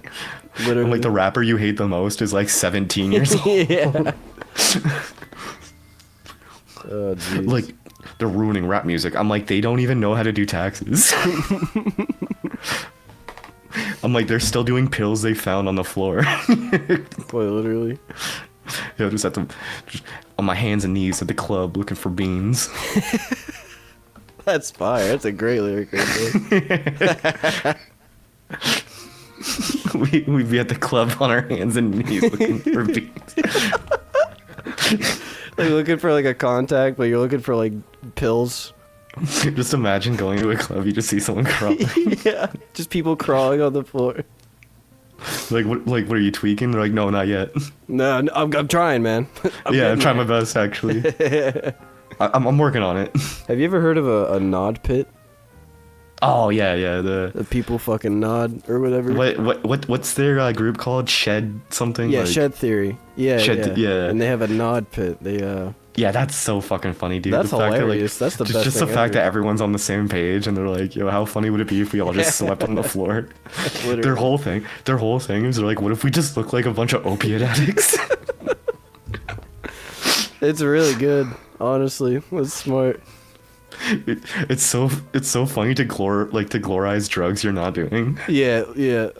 Speaker 3: literally.
Speaker 4: I'm like the rapper you hate the most is like 17 years old.
Speaker 3: Yeah. Oh, jeez.
Speaker 4: Like they're ruining rap music. I'm like, they don't even know how to do taxes. I'm like, they're still doing pills they found on the floor.
Speaker 3: Boy, literally.
Speaker 4: Yo, just on my hands and knees at the club looking for beans.
Speaker 3: That's fire. That's a great lyric right there.
Speaker 4: We'd be at the club on our hands and knees looking for beans.
Speaker 3: Like looking for like a contact, but you're looking for like pills.
Speaker 4: Just imagine going to a club, you just see someone crawling.
Speaker 3: Yeah, just people crawling on the floor.
Speaker 4: What are you tweaking? They're like, no, not yet.
Speaker 3: No, I'm trying, man.
Speaker 4: I'm trying my best, actually. I'm working on it.
Speaker 3: Have you ever heard of a nod pit?
Speaker 4: Oh, yeah,
Speaker 3: The people fucking nod or whatever.
Speaker 4: What's their group called? Shed something?
Speaker 3: Yeah,
Speaker 4: like,
Speaker 3: Shed Theory. Yeah,
Speaker 4: yeah.
Speaker 3: And they have a nod pit. They
Speaker 4: Yeah, that's so fucking funny, dude.
Speaker 3: That's
Speaker 4: the fact
Speaker 3: hilarious.
Speaker 4: That,
Speaker 3: That's the
Speaker 4: just,
Speaker 3: best
Speaker 4: Just
Speaker 3: thing
Speaker 4: the fact
Speaker 3: ever.
Speaker 4: that everyone's on the same page and they're like, yo, how funny would it be if we all just slept on the floor?
Speaker 3: Literally.
Speaker 4: Their whole thing is they're like, what if we just look like a bunch of opiate addicts?
Speaker 3: It's really good, honestly. It's smart.
Speaker 4: It's so funny to glorize drugs you're not doing.
Speaker 3: Yeah,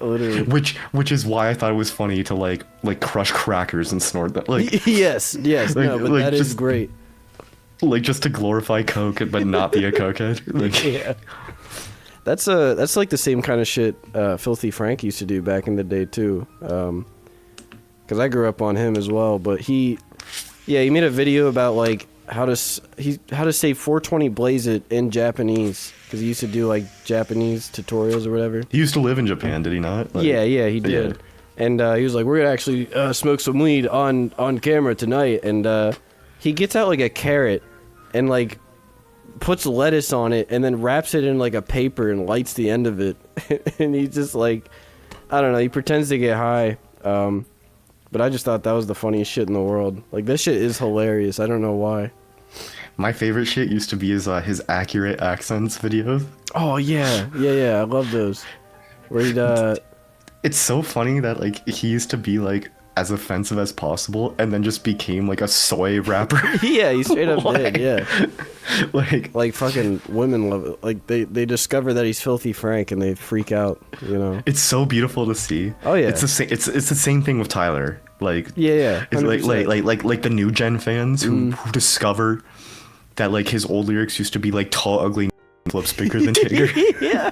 Speaker 3: literally.
Speaker 4: Which is why I thought it was funny to like crush crackers and snort them. Like
Speaker 3: Yes,
Speaker 4: like-
Speaker 3: no, but
Speaker 4: like
Speaker 3: that is
Speaker 4: just-
Speaker 3: great.
Speaker 4: like just to glorify coke but not be a cokehead. Like
Speaker 3: Yeah. That's like the same kind of shit Filthy Frank used to do back in the day too. Cause I grew up on him as well, but he made a video about like how to say 420 blaze it in Japanese, because he used to do like Japanese tutorials or whatever.
Speaker 4: he used to live in Japan, did he not? Like,
Speaker 3: Yeah, he did.
Speaker 4: yeah.
Speaker 3: And he was like, we're gonna actually smoke some weed on camera tonight. And he gets out like a carrot and like puts lettuce on it and then wraps it in like a paper and lights the end of it. And he just like, I don't know, he pretends to get high. But I just thought that was the funniest shit in the world. Like, this shit is hilarious. I don't know why.
Speaker 4: My favorite shit used to be his accurate accents videos.
Speaker 3: Oh, yeah. I love those. Where he'd,
Speaker 4: It's so funny that like he used to be like as offensive as possible and then just became like a soy rapper.
Speaker 3: yeah, he straight up did, yeah.
Speaker 4: like
Speaker 3: Like, fucking women love it. Like, they discover that he's Filthy Frank and they freak out, you know?
Speaker 4: it's so beautiful to see.
Speaker 3: Oh, yeah.
Speaker 4: It's the same. It's the same thing with Tyler. Like
Speaker 3: Yeah.
Speaker 4: it's
Speaker 3: 100%.
Speaker 4: like the new gen fans who discover that like his old lyrics used to be like tall, ugly flips bigger than Tigger.
Speaker 3: Yeah.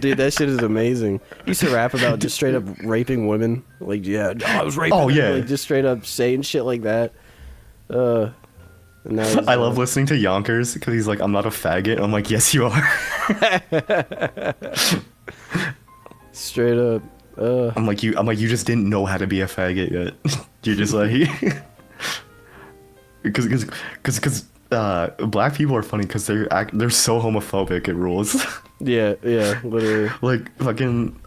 Speaker 3: Dude, that shit is amazing. He used to rap about just straight up raping women. Like, yeah, I was raping them.
Speaker 4: Yeah.
Speaker 3: Like, just straight up saying shit like that. And now he's,
Speaker 4: I love listening to Yonkers because he's like, I'm not a faggot. I'm like, yes, you are.
Speaker 3: straight up.
Speaker 4: I'm like, you just didn't know how to be a faggot yet. You're just like, because black people are funny because they're so homophobic. It rules.
Speaker 3: Yeah, literally.
Speaker 4: Like fucking.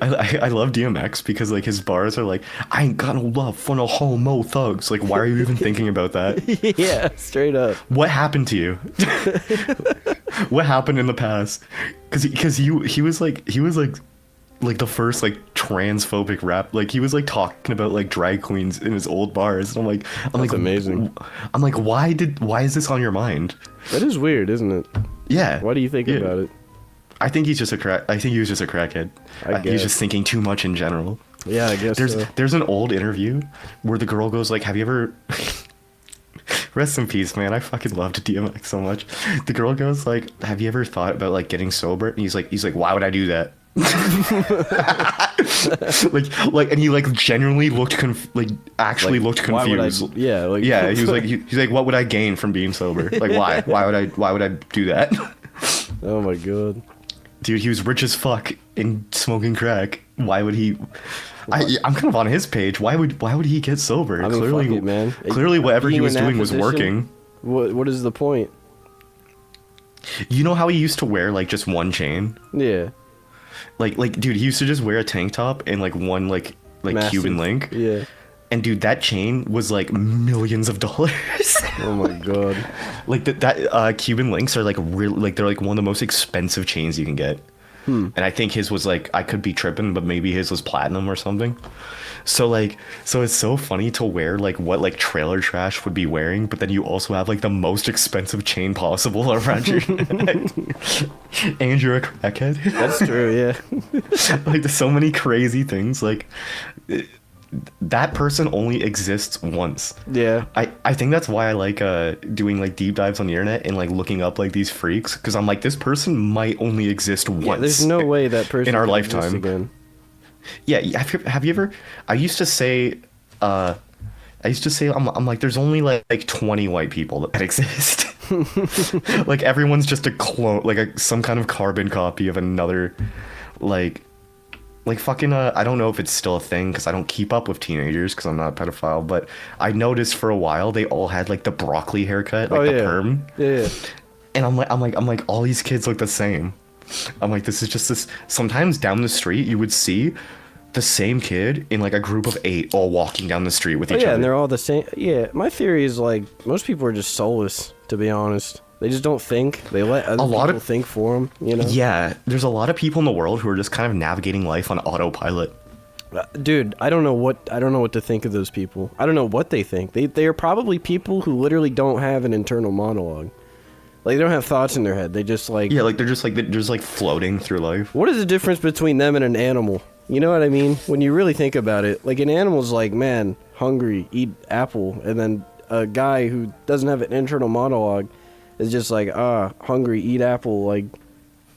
Speaker 4: I love DMX because like his bars are like, I ain't got no love for no homo thugs. Like, why are you even thinking about that?
Speaker 3: Yeah, straight up.
Speaker 4: What happened to you? What happened in the past? Because he was like the first like transphobic rap. Like he was like talking about like drag queens in his old bars. And I'm like
Speaker 3: amazing.
Speaker 4: I'm like, why is this on your mind?
Speaker 3: That is weird, isn't it?
Speaker 4: Yeah.
Speaker 3: Why do you think about it?
Speaker 4: I think he was just a crackhead. He's just thinking too much in general.
Speaker 3: Yeah, I guess
Speaker 4: there's an old interview where the girl goes like, have you ever rest in peace, man. I fucking loved DMX so much. The girl goes like, have you ever thought about like getting sober? And he's like, why would I do that? like and he like genuinely looked actually looked confused.
Speaker 3: He
Speaker 4: was like he's like, what would I gain from being sober? Like, why would I do that?
Speaker 3: Oh my god.
Speaker 4: Dude, he was rich as fuck and smoking crack. Why would he? I'm kind of on his page. Why would he get sober?
Speaker 3: I mean,
Speaker 4: clearly,
Speaker 3: fuck it, man.
Speaker 4: Clearly, whatever he was doing was working.
Speaker 3: What is the point?
Speaker 4: You know how he used to wear like just one chain?
Speaker 3: Yeah.
Speaker 4: Like, dude, he used to just wear a tank top and like one like
Speaker 3: Massive.
Speaker 4: Cuban link.
Speaker 3: Yeah.
Speaker 4: And dude, that chain was like millions of dollars.
Speaker 3: Oh my god.
Speaker 4: Like that Cuban links are like really like they're like one of the most expensive chains you can get. And I think his was like, I could be tripping, but maybe his was platinum or something. So it's so funny to wear like what like trailer trash would be wearing, but then you also have like the most expensive chain possible around your neck. And you're a crackhead.
Speaker 3: That's true, yeah.
Speaker 4: Like there's so many crazy things. Like that person only exists once.
Speaker 3: Yeah.
Speaker 4: I think that's why I like doing like deep dives on the internet and like looking up like these freaks, because I'm like, this person might only exist once.
Speaker 3: Yeah, there's no way that person
Speaker 4: in our
Speaker 3: can
Speaker 4: lifetime
Speaker 3: exist again.
Speaker 4: Yeah, have you ever? I used to say I'm like, there's only like 20 white people that exist. Like everyone's just a clone, like some kind of carbon copy of another, like fucking I don't know if it's still a thing because I don't keep up with teenagers because I'm not a pedophile, but I noticed for a while they all had like the broccoli haircut, like the perm.
Speaker 3: Yeah.
Speaker 4: And I'm like all these kids look the same. I'm like, this is just this. Sometimes down the street you would see the same kid in like a group of 8 all walking down the street with each other.
Speaker 3: Yeah, and they're all the same. Yeah, my theory is like most people are just soulless, to be honest. They just don't think. They let other people think for them, you know?
Speaker 4: Yeah, there's a lot of people in the world who are just kind of navigating life on autopilot.
Speaker 3: Dude, I don't know what to think of those people. I don't know what they think. They are probably people who literally don't have an internal monologue. Like, they don't have thoughts in their head. They just like...
Speaker 4: Yeah, like they're just floating through life.
Speaker 3: What is the difference between them and an animal? You know what I mean? When you really think about it, like an animal's like, man, hungry, eat apple, and then a guy who doesn't have an internal monologue is just like, hungry, eat apple. Like,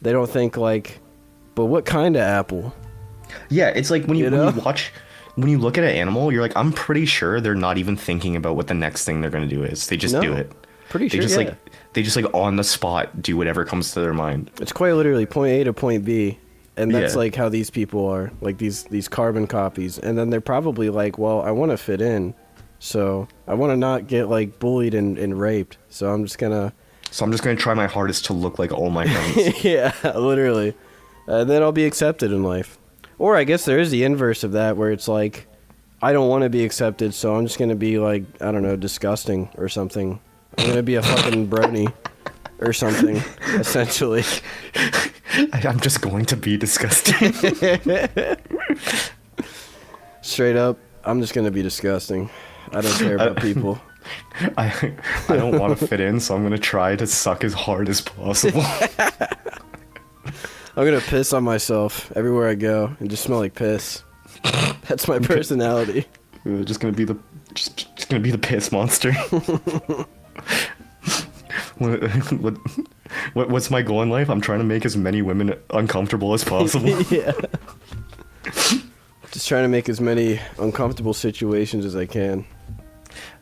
Speaker 3: they don't think like, but what kind of apple?
Speaker 4: Yeah, it's like when you look at an animal, you're like, I'm pretty sure they're not even thinking about what the next thing they're gonna do is. They just do it.
Speaker 3: Pretty sure.
Speaker 4: They just like on the spot do whatever comes to their mind.
Speaker 3: It's quite literally point A to point B. And that's like how these people are, like these carbon copies. And then they're probably like, well, I want to fit in, so I want to not get like bullied and raped. So I'm just gonna
Speaker 4: try my hardest to look like all my friends.
Speaker 3: Yeah, literally. Then I'll be accepted in life. Or I guess there is the inverse of that, where it's like, I don't want to be accepted, so I'm just gonna be like, I don't know, disgusting or something. I'm gonna be a fucking brony or something, essentially.
Speaker 4: I'm just going to be disgusting.
Speaker 3: Straight up, I'm just gonna be disgusting. I don't care about people.
Speaker 4: I don't want to fit in, so I'm gonna try to suck as hard as possible.
Speaker 3: I'm gonna piss on myself everywhere I go and just smell like piss. That's my personality.
Speaker 4: Just gonna be the piss monster. what, what's my goal in life? I'm trying to make as many women uncomfortable as possible.
Speaker 3: Yeah. Just trying to make as many uncomfortable situations as I can.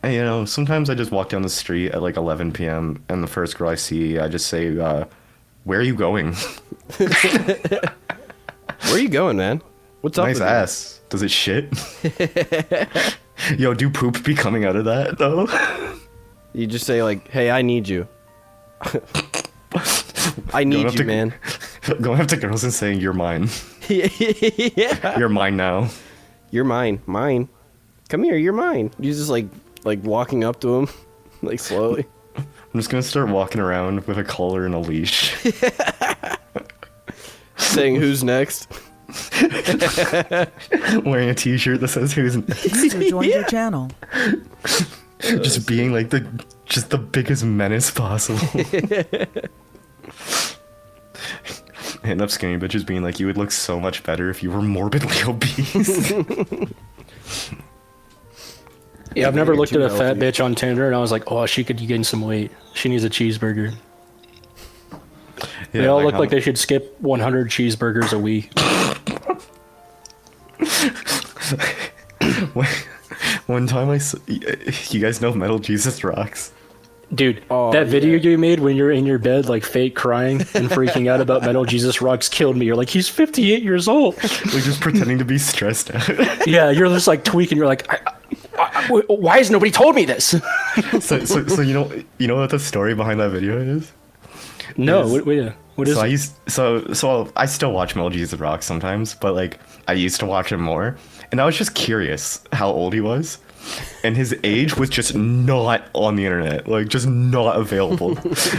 Speaker 4: And, you know, sometimes I just walk down the street at like 11 p.m. and the first girl I see, I just say, "Where are you going?"
Speaker 3: Where are you going, man? What's up?
Speaker 4: Nice
Speaker 3: with
Speaker 4: ass. Does it shit? Yo, do poop be coming out of that though?
Speaker 3: You just say like, "Hey, I need you." I need you, man.
Speaker 4: Going up to girls and saying, "You're mine.
Speaker 3: Yeah.
Speaker 4: You're mine now."
Speaker 3: You're mine. Mine. Come here, you're mine. You just like walking up to him, like slowly.
Speaker 4: I'm just gonna start walking around with a collar and a leash.
Speaker 3: Saying who's next.
Speaker 4: Wearing a t-shirt that says who's
Speaker 5: User joined your channel.
Speaker 4: just being like the biggest menace possible. And up skinny bitches being like, "You would look so much better if you were morbidly obese."
Speaker 2: Yeah, I've never
Speaker 3: You're
Speaker 2: looked at
Speaker 3: too
Speaker 2: a fat
Speaker 3: healthy.
Speaker 2: bitch on Tinder and I was like, oh, she could gain some weight. She needs a cheeseburger. They all look like they should skip 100 cheeseburgers a week.
Speaker 4: One time you guys know Metal Jesus Rocks?
Speaker 2: Dude,
Speaker 3: Oh,
Speaker 2: that video you made when you're in your bed, like fake crying and freaking out about Metal Jesus Rocks killed me. You're like, he's 58 years old.
Speaker 4: Like just pretending to be stressed out.
Speaker 2: Yeah, you're just like tweaking. You're like, why has nobody told me this?
Speaker 4: So you know what the story behind that video is?
Speaker 2: No,
Speaker 4: Is-
Speaker 2: what is
Speaker 4: So
Speaker 2: it?
Speaker 4: I still watch Metal Jesus Rocks sometimes, but like I used to watch him more, and I was just curious how old he was, and his age was just not on the internet, like just not available.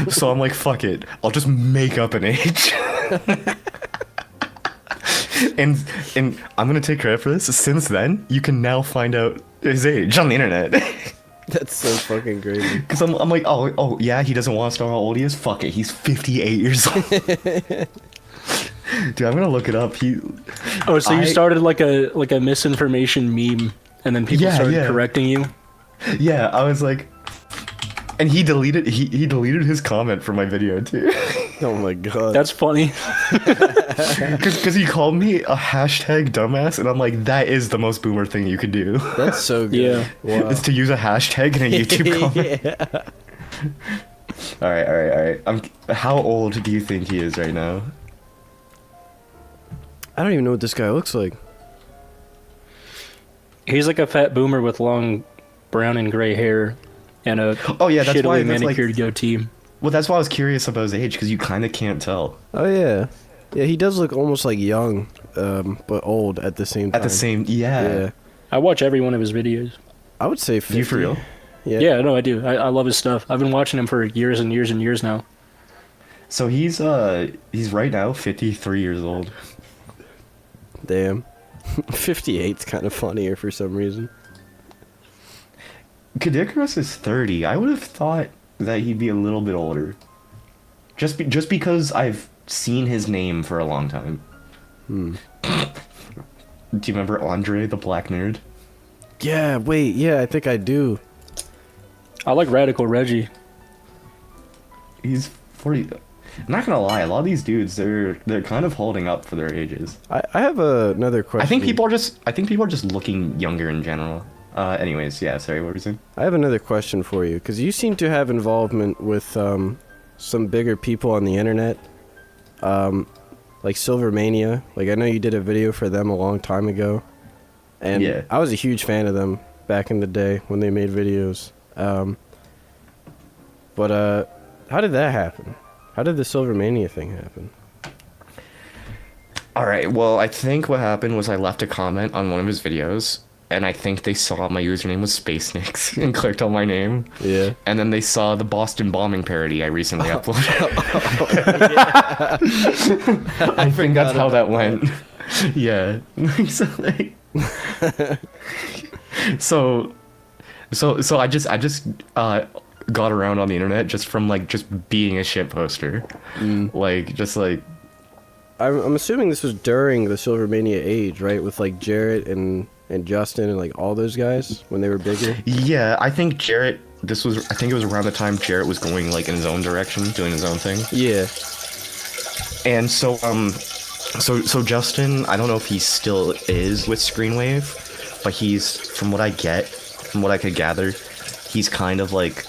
Speaker 4: So I'm like, fuck it, I'll just make up an age. and I'm gonna take credit for this. Since then, you can now find out his age on the internet.
Speaker 3: That's so fucking crazy.
Speaker 4: Because I'm like, oh yeah, he doesn't want to know how old he is. Fuck it, he's 58 years old. Dude, I'm gonna look it up.
Speaker 2: Oh, so you
Speaker 4: I-
Speaker 2: started like a misinformation meme, and then people
Speaker 4: Yeah,
Speaker 2: started
Speaker 4: yeah.
Speaker 2: correcting you.
Speaker 4: Yeah, I was like, and he deleted his comment from my video too.
Speaker 3: Oh my god.
Speaker 2: That's funny.
Speaker 4: Because he called me a hashtag dumbass, and I'm like, that is the most boomer thing you could do.
Speaker 3: That's so good.
Speaker 2: Yeah.
Speaker 3: Wow.
Speaker 4: Is to use a hashtag in a YouTube comment.
Speaker 3: Yeah.
Speaker 4: All right. How old do you think he is right now?
Speaker 3: I don't even know what this guy looks like.
Speaker 2: He's like a fat boomer with long brown and gray hair and a
Speaker 4: Oh yeah, that's why.
Speaker 2: shittily
Speaker 4: That's
Speaker 2: manicured
Speaker 4: like,
Speaker 2: goatee.
Speaker 4: well, that's why I was curious about his age, because you kind of can't tell.
Speaker 3: Oh yeah. Yeah, he does look almost like young, but old at the same time.
Speaker 4: At the same,
Speaker 3: Yeah.
Speaker 2: I watch every one of his videos.
Speaker 3: I would say 50.
Speaker 4: You for real?
Speaker 3: Yeah.
Speaker 2: Yeah, no, I do. I love his stuff. I've been watching him for years and years and years now.
Speaker 4: So he's right now 53 years old.
Speaker 3: Damn. 58's kind of funnier for some reason.
Speaker 4: Kadikarus is 30. I would have thought that he'd be a little bit older. Just because I've seen his name for a long time. Do you remember Andre, the black nerd?
Speaker 3: Yeah, wait, yeah, I think I do.
Speaker 2: I like Radical Reggie.
Speaker 4: He's 40. I'm not gonna lie, a lot of these dudes, they're kind of holding up for their ages.
Speaker 3: I have another question.
Speaker 4: I think people are just looking younger in general. Anyways, yeah, sorry, what were you saying?
Speaker 3: I have another question for you, because you seem to have involvement with some bigger people on the internet, like Silvermania. Like, I know you did a video for them a long time ago, and
Speaker 4: Yeah.
Speaker 3: I was a huge fan of them back in the day when they made videos. But how did that happen? How did the Silvermania thing happen?
Speaker 4: Alright, well, I think what happened was I left a comment on one of his videos, and I think they saw my username was Spacenigs and clicked on my name.
Speaker 3: Yeah.
Speaker 4: And then they saw the Boston bombing parody I recently uploaded. I think that's how that went. Yeah. so I just got around on the internet just from like just being a shit poster. Like just like
Speaker 3: I'm assuming this was during the Silvermania age, right? With like Jarrett and Justin and like all those guys when they were bigger.
Speaker 4: yeah, I think Jarrett this was, I think it was around the time Jarrett was going like in his own direction, doing his own thing.
Speaker 3: Yeah.
Speaker 4: And so Justin, I don't know if he still is with Screenwave, but he's, from what I could gather, he's kind of like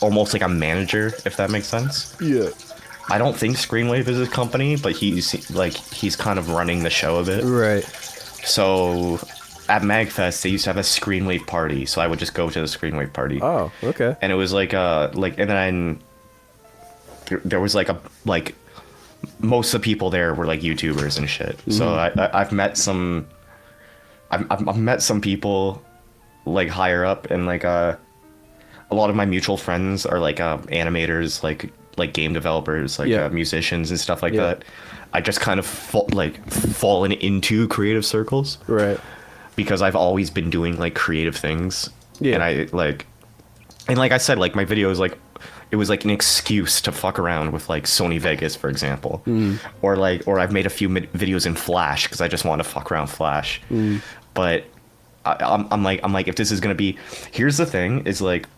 Speaker 4: almost like a manager, if that makes sense.
Speaker 3: Yeah.
Speaker 4: I don't think Screenwave is his company, but he's kind of running the show a bit.
Speaker 3: Right.
Speaker 4: So at MagFest, they used to have a Screenwave party, so I would just go to the Screenwave party.
Speaker 3: Oh, okay.
Speaker 4: And it was and then there was like most of the people there were like YouTubers and shit. Mm-hmm. So I've met some people like higher up, and like a lot of my mutual friends are like animators, like game developers, like musicians and stuff like that. I just kind of fallen into creative circles,
Speaker 3: right?
Speaker 4: Because I've always been doing like creative things, and like I said, like my videos, like it was like an excuse to fuck around with like Sony Vegas, for example, or I've made a few videos in Flash because I just want to fuck around Flash, but I'm like if this is gonna be, here's the thing, is like,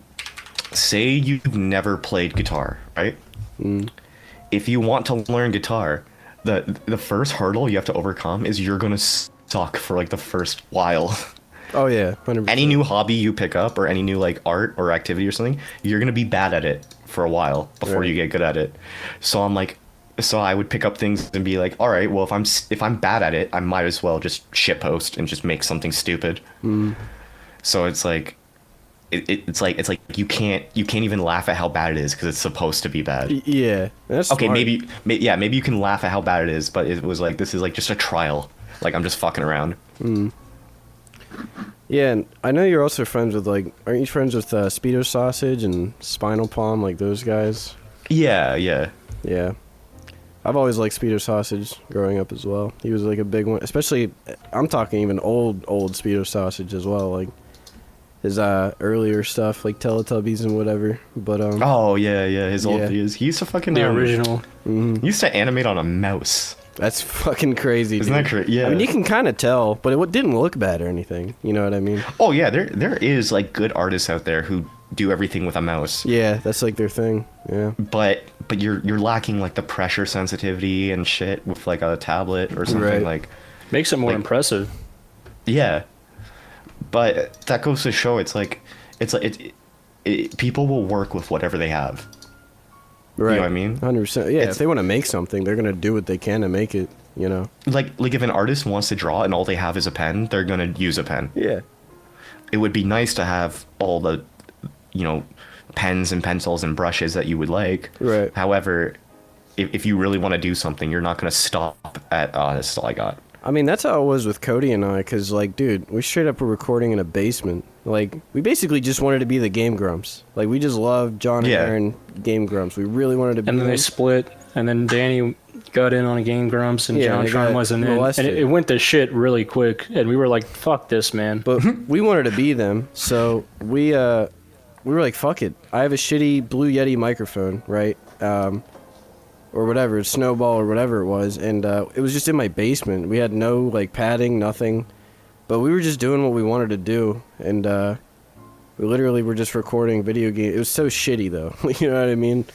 Speaker 4: say you've never played guitar, right? If you want to learn guitar, the first hurdle you have to overcome is you're gonna suck for like the first while.
Speaker 3: Oh yeah, 100%.
Speaker 4: Any new hobby you pick up, or any new like art or activity or something, you're gonna be bad at it for a while before you get good at it. So I would pick up things and be like, all right, well, if I'm bad at it, I might as well just shitpost and just make something stupid. So it's like, it's like you can't even laugh at how bad it is because it's supposed to be bad.
Speaker 3: Yeah, that's
Speaker 4: okay.
Speaker 3: Smart.
Speaker 4: Maybe you can laugh at how bad it is, but it was like, this is like just a trial. Like, I'm just fucking around.
Speaker 3: Yeah, and I know you're also friends with, like, aren't you friends with Speedo Sausage and Spinal Palm, like those guys?
Speaker 4: Yeah.
Speaker 3: Yeah. I've always liked Speedo Sausage growing up as well. He was like a big one, especially, I'm talking even old Speedo Sausage as well, like his earlier stuff, like Teletubbies and whatever. But
Speaker 4: oh yeah, his old videos. He used to fucking
Speaker 2: the original.
Speaker 4: He used to animate on a mouse.
Speaker 3: That's fucking crazy.
Speaker 4: Isn't that crazy? Yeah.
Speaker 3: I mean, you can kind of tell, but it didn't look bad or anything. You know what I mean?
Speaker 4: Oh yeah, there is like good artists out there who do everything with a mouse.
Speaker 3: Yeah, that's like their thing. Yeah.
Speaker 4: But you're lacking like the pressure sensitivity and shit with like a tablet or something.
Speaker 3: Right.
Speaker 4: Like
Speaker 2: Makes it more impressive.
Speaker 4: Yeah. But that goes to show it's like people will work with whatever they have.
Speaker 3: Right.
Speaker 4: You know what I mean?
Speaker 3: 100%. Yeah, if they want to make something, they're going to do what they can to make it, you know?
Speaker 4: Like if an artist wants to draw and all they have is a pen, they're going to use a pen.
Speaker 3: Yeah.
Speaker 4: It would be nice to have all the, pens and pencils and brushes that you would like.
Speaker 3: Right.
Speaker 4: However, if you really want to do something, you're not going to stop at, this is all I got.
Speaker 3: I mean, that's how it was with Cody and I, because, like, dude, we straight up were recording in a basement. Like, we basically just wanted to be the Game Grumps. Like, we just loved John and Aaron Game Grumps. We really wanted to be
Speaker 2: And then they split, and then Danny got in on a Game Grumps, and John Sean wasn't in. And it went to shit really quick, and we were like, fuck this, man.
Speaker 3: But we wanted to be them, so we were like, fuck it. I have a shitty Blue Yeti microphone, right? Or whatever, Snowball or whatever it was, and it was just in my basement. We had no, like, padding, nothing. But we were just doing what we wanted to do, and we literally were just recording video games. It was so shitty, though. You know what I mean?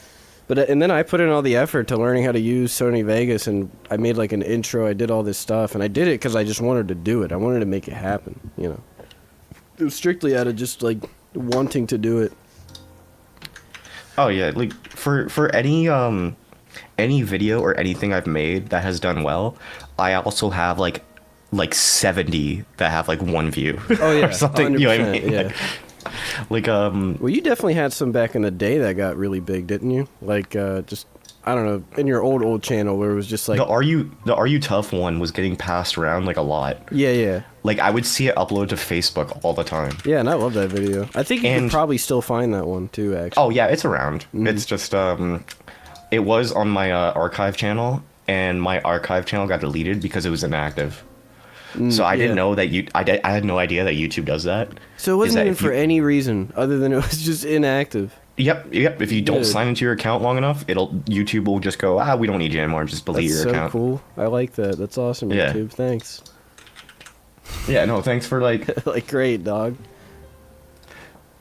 Speaker 3: But and then I put in all the effort to learning how to use Sony Vegas, and I made, like, an intro. I did all this stuff, and I did it because I just wanted to do it. I wanted to make it happen, you know? It was strictly out of just, like, wanting to do it.
Speaker 4: Oh, yeah. Like, for any video or anything I've made that has done well, I also have like 70 that have like one view. Oh yeah, or something. You know what I mean?
Speaker 3: Yeah.
Speaker 4: Like
Speaker 3: Well, you definitely had some back in the day that got really big, didn't you? Like just I don't know, in your old channel where it was just like
Speaker 4: the Are You Tough one was getting passed around like a lot.
Speaker 3: Yeah.
Speaker 4: Like I would see it upload to Facebook all the time.
Speaker 3: Yeah, and I love that video. I think you can probably still find that one too, actually.
Speaker 4: Oh yeah, it's around. Mm-hmm. It's just it was on my archive channel, and my archive channel got deleted because it was inactive. So I didn't know that I had no idea that YouTube does that.
Speaker 3: So it wasn't even for any reason other than it was just inactive.
Speaker 4: Yep. If you don't sign into your account long enough, YouTube will just go, we don't need you anymore, just delete your account.
Speaker 3: That's so cool. I like that. That's awesome, YouTube. Thanks.
Speaker 4: Yeah, no, thanks for like
Speaker 3: like great, dog.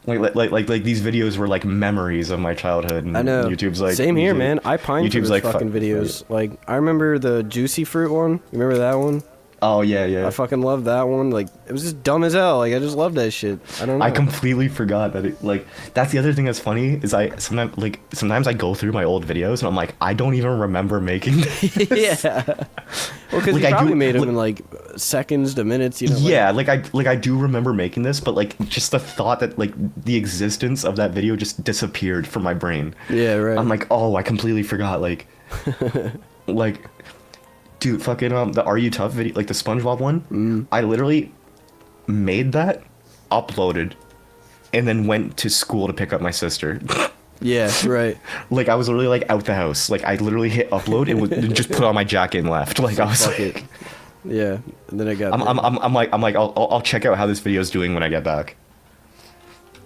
Speaker 4: Like these videos were like memories of my childhood. And
Speaker 3: I know.
Speaker 4: YouTube's like
Speaker 3: same here, man. I pine for
Speaker 4: YouTube's
Speaker 3: those
Speaker 4: like
Speaker 3: fucking videos. Like I remember the juicy fruit one. You remember that one?
Speaker 4: Oh yeah.
Speaker 3: I fucking loved that one. Like it was just dumb as hell. Like I just loved that shit. I don't know.
Speaker 4: I completely forgot that it, like that's the other thing that's funny is sometimes I go through my old videos and I'm like I don't even remember making this.
Speaker 3: Yeah. Well, because
Speaker 4: Like,
Speaker 3: you
Speaker 4: I
Speaker 3: probably
Speaker 4: do-
Speaker 3: made them
Speaker 4: like-
Speaker 3: in like seconds to minutes. You know.
Speaker 4: Yeah, like I do remember making this, but like just the thought that like the existence of that video just disappeared from my brain.
Speaker 3: Yeah. Right.
Speaker 4: I'm like, oh, I completely forgot. Like, like, dude, fucking the Are You Tough video, like the SpongeBob one. I literally made that, uploaded, and then went to school to pick up my sister.
Speaker 3: Yeah. Right.
Speaker 4: Like I was literally like out the house. Like I literally hit upload and just put on my jacket and left. Like I was
Speaker 3: Fuck
Speaker 4: like,
Speaker 3: it. Yeah. And then I got.
Speaker 4: I'm like I'll check out how this video's doing when I get back.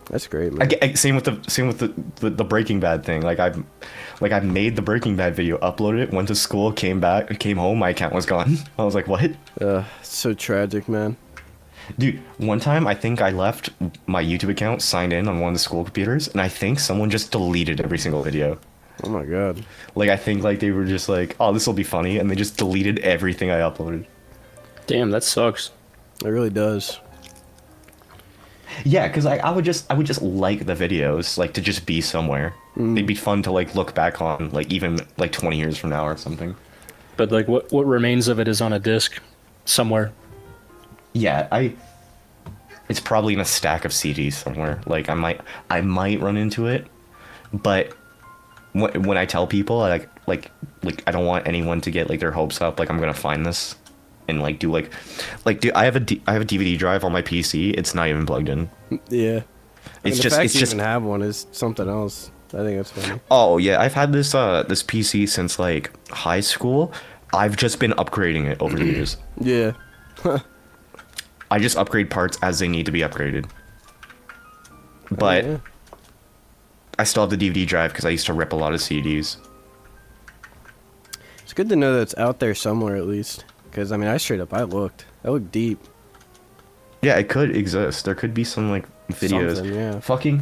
Speaker 3: That's great, man.
Speaker 4: Same with the Breaking Bad thing. Like I made the Breaking Bad video, uploaded it, went to school, came home, my account was gone. I was like, what?
Speaker 3: It's so tragic, man.
Speaker 4: Dude, one time I think I left my YouTube account signed in on one of the school computers, and I think someone just deleted every single video.
Speaker 3: Oh my god.
Speaker 4: Like I think like they were just like, oh, this will be funny, and they just deleted everything I uploaded.
Speaker 2: Damn, that sucks.
Speaker 3: It really does.
Speaker 4: Yeah, because I would just like the videos, like to just be somewhere. They'd be fun to like look back on, like even like 20 years from now or something.
Speaker 2: But like, what remains of it is on a disc somewhere.
Speaker 4: Yeah, it's probably in a stack of CDs somewhere. Like I might run into it, but when I tell people like I don't want anyone to get like their hopes up. Like I'm gonna find this and like do dude, I have a DVD drive on my PC. It's not even plugged in.
Speaker 3: Yeah.
Speaker 4: It's
Speaker 3: the
Speaker 4: just
Speaker 3: fact
Speaker 4: it's
Speaker 3: you
Speaker 4: just
Speaker 3: even have one is something else. I think that's funny.
Speaker 4: Oh yeah, I've had this this PC since like high school. I've just been upgrading it over the years.
Speaker 3: Yeah.
Speaker 4: I just upgrade parts as they need to be upgraded. But
Speaker 3: Yeah.
Speaker 4: I still have the DVD drive because I used to rip a lot of CDs.
Speaker 3: It's good to know that it's out there somewhere at least. Because, I mean, I looked deep.
Speaker 4: Yeah, it could exist. There could be some like videos.
Speaker 3: Something, yeah.
Speaker 4: Fucking,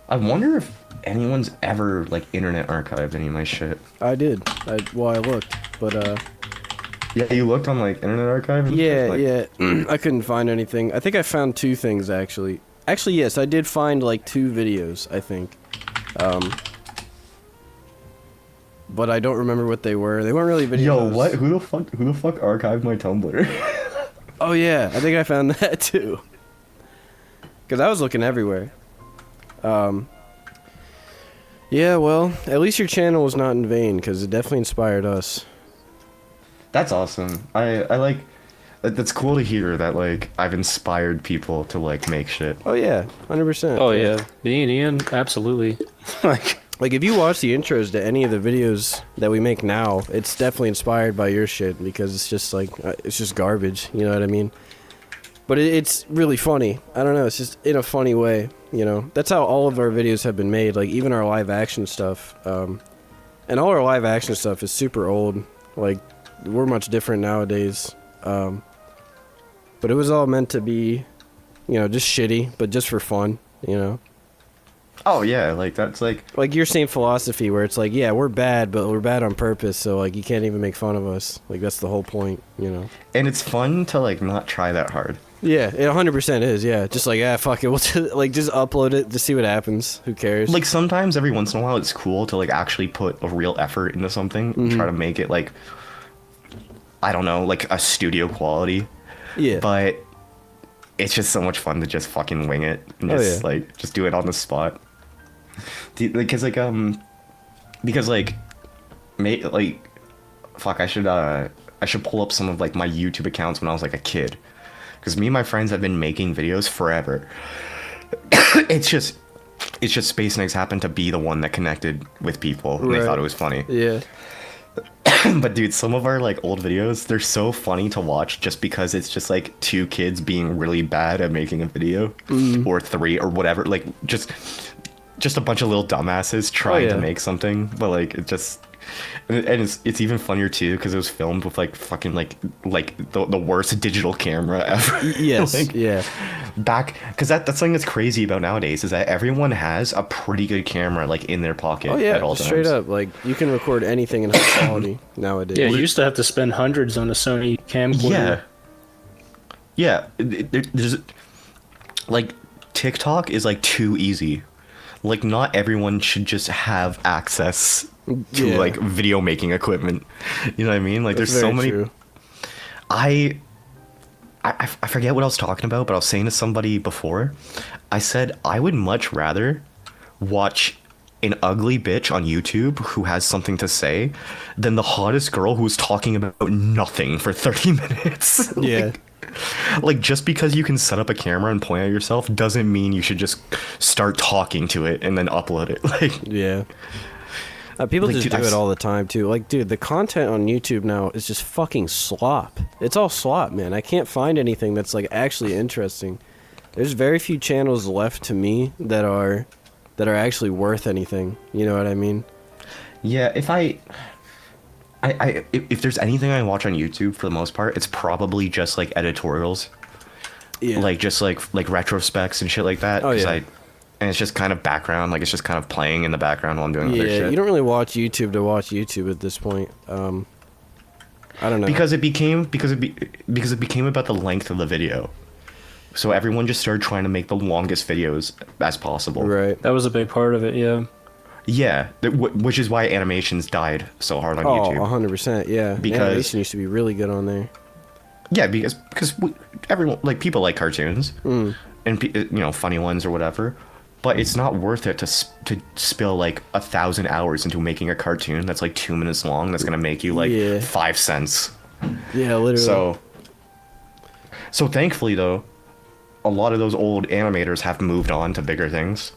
Speaker 4: I wonder if anyone's ever like internet archived any of my shit.
Speaker 3: I did. I looked. But,
Speaker 4: Yeah, you looked on like Internet Archive. And
Speaker 3: yeah,
Speaker 4: stuff? Like,
Speaker 3: yeah. I couldn't find anything. I think I found two things, actually. Actually, yes, I did find, like, 2 videos, I think. But I don't remember what they were. They weren't really videos.
Speaker 4: Yo, what? Who the fuck archived my Tumblr?
Speaker 3: Oh, yeah. I think I found that, too. Because I was looking everywhere. Yeah, well, at least your channel was not in vain, because it definitely inspired us.
Speaker 4: That's awesome. I like. That's cool to hear that like I've inspired people to like make shit.
Speaker 3: Oh, yeah. 100%.
Speaker 2: Oh yeah, me and Ian, absolutely.
Speaker 3: Like, if you watch the intros to any of the videos that we make now, it's definitely inspired by your shit, because it's just, like, it's just garbage, you know what I mean? But it's really funny. I don't know, it's just in a funny way, you know? That's how all of our videos have been made, like, even our live-action stuff. And all our live-action stuff is super old. Like, we're much different nowadays. But it was all meant to be, you know, just shitty, but just for fun, you know?
Speaker 4: Oh yeah, like that's like
Speaker 3: Your same philosophy where it's like, yeah, we're bad, but we're bad on purpose, so like you can't even make fun of us. Like that's the whole point, you know.
Speaker 4: and it's fun to like not try that hard.
Speaker 3: Yeah, it 100% is. Yeah, just like fuck it, we'll just upload it to see what happens. Who cares?
Speaker 4: Like sometimes every once in a while it's cool to like actually put a real effort into something and try to make it like I don't know, like a studio quality.
Speaker 3: yeah,
Speaker 4: But it's just so much fun to just fucking wing it and
Speaker 3: Oh,
Speaker 4: just
Speaker 3: yeah.
Speaker 4: like just do it on the spot. Because fuck, I should pull up some of like my YouTube accounts when I was like a kid, because me and my friends have been making videos forever. it's just Spacenigs happened to be the one that connected with people and they
Speaker 3: Right.
Speaker 4: thought it was funny.
Speaker 3: yeah,
Speaker 4: But dude, some of our like old videos, they're so funny to watch just because it's just like 2 kids being really bad at making a video, or 3 or whatever, like just a bunch of little dumbasses trying
Speaker 3: yeah.
Speaker 4: to make something, but like it just And it's even funnier too because it was filmed with like fucking like the worst digital camera ever.
Speaker 3: Yes,
Speaker 4: Like,
Speaker 3: yeah.
Speaker 4: back because that's something that's crazy about nowadays is that everyone has a pretty good camera like in their pocket
Speaker 3: Oh yeah,
Speaker 4: at all times.
Speaker 3: straight up. Like you can record anything in high quality nowadays.
Speaker 2: Yeah, you used to have to spend hundreds on a Sony camcorder.
Speaker 4: There's like TikTok is like too easy. Like not everyone should just have access to
Speaker 3: Yeah.
Speaker 4: like video making equipment. You know what I mean? Like
Speaker 3: That's
Speaker 4: there's so
Speaker 3: very
Speaker 4: many.
Speaker 3: true.
Speaker 4: I forget what I was talking about, but I was saying to somebody before, I said I would much rather watch an ugly bitch on YouTube who has something to say than the hottest girl who's talking about nothing for 30 minutes.
Speaker 3: Yeah.
Speaker 4: Like just because you can set up a camera and point at yourself doesn't mean you should just start talking to it and then upload it. Like
Speaker 3: Yeah. People
Speaker 4: Like,
Speaker 3: just
Speaker 4: dude,
Speaker 3: do
Speaker 4: I've
Speaker 3: it
Speaker 4: s-
Speaker 3: all the time too. Like, dude, the content on YouTube now is just fucking slop. It's all slop, man. I can't find anything that's like actually interesting. There's very few channels left to me that are actually worth anything. You know what I mean?
Speaker 4: yeah, if there's anything I watch on YouTube for the most part, it's probably just like editorials.
Speaker 3: Yeah.
Speaker 4: Like just like retrospects and shit like that.
Speaker 3: Oh,
Speaker 4: 'cause
Speaker 3: yeah.
Speaker 4: and it's just kind of background, like it's just kind of playing in the background while I'm doing other
Speaker 3: Yeah,
Speaker 4: shit.
Speaker 3: you don't really watch YouTube to watch YouTube at this point. I don't know.
Speaker 4: Because it became about the length of the video. So everyone just started trying to make the longest videos as possible.
Speaker 3: Right.
Speaker 2: That was a big part of it, yeah.
Speaker 4: Yeah, which is why animations died so hard on
Speaker 3: Oh,
Speaker 4: YouTube.
Speaker 3: 100%, yeah.
Speaker 4: Because-
Speaker 3: Animation used to be really good on there.
Speaker 4: Yeah, because everyone like people like cartoons
Speaker 3: Mm.
Speaker 4: and funny ones or whatever, but it's not worth it to spill like 1,000 hours into making a cartoon that's like 2 minutes long. That's gonna make you like
Speaker 3: Yeah.
Speaker 4: 5 cents.
Speaker 3: Yeah, literally.
Speaker 4: So thankfully though, a lot of those old animators have moved on to bigger things.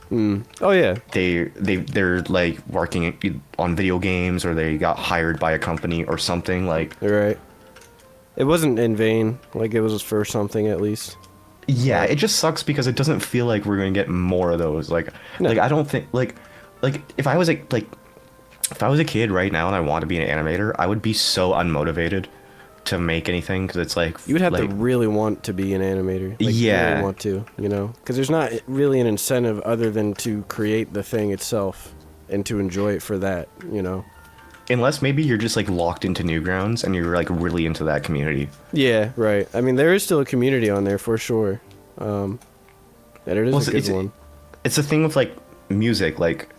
Speaker 3: Oh, yeah.
Speaker 4: They're like working on video games or they got hired by a company or something like.
Speaker 3: You're right. It wasn't in vain. Like, it was for something at least.
Speaker 4: Yeah, it just sucks because it doesn't feel like we're going to get more of those. Like,
Speaker 3: No.
Speaker 4: like I don't think like if I was if I was a kid right now and I wanted to be an animator, I would be so unmotivated to make anything because it's like
Speaker 3: You would have
Speaker 4: like,
Speaker 3: to really want to be an animator. Like,
Speaker 4: Yeah.
Speaker 3: really want to, you know? Because there's not really an incentive other than to create the thing itself and to enjoy it for that, you know?
Speaker 4: unless maybe you're just like locked into Newgrounds and you're like really into that community.
Speaker 3: Yeah, right. I mean, there is still a community on there for sure. And it is
Speaker 4: Well,
Speaker 3: a good one.
Speaker 4: It's the thing with like music. Like,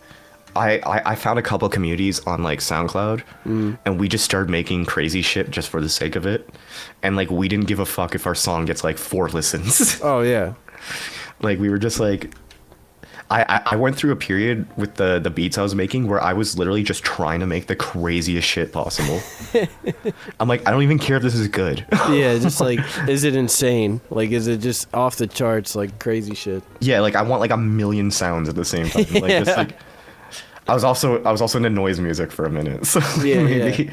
Speaker 4: I found a couple communities on like SoundCloud, and we just started making crazy shit just for the sake of it, and like we didn't give a fuck if our song gets like 4 listens.
Speaker 3: Oh, yeah.
Speaker 4: Like we were just like, I went through a period with the beats I was making where I was literally just trying to make the craziest shit possible. I'm like, I don't even care if this is good.
Speaker 3: Yeah, just like, is it insane? Like, is it just off the charts, like crazy shit?
Speaker 4: Yeah, like I want like a million sounds at the same time. Like just like I was also into noise music for a minute. So
Speaker 3: Yeah,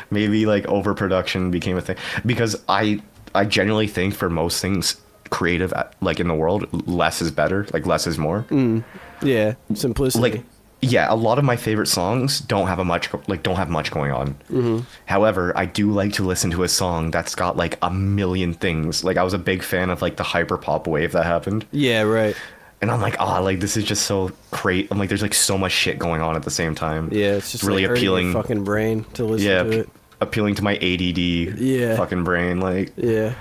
Speaker 4: maybe like overproduction became a thing because I genuinely think for most things creative like in the world, less is better, like less is more.
Speaker 3: Yeah, simplicity.
Speaker 4: Like yeah, a lot of my favorite songs don't have much going on. However, I do like to listen to a song that's got like a million things. Like I was a big fan of like the hyperpop wave that happened.
Speaker 3: Yeah, right.
Speaker 4: And I'm like, like this is just so great. I'm like, there's like so much shit going on at the same time.
Speaker 3: Yeah, it's just
Speaker 4: really
Speaker 3: like hurting your
Speaker 4: appealing.
Speaker 3: fucking brain to listen
Speaker 4: Yeah,
Speaker 3: to it.
Speaker 4: appealing to my ADD
Speaker 3: Yeah.
Speaker 4: fucking brain. Like,
Speaker 3: Yeah.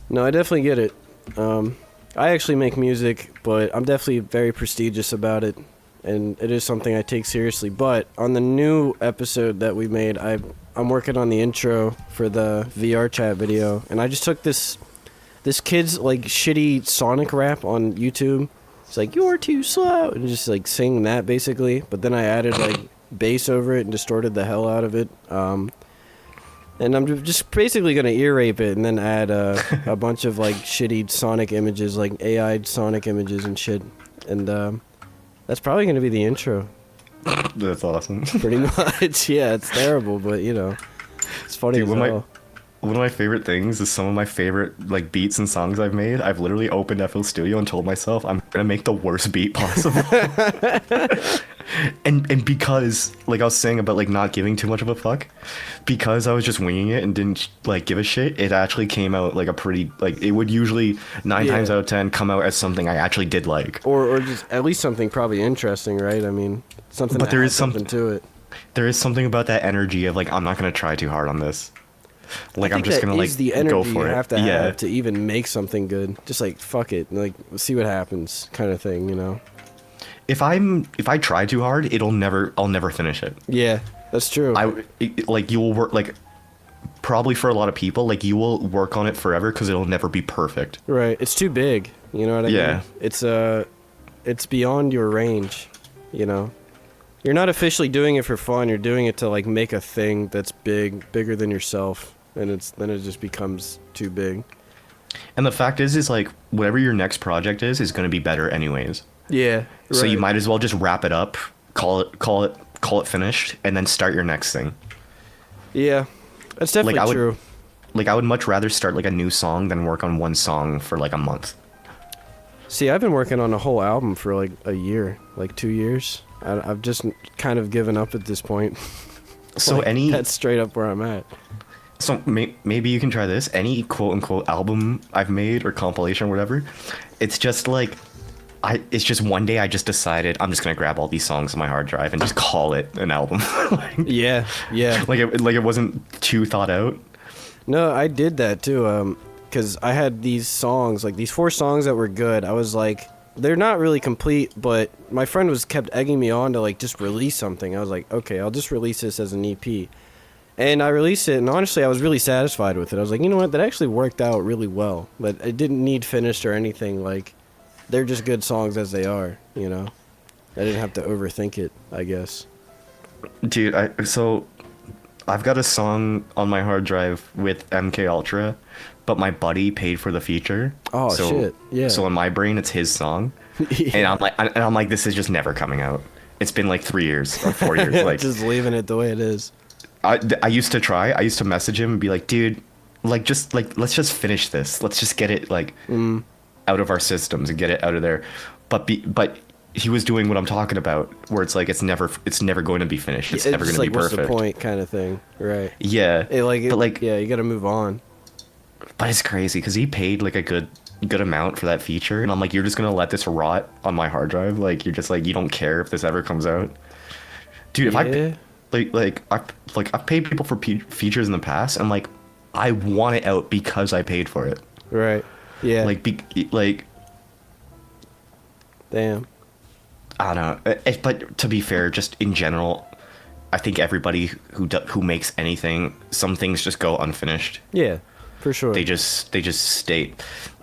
Speaker 3: No, I definitely get it. I actually make music, but I'm definitely very prestigious about it, and it is something I take seriously. But on the new episode that we made, I'm working on the intro for the VR chat video, and I just took this kid's like shitty Sonic rap on YouTube. It's like, "You're too slow," and just like sing that basically. But then I added like bass over it and distorted the hell out of it. And I'm just basically gonna ear rape it and then add a bunch of like shitty Sonic images, like AI'd Sonic images and shit. And that's probably gonna be the intro.
Speaker 4: that's awesome.
Speaker 3: Pretty much. Yeah, it's terrible, but you know, it's funny
Speaker 4: Dude,
Speaker 3: as hell.
Speaker 4: one of my favorite things is some of my favorite like beats and songs I've made. I've literally opened FL Studio and told myself I'm gonna make the worst beat possible. and because like I was saying about like not giving too much of a fuck, because I was just winging it and didn't like give a shit, it actually came out like a pretty like it would usually 9 times out of 10 come out as something I actually did like.
Speaker 3: Or just at least something probably interesting, right? I mean, something.
Speaker 4: But
Speaker 3: that
Speaker 4: there
Speaker 3: has
Speaker 4: is
Speaker 3: something to it.
Speaker 4: There is something about that energy of like I'm not gonna try too hard on this. Like I'm just
Speaker 3: that
Speaker 4: gonna like
Speaker 3: is the energy
Speaker 4: go for
Speaker 3: you
Speaker 4: it.
Speaker 3: have to even make something good. Just like fuck it, like see what happens, kind of thing, you know.
Speaker 4: If I try too hard, I'll never finish it.
Speaker 3: Yeah, that's true.
Speaker 4: Like you will work like probably for a lot of people like you will work on it forever because it'll never be perfect.
Speaker 3: Right, it's too big. You know what I
Speaker 4: Yeah.
Speaker 3: mean? It's beyond your range. You know, you're not officially doing it for fun. You're doing it to like make a thing that's bigger than yourself, and then it just becomes too big.
Speaker 4: And the fact is like whatever your next project is going to be better anyways.
Speaker 3: Yeah.
Speaker 4: So you
Speaker 3: right.
Speaker 4: might as well just wrap it up, call it finished, and then start your next thing.
Speaker 3: Yeah, that's definitely
Speaker 4: Like,
Speaker 3: true.
Speaker 4: I would much rather start like a new song than work on one song for like a month.
Speaker 3: See, I've been working on a whole album for like a year, like 2 years. I've just kind of given up at this point.
Speaker 4: So
Speaker 3: Like, that's straight up where I'm at.
Speaker 4: So maybe you can try this. Any quote unquote album I've made or compilation or whatever, it's just like it's just one day I just decided I'm just gonna grab all these songs on my hard drive and just call it an album.
Speaker 3: Yeah.
Speaker 4: Like it wasn't too thought out.
Speaker 3: No, I did that too. Because I had these songs, like these 4 songs that were good. I was like, they're not really complete, but my friend kept egging me on to like just release something. I was like, okay, I'll just release this as an EP. And I released it, and honestly, I was really satisfied with it. I was like, you know what, that actually worked out really well. But it didn't need finished or anything. Like, they're just good songs as they are, you know? I didn't have to overthink it, I guess.
Speaker 4: Dude, I've got a song on my hard drive with MK Ultra, but my buddy paid for the feature.
Speaker 3: Oh, shit, yeah.
Speaker 4: So in my brain, it's his song,
Speaker 3: Yeah.
Speaker 4: and I'm like, this is just never coming out. It's been like 3 years or 4 years. Like,
Speaker 3: just leaving it the way it is.
Speaker 4: I used to message him and be like, dude, like let's just finish this. Let's just get it like out of our systems and get it out of there. But he was doing what I'm talking about, where it's like it's never going to be finished. It's never going to
Speaker 3: like,
Speaker 4: be perfect.
Speaker 3: What's the point, kind of thing, right?
Speaker 4: Yeah.
Speaker 3: Yeah, you got to move on.
Speaker 4: But it's crazy because he paid like a good amount for that feature, and I'm like, you're just gonna let this rot on my hard drive? Like you're just like you don't care if this ever comes out, dude? If I've paid people for features in the past, and like I want it out because I paid for it.
Speaker 3: Right. Yeah.
Speaker 4: Like
Speaker 3: damn.
Speaker 4: I don't know. But to be fair, just in general, I think everybody who makes anything, some things just go unfinished.
Speaker 3: Yeah, for sure.
Speaker 4: They just stay.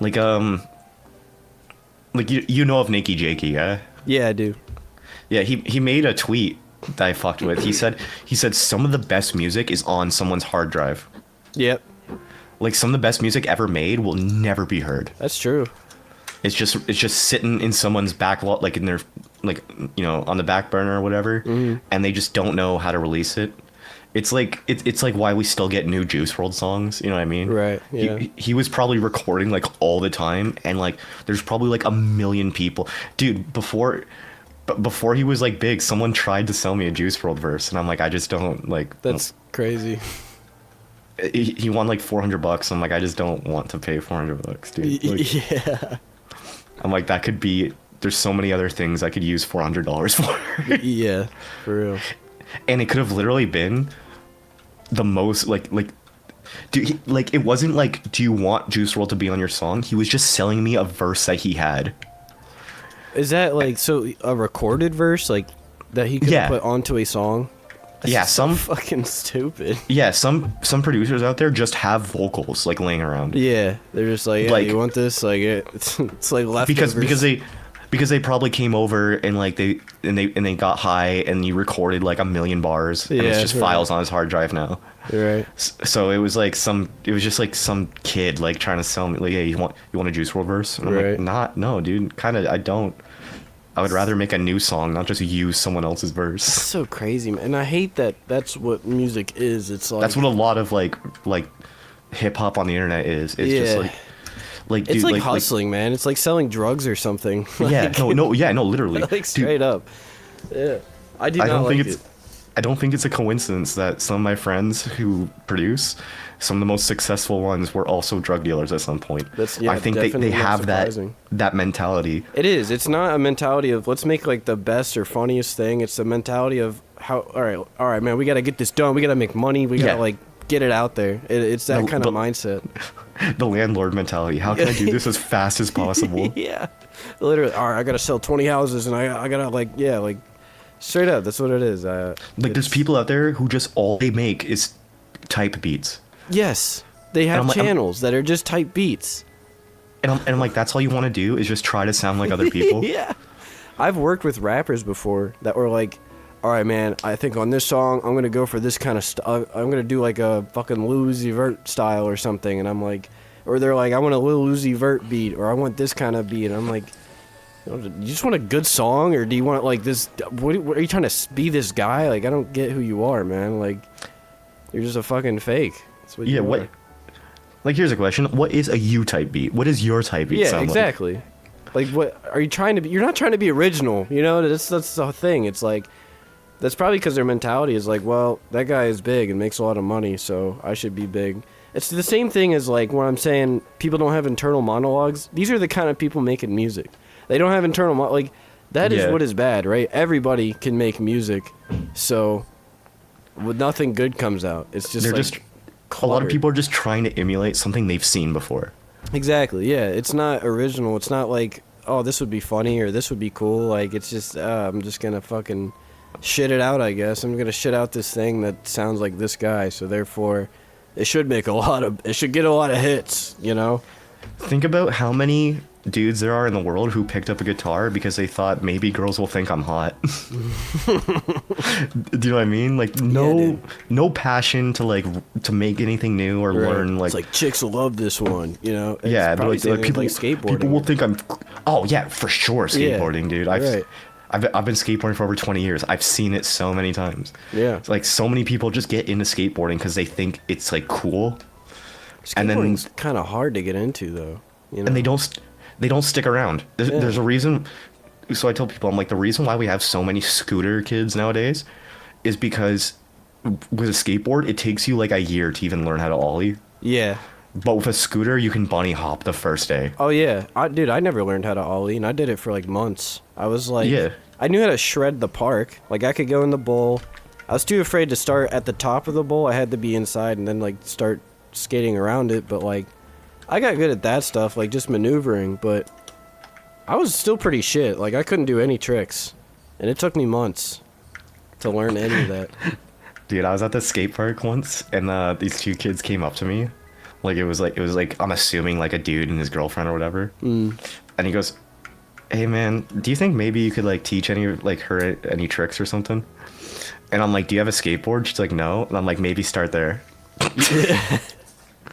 Speaker 4: Like you know of Nakey Jakey, yeah?
Speaker 3: Yeah, I do.
Speaker 4: Yeah, he made a tweet that I fucked with. He said some of the best music is on someone's hard drive.
Speaker 3: Yep.
Speaker 4: Like some of the best music ever made will never be heard.
Speaker 3: That's true.
Speaker 4: It's just sitting in someone's backlog, like in their on the back burner or whatever, and they just don't know how to release it. It's like it's like why we still get new Juice WRLD songs, you know what I mean?
Speaker 3: Right. Yeah.
Speaker 4: He was probably recording like all the time, and like there's probably like a million people, dude. Before he was like big, someone tried to sell me a Juice WRLD verse, and I'm like, I just don't like.
Speaker 3: That's crazy.
Speaker 4: He won like $400. I'm like, I just don't want to pay $400, dude. Like,
Speaker 3: Yeah.
Speaker 4: I'm like, that could be. There's so many other things I could use $400 for.
Speaker 3: Yeah, for real.
Speaker 4: And it could have literally been the most like dude, it wasn't like, do you want Juice WRLD to be on your song? He was just selling me a verse that he had.
Speaker 3: Is that like a recorded verse like that he could put onto a song? That's
Speaker 4: Yeah,
Speaker 3: so
Speaker 4: some
Speaker 3: fucking stupid.
Speaker 4: Yeah, some producers out there just have vocals like laying around.
Speaker 3: Yeah, they're just like,
Speaker 4: Like-
Speaker 3: you want this? Like it's like leftovers.
Speaker 4: because they probably came over and like they got high and you recorded like a million bars and it's
Speaker 3: Yeah,
Speaker 4: just
Speaker 3: right.
Speaker 4: files on his hard drive now.
Speaker 3: Right.
Speaker 4: So it was just like some kid like trying to sell me like, hey, you want a Juice WRLD verse? And I'm
Speaker 3: Right.
Speaker 4: like, no, dude, kind of I don't. I would rather make a new song, not just use someone else's verse.
Speaker 3: It's so crazy, man. And I hate that that's what music is. It's like
Speaker 4: That's what a lot of like hip hop on the internet is. It's just like
Speaker 3: it's
Speaker 4: dude,
Speaker 3: like hustling, man. It's like selling drugs or something.
Speaker 4: Yeah, no, literally.
Speaker 3: Like straight up. Yeah. I
Speaker 4: don't think it's a coincidence that some of my friends who produce some of the most successful ones were also drug dealers at some point. I think they have that mentality.
Speaker 3: It is. It's not a mentality of let's make like the best or funniest thing. It's a mentality of how all right, man, we got to get this done. We got to make money. We got to like get it out there. It's that kind of mindset.
Speaker 4: The landlord mentality. How can I do this as fast as possible?
Speaker 3: Yeah. Literally, all right, I got to sell 20 houses and I got to like straight up, that's what it is.
Speaker 4: There's people out there who just all they make is type beats.
Speaker 3: Yes, they have channels that are just type beats.
Speaker 4: And I'm like, that's all you want to do is just try to sound like other people?
Speaker 3: Yeah. I've worked with rappers before that were like, all right, man, I think on this song, I'm going to go for this kind of stuff. I'm going to do like a fucking Lil Uzi Vert style or something. And I'm like, or they're like, I want a Lil Uzi Vert beat, or I want this kind of beat. And I'm like, you just want a good song, or do you want like this? What are you trying to be this guy? Like, I don't get who you are, man. Like, you're just a fucking fake. That's what you are.
Speaker 4: Like, here's a question: what is a U-type beat? What is your type beat?
Speaker 3: Yeah, exactly. Like, what are you trying to be? You're not trying to be original, you know. That's the thing. It's like that's probably because their mentality is like, well, that guy is big and makes a lot of money, so I should be big. It's the same thing as like when I'm saying people don't have internal monologues. These are the kind of people making music. They don't have internal like that is what is bad, right? Everybody can make music, so nothing good comes out. It's just
Speaker 4: a lot of people are just trying to emulate something they've seen before.
Speaker 3: Exactly. Yeah, it's not original. It's not like, oh, this would be funny or this would be cool. Like, it's just I'm just gonna fucking shit it out. I guess I'm gonna shit out this thing that sounds like this guy. So therefore, it should get a lot of hits. You know.
Speaker 4: Think about how many dudes there are in the world who picked up a guitar because they thought maybe girls will think I'm hot. Do you know what I mean? Like no passion to make anything new or learn. Like,
Speaker 3: it's like chicks will love this one, you know. It's
Speaker 4: yeah, but like people
Speaker 3: like skateboarding.
Speaker 4: People will think I'm. Oh yeah, for sure, skateboarding, dude. I've been skateboarding for over 20 years. I've seen it so many times.
Speaker 3: Yeah,
Speaker 4: it's like so many people just get into skateboarding because they think it's like cool.
Speaker 3: Skateboarding's kind of hard to get into though. You know?
Speaker 4: And they don't stick around. There's a reason. So I tell people, I'm like, the reason why we have so many scooter kids nowadays is because with a skateboard, it takes you like a year to even learn how to ollie.
Speaker 3: Yeah.
Speaker 4: But with a scooter, you can bunny hop the first day.
Speaker 3: Oh, yeah. I never learned how to ollie, and I did it for like months. I was like, I knew how to shred the park. Like, I could go in the bowl. I was too afraid to start at the top of the bowl. I had to be inside and then like start skating around it. But like, I got good at that stuff, like just maneuvering, but I was still pretty shit. Like, I couldn't do any tricks, and it took me months to learn any of that.
Speaker 4: Dude, I was at the skate park once, and these two kids came up to me. Like, it was like I'm assuming like a dude and his girlfriend or whatever. And he goes, "Hey man, do you think maybe you could like teach her any tricks or something?" And I'm like, "Do you have a skateboard?" She's like, "No." And I'm like, "Maybe start there."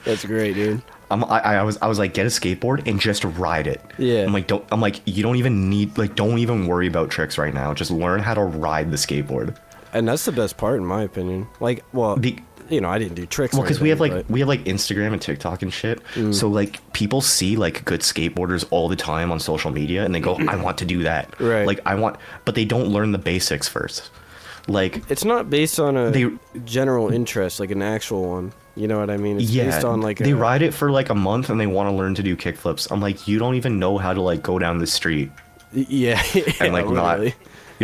Speaker 3: That's great, dude.
Speaker 4: I was like, get a skateboard and just ride it.
Speaker 3: Yeah.
Speaker 4: I'm like, you don't even worry about tricks right now. Just learn how to ride the skateboard.
Speaker 3: And that's the best part, in my opinion. Like, well, you know, I didn't do tricks.
Speaker 4: Well, because we have Instagram and TikTok and shit. So like people see like good skateboarders all the time on social media, and they go, I want to do that.
Speaker 3: Right.
Speaker 4: Like but they don't learn the basics first. Like,
Speaker 3: it's not based on a general interest, like an actual one. You know what I mean? It's based on like
Speaker 4: they ride it for like a month and they want to learn to do kickflips. I'm like, you don't even know how to like go down the street.
Speaker 3: Yeah.
Speaker 4: And like you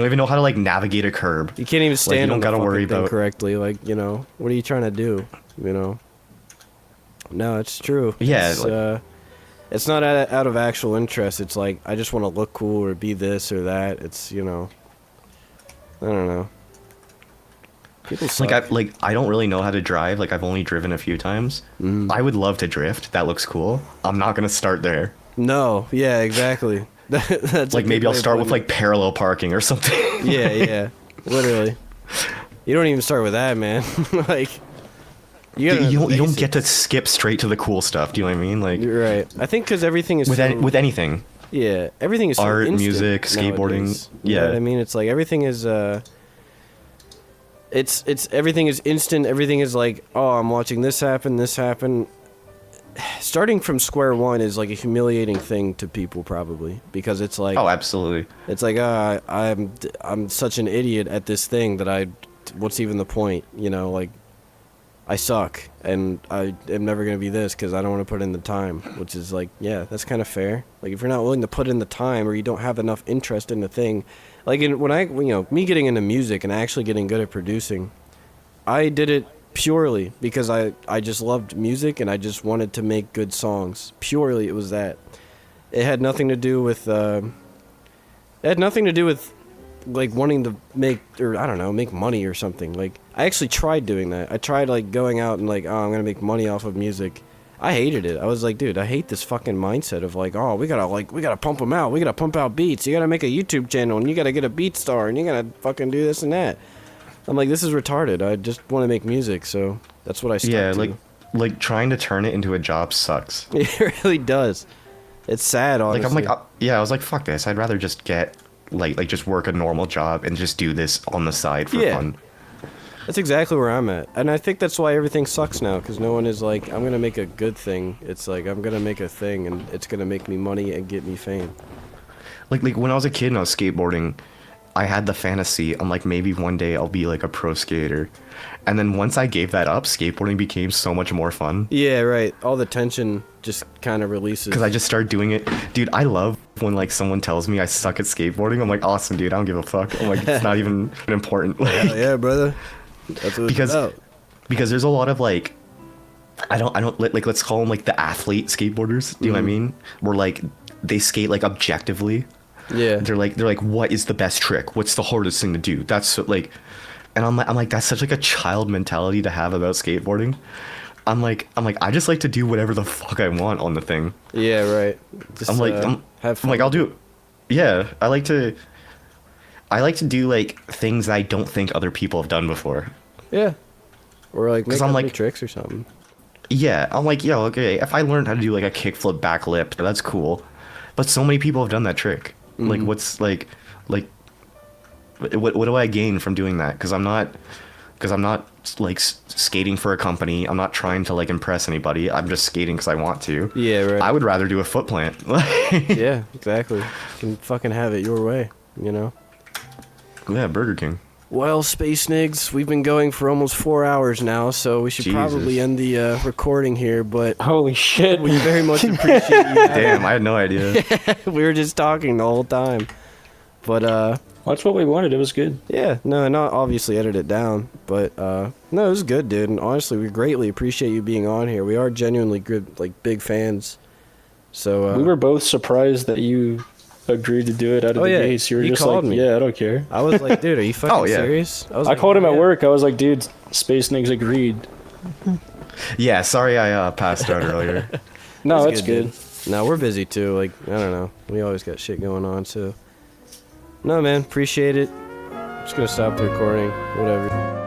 Speaker 4: don't even know how to like navigate a curb.
Speaker 3: You can't even stand on
Speaker 4: the fucking thing
Speaker 3: correctly. Like, you know, what are you trying to do? You know? No, it's true.
Speaker 4: Yeah.
Speaker 3: It's not out of actual interest. It's like, I just want to look cool or be this or that. It's, you know, I don't know. People suck.
Speaker 4: I don't really know how to drive. Like, I've only driven a few times. I would love to drift. That looks cool. I'm not gonna start there.
Speaker 3: No. Yeah. Exactly. That's
Speaker 4: like, maybe I'll start with like parallel parking or something.
Speaker 3: Yeah. Literally. You don't even start with that, man. Like, you
Speaker 4: don't get to skip straight to the cool stuff. Do you know what I mean? Like,
Speaker 3: you're right. I think because everything is
Speaker 4: with anything.
Speaker 3: Yeah, everything is
Speaker 4: art,
Speaker 3: so
Speaker 4: music, skateboarding.
Speaker 3: Nowadays. You know what I mean? It's like everything is it's everything is instant. Everything is like, oh, I'm watching this happen, starting from square one is like a humiliating thing to people probably, because it's like,
Speaker 4: Oh, absolutely.
Speaker 3: it's like, I'm such an idiot at this thing that what's even the point, you know, like, I suck, and I am never going to be this because I don't want to put in the time, which is like, yeah, that's kind of fair. Like, if you're not willing to put in the time, or you don't have enough interest in the thing, like, me getting into music and actually getting good at producing, I did it purely because I just loved music and I just wanted to make good songs. Purely, it was that. It had nothing to do with, like, wanting to make money or something. Like, I actually tried doing that. I tried, like, going out and, like, oh, I'm gonna make money off of music. I hated it. I was like, dude, I hate this fucking mindset of, like, oh, we gotta pump them out. We gotta pump out beats. You gotta make a YouTube channel, and you gotta get a beat star, and you gotta fucking do this and that. I'm like, this is retarded. I just want to make music, so that's what I stuck
Speaker 4: Yeah,
Speaker 3: to.
Speaker 4: like trying to turn it into a job sucks.
Speaker 3: It really does. It's sad, honestly.
Speaker 4: Like, I'm like, I was like, fuck this. I'd rather just get, like just work a normal job and just do this on the side for fun.
Speaker 3: That's exactly where I'm at. And I think that's why everything sucks now, because no one is like, I'm going to make a good thing. It's like, I'm going to make a thing, and it's going to make me money and get me fame.
Speaker 4: Like when I was a kid and I was skateboarding, I had the fantasy, I'm like, maybe one day I'll be like a pro skater. And then once I gave that up, skateboarding became so much more fun.
Speaker 3: Yeah, right. All the tension just kind of releases.
Speaker 4: Because I just started doing it. Dude, I love when, like, someone tells me I suck at skateboarding. I'm like, awesome, dude. I don't give a fuck. I'm like, it's not even important. Like,
Speaker 3: Hell yeah, brother. That's what it's about.
Speaker 4: Because there's a lot of, like, I don't like, let's call them, like, the athlete skateboarders. Do you know what I mean? Where, like, they skate, like, objectively.
Speaker 3: Yeah.
Speaker 4: They're like, what is the best trick? What's the hardest thing to do? That's so, like, and I'm like, that's such like a child mentality to have about skateboarding. I'm like, I just like to do whatever the fuck I want on the thing.
Speaker 3: Yeah, right. Just,
Speaker 4: I'm like,
Speaker 3: have fun.
Speaker 4: I'm like, I'll do it. Yeah, I like to do like things that I don't think other people have done before.
Speaker 3: Yeah. Or like make
Speaker 4: I'm
Speaker 3: up
Speaker 4: like-
Speaker 3: new tricks or something.
Speaker 4: Yeah, I'm like, yo, okay, if I learned how to do like a kickflip backflip, that's cool. But so many people have done that trick. Like, what's like, what do I gain from doing that? Because I'm not like skating for a company. I'm not trying to like impress anybody. I'm just skating because I want to.
Speaker 3: Yeah, right.
Speaker 4: I would rather do a foot plant.
Speaker 3: Yeah, exactly. You can fucking have it your way, you know?
Speaker 4: Yeah, Burger King.
Speaker 3: Well, Spacenigs, we've been going for almost 4 hours now, so we should
Speaker 4: Jesus.
Speaker 3: probably end the recording here, but
Speaker 2: Holy shit.
Speaker 3: we very much appreciate you.
Speaker 4: Damn, I had no idea.
Speaker 3: We were just talking the whole time. But,
Speaker 2: That's what we wanted. It was good.
Speaker 3: yeah, no, not obviously edit it down, but, no, it was good, dude, and honestly, we greatly appreciate you being on here. We are genuinely good, like, big fans, so,
Speaker 2: We were both surprised that you agreed to do it out of the
Speaker 3: yeah,
Speaker 2: gates. You were
Speaker 3: he
Speaker 2: just
Speaker 3: called
Speaker 2: like,
Speaker 3: me.
Speaker 2: yeah, I don't care.
Speaker 3: I was like, dude, are you fucking
Speaker 4: Oh, yeah.
Speaker 3: serious?
Speaker 2: I
Speaker 3: like,
Speaker 2: called him at
Speaker 3: yeah.
Speaker 2: work. I was like, dude, Spacenigs agreed.
Speaker 4: Yeah, sorry I passed out earlier.
Speaker 2: No,
Speaker 3: It's
Speaker 2: it's good.
Speaker 3: dude. No, we're busy too. Like, I don't know. We always got shit going on, so. No, man, appreciate it. Just gonna stop the recording. Whatever.